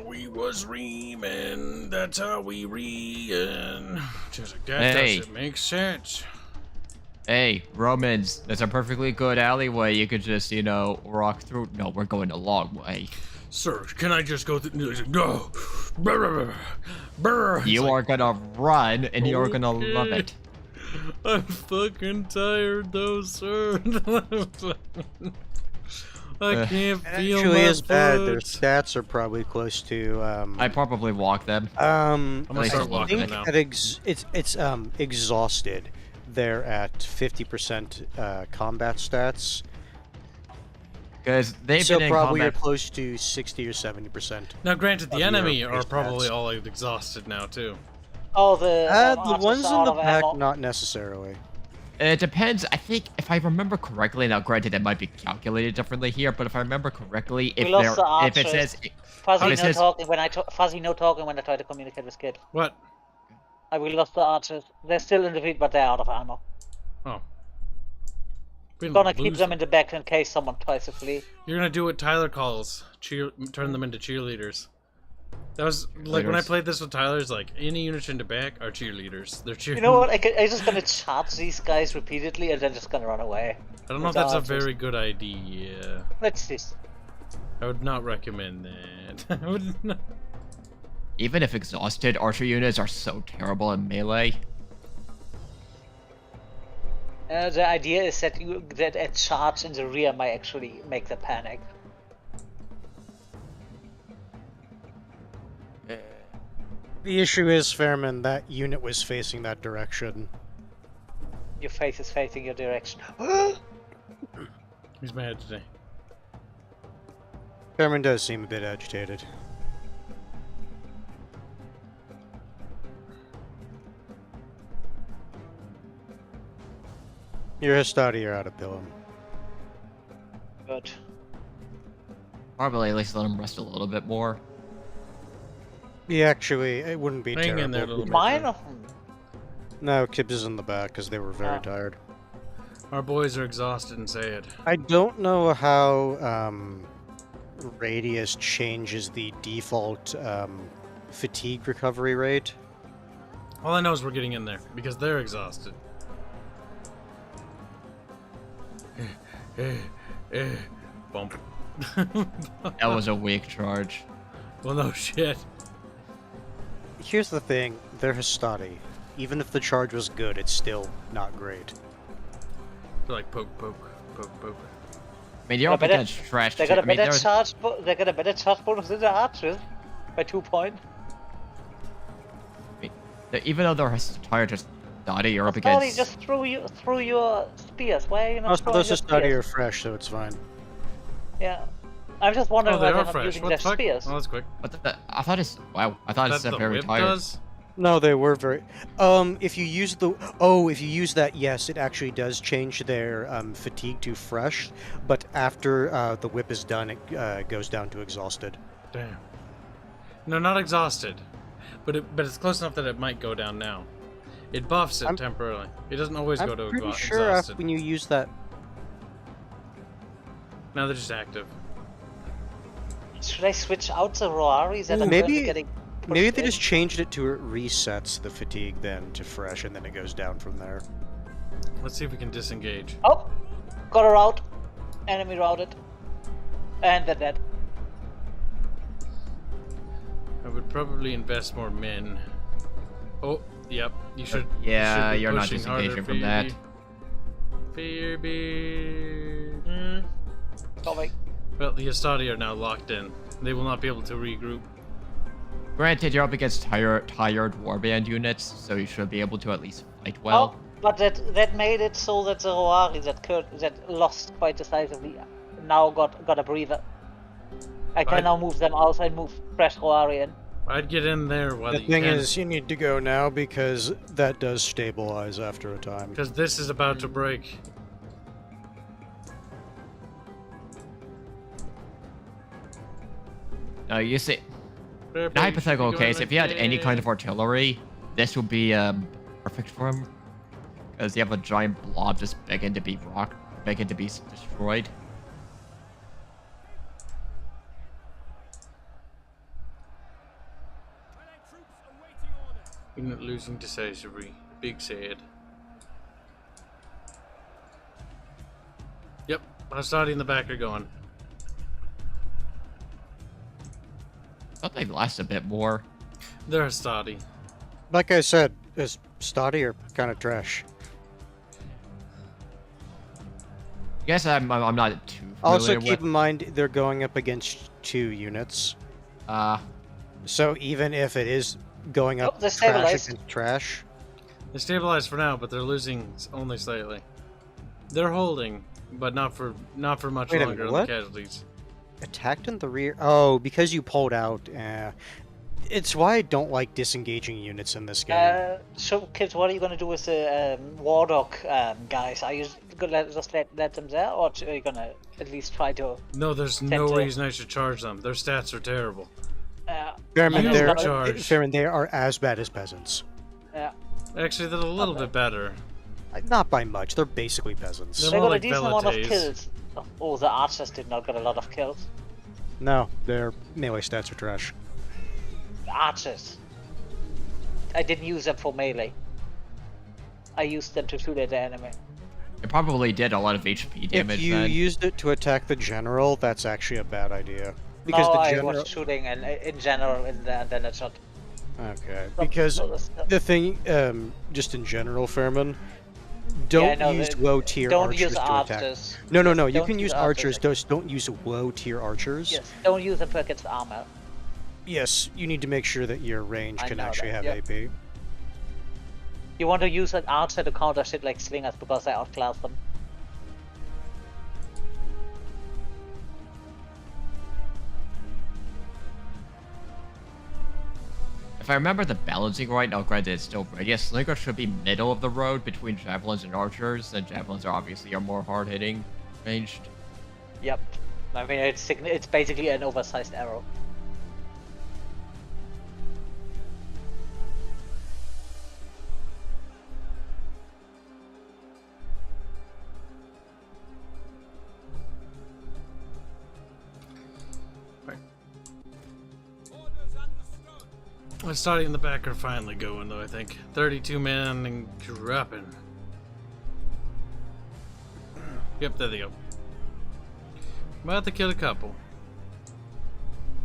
We was reaming, that's how we ream. Just like that Hey. doesn't make sense. Hey, Romans, that's a perfectly good alleyway. You could just, walk through. No, we're going a long way. Sir, can I just go through? He's like, no. Brr, brr. He's You like, are gonna run, and you're gonna love Okay. it. I'm fucking tired though, sir. I can't feel Actually, my is bad. Their foot. stats are probably close to. I probably walk them. I'm gonna Like, start I walking think now. at it's exhausted. They're at 50% combat stats. Because they've So been in probably you're combat. close to 60 or 70%. Now, granted, the of your enemy base are probably stats. all exhausted now too. Oh, the The archers ones are in out the of back, ammo. not necessarily. It depends. I think if I remember correctly, now granted it might be calculated differently here, but if I remember correctly, if lost the if it archers. says Fuzzy it no says- talking when Fuzzy no talking when I try to communicate with Kid. What? We lost the archers. They're still in the field, but they're out of ammo. Oh. We didn't Gonna keep lose them in the back in case someone tries to flee. You're gonna do what Tyler calls turn them into cheerleaders. That was like when I Cheerleaders. played this with Tyler. It's like any units in the back are cheerleaders. They're cheer. You know what? I'm just gonna charge these guys repeatedly and then just gonna run away. I don't know if with that's a archers. very good idea. Let's see. I would not recommend that. I would not. even if exhausted, archer units are so terrible in melee. The idea is that that a charge in the rear might actually make the panic. The issue is, Fairman, that unit was facing that direction. Your face is facing your direction. He's mad today. Fairman does seem a bit agitated. You're Hastati, you're out of Pilum. Good. Probably at least let them rest a little bit more. Yeah, actually, it wouldn't be Hang in terrible. there a little bit. Mine? then. No, Kibs is in the back because they were very Oh. tired. Our boys are exhausted and say it. I don't know how Radius changes the default fatigue recovery rate. All I know is we're getting in there because they're exhausted. Bump. That was a weak charge. Well, no shit. Here's the thing, they're Hastati. Even if the charge was good, it's still not great. They're like poke, poke, poke, poke. I mean, you're up better- against trash. They got a I mean, better there's- charge. They got a better charge bonus than the archers by 2 points. even though they're tired, just Dottie, you're up Sorry, against. just throw your spears. Why are you not Also, throwing those your Hastati spears? are fresh, so it's fine. Yeah. I'm just wondering Oh, why they they're are not fresh. using What their the fuck? spears. Oh, that's quick. I thought it's wow. I thought That's it's the very whip tired. does? No, they were very. If you use if you use that, yes, it actually does change their fatigue to fresh. But after the whip is done, it goes down to exhausted. Damn. No, not exhausted. But it's close enough that it might go down now. It buffs it I'm- temporarily. It doesn't always I'm go to pretty sure exhausted. when you use that. Now they're just active. Should I switch out the Roaris that Ooh, are maybe- currently getting Maybe pushed they in? just changed it to it resets the fatigue then to fresh, and then it goes down from there. Let's see if we can disengage. Oh! Got her out. Enemy routed. And they're dead. I would probably invest more min. Oh, yep. You should. Yeah, you should be you're not pushing harder, disengaging from that. Fearby. Coming. Well, the Astadi are now locked in. They will not be able to regroup. Granted, you're up against tired warband units, so you should be able to at least fight well. Oh, but that made it so that the Roari that lost quite decisively now got a breather. I can now move them out and move fresh Roari in. I'd get in there while The you thing can. is, you need to go now because that does stabilize after a time. Because this is about to break. Now, you see, in Fairby, a hypothetical should be going case, if you had any kind of again. artillery, this would be perfect for him. Because you have a giant blob just begging to be destroyed. Allied troops awaiting orders. Unit losing decisively. Big sad. Yep, Astadi in the back are going. I thought they'd last a bit more. They're Astadi. Like I said, is Stoddy are kind of trash. I guess I'm not too familiar Also, with. keep in mind they're going up against 2 units. So even if it is going up they're trash stabilized. against trash, They stabilize for now, but they're losing only slightly. They're holding, but not for much Wait a longer minute, on what? the casualties. attacked in the rear. Oh, because you pulled out. It's why I don't like disengaging units in this game. So, kids, what are you gonna do with the War Dog guys? Are you gonna just let them there, or are you gonna at least try to? No, there's Tend no to- reason I should charge them. Their stats are terrible. Fairman, you they're charge. Fairman, they are as bad as peasants. Actually, they're a little bit better. Not by much. They're basically peasants. They're They more got a like decent amount of Velites. kills. Oh, the archers did not get a lot of kills. No, their melee stats are trash. The archers. I didn't use them for melee. I used them to shoot at the enemy. It probably did a lot of HP damage If you then. used it to attack the general, that's actually a bad idea. Because no, the I general. was shooting and in general, and then I shot. Okay. Because the thing, just in general, Fairman, don't no, use low tier don't archers use to attack. archers. No, you Don't can use use archers. archers. Just don't use low tier archers. Yes, don't use them against armor. Yes, you need to make sure that your range I can know actually that, have yep. AP. You want to use an archer to counter shit like slingers because they outclass them. If I remember the balancing right, now granted it's still radius, Slinger should be middle of the road between javelins and archers, and javelins are obviously more hard-hitting ranged. Yep. I mean, it's basically an oversized arrow. Starting in the back are finally going though, I think. 32 men and dropping. Yep, there they go. About to kill a couple.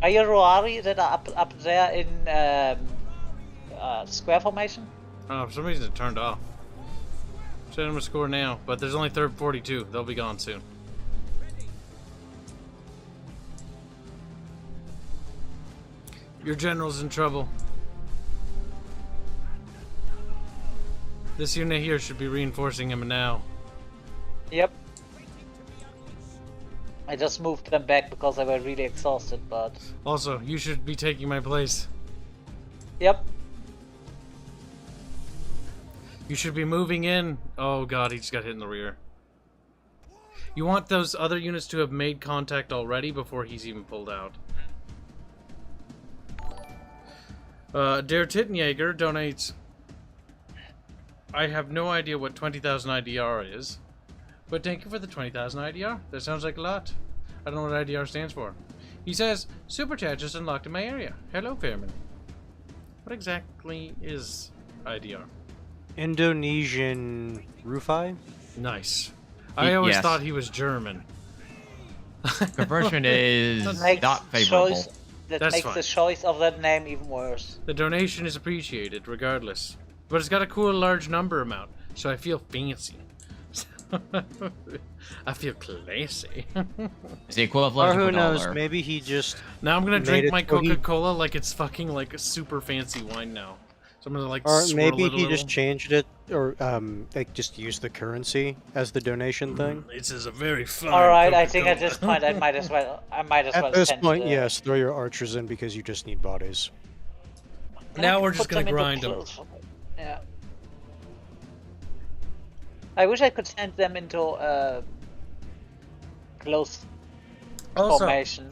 Are your Roari that are up there in square formation? Oh, for some reason it turned off. Send them a score now, but there's only 42. They'll be gone soon. Your general's in trouble. This unit here should be reinforcing him now. Yep. I just moved them back because they were really exhausted, but... Also, you should be taking my place. Yep. You should be moving in. Oh god, he just got hit in the rear. You want those other units to have made contact already before he's even pulled out. Der Tittenjäger donates... I have no idea what 20,000 IDR is, but thank you for the 20,000 IDR. That sounds like a lot. I don't know what IDR stands for. He says, Super Chat just unlocked in my area. Hello, Fairman. What exactly is IDR? Indonesian Rufai? Nice. I always yes. thought he was German. Conversion is Makes not favorable. That That's makes fine. the choice of that name even worse. The donation is appreciated, regardless. But it's got a cool large number amount, so I feel fancy. I feel classy. It's the equivalent Or of who a knows, dollar. maybe he just... Now I'm gonna Made drink it my so he- Coca-Cola like it's fucking like a super fancy wine now. So I'm gonna like Or swirl maybe it a he little. just changed it, or like just used the currency as the donation thing. This is a very fine Alright, I think at Coca-Cola. this point I might as well At this send point, the- yes, throw your archers in because you just need bodies. Now I we're could just put gonna them into grind them. close- Yeah. I wish I could send them into close Also, formation.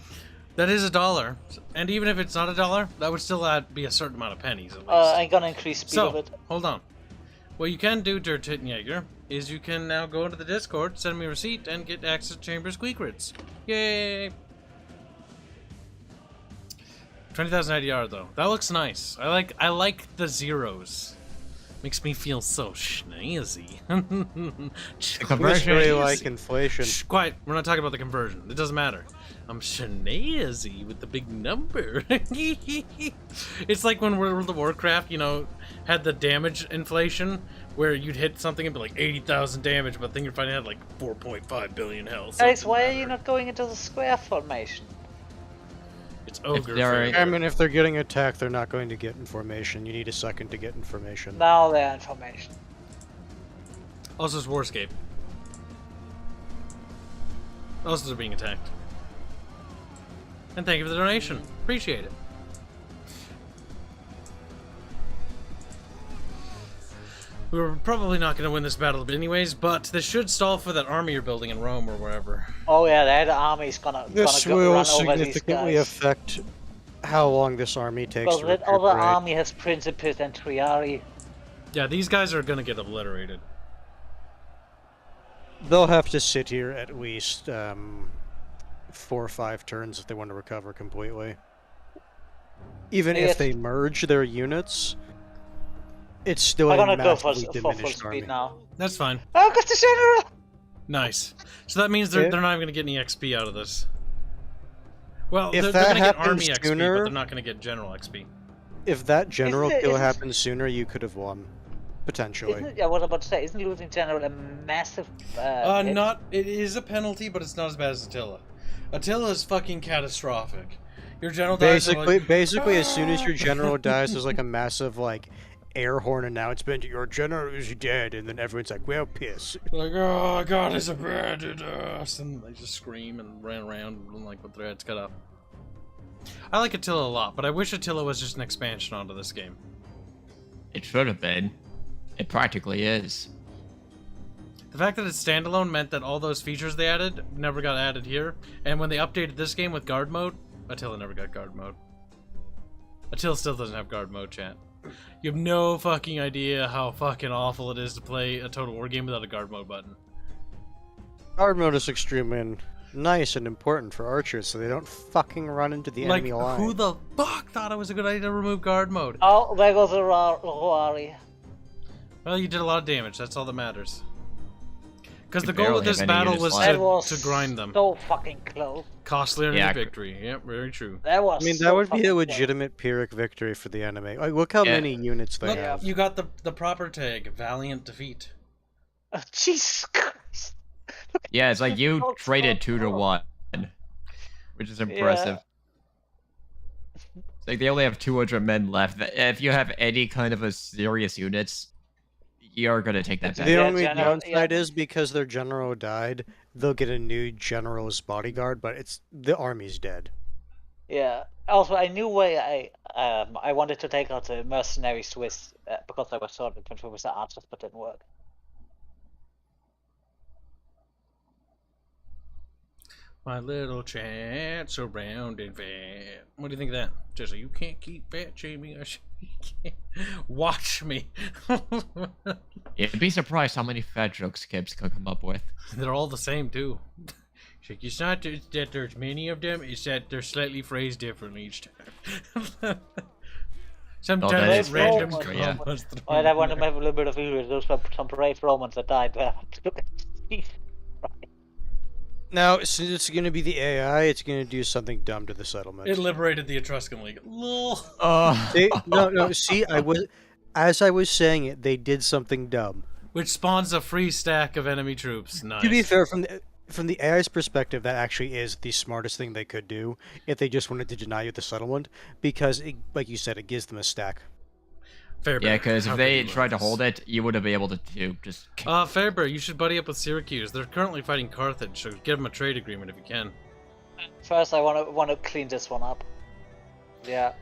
that is $1, and even if it's not $1, that would still be a certain amount of pennies at least. I'm gonna increase speed of So, it. hold on. What you can do, Der Tittenjäger, is you can now go into the Discord, send me a receipt, and get access to Chamber Squeakrits. Yay! 20,000 IDR though. That looks nice. I like the zeros. Makes me feel so snazzy. The It's conversion very is like inflation. Shh, quiet. We're not talking about the conversion. It doesn't matter. I'm snazzy with the big number. It's like when World of Warcraft, you know, had the damage inflation, where you'd hit something and be like 80,000 damage, but then you're finding it had like 4.5 billion health. so it Guys, didn't why are matter. you not going into the square formation? It's ogre. they're- fair. I mean, if they're getting attacked, they're not going to get information. You need a second to get information. Now they're information. Also, it's Warscape. Also, they're being attacked. And thank you for the donation. Appreciate it. We were probably not going to win this battle anyways, but this should stall for that army you're building in Rome or wherever. Oh yeah, that army's gonna This run will over these significantly guys. affect how long this army takes Because to that other recuperate. army has Principes and Triari. Yeah, these guys are going to get obliterated. They'll have to sit here at least 4 or 5 turns if they want to recover completely. Even Yes. if they merge their units, it's still I'm a gonna go for massively full diminished army. speed now. That's fine. Oh, got the general! Nice. So that means they're Yeah. not even going to get any XP out of this. Well, If they're that going to get happens army XP, but sooner- they're not going to get general XP. If that general Isn't it- kill isn't- happened sooner, you could have won. Potentially. Yeah, what I was about to say, isn't losing general a massive hit? Not. It is a penalty, but it's not as bad as Attila. Attila is fucking catastrophic. Your general dies. and Basically, like, basically, as soon as your general dies, there's like a massive like air horn announcement: "Your general is dead," and then everyone's like, "Well, piss." like, oh, God has abandoned us, and they just scream and run around and like with their heads cut off. I like Attila a lot, but I wish Attila was just an expansion onto this game. It should have been. It practically is. The fact that it's standalone meant that all those features they added never got added here, and when they updated this game with guard mode, Attila never got guard mode. Attila still doesn't have guard mode, chat. You have no fucking idea how fucking awful it is to play a Total War game without a guard mode button. Hard mode is extremely nice and important for archers so they don't fucking run into the Like, enemy line. who the fuck thought it was a good idea to remove guard mode? Oh, there goes a Roari. Well, you did a lot of damage. That's all that matters. Because You the goal of barely this have any battle units was left. That was to grind them. so fucking close. Costlier than Yeah. the victory. Yep, very true. That was I mean, that so would be fucking a close. legitimate Pyrrhic victory for the enemy. Like, look how Yeah. many units they Look, have. you got the proper tag, Valiant Defeat. Oh, Jesus Christ. Yeah, it's like you So traded 2 to close. 1, which is impressive. It's like they only have 200 men left. If you have any kind of a serious units, you're gonna take that back. The Yeah, only general- downside yeah. is because their general died, they'll get a new general's bodyguard, but it's the army's dead. Yeah. Also, I knew why I wanted to take out the mercenary Swiss because I was sort of confused with the archers, but didn't work. My little chat surrounding fat. What do you think of that? Just you can't keep fat shaming us. Watch me. You'd be surprised how many fat jokes Kibs can come up with. They're all the same too. It's not that there's many of them, it's that they're slightly phrased differently each time. Sometimes that it's is random true, yeah. comments thrown Alright, I want to in there. have a little bit of view. Those were some brave Romans that died there. Look at these. Now, since it's going to be the AI, it's going to do something dumb to the settlement. It liberated the Etruscan League. Lol. No, see, as I was saying it, they did something dumb. Which spawns a free stack of enemy troops. Nice. To be fair, from the AI's perspective, that actually is the smartest thing they could do if they just wanted to deny you the settlement, because, like you said, it gives them a stack. Fairbear, Yeah, because how if could they you tried to lose? hold it, you would have been able to just. Fairbear, you should buddy up with Syracuse. They're currently fighting Carthage, so give them a trade agreement if you can. First, I want to clean this one up. Yeah.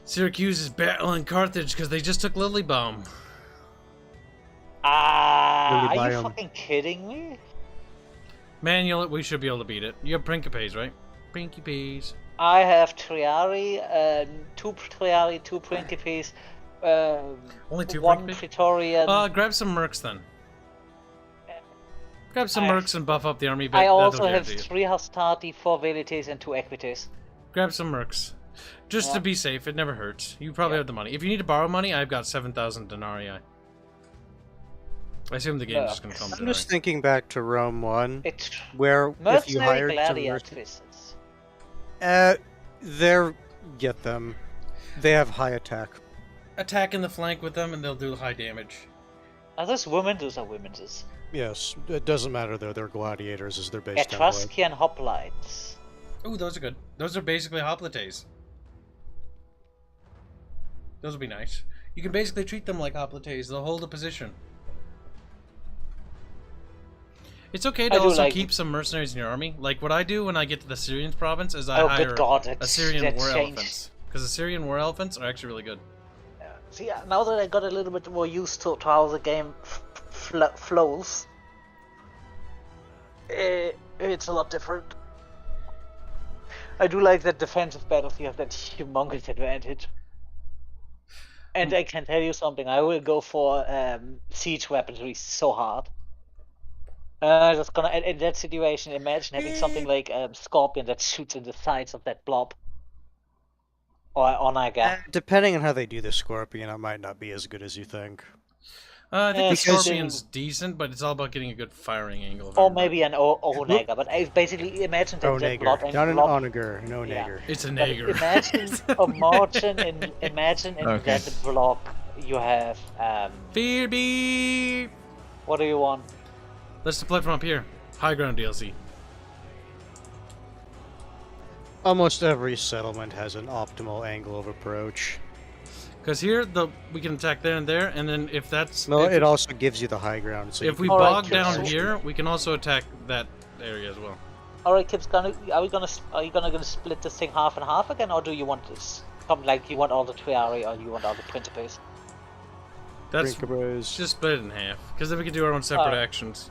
Syracuse is battling Carthage because they just took Lilybomb. Are Really you biome. fucking kidding me? Man, we should be able to beat it. You have Principes, right? Principes. I have Triari, 2 Triari, 2 Principes, Only 2 1 Principes? Praetorian. Grab some mercs then. Grab some I- mercs and buff up the army. I that'll also have guarantee it. 3 Hastati, 4 Velites, and 2 Equites. Grab some mercs. Just Yeah. to be safe, it never hurts. You probably have the money. If you need to borrow money, I've got 7,000 denarii. I assume the game's just gonna come I'm denarii. just thinking back to Rome 1, It's where if you mercenary hired some gladiators. they're get them. They have high attack. Attack in the flank with them and they'll do high damage. Are those women? Those are women's. Yes, it doesn't matter though. They're gladiators as their base template. Etruscan hoplites. Ooh, those are good. Those are basically hoplites. Those will be nice. You can basically treat them like hoplites. They'll hold a position. It's okay to I do also like- keep some mercenaries in your army. Like what I do when I get to the Syrian province is I Oh, hire good God, that's- Assyrian that's war changed. elephants. Because Assyrian war elephants are actually really good. See, now that I got a little bit more used to how the game flows, it's a lot different. I do like that defensive battles, you have that humongous advantage. And I can tell you something, I will go for siege weaponry so hard. Just gonna, in that situation, imagine having something like Scorpion that shoots in the sides of that blob. Or Onaga. Depending on how they do the Scorpion, it might not be as good as you think. I think the because- Scorpion's decent, but it's all about getting a good firing angle. if I Or remember. maybe an Onaga, but I basically imagine that that blob Onager. and Not an blob. Onager, no Yeah. Nager. It's a But Nager. imagine in Okay. that block you have Fear beep! what do you want? Let's deploy from up here. High ground DLC. Almost every settlement has an optimal angle of approach. Because here we can attack there, and then if that's No, if, it also gives you the high ground. So if we you Alright, bog Kibs. down here, we can also attack that area as well. All right, Kibs, are you gonna split this thing half and half again, or do you want this? Like you want all the Triari, or you want all the Principes? That's Bros. just split it in half. Because then we can do our own separate Alright. actions.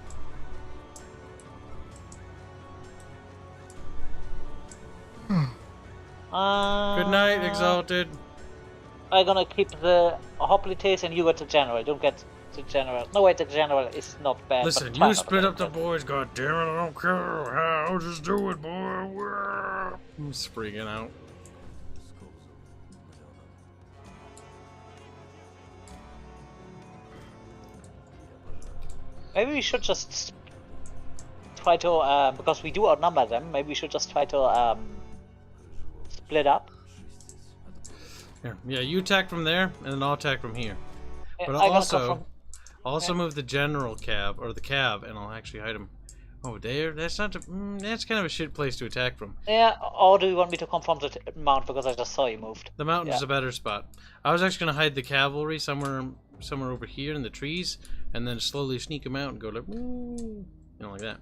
Good night, Exalted. I'm gonna keep the hoplites and you get the general. Don't get the general. No, wait, the general is not bad. Listen, but try you not to split get up the it. boys, goddammit, I don't care how, just do it, boy. I'm freaking out. Maybe we should just try to, because we do outnumber them, maybe we should just try to split up. Yeah, you attack from there, and then I'll attack from here. But I gotta come also move the general cab, or the cab, and I'll actually hide him. Oh, there? That's not. That's kind of a shit place to attack from. Yeah, or do you want me to come from the mount because I just saw you moved? The mountain is a better spot. I was actually gonna hide the cavalry somewhere over here in the trees, and then slowly sneak them out and go like, woo, like that.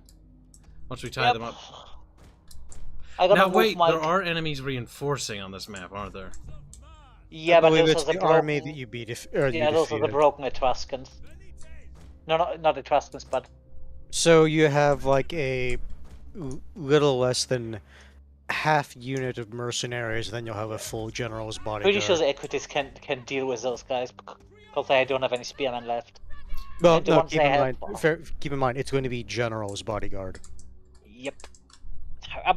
Once we tie them up. I gotta Now move wait, my... there are enemies reinforcing on this map, aren't there? Yeah, I but believe those it's are the the broken... army that you beat. Yeah, those are the broken Etruscans. No, not Etruscans, but... So you have like a little less than half unit of mercenaries, then you'll have a full general's bodyguard. Pretty sure the Equities can deal with those guys, because I don't have any spearmen left. Well, And the no, ones keep they in have- mind. Keep in mind, it's going to be general's bodyguard. Yep.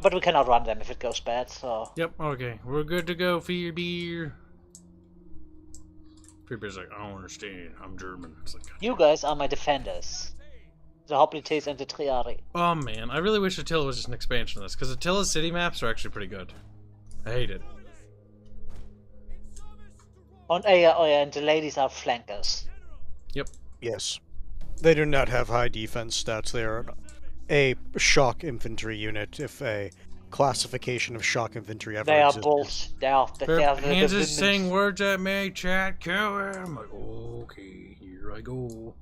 But we cannot run them if it goes bad, so... Yep. Okay, we're good to go. Fear beer. Fear beer's like, I don't understand. I'm German. It's like, You guys are my defenders. The Hoplites and the Triari. oh man, I really wish Attila was just an expansion of this, because Attila's city maps are actually pretty good. I hate it. Oh yeah, and the ladies are flankers. Yep. Yes. They do not have high defense stats. They are a shock infantry unit, if a classification of shock infantry ever They are existed. bolts. They are the Hanse is women- saying words at me, chat, kill him. I'm like, okay, here I go.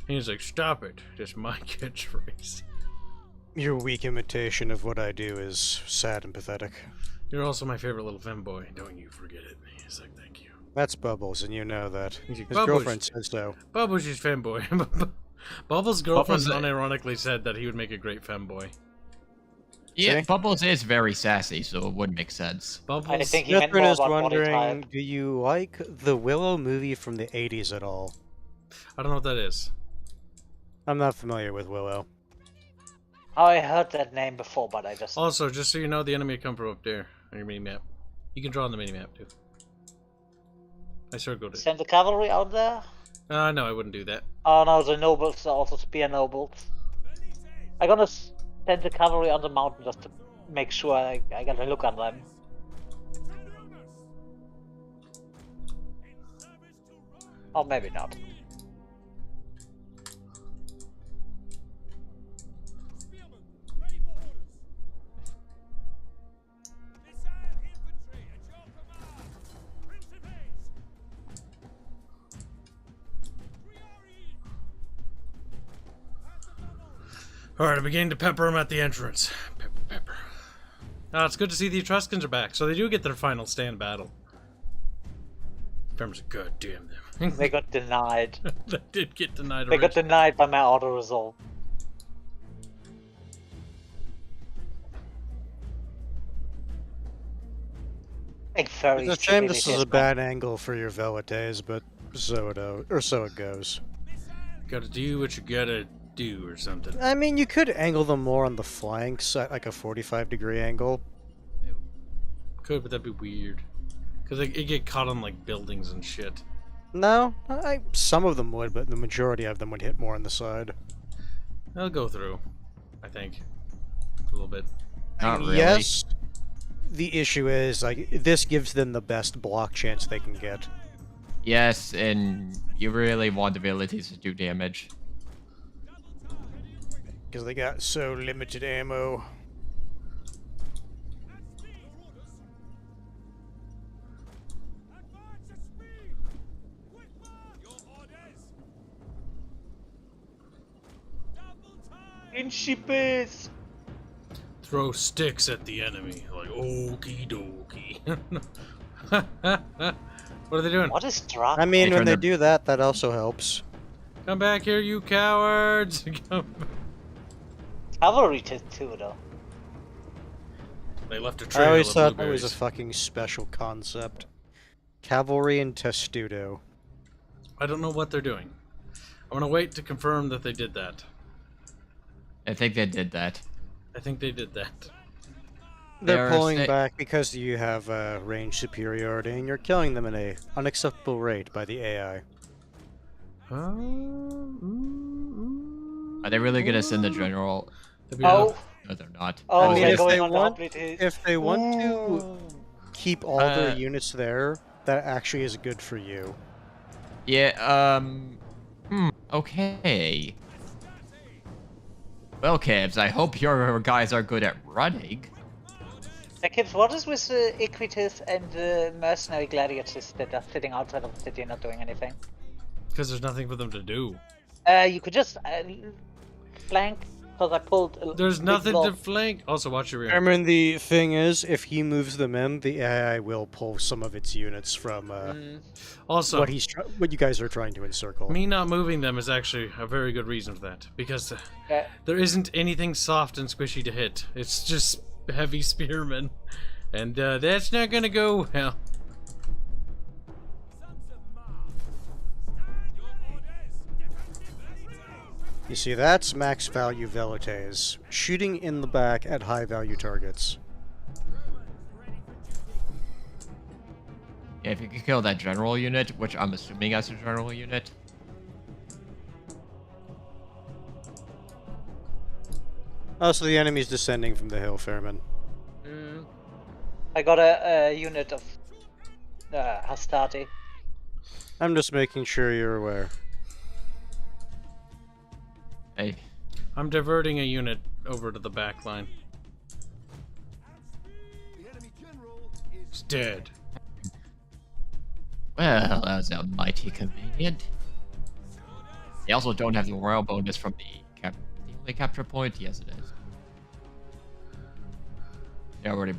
He's like, stop it. That's my catchphrase. Your weak imitation of what I do is sad and pathetic. You're also my favorite little femboy. Don't you forget it. He's like, thank you. That's Bubbles, and you know that. He's like, His Bubbles. girlfriend says so. Bubbles is femboy. Bubbles' girlfriend Bubbles- unironically said that he would make a great femboy. Yeah, See? Bubbles is very sassy, so it would make sense. Bubbles. I think he meant Catherine more is about body wondering, type. do you like the Willow movie from the 80s at all? I don't know what that is. I'm not familiar with Willow. Oh, I heard that name before, but I just... Also, just so you know, the enemy come from up there on your mini map. You can draw on the mini map too. I circled it. Send the cavalry out there? No, I wouldn't do that. Oh no, the nobles are also spear nobles. I'm gonna send the cavalry on the mountain just to make sure I get a look at them. Or maybe not. Alright, I begin to pepper them at the entrance. Pepper, pepper. It's good to see the Etruscans are back, so they do get their final stand battle. Farmers, god damn them. They got denied. They did get denied They got originally. denied by my auto resolve. I think furries It's a shame this really is a hit bad angle for your Velites, but so it goes. Gotta do what you gotta do or something. I mean, you could angle them more on the flanks at like a 45-degree angle. Could, but that'd be weird. Because it get caught on like buildings and shit. No, some of them would, but the majority of them would hit more on the side. They'll go through, I think. A little bit. Not really. Yes, the issue is, like, this gives them the best block chance they can get. Yes, and you really want the abilities to do damage. Because they got so limited ammo. In shippies! Throw sticks at the enemy. Like, okie dokie. What are they doing? What is drunk? I mean, They when turn they their- do that, that also helps. Come back here, you cowards! Cavalry too, though. They left a trail I always of thought that blueberries. was a fucking special concept. Cavalry and Testudo. I don't know what they're doing. I'm gonna wait to confirm that they did that. I think they did that. I think they did that. They're They're pulling sta- back because you have range superiority, and you're killing them at a unacceptable rate by the AI. Are they really gonna send the general? Oh, No, they're not. oh, I mean, they're if going they on the want- amplitude. If they want to keep all their Uh, units there, that actually is good for you. Yeah. Okay. Well, Kibs, I hope your guys are good at running. Kibs, what is with the Equites and the mercenary gladiators that are sitting outside of the city not doing anything? Because there's nothing for them to do. You could just flank, because I pulled a There's big nothing block. to flank. Also, watch your rear. I mean, the thing is, if he moves them in, the AI will pull some of its units from Also, what what you guys are trying to encircle. me not moving them is actually a very good reason for that. Because there isn't anything soft and squishy to hit. It's just heavy spearmen. And that's not gonna go well. You see, that's max value Velites, shooting in the back at high value targets. Yeah, if you could kill that general unit, which I'm assuming is a general unit. Oh, so the enemy's descending from the hill, Fairman. I got a unit of Hastati. I'm just making sure you're aware. Hey, I'm diverting a unit over to the back line. It's dead. well, that's a mighty convenient. They also don't have the royal bonus from the only capture point. Yes, it is. They already.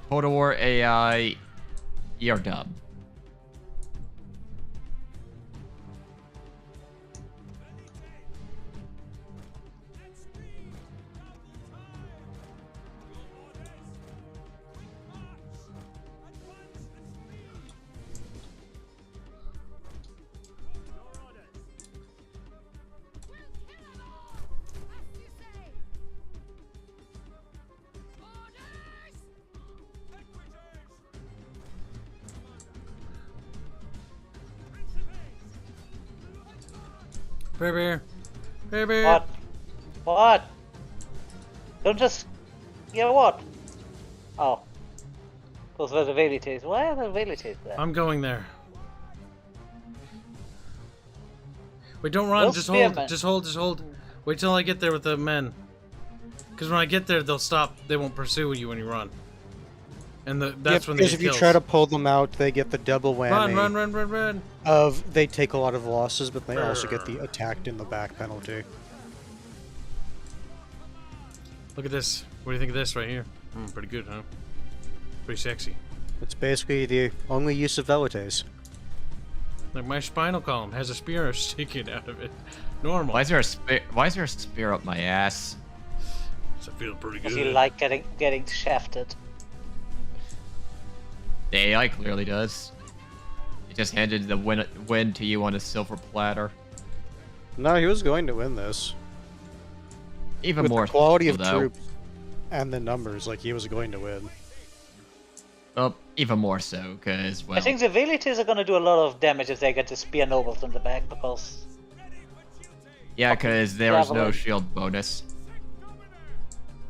Total War AI, you're dumb. Bear. What? What? Don't just... You know what? Oh. Those were the Velites. Why are the Velites there? I'm going there. Wait, don't run. Those Just spearmen. hold. Just hold. Just hold. Wait till I get there with the men. Because when I get there, they'll stop. They won't pursue you when you run. And that's when they because get if you kills. try to pull them out, they get the double whammy Run. of they take a lot of losses, but they also get the attacked in the back penalty. Look at this. What do you think of this right here? Pretty good, huh? Pretty sexy. It's basically the only use of Velites. Like my spinal column has a spear sticking out of it. Normal. Why is there a spear up my ass? Does it feel pretty Because good? you like getting shafted. The AI clearly does. It just handed the win to you on a silver platter. No, he was going to win this. Even With more the quality of though. troops and the numbers, like he was going to win. Well, even more so, because, well... I think the Velites are going to do a lot of damage if they get the spear nobles in the back, because... Yeah, because there was no Javelin. shield bonus.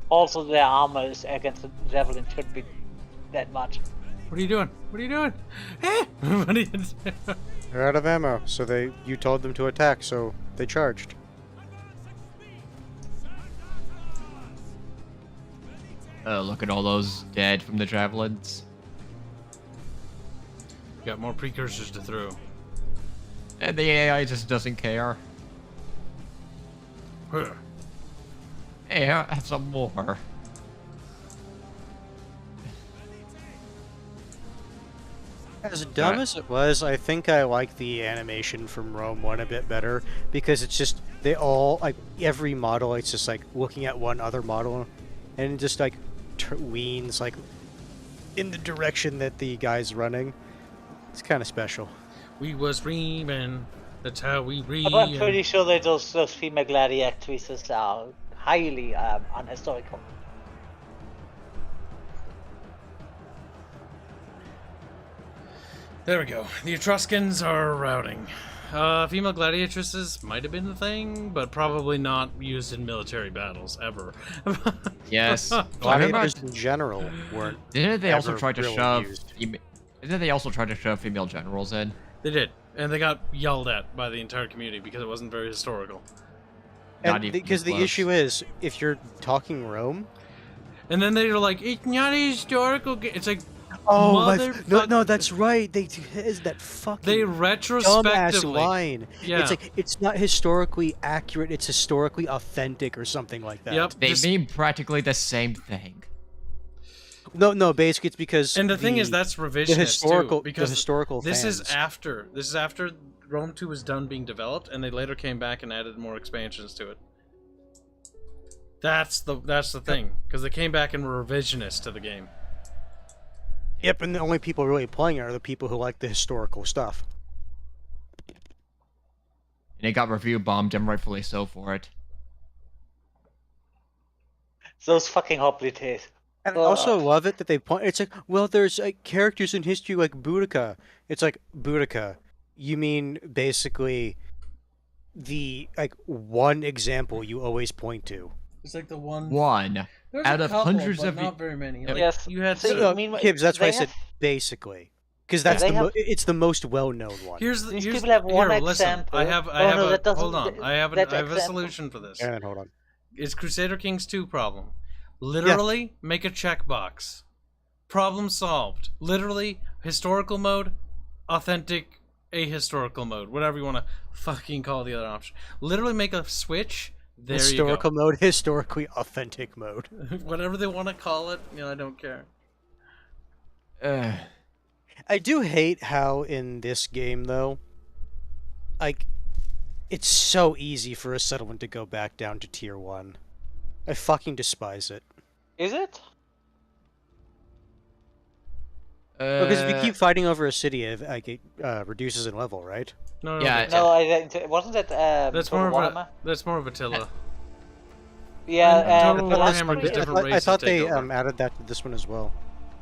Also their armor is against the javelin should be that much. What are you doing? What are you doing? What are you doing? They're out of ammo, so you told them to attack, so they charged. Oh, look at all those dead from the javelins. Got more precursors to throw. And the AI just doesn't care. Huh. Hey, have some more. As dumb as it was, I think I like the animation from Rome 1 a bit better, because it's just, they all, like, every model, it's just like looking at one other model, and it just like weans, like, in the direction that the guy's running. It's kind of special. We was reaming. That's how we ream. But I'm pretty sure that those female gladiatrices are highly unhistorical. There we go. The Etruscans are routing. Female gladiatresses might have been a thing, but probably not used in military battles ever. Yes. Gladiators in general weren't. Didn't they also ever try to really shove? used. Didn't they also try to shove female generals in? They did, and they got yelled at by the entire community because it wasn't very historical. Not And even because the close. issue is, if you're talking Rome, And then they were like, "It's not a historical." It's like, no, that's right. They is that fucking they dumbass retrospectively. line. Yeah. It's like it's not historically accurate. It's historically authentic or something like that. Yep. They just- mean practically the same thing. No. Basically, it's because. And the thing is, that's revisionist historical- too, because the historical this is fans. after Rome 2 was done being developed, and they later came back and added more expansions to it. That's the thing, because they came back and were revisionist to the game. Yep, and the only people really playing it are the people who like the historical stuff. And it got review bombed, and rightfully so for it. Those fucking hoplites. And I also love it that they point. It's like, well, there's like characters in history like Boudica. It's like Boudica. You mean basically the one example you always point to. It's like the one. One There's out a of couple, hundreds but of. not very many. Yep. Like, Yes. you had. So, certain- I mean, Kibs, that's why I they said have- basically, because that's they the have- it's the most well-known one. Here's These here's people have one here, listen, example. I have Oh, no, a that doesn't- hold on. I have that a example- solution for this. And hold on. It's Crusader Kings 2 problem. Literally, make a checkbox. Problem solved. Literally, historical mode, authentic, ahistorical mode, whatever you want to fucking call the other option. Literally make a switch. There Historical mode, historically authentic mode. you go. Whatever they want to call it, I don't care. I do hate how in this game though, like, it's so easy for a settlement to go back down to tier 1. I fucking despise it. Is it? Because if you keep fighting over a city, it reduces in level, right? No, Yeah, No, wasn't that that's Total more of Warhammer? That's more of Attila. Yeah, Total the last Warhammer three- is different I races thought take they over. added that to this one as well.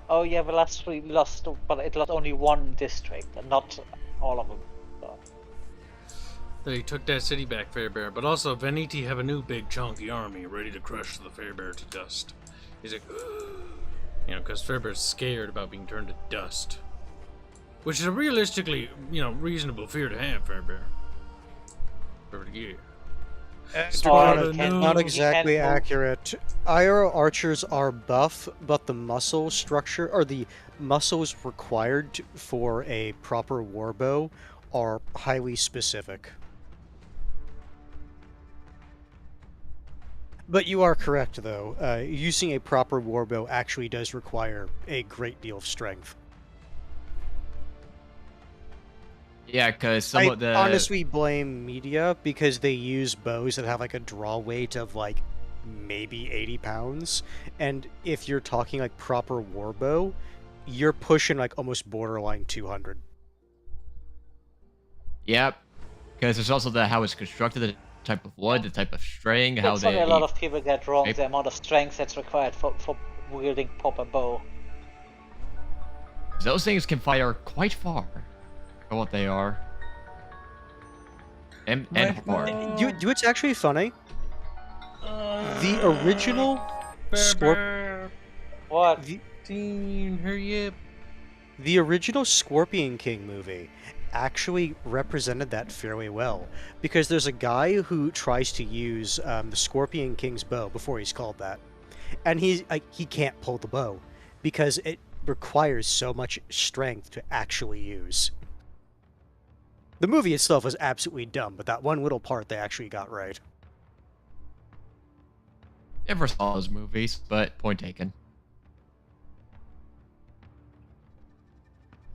Oh yeah, the last three lost, but it lost only one district, and not all of them. So. They took that city back, Fairbear, but also Veneti have a new big chunky army ready to crush the Fairbear to dust. He's like, because Fairbear's scared about being turned to dust, which is a realistically, reasonable fear to have, Fairbear. Yeah. Not exactly You can't move. accurate. IRL archers are buff, but the muscle structure, or the muscles required for a proper warbow, are highly specific. But you are correct, though. Using a proper warbow actually does require a great deal of strength. yeah, because some I of the honestly blame media because they use bows that have like a draw weight of like maybe 80 pounds. And if you're talking like proper warbow, you're pushing like almost borderline 200. Yep, because there's also how it's constructed, the type of wood, the type of string, how That's why they. a lot of people get wrong Maybe- the amount of strength that's required for wielding proper bow. Those things can fire quite far for what they are. And hard. Do it's actually funny? The original What? Hurry up. The original Scorpion King movie actually represented that fairly well, because there's a guy who tries to use the Scorpion King's bow before he's called that, and he can't pull the bow because it requires so much strength to actually use. The movie itself was absolutely dumb, but that one little part they actually got right. Never saw those movies, but point taken.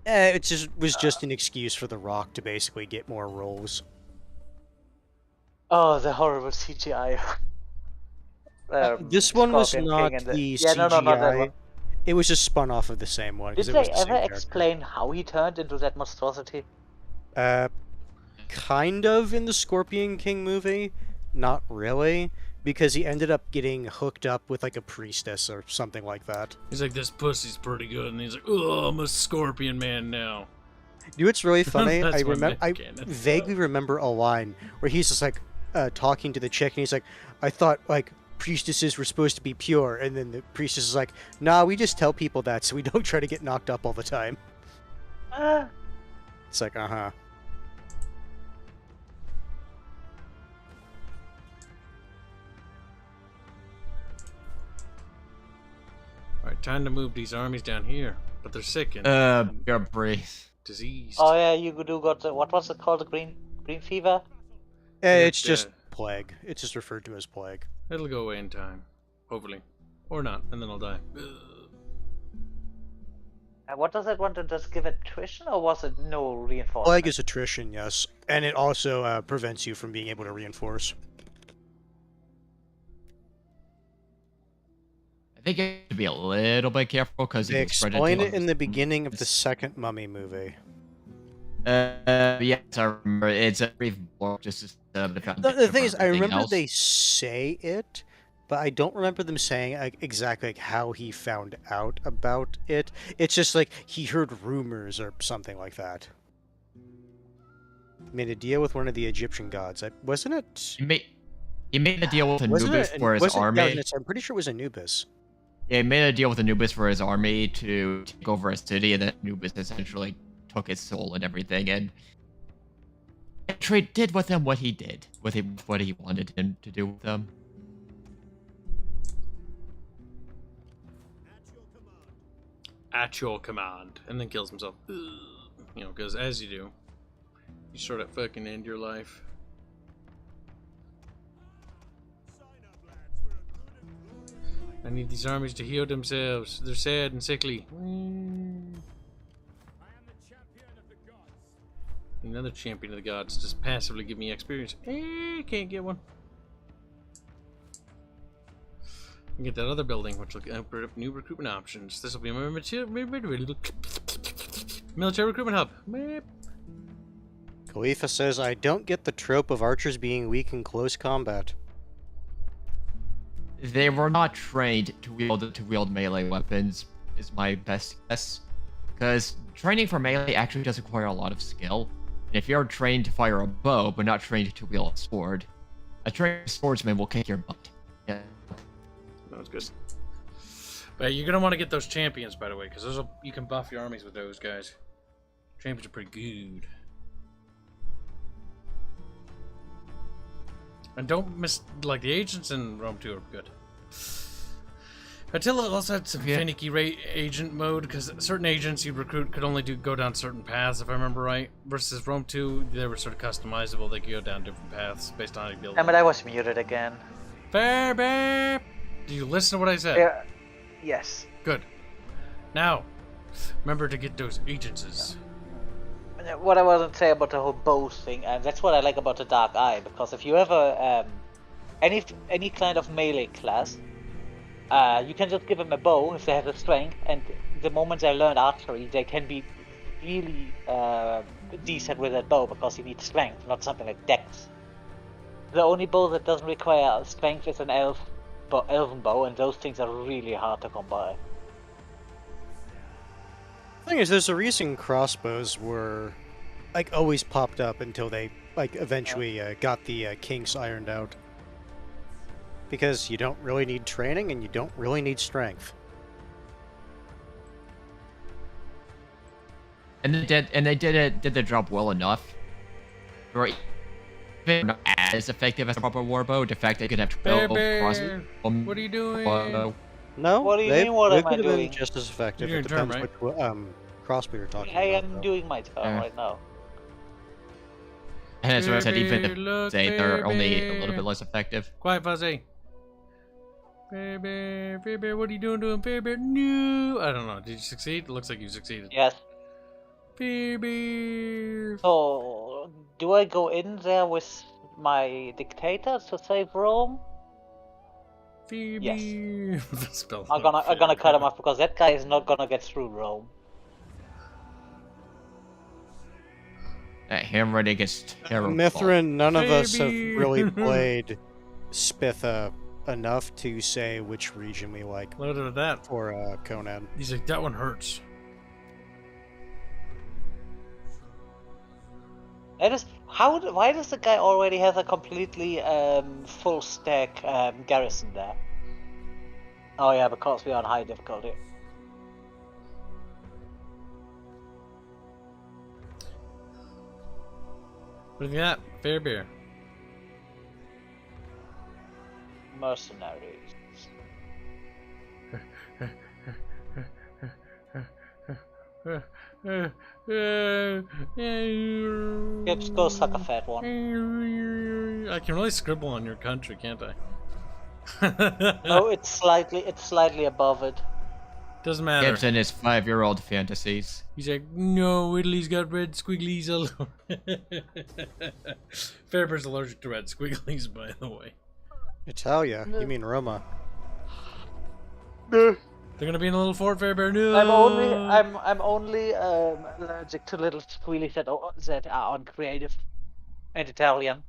It was just an excuse for The Rock to basically get more roles. Oh, the horrible CGI. This one was Scorpion not King and the Yeah, no, not that CGI. one. It was just spun off of the same one. Did 'cause it they was the same ever character. explain how he turned into that monstrosity? Kind of in the Scorpion King movie, not really, because he ended up getting hooked up with like a priestess or something like that. He's like, this pussy's pretty good, and he's like, oh, I'm a scorpion man now. You know what's really funny? That's I one remember, I canon. vaguely remember a line where he's just like talking to the chick, and he's like, "I thought like priestesses were supposed to be pure," and then the priestess is like, "Nah, we just tell people that so we don't try to get knocked up all the time." It's like, uh-huh. Alright, time to move these armies down here. But they're sick and Your breathe. diseased. Oh yeah, you do got the, what was it called? The green fever? It's Yeah. just plague. It's just referred to as plague. It'll go away in time. Hopefully. Or not, and then I'll die. Ugh. What does it want to just give attrition, or was it no reinforcement? Plague is attrition, yes, and it also prevents you from being able to reinforce. I think you have to be a little bit careful because They explain it in the beginning of the second Mummy movie. Yes, I remember. It's a brief blurb just The thing is, I remember else. they say it, but I don't remember them saying exactly like how he found out about it. It's just like he heard rumors or something like that. Made a deal with one of the Egyptian gods. Wasn't it? He made a deal with Wasn't Anubis it? for his wasn't- army. no, I'm pretty sure it was Anubis. Yeah, he made a deal with Anubis for his army to take over a city, and then Anubis essentially took his soul and everything, and Trade did with him what he did, what he wanted him to do with them. At your command. And then kills himself. Ugh. You know, because as you do, you sort of fucking end your life. I need these armies to heal themselves. They're sad and sickly. Another champion of the gods. Just passively give me experience. Can't get one. And get that other building, which will open up new recruitment options. This will be my military recruitment hub. Khalifa says, I don't get the trope of archers being weak in close combat. They were not trained to wield melee weapons, is my best guess. Because training for melee actually does require a lot of skill. And if you're trained to fire a bow, but not trained to wield a sword, a trained swordsman will kick your butt. Yeah. That was good. But you're gonna want to get those champions, by the way, because those you can buff your armies with those guys. Champions are pretty good. And don't miss, like, the agents in Rome 2 are good. Attila also had some finicky agent mode, because certain agents you recruit could only go down certain paths, if I remember right. Versus Rome 2, they were sort of customizable. They could go down different paths based on how you build Damn it, I was muted again. Fair bear. Did you listen to what I said? Yeah. Yes. Good. Now, remember to get those agencies. What I wasn't saying about the whole bow thing, and that's what I like about the Dark Eye, because if you ever any kind of melee class, you can just give them a bow if they have the strength, and the moment they learn archery, they can be really decent with that bow, because you need strength, not something like dex. The only bow that doesn't require strength is an elven bow, and those things are really hard to come by. The thing is, there's a reason crossbows were, like, always popped up until they, like, eventually got the kinks ironed out. Because you don't really need training, and you don't really need strength. And they did the job well enough. Right. Not as effective as a proper warbow. The fact that you could have 12 cross. What are you doing? No, What do you mean, what they am I could have been doing? just as effective. You're It your turn, depends right? which crossbow you're talking I about. am though. doing my turn right now. And as I said, even Baby, if look, they're only a little baby. bit less effective. Quiet, Fuzzy. Baby, what are you doing to him, baby? No. I don't know. Did you succeed? It looks like you succeeded. Yes. Baby. So, do I go in there with my dictator to save Rome? Phoebe. The spell I'm gonna cut him off because that guy is not gonna get through Rome. That handwriting is terrible. Mithrin, none of us have Baby. really played Spitha enough to say which region we like Loaded at that. for Conan. He's like, that one hurts. Why does the guy already have a completely full stack garrison there? Oh yeah, because we're on high difficulty. What do you got? Fair beer. Mercenaries. Kibs, go suck a fat one. I can really scribble on your country, can't I? No, it's slightly above it. Doesn't matter. Gibbs and his 5-year-old fantasies. He's like, no, Italy's got red squigglies all over. Fairbear's allergic to red squigglies, by the way. Italia? You mean Roma? They're gonna be in a little fort, Fairbear. No. I'm only allergic to little squealies that are on creative and Italian.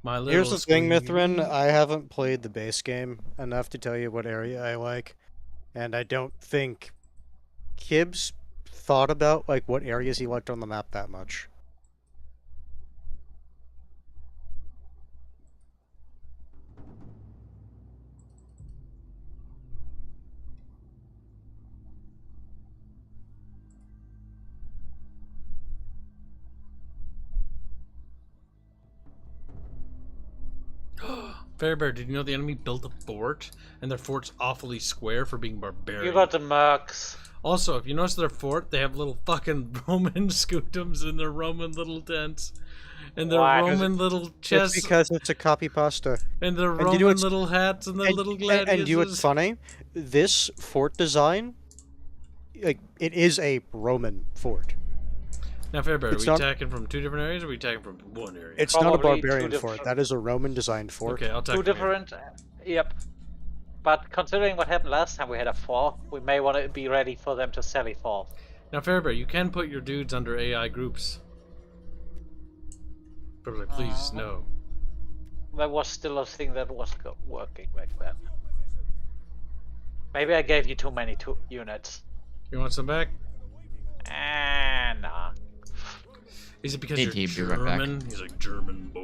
My little Here's the thing, squigglies. Mithrin. I haven't played the base game enough to tell you what area I like, and I don't think Kibs thought about like what areas he liked on the map that much. Fairbear, did you know the enemy built a fort, and their fort's awfully square for being barbarian? You got the mercs. Also, if you notice their fort, they have little fucking Roman scutums in their Roman little tents. And their Why? Roman little It's chests. because it's a copy pasta. And their you know Roman what's- little hats and their little And gladiators. you know what's funny? This fort design, like, it is a Roman fort. Now, Fairbear, are It's we not- attacking from 2 different areas, or are we attacking from 1 area? It's not a Probably two barbarian different- fort. That is a Roman designed fort. Okay, I'll attack Two from here. different. Yep. But considering what happened last time we had a 4, we may want to be ready for them to sally fall. Now, Fairbear, you can put your dudes under AI groups. Fairbear, please, no. That was still a thing that was working back then. Maybe I gave you too many units. You want some back? Nah. Is it because Hey, you're Gabe, be right back. German? He's like, German boy.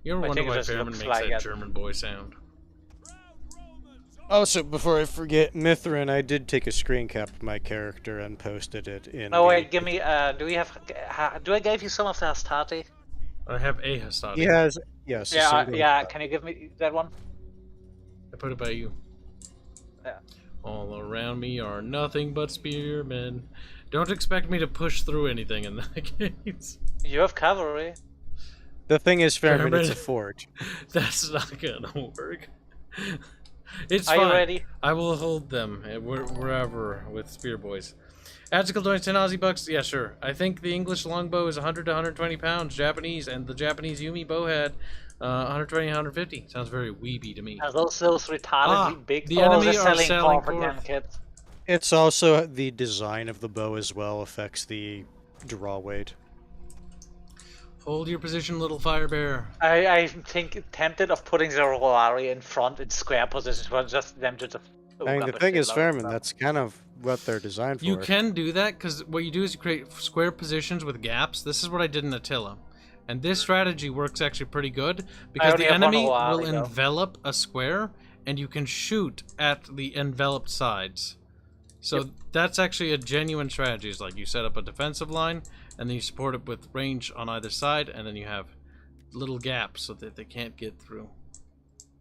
You ever I wonder think it why just Fairman looks makes like that it. German boy sound? Also, before I forget, Mithrin, I did take a screen cap of my character and posted it in. No, the- wait, give me. Do we have? Do I give you some of the Astarte? I have a Hastati. He has, yes. a Yeah, single yeah. shot. Can you give me that one? I put it by you. Yeah. All around me are nothing but spearmen. Don't expect me to push through anything in that case. You have cavalry. The thing is, Fairman, it's a Fairman. fort. That's not gonna work. It's Are fine. you ready? I will hold them wherever with spear boys. Agical donates 10 Aussie bucks. Yeah, sure. I think the English longbow is 100 to 120 pounds. Japanese, and the Japanese Yumi bowhead, 120, 150. Sounds very weeby to me. Are those retardedly big? the or enemy the are selling selling for for- them, kids? It's also the design of the bow as well affects the draw weight. Hold your position, little fire bear. I think tempted of putting the Rolari in front in square positions for just them to just. I mean, the thing is, Fairman, that's kind of what they're designed for. You can do that because what you do is you create square positions with gaps. This is what I did in Attila. And this strategy works actually pretty good because only the have one enemy Rolari, will though. envelop a square and you can shoot at the enveloped sides. So that's actually a genuine strategy. It's like you set up a defensive line and then you support it with range on either side and then you have little gaps so that they can't get through.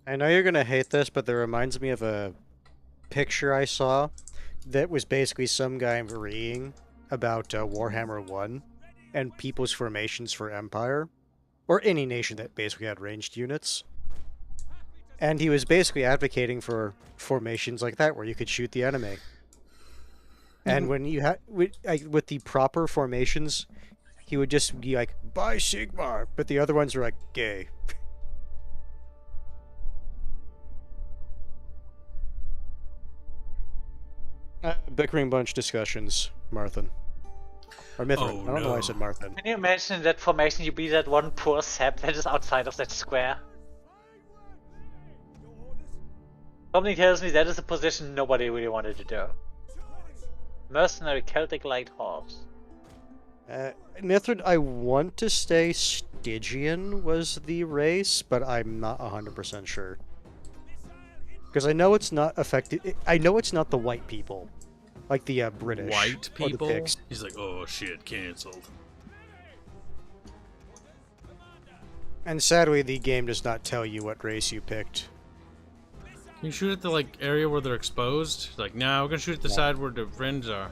I know you're gonna hate this, but that reminds me of a picture I saw that was basically some guy reading about Warhammer 1 and people's formations for Empire, or any nation that basically had ranged units. And he was basically advocating for formations like that where you could shoot the enemy. And when you had with the proper formations, he would just be like, "By Sigmar," but the other ones were like, "Gay." Bickering bunch discussions, Martha. Or Mithrin. Oh, I don't know why I no. said Marthin. Can you imagine in that formation you be that one poor sap that is outside of that square? Something tells me that is a position nobody really wanted to do. Mercenary Celtic Light Horse. Mithrin, I want to say Stygian was the race, but I'm not 100% sure. Because I know it's not affected. I know it's not the white people, like the British White or the people? Picts. He's like, oh shit, cancelled. And sadly, the game does not tell you what race you picked. Can you shoot at the like area where they're exposed? Like, nah, we're gonna shoot at the No. side where the friends are.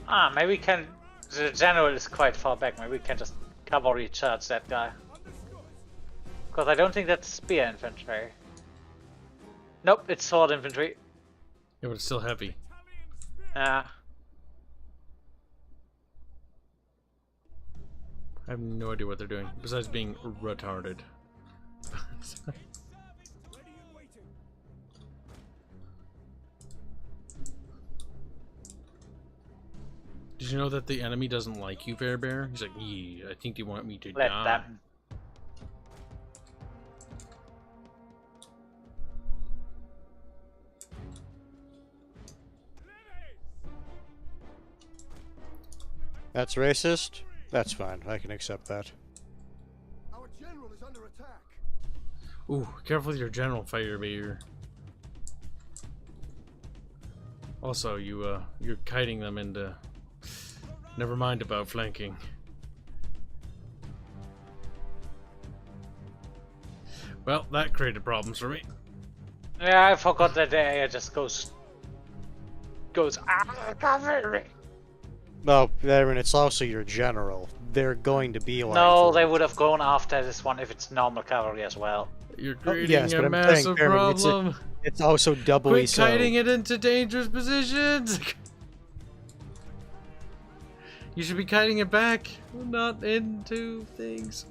Ah, maybe we can. The general is quite far back. Maybe we can just cavalry charge that guy. Because I don't think that's spear infantry. Nope, it's sword infantry. Yeah, but it's still heavy. Yeah. I have no idea what they're doing, besides being retarded. Did you know that the enemy doesn't like you, Bear Bear? He's like, yeah, I think they want me to Let die. them. That's racist? That's fine. I can accept that. Our general is under attack. Ooh, careful with your general fire, Bear. Also, you're kiting them into... Never mind about flanking. Well, that created problems for me. Yeah, I forgot that the area just goes. Cavalry. No, I mean, it's also your general. They're going to be like. No, they would have gone after this one if it's normal cavalry as well. You're Oh, creating yes, a but I'm saying, massive Bearman, problem. It's also doubly Quit so. kiting it into dangerous positions. You should be kiting it back, not into things.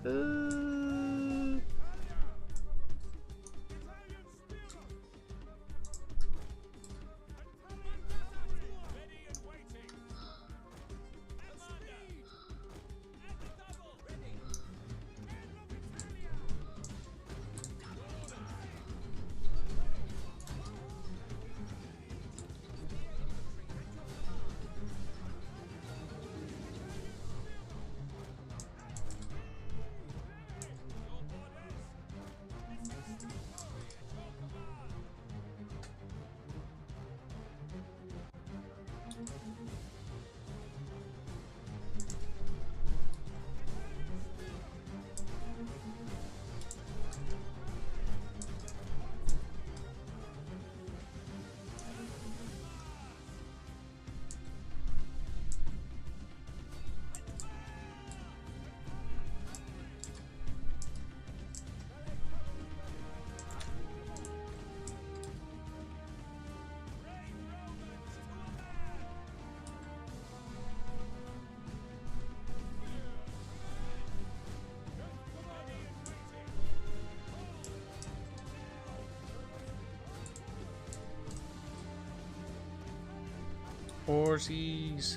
Horsies.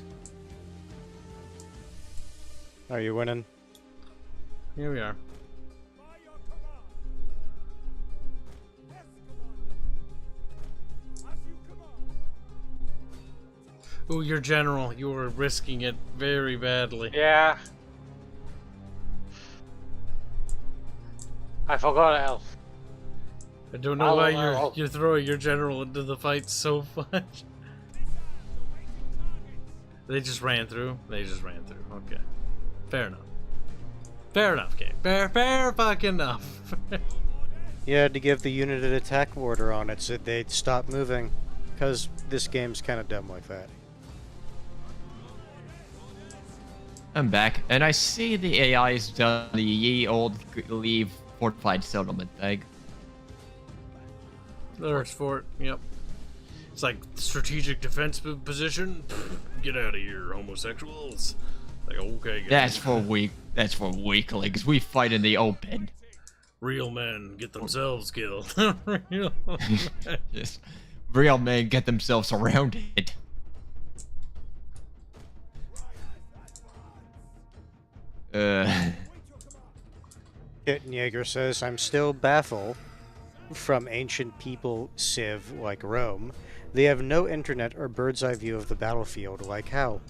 Are you winning? Here we are. By your command. Yes, commander. As you command. Ooh, your general. You were risking it very badly. Yeah. I forgot Elf. I don't know why I'll- you're throwing your general into the fight so much. They just ran through. They just ran through. Okay. Fair enough. Fair enough, game. Fair fucking enough. You had to give the unit an attack order on it so they'd stop moving. Because this game's kind of dumb like that. I'm back, and I see the AI's done the ye old leave fortified settlement thing. There's fort. Yep. It's like strategic defense position. Get out of here, homosexuals. Like, okay, guys. That's for weaklings. We fight in the open. Real men get themselves killed. Real men. Yes. real men get themselves surrounded. Kittenjaeger says, I'm still baffled from ancient people civ like Rome. They have no internet or bird's eye view of the battlefield. Like how?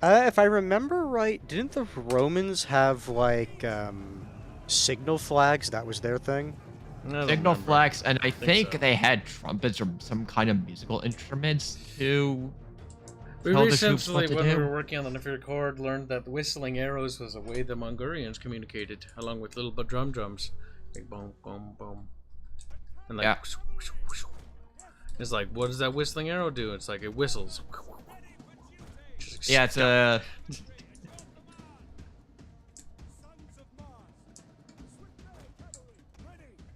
If I remember right, didn't the Romans have like signal flags? That was their thing. I don't Signal remember. flags, and I think so. they had trumpets or some kind of musical instruments to We tell the troops recently, what to when we do. were working on the nuclear cord, learned that whistling arrows was a way the Mongolians communicated, along with little drums. Like boom, boom, boom. And like, Yeah. it's like, what does that whistling arrow do? It's like, it whistles. Just Yeah, it's a.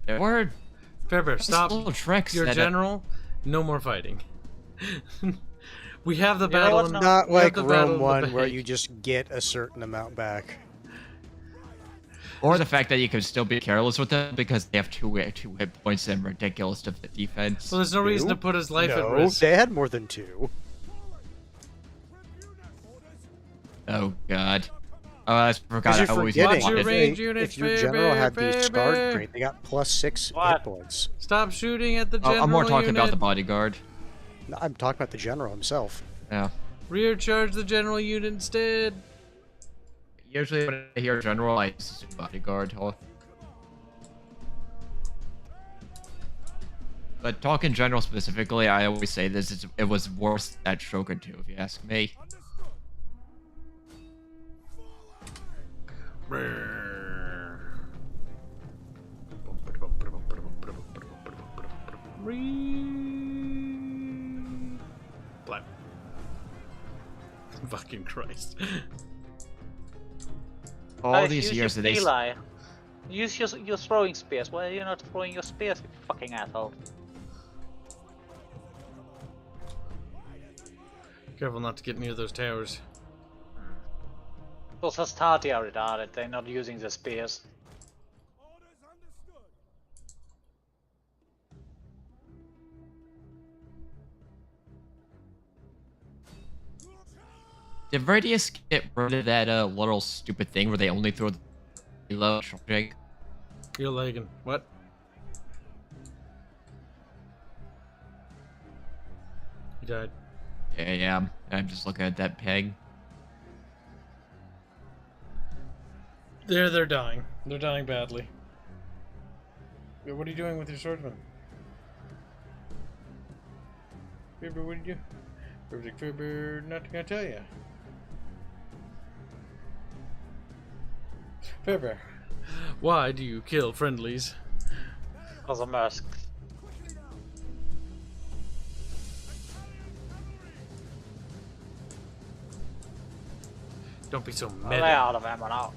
There were Pepper, stop. little tricks. Your that, general, no more fighting. We have the You know battle. what, in- no- Not we have like the battle Rome in the 1, where bag. you just get a certain amount back. Or the fact that you can still be careless with them because they have two hit points and ridiculous defense. Well, there's no reason to put his life at No, risk. they had more than 2. Oh god. Oh, I forgot. Because I you're always forgetting, Watch your if, wanted. range they- units, if your general had baby, the scarred baby. trait, they got +6 What? hit points. Stop shooting at the general I'm more talking about unit. the bodyguard. No, I'm talking about the general himself. Yeah. Rear charge the general unit instead. Usually when I hear general, I assume bodyguard. But talking general specifically, I always say this: it was worse at Shogun 2, if you ask me. Blap. Fucking Christ. All these use years your that they. Eli. Use your throwing spears. Why are you not throwing your spears, you fucking asshole? Careful not to get near those towers. Those Hastati are retarded. They're not using the spears. Did Radius get rid of that little stupid thing where they only throw the reload charging? You're lagging. What? You died. Yeah, I'm just looking at that peg. They're dying. They're dying badly. Yeah, what are you doing with your swordsman? Fibber, what did you do? Perfect Fibber, not gonna tell you. Fibber, why do you kill friendlies? Because of Mersk. Don't be so They're meta. out of ammo now.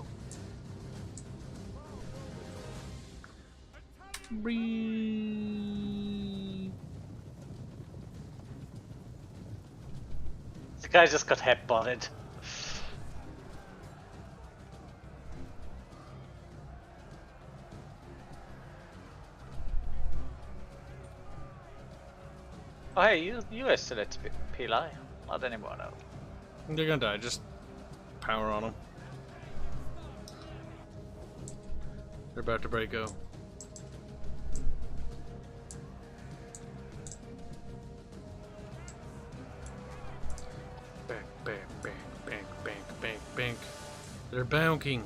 The guy just got headbutted. Oh hey, you are still at Pili. Not anymore now. They're gonna die. Just power on them. They're about to break out. Bang, bang, bang, bang, bang, bang, bang. They're bonking.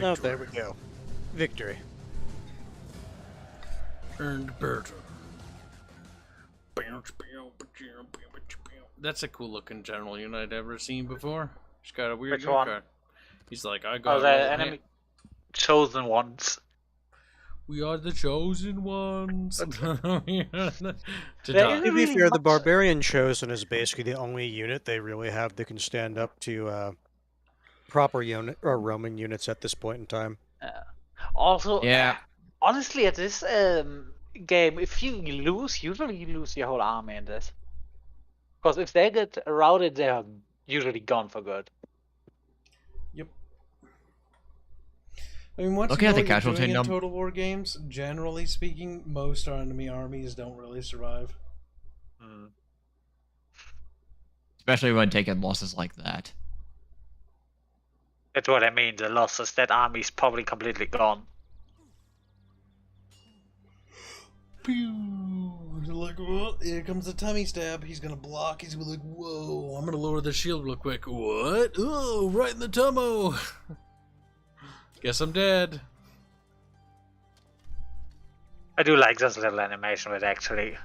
Oh, there we go. Victory. Earned battle. That's a cool looking general unit I'd ever seen before. He's got a weird Which unit one? card. He's like, I Oh, got the all enemy hand- chosen ones. We are the chosen ones. We are the- to There die. is To be really fair, the much- Barbarian Chosen is basically the only unit they really have that can stand up to proper unit or Roman units at this point in time. Also, Yeah. honestly, at this game, if you lose, usually you lose your whole army in this. Because if they get routed, they are usually gone for good. I mean, once Looking you at know the what you're casualty doing in number, Total War games, generally speaking, most enemy armies don't really survive. especially when taking losses like that. That's what I mean. The losses. That army's probably completely gone. Pew! Like, well, here comes the tummy stab. He's gonna block. He's gonna be like, whoa, I'm gonna lower the shield real quick. What? Oh, right in the tummo. Guess I'm dead. I do like this little animation with actually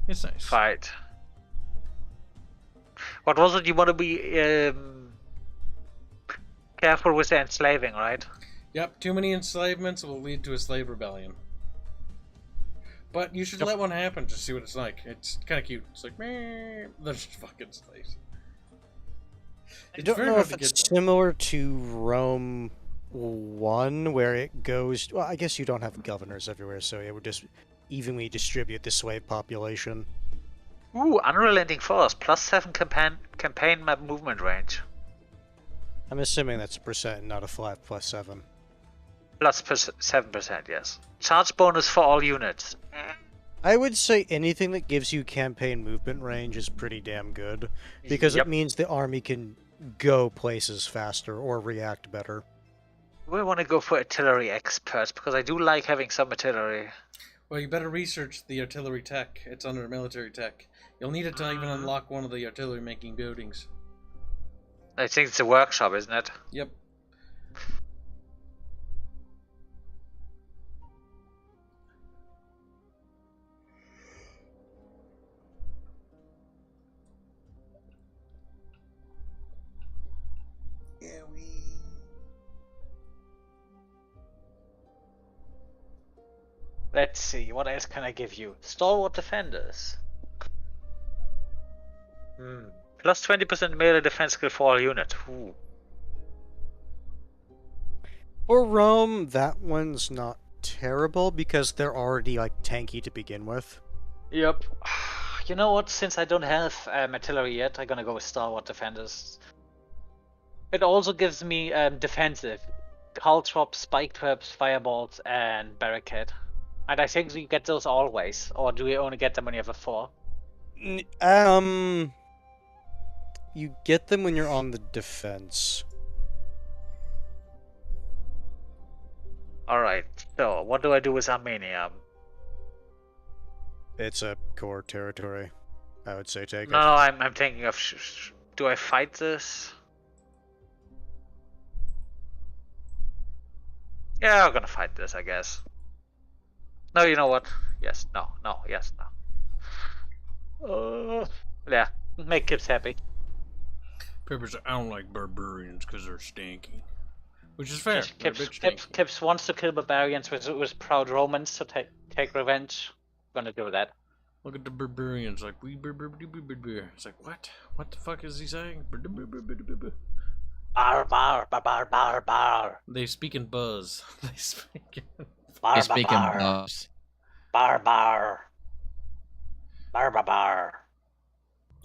It's nice. fight. What was it? You want to be careful with the enslaving, right? Yep, too many enslavements will lead to a slave rebellion. But you should let one happen to see what it's like. It's kind of cute. It's like, meh, they're just fucking slaves. I don't know if it's similar to Rome 1, where it goes... Well, I guess you don't have governors everywhere, so it would just evenly distribute the slave population. Ooh, Unrelenting Force, +7 campaign map movement range. I'm assuming that's a percent, not a flat +7. +7%, yes. Charge bonus for all units. I would say anything that gives you campaign movement range is pretty damn good, because Yep. it means the army can go places faster or react better. We want to go for artillery experts, because I do like having some artillery. Well, you better research the artillery tech. It's under military tech. You'll need it to even unlock one of the artillery making buildings. I think it's a workshop, isn't it? Yep. Let's see, what else can I give you? Stalwart Defenders. Plus 20% melee defense skill for all units. Ooh. For Rome, that one's not terrible, because they're already, like, tanky to begin with. Yep. You know what? Since I don't have artillery yet, I'm gonna go with Stalwart Defenders. It also gives me defensive. Caltrop, spike traps, fireballs, and barricade. And I think you get those always, or do you only get them when you have a 4? You get them when you're on the defense. Alright, so what do I do with Armenia? It's a core territory. I would say take No, it. I'm thinking of... do I fight this? Yeah, I'm gonna fight this, I guess. No, you know what? Yes, no, yes, no. Yeah, make Kibs happy. Peppers, I don't like barbarians because they're stinky. Which is fair. Yes, They're a bit Kibs, stinky. Kibs wants to kill barbarians with proud Romans to take revenge. Gonna do that. Look at the barbarians, like, we It's like, what? What the fuck is he saying? Bar. They speak in buzz. They speak in... Bar. They speak in buzz. Bar.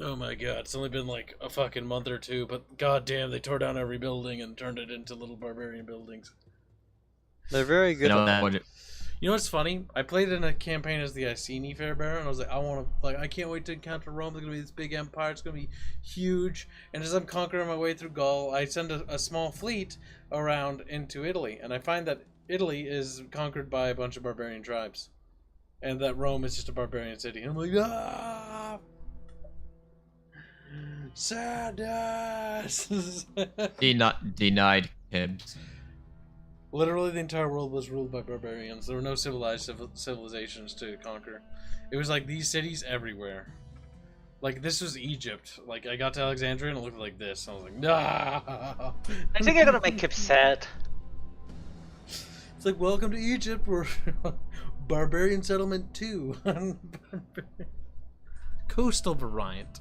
Oh my god, it's only been like a fucking month or two, but goddamn, they tore down every building and turned it into little barbarian buildings. They're very good You know at that. what it- You know what's funny? I played in a campaign as the Iceni Fair Baron, and I was like, I can't wait to encounter Rome. There's gonna be this big empire. It's gonna be huge. And as I'm conquering my way through Gaul, I send a small fleet around into Italy, and I find that Italy is conquered by a bunch of barbarian tribes, and that Rome is just a barbarian city. And I'm like, ah, sadness. Denied Kibs. Literally, the entire world was ruled by barbarians. There were no civilized civilizations to conquer. It was like these cities everywhere. Like, this was Egypt. Like, I got to Alexandria and it looked like this. I was like, nah. I think I'm gonna make Kibs sad. It's like, welcome to Egypt. We're barbarian settlement 2. Coastal variant.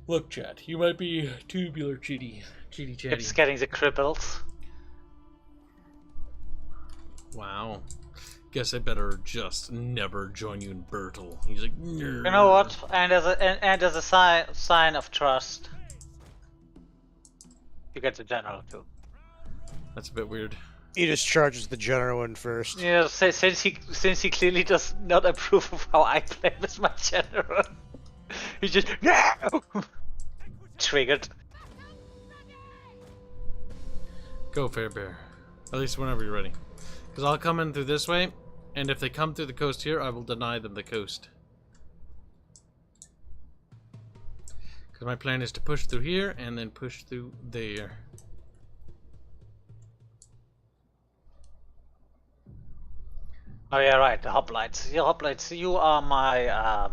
Look, chat, you might be tubular chitty chatty. Kibs getting the cripples. Wow. Guess I better just never join you in Bertel. He's like, You know what? And as a sign of trust, you get the general too. That's a bit weird. He just charges the general one first. Yeah, since he clearly does not approve of how I play with my general, he just triggered. Go, Fairbear. At least whenever you're ready. Because I'll come in through this way, and if they come through the coast here, I will deny them the coast. Because my plan is to push through here, and then push through there. Oh yeah, right, the hoplites. Your hoplites, you are my,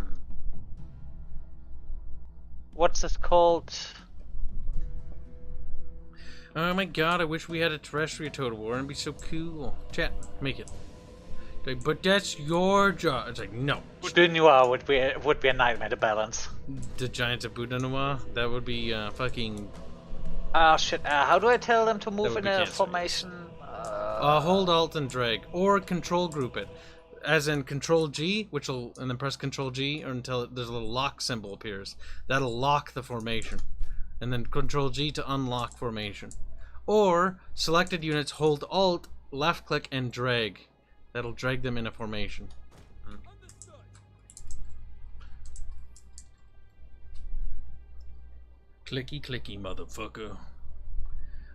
what's this called? Oh my god, I wish we had a terrestrial Total War, it'd be so cool. Chat, make it. Like, but that's your job. It's like, no. Budunua would be a nightmare to balance. The Giants of Budunua? That would be, fucking... Oh shit, how do I tell them to move would in be a cancer. formation? Hold Alt and drag, or control group it, as in Control G, and then press Control G until there's a little lock symbol appears. That'll lock the formation, and then Control G to unlock formation. Or selected units hold Alt, left click, and drag. That'll drag them in a formation. Clicky clicky, motherfucker.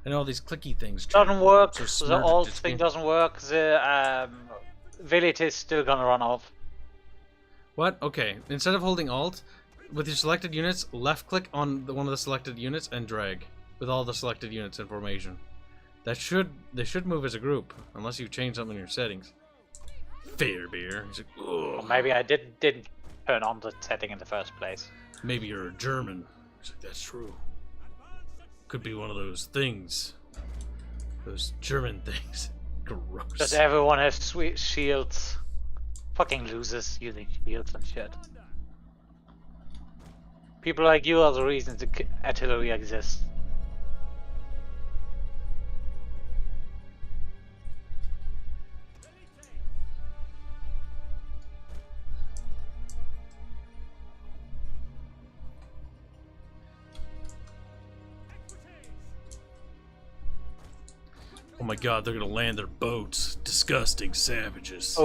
And all these clicky things. Doesn't work. So The smart alt at this thing game. doesn't work. The village is still gonna run off. What? Okay. Instead of holding Alt, with your selected units, left click on one of the selected units and drag with all the selected units in formation. They should move as a group, unless you change something in your settings. Fair beer. He's like, Or ugh. maybe I didn't turn on the setting in the first place. Maybe you're a German. He's like, that's true. Could be one of those things. Those German things. Gross. Does everyone have sweet shields? Fucking losers using shields and shit. People like you are the reason the artillery exists. Oh my god, they're gonna land their boats. Disgusting savages.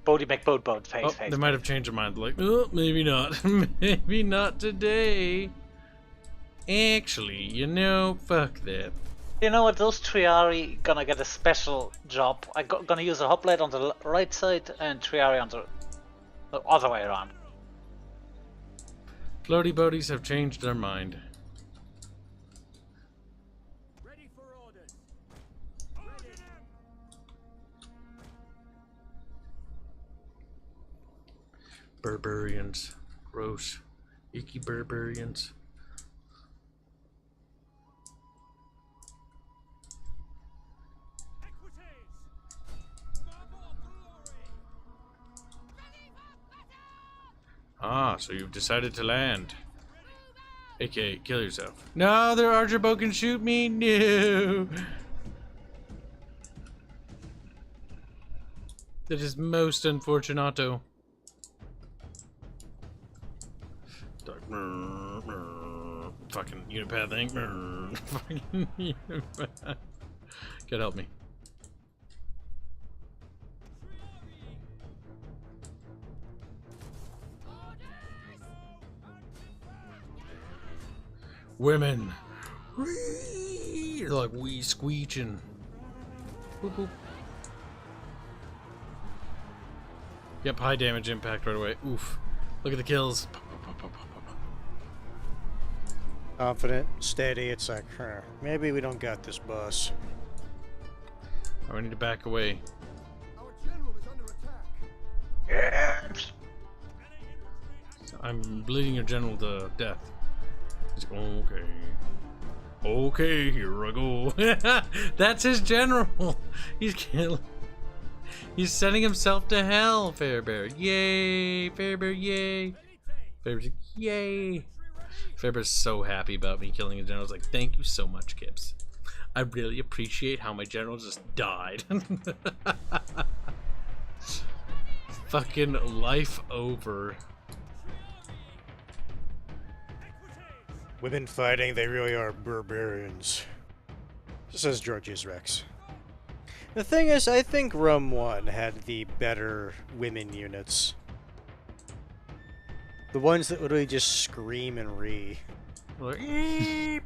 Bodie McBoat face. Oh, they might have changed their mind. Like, oh, maybe not. Maybe not today. Actually, you know, fuck that. You know what? Those Triari gonna get a special job. Gonna use a hoplite on the right side and Triari on the other way around. Floaty boaties have changed their mind. Ready for orders. Barbarians. Gross. Icky barbarians. Ah, so you've decided to land. AKA, kill yourself. No, their archer bow can shoot me. No. That is most unfortunato. Fucking unipad thing. Fucking unipad. God help me. Women. You're like wee squeeching. Boop, boop. Yep, high damage impact right away. Oof. Look at the kills. Confident, steady. It's like, maybe we don't got this, boss. Oh, I need to back away. Our general is under attack. Yes. I'm bleeding your general to death. He's like, okay. Okay, here I go. That's his general. He's killing. He's sending himself to hell, Fairbear. Yay, Fairbear, yay. Fairbear's like, yay. Fairbear's so happy about me killing his general. He's like, thank you so much, Kibs. I really appreciate how my general just died. Fucking life over. Women fighting, they really are barbarians. Says Georgius Rex. The thing is, I think Rum 1 had the better women units. The ones that literally just scream and ree. Like, The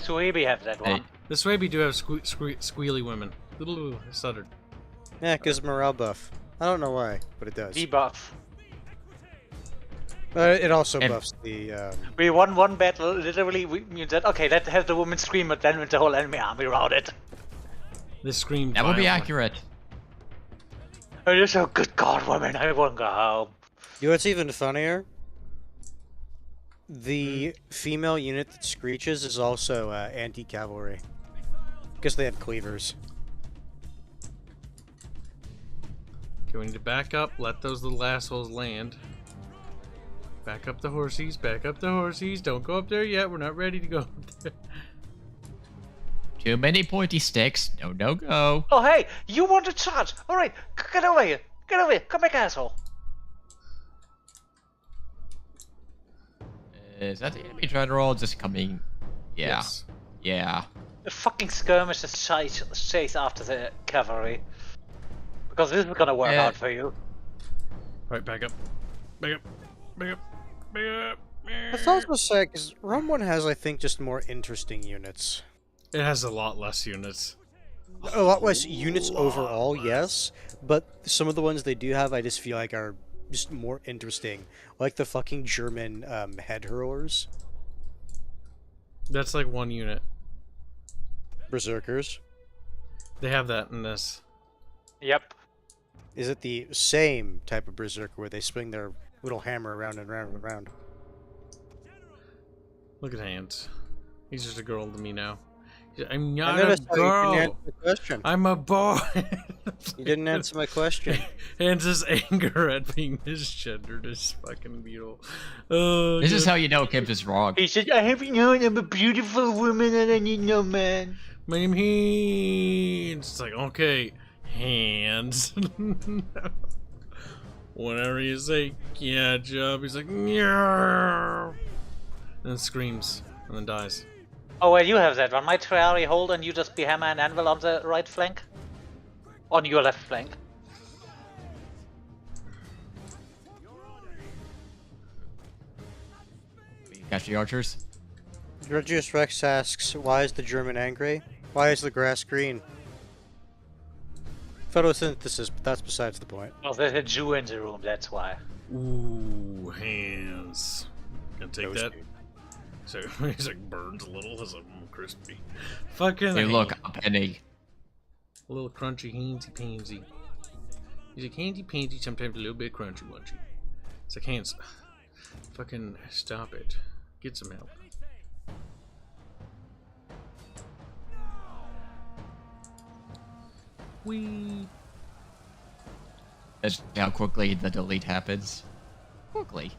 Suebi have that one. this way we do have squealy women. Little stuttered. Yeah, because morale buff. I don't know why, but it does. Debuff. But it also And- buffs the. We won one battle, literally, we said, okay, that has the woman scream, but then with the whole enemy army around it. This scream. That would be violently. accurate. Oh, you're so good god, women, I won't go home. You know what's even funnier? The female unit that screeches is also anti-cavalry. Because they have cleavers. Okay, we need to back up. Let those little assholes land. Back up the horsies. Back up the horsies. Don't go up there yet. We're not ready to go up there. Too many pointy sticks. No, no, go. Oh, hey, you want to charge? Alright, get over here. Get over here. Come back, asshole. Is that the enemy general just coming? Yeah. Yes. Yeah. The fucking skirmishes chase after the cavalry. Because this is gonna work Yeah. out for you. Alright, back up. Back up. Back up. Back up. That's also sad, because Rum 1 has, I think, just more interesting units. It has a lot less units. A lot less units overall, yes, but some of the ones they do have, I just feel like are just more interesting. Like the fucking German head hurlers. That's like one unit. Berserkers. They have that in this. Yep. Is it the same type of berserker where they swing their little hammer around and round and round? Look at Hanse. He's just a girl to me now. I'm I not a noticed how you didn't girl. answer the question. I'm a boy. You didn't answer my question. Hanse's anger at being misgendered is fucking beautiful. Oh, This is how you know Kibs is wrong. He said, I haven't known I'm a beautiful woman and I need no man. my name Hanse. It's like, okay, Hands. Whenever you say, yeah, job, he's like, yeah. And then screams, and then dies. Oh, well, you have that one. My Terrari hold and you just be hammer and anvil on the right flank. On your left flank. Catch the archers. Georgius Rex asks, why is the German angry? Why is the grass green? Photosynthesis, but that's besides the point. Oh, there's a Jew in the room, that's why. Ooh, Hands. Gonna take Those that. two. So he's like burns a little as a crispy. Fucking Hey, look, Hanse. a penny. A little crunchy handsy pansy. He's like handsy pansy, sometimes a little bit crunchy wunchy. It's like Hanse. Fucking stop it. Get some help. Wee. That's how quickly the delete happens. Quickly.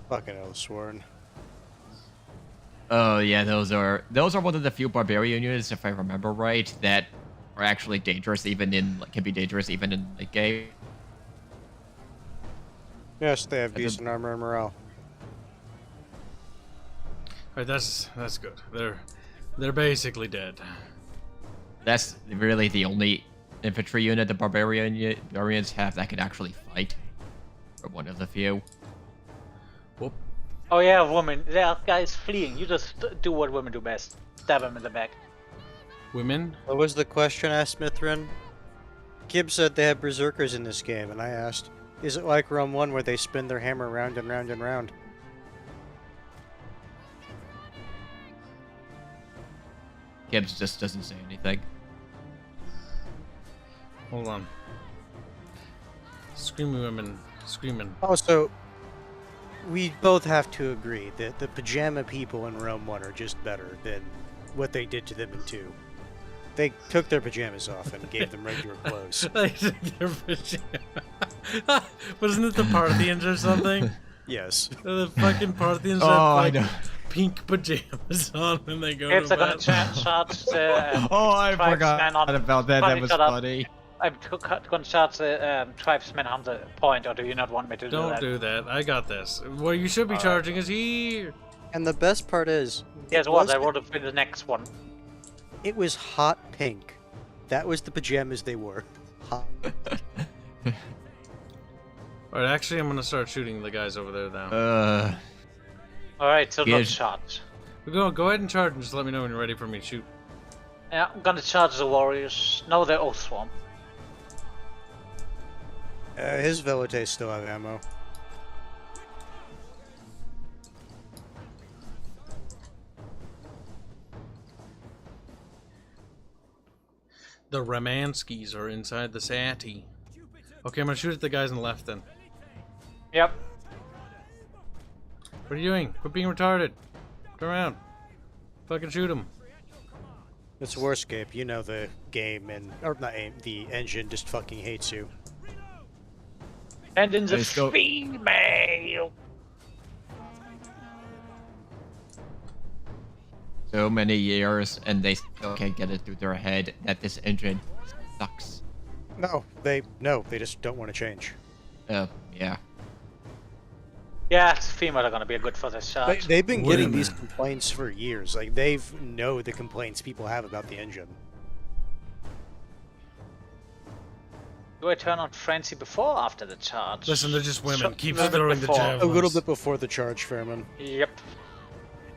Fucking Elsworn. Oh yeah, those are one of the few barbarian units, if I remember right, that are actually dangerous even in can be dangerous even in late game. Yes, they have That's a- decent armor and morale. Alright, that's good. They're basically dead. That's really the only infantry unit the barbarians have that can actually fight. Or one of the few. Whoop. Oh yeah, woman. There are guys fleeing. You just do what women do best. Stab them in the back. Women? What was the question, asked Mithrin? Kib said they have berserkers in this game, and I asked, is it like Rum 1 where they spin their hammer round and round and round? Kibs just doesn't say anything. Hold on. Screaming women. Screaming. Also, we both have to agree that the pajama people in Rome 1 are just better than what they did to them in 2. They took their pajamas off and gave them regular clothes. I think they're pajama- Wasn't it the Parthians or something? Yes. The fucking Parthians Oh, have I like know. pink pajamas on when they go If to they're gonna bed. charge the Oh, I tribesmen forgot on about that. That was shut up. funny. I'm going to charge the tribesman Hanse point, or do you not want me to do Don't that? do that. I got this. What you should be charging is here. And the best part is, Guess it what? was- I would have been the next one. It was hot pink. That was the pajamas they wore. Hot. All right, actually, I'm gonna start shooting the guys over there now. Alright, so not Yes. charge. Go ahead and charge and just let me know when you're ready for me to shoot. Yeah, I'm gonna charge the warriors. No, they're Oath Swarm. His Velites still have ammo. The Romanskis are inside the Sati. Okay, I'm gonna shoot at the guys on the left then. Yep. What are you doing? Quit being retarded. Turn around. Fucking shoot him. It's Warscape, you know the game and or not aim, the engine just fucking hates you. And in the Let's go. female. So many years, and they still can't get it through their head that this engine sucks. No, they just don't want to change. Yeah. Yeah, female are gonna be good for this charge. They've been getting Women. these complaints for years. Like they've know the complaints people have about the engine. Do I turn on frenzy before or after the charge? Listen, they're just women. So- Keep no, throwing the before. javelins. A little bit before the charge, Fairman, Yep.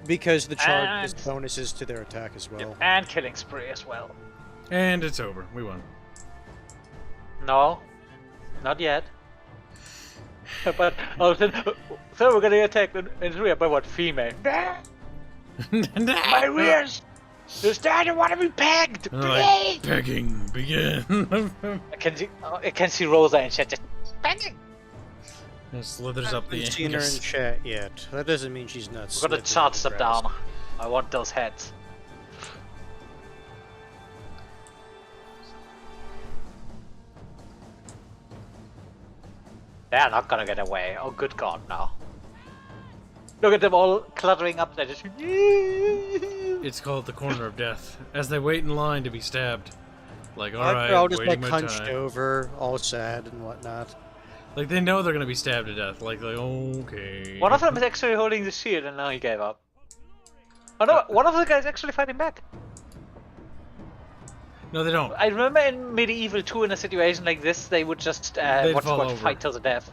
because the charge is And- bonuses to their attack as well. Yep. And killing spree as well. And it's over. We won. No, not yet. But oh, so we're gonna attack in rear by what? Female? My rears! They're starting to want to be pegged! Alright, pegging, begin. I can see Rosa in chat just pegging! It slithers up the haven't seen her in anus. chat yet. That doesn't mean she's not. I'm gonna slithering charge in the them grass. down. I want those heads. They're not gonna get away. Oh, good god, no. Look at them all cluttering up there. Just... It's called the corner of death, as they wait in line to be stabbed. Like, alright, They're all just waiting like my hunched time. over, all sad and whatnot. Like, they know they're gonna be stabbed to death. Like, okay. One of them is actually holding the shield and now he gave up. Oh no, one of the guys actually fighting back. No, they don't. I remember in Medieval 2 in a situation like this, they would just They'd fall over. fight to the death.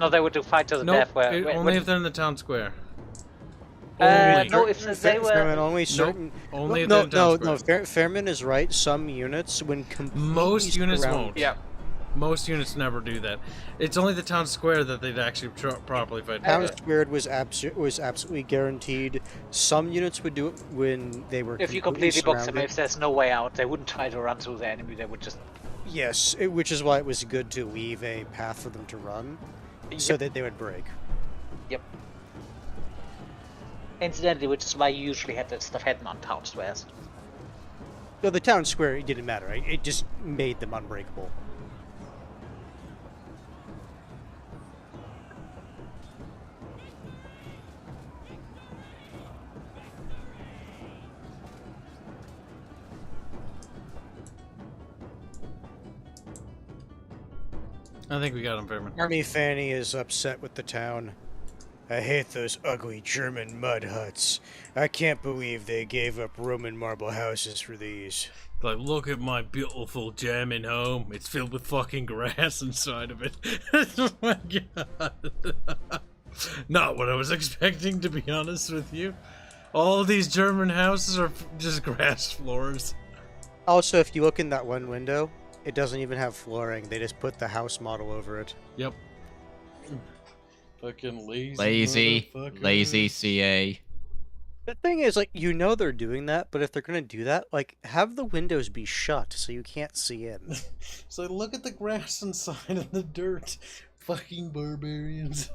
No, they would do fight to the Nope, death where... only if they're in the town square. no, Only. if they were... Fairman, only certain. only if no, they're in town no, square. no. Fairman is right. Some units, when completely Most units surrounded- won't. Yeah. Most units never do that. It's only the town square that they'd actually properly fight. Town squared was absolutely guaranteed. Some units would do it when they were. If you completely completely box them, surrounded. if there's no way out, they wouldn't try to run through the enemy, they would just... Yes, which is why it was good to leave a path for them to run, so Yep. that they would break. Yep. Incidentally, which is why you usually had that stuff hidden on town squares. No, the town square it didn't matter. It just made them unbreakable. I think we got him, Fairman. Army Fanny is upset with the town. I hate those ugly German mud huts. I can't believe they gave up Roman marble houses for these. Like, look at my beautiful German home. It's filled with fucking grass inside of it. Oh my god. Not what I was expecting, to be honest with you. All these German houses are just grass floors. Also, if you look in that one window, it doesn't even have flooring. They just put the house model over it. Yep. Fucking lazy. Lazy motherfucker. CA. The thing is, like, you know they're doing that, but if they're gonna do that, like, have the windows be shut so you can't see in. So look at the grass inside and the dirt. Fucking barbarians.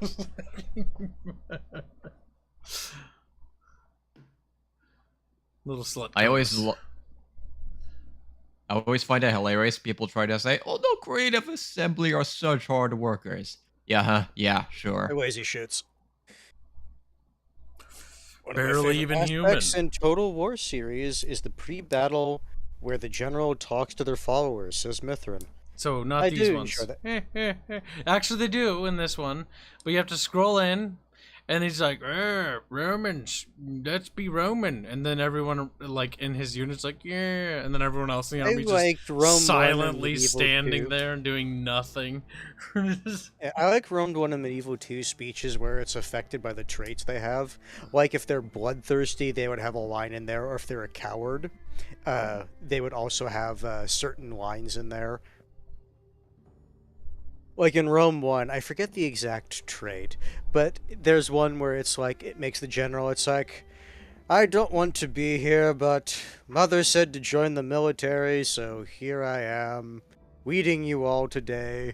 Little slut. I always cunts. I always find it hilarious. People try to say, "Oh, no, creative assembly are such hard workers." Yeah, huh? Yeah, sure. Lazy shits. One of my Barely favorite even aspects human. in Total War series is the pre-battle where the general talks to their followers, says Mithrin. So not I these do ones. enjoy Actually, they do in this one, but you have to scroll in, and he's like, Romans, let's be Roman, and then everyone like in his unit's like, yeah, and then everyone else in the I army liked just Rome 1 and silently Medieval standing 2. there and doing nothing. Yeah, I like Rome 1 and Medieval 2 speeches where it's affected by the traits they have. Like if they're bloodthirsty, they would have a line in there, or if they're a coward, they would also have certain lines in there. Like in Rome 1, I forget the exact trait, but there's one where it's like, it makes the general, it's like, I don't want to be here, but Mother said to join the military, so here I am, weeding you all today.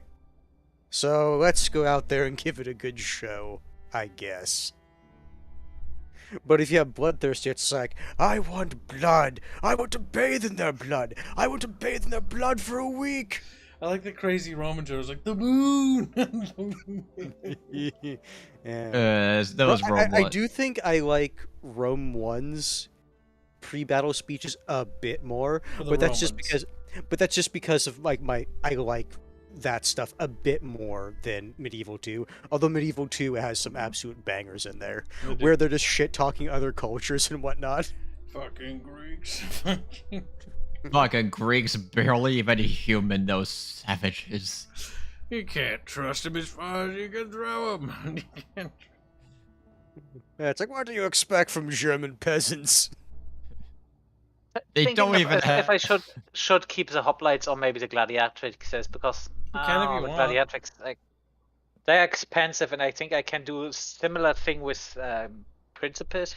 So let's go out there and give it a good show, I guess. But if you have bloodthirsty, it's like, I want blood! I want to bathe in their blood! I want to bathe in their blood for a week! I like the crazy Roman joke, like the moon. Yeah. That was Rome I 1. do think I like Rome 1's pre-battle speeches a bit more, For the but that's Romans. just because of like I like that stuff a bit more than Medieval 2. Although Medieval 2 has some absolute bangers in there, They do. where they're just shit talking other cultures and whatnot. Fucking Greeks. Fucking Greeks barely even human, those savages. You can't trust him as far as you can throw him. Yeah, it's like, what do you expect from German peasants? They Thinking don't of even have... if I should keep the hoplites or maybe the gladiatrixes, because You can if you the want. gladiatrix, like, they're expensive, and I think I can do a similar thing with principes.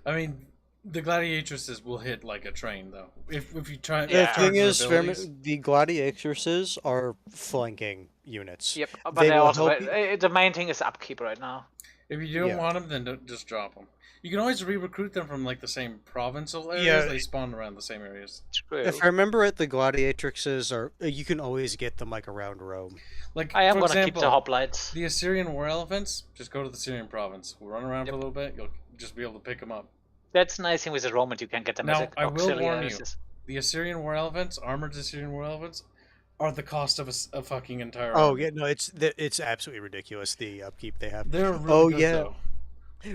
I mean, the gladiatresses will hit like a train, though. If you try, The Yeah. charge thing their is, abilities. the gladiatresses are flanking units. Yep, but They they're will also help you- the main thing is upkeep right now. If you don't Yeah. want them, then don't, just drop them. You can always re-recruit them from like the same provincial areas. Yeah. They spawn around the same areas. True. If I remember it, the gladiatrixes are you can always get them like around Rome. Like I am for gonna example, keep the hoplites. the Assyrian war elephants. Just go to the Syrian province. We'll run around for Yep. a little bit. You'll just be able to pick them up. That's the nice thing with the Romans, you can get them Now, as I will warn you. auxiliaries. The Assyrian war elephants, armored Assyrian war elephants, are the cost of a fucking entire. Oh army. yeah, no, it's absolutely ridiculous the upkeep they have. They're really Oh, good, yeah. though.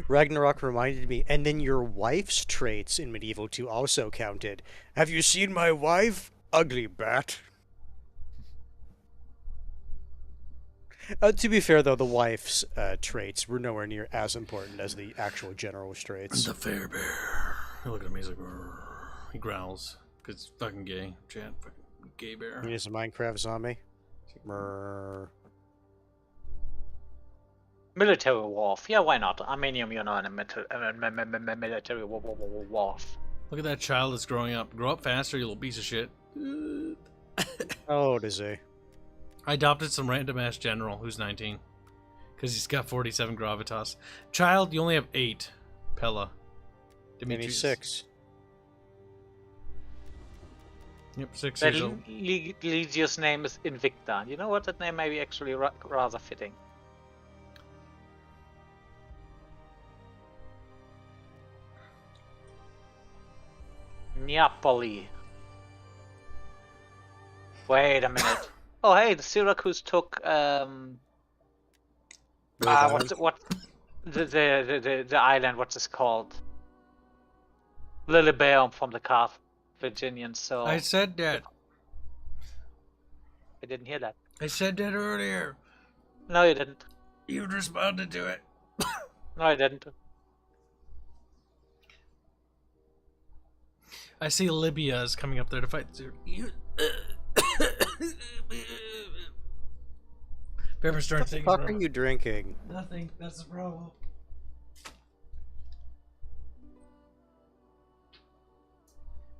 Ragnarok reminded me, and then your wife's traits in Medieval 2 also counted. Have you seen my wife? Ugly bat. To be fair, though, the wife's traits were nowhere near as important as the actual general's traits. The fair bear. Look at him. He's like, "Rrr." He growls because it's fucking gay. Chat, fucking gay bear. He is a Minecraft zombie. Brrr. Military wharf. Yeah, why not? Armenium, you know, and a military wharf. Look at that child that's growing up. Grow up faster, you little piece of shit. How old is he? I adopted some random ass general who's 19. Because he's got 47 gravitas. Child, you only have 8. Pella. Maybe 6. Yep, 6 That years old. Legio's name is Invicta. You know what? That name may be actually rather fitting. Neapoli. Wait a minute. Oh, hey, the Syracuse took what the island? What's this called? Lilibeum from the Carthaginians. So I said that. I didn't hear that. I said that earlier. No, you didn't. You responded to it. No, I didn't. I see Libya is coming up there to fight. Pepper starts What the taking fuck are forever. you drinking? Nothing. That's the problem.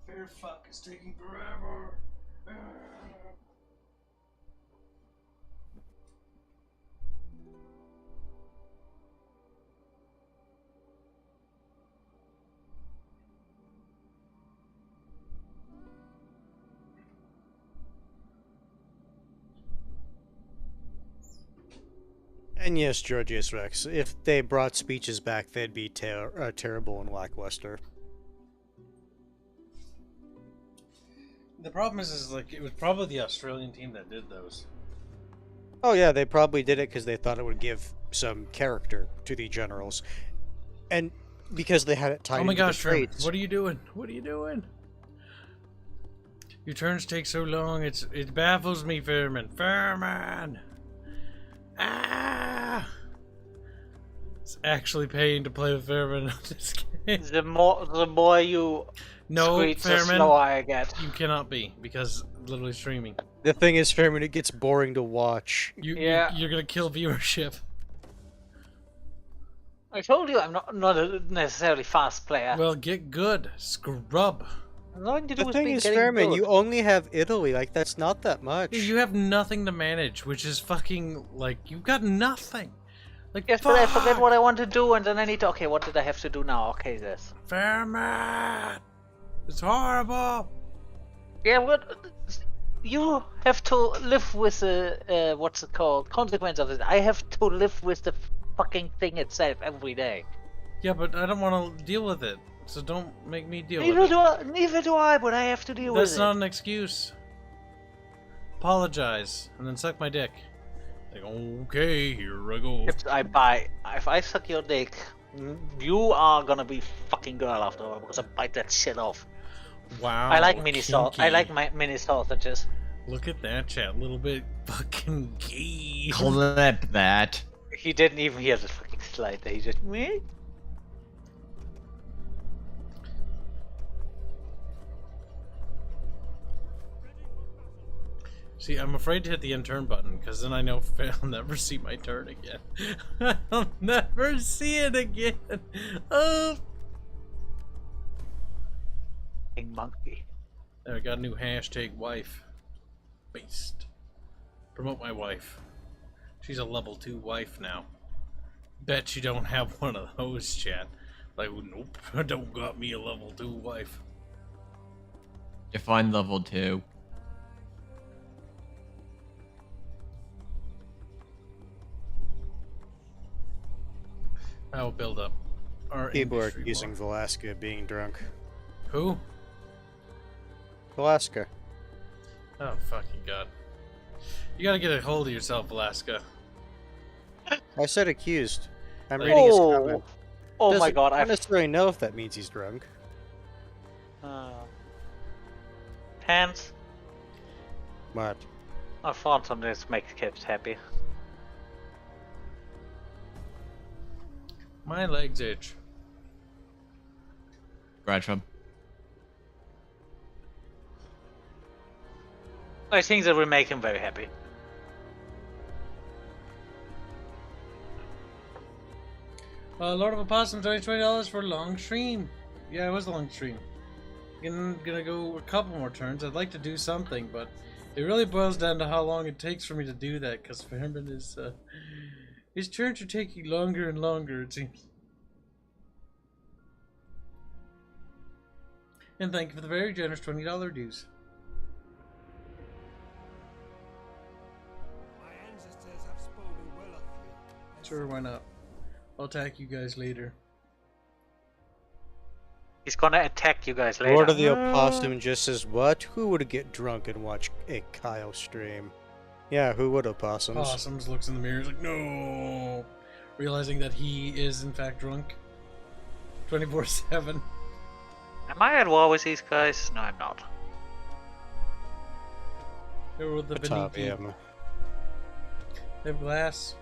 Fair fuck is taking forever. And yes, Georgius Rex, if they brought speeches back, they'd be terrible and lackluster. The problem is like it was probably the Australian team that did those. Oh yeah, they probably did it because they thought it would give some character to the generals, and because they had it tied Oh my into gosh, the Sherman, traits. what are you doing? What are you doing? Your turns take so long. It baffles me, Fairman. Fairman. Ah! It's actually paying to play with Fairman on this game. The more you No, screech, the Fairman. slower I get. You cannot be because literally streaming. The thing is, Fairman, it gets boring to watch. Yeah. You're gonna kill viewership. I told you I'm not a necessarily fast player. Well, get good, scrub. Nothing to do The with thing being is, getting Fairman, good. you only have Italy. Like, that's not that much. You have nothing to manage, which is fucking like you've got nothing. Like Yes, but I forget what I want to do, and then I need to. Okay, what did I have to do now? Okay, this. Fairman. It's horrible. Yeah, what? You have to live with the what's it called? Consequence of it. I have to live with the fucking thing itself every day. Yeah, but I don't want to deal with it, so don't make me deal Neither with it. neither do I, but I have to deal That's with not it. an excuse. Apologize and then suck my dick. Like, okay, here I go. If I suck your dick, you are gonna be fucking girl after all because I bite that shit off. Wow. I like mini sauce. I kinky. like my mini sausages. Look at that chat, a little bit fucking gay. Clip that. He didn't even hear the fucking slide. He just me. See, I'm afraid to hit the end turn button because then I know I'll never see my turn again. I'll never see it again. Oh. Fucking monkey. There, I got a new hashtag wife. Based. Promote my wife. She's a level 2 wife now. Bet you don't have one of those, chat. Like, nope, I don't got me a level 2 wife. Define level 2. I will build up our People are industry accusing more. Velasca of being drunk. Who? Velasca. Oh, fucking god. You gotta get a hold of yourself, Alaska. I said accused. I'm reading his comment. Oh my Doesn't- god! I don't I've necessarily know if that means he's drunk. Hanse. What? I found something that makes kids happy. My legs itch. Scratch him. I think that will make him very happy. Lord of Opossum, $20 for a long stream. Yeah, it was a long stream. Gonna go a couple more turns. I'd like to do something, but it really boils down to how long it takes for me to do that, because Fairman is, his turns are taking longer and longer, it seems. And thank you for the very generous $20 dues. My ancestors have spoken well of you. Sure, why not? I'll attack you guys later. He's gonna attack you guys later. Lord of the Opossum just says, what? Who would get drunk and watch a Kyle stream? Yeah, who would opossums? Possums looks in the mirror, he's like, no! Realizing that he is, in fact, drunk. 24/7. Am I at war with these guys? No, I'm not. Over with the Beniki. Batavium. They have glass.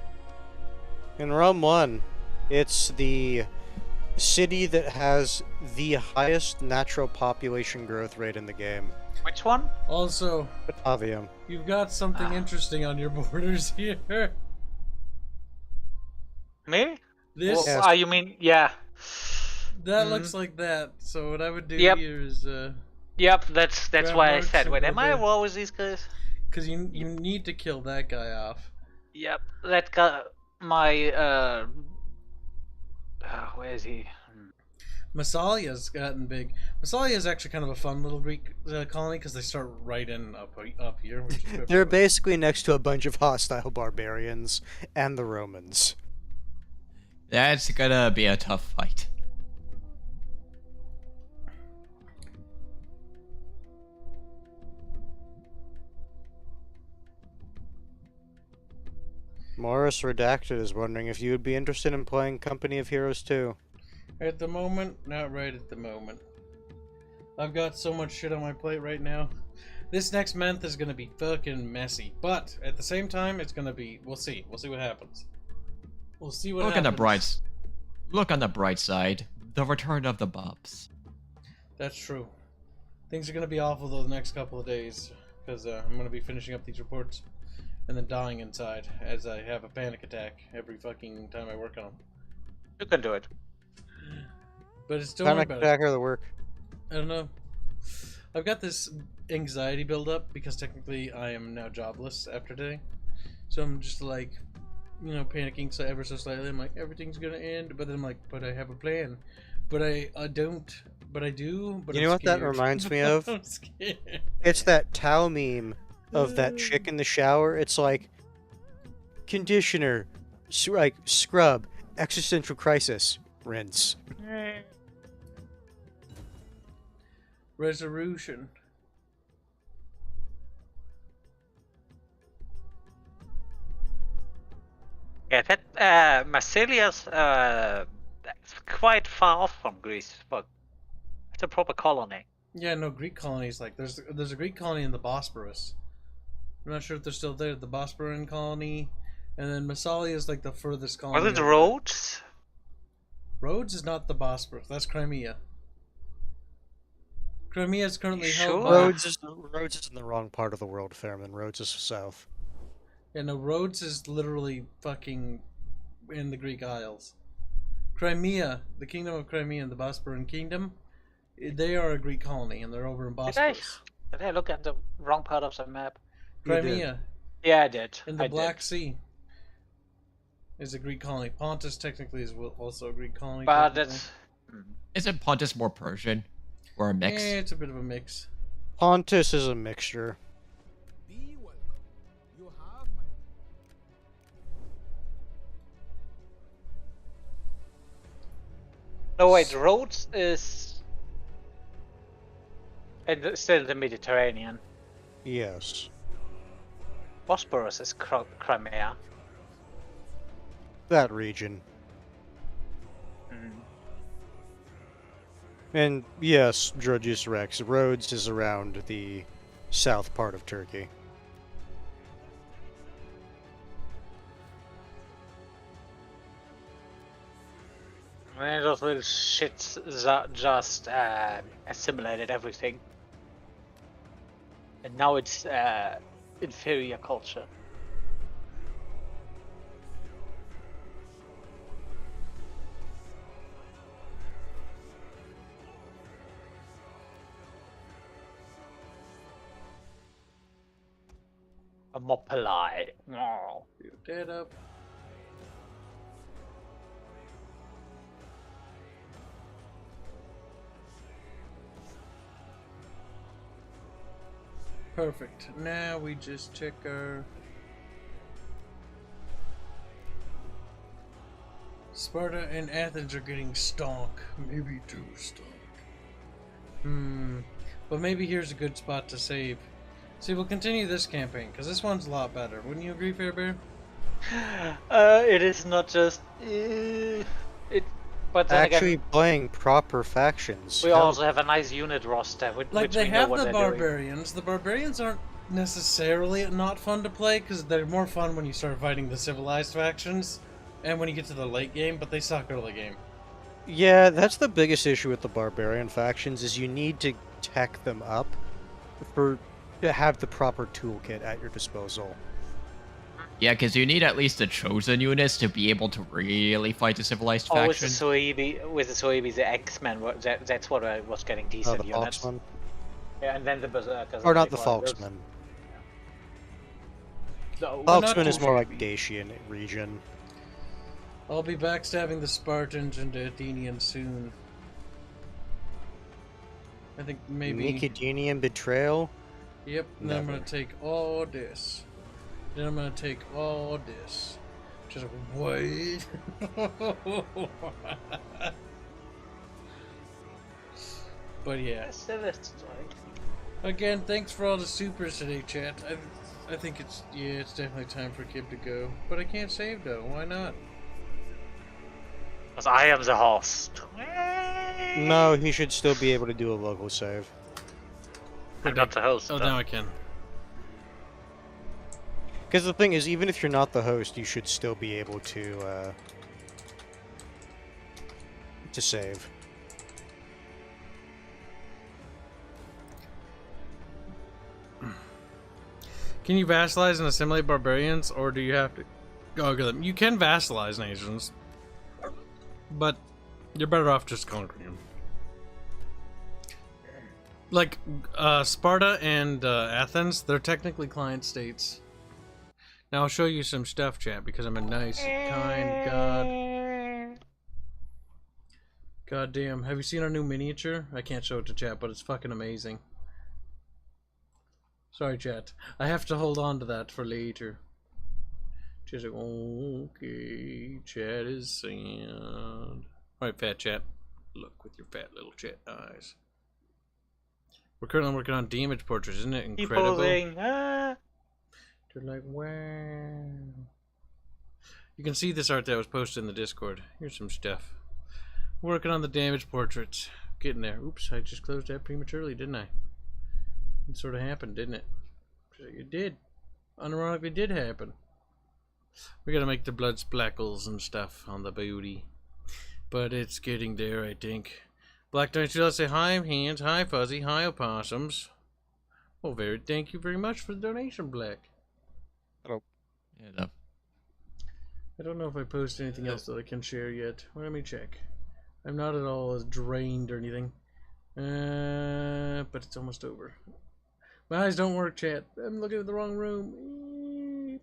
In Rome 1, it's the city that has the highest natural population growth rate in the game. Which one? Also, Batavium. you've got something interesting on your borders here. Me? This Yes. You mean yeah? that looks like that. So what I would do Yep. here is, Yep, that's Grab why I marks said. and Wait, go am I there. at war with these guys? because you need to kill that guy off. Yep, that guy. My where is he? Massalia's gotten big. Massalia is actually kind of a fun little Greek colony because they start right in up here. Which is good They're for them. basically next to a bunch of hostile barbarians and the Romans. That's gonna be a tough fight. Morris Redacted is wondering if you would be interested in playing Company of Heroes 2. At the moment, not right at the moment. I've got so much shit on my plate right now. This next month is gonna be fucking messy, but at the same time, it's gonna be. We'll see. We'll see what happens. We'll see what happens. Look on the bright side. The return of the Bubs. That's true. Things are gonna be awful though the next couple of days, because I'm gonna be finishing up these reports, and then dying inside as I have a panic attack every fucking time I work on them. You can do it. But it's still worry Panic about attack it. or the work? I don't know. I've got this anxiety build up because technically I am now jobless after today, so I'm just like, you know, panicking so ever so slightly. I'm like, everything's gonna end, but then I'm like, but I have a plan, but I don't, but I do. But You I'm know what that scared. reminds me of? I'm scared. It's that Tao meme of that chick in the shower. It's like conditioner, like scrub, existential crisis, rinse. Resolution. Yeah, that Massilia's that's quite far from Greece, but it's a proper colony. Yeah, no, Greek colonies, like there's a Greek colony in the Bosporus. I'm not sure if they're still there. The Bosporan colony, and then Massalia is like the furthest colony. Was it over. Rhodes? Rhodes is not the Bosporus. That's Crimea. Crimea is currently held Sure. by... Rhodes is in the wrong part of the world, Fairman. Rhodes is south. Yeah, no, Rhodes is literally fucking in the Greek Isles. Crimea, the Kingdom of Crimea and the Bosporan Kingdom, they are a Greek colony, and they're over in Bosporus. Did I look at the wrong part of the map? Crimea, Yeah, I did. in the I Black did. Sea, is a Greek colony. Pontus technically is also a Greek colony. But technically. it's Isn't Pontus more Persian? Or a mix? It's a bit of a mix. Pontus is a mixture. Be welcome. You have my... no wait. Rhodes is still the Mediterranean. Yes. Bosporus is Crimea. That region. Mm. And yes, Drudgius Rex, Rhodes is around the south part of Turkey. I mean, those little shits just assimilated everything. And now it's inferior culture. A more polite. Oh. Build that up. Perfect. Now we just check our Sparta and Athens are getting stonk. Maybe too stonk. But maybe here's a good spot to save. See, we'll continue this campaign, because this one's a lot better. Wouldn't you agree, Fairbear? It is not just but then Actually again, playing proper factions. we How- also have a nice unit roster, which Like, they we know have what the they're doing. barbarians. The barbarians aren't necessarily not fun to play, because they're more fun when you start fighting the civilized factions, and when you get to the late game, but they suck early game. Yeah, that's the biggest issue with the barbarian factions, is you need to tech them up to have the proper toolkit at your disposal. Yeah, because you need at least the chosen units to be able to really fight the civilized Oh, with the faction. Soebi, the X-Men, that's what I was getting Oh, decent the units. Foxman? Yeah, and then the Berserkers. Or and not the before those- Foxman. No, not Foxman is too more like shabby. Dacian region. I'll be backstabbing the Spartans and the Athenians soon. I think maybe... Macedonian betrayal? Yep, and then I'm Never. gonna take all this. Then I'm gonna take all this. Just wait. But yeah. Yes, that's right. Again, thanks for all the supers today, chat. I think it's definitely time for Kib to go. But I can't save though. Why not? Because I am the host. No, he should still be able to do a local save. I'm not the host. Oh, though. now I can. Because the thing is, even if you're not the host, you should still be able to save. Can you vassalize and assimilate barbarians, or do you have to conquer them? You can vassalize nations, but you're better off just conquering them. Like Sparta and Athens, they're technically client states. Now I'll show you some stuff, chat, because I'm a nice, kind God damn. Have you seen our new miniature? I can't show it to chat, but it's fucking amazing. Sorry, chat. I have to hold on to that for later. She's like, okay, chat is sad. Alright, fat chat. Look with your fat little chat eyes. We're currently working on damage portraits, isn't it incredible? They're They're like, wow. You can see this art that was posted in the Discord. Here's some stuff. Working on the damage portraits. Getting there. Oops, I just closed that prematurely, didn't I? It sort of happened, didn't it? It did. Unironically did happen. We gotta make the blood splackles and stuff on the booty. But it's getting there, I think. Black Knight, should I say hi, Hands, hi, Fuzzy, hi, Opossums. Oh, thank you very much for the donation, Black. Yeah, no. I don't know if I posted anything else that I can share yet. Well, let me check. I'm not at all as drained or anything. But it's almost over. My eyes don't work, chat. I'm looking at the wrong room.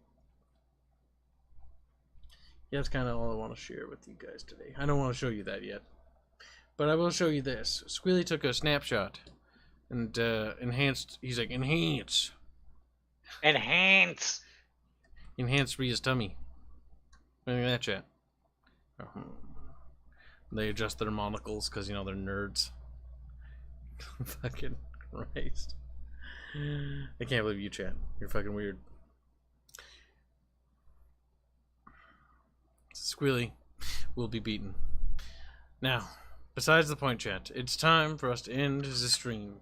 Yeah, that's kind of all I want to share with you guys today. I don't want to show you that yet. But I will show you this. Squealy took a snapshot. And enhanced. He's like, enhance. Enhance. Enhance Rhea's tummy. Look at that, chat. They adjust their monocles because, you know, they're nerds. Fucking Christ. I can't believe you, chat. You're fucking weird. Squealy will be beaten. Now, besides the point, chat, it's time for us to end the stream.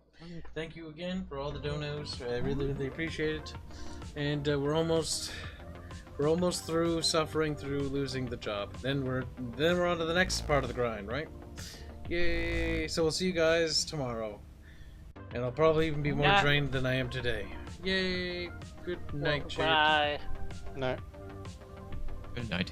Thank you again for all the donos. I really, really appreciate it. And we're almost through suffering through losing the job. Then we're on to the next part of the grind, right? Yay! So we'll see you guys tomorrow. And I'll probably even be more drained than I am today. Yay! Good night, chat. Bye. No. Good night.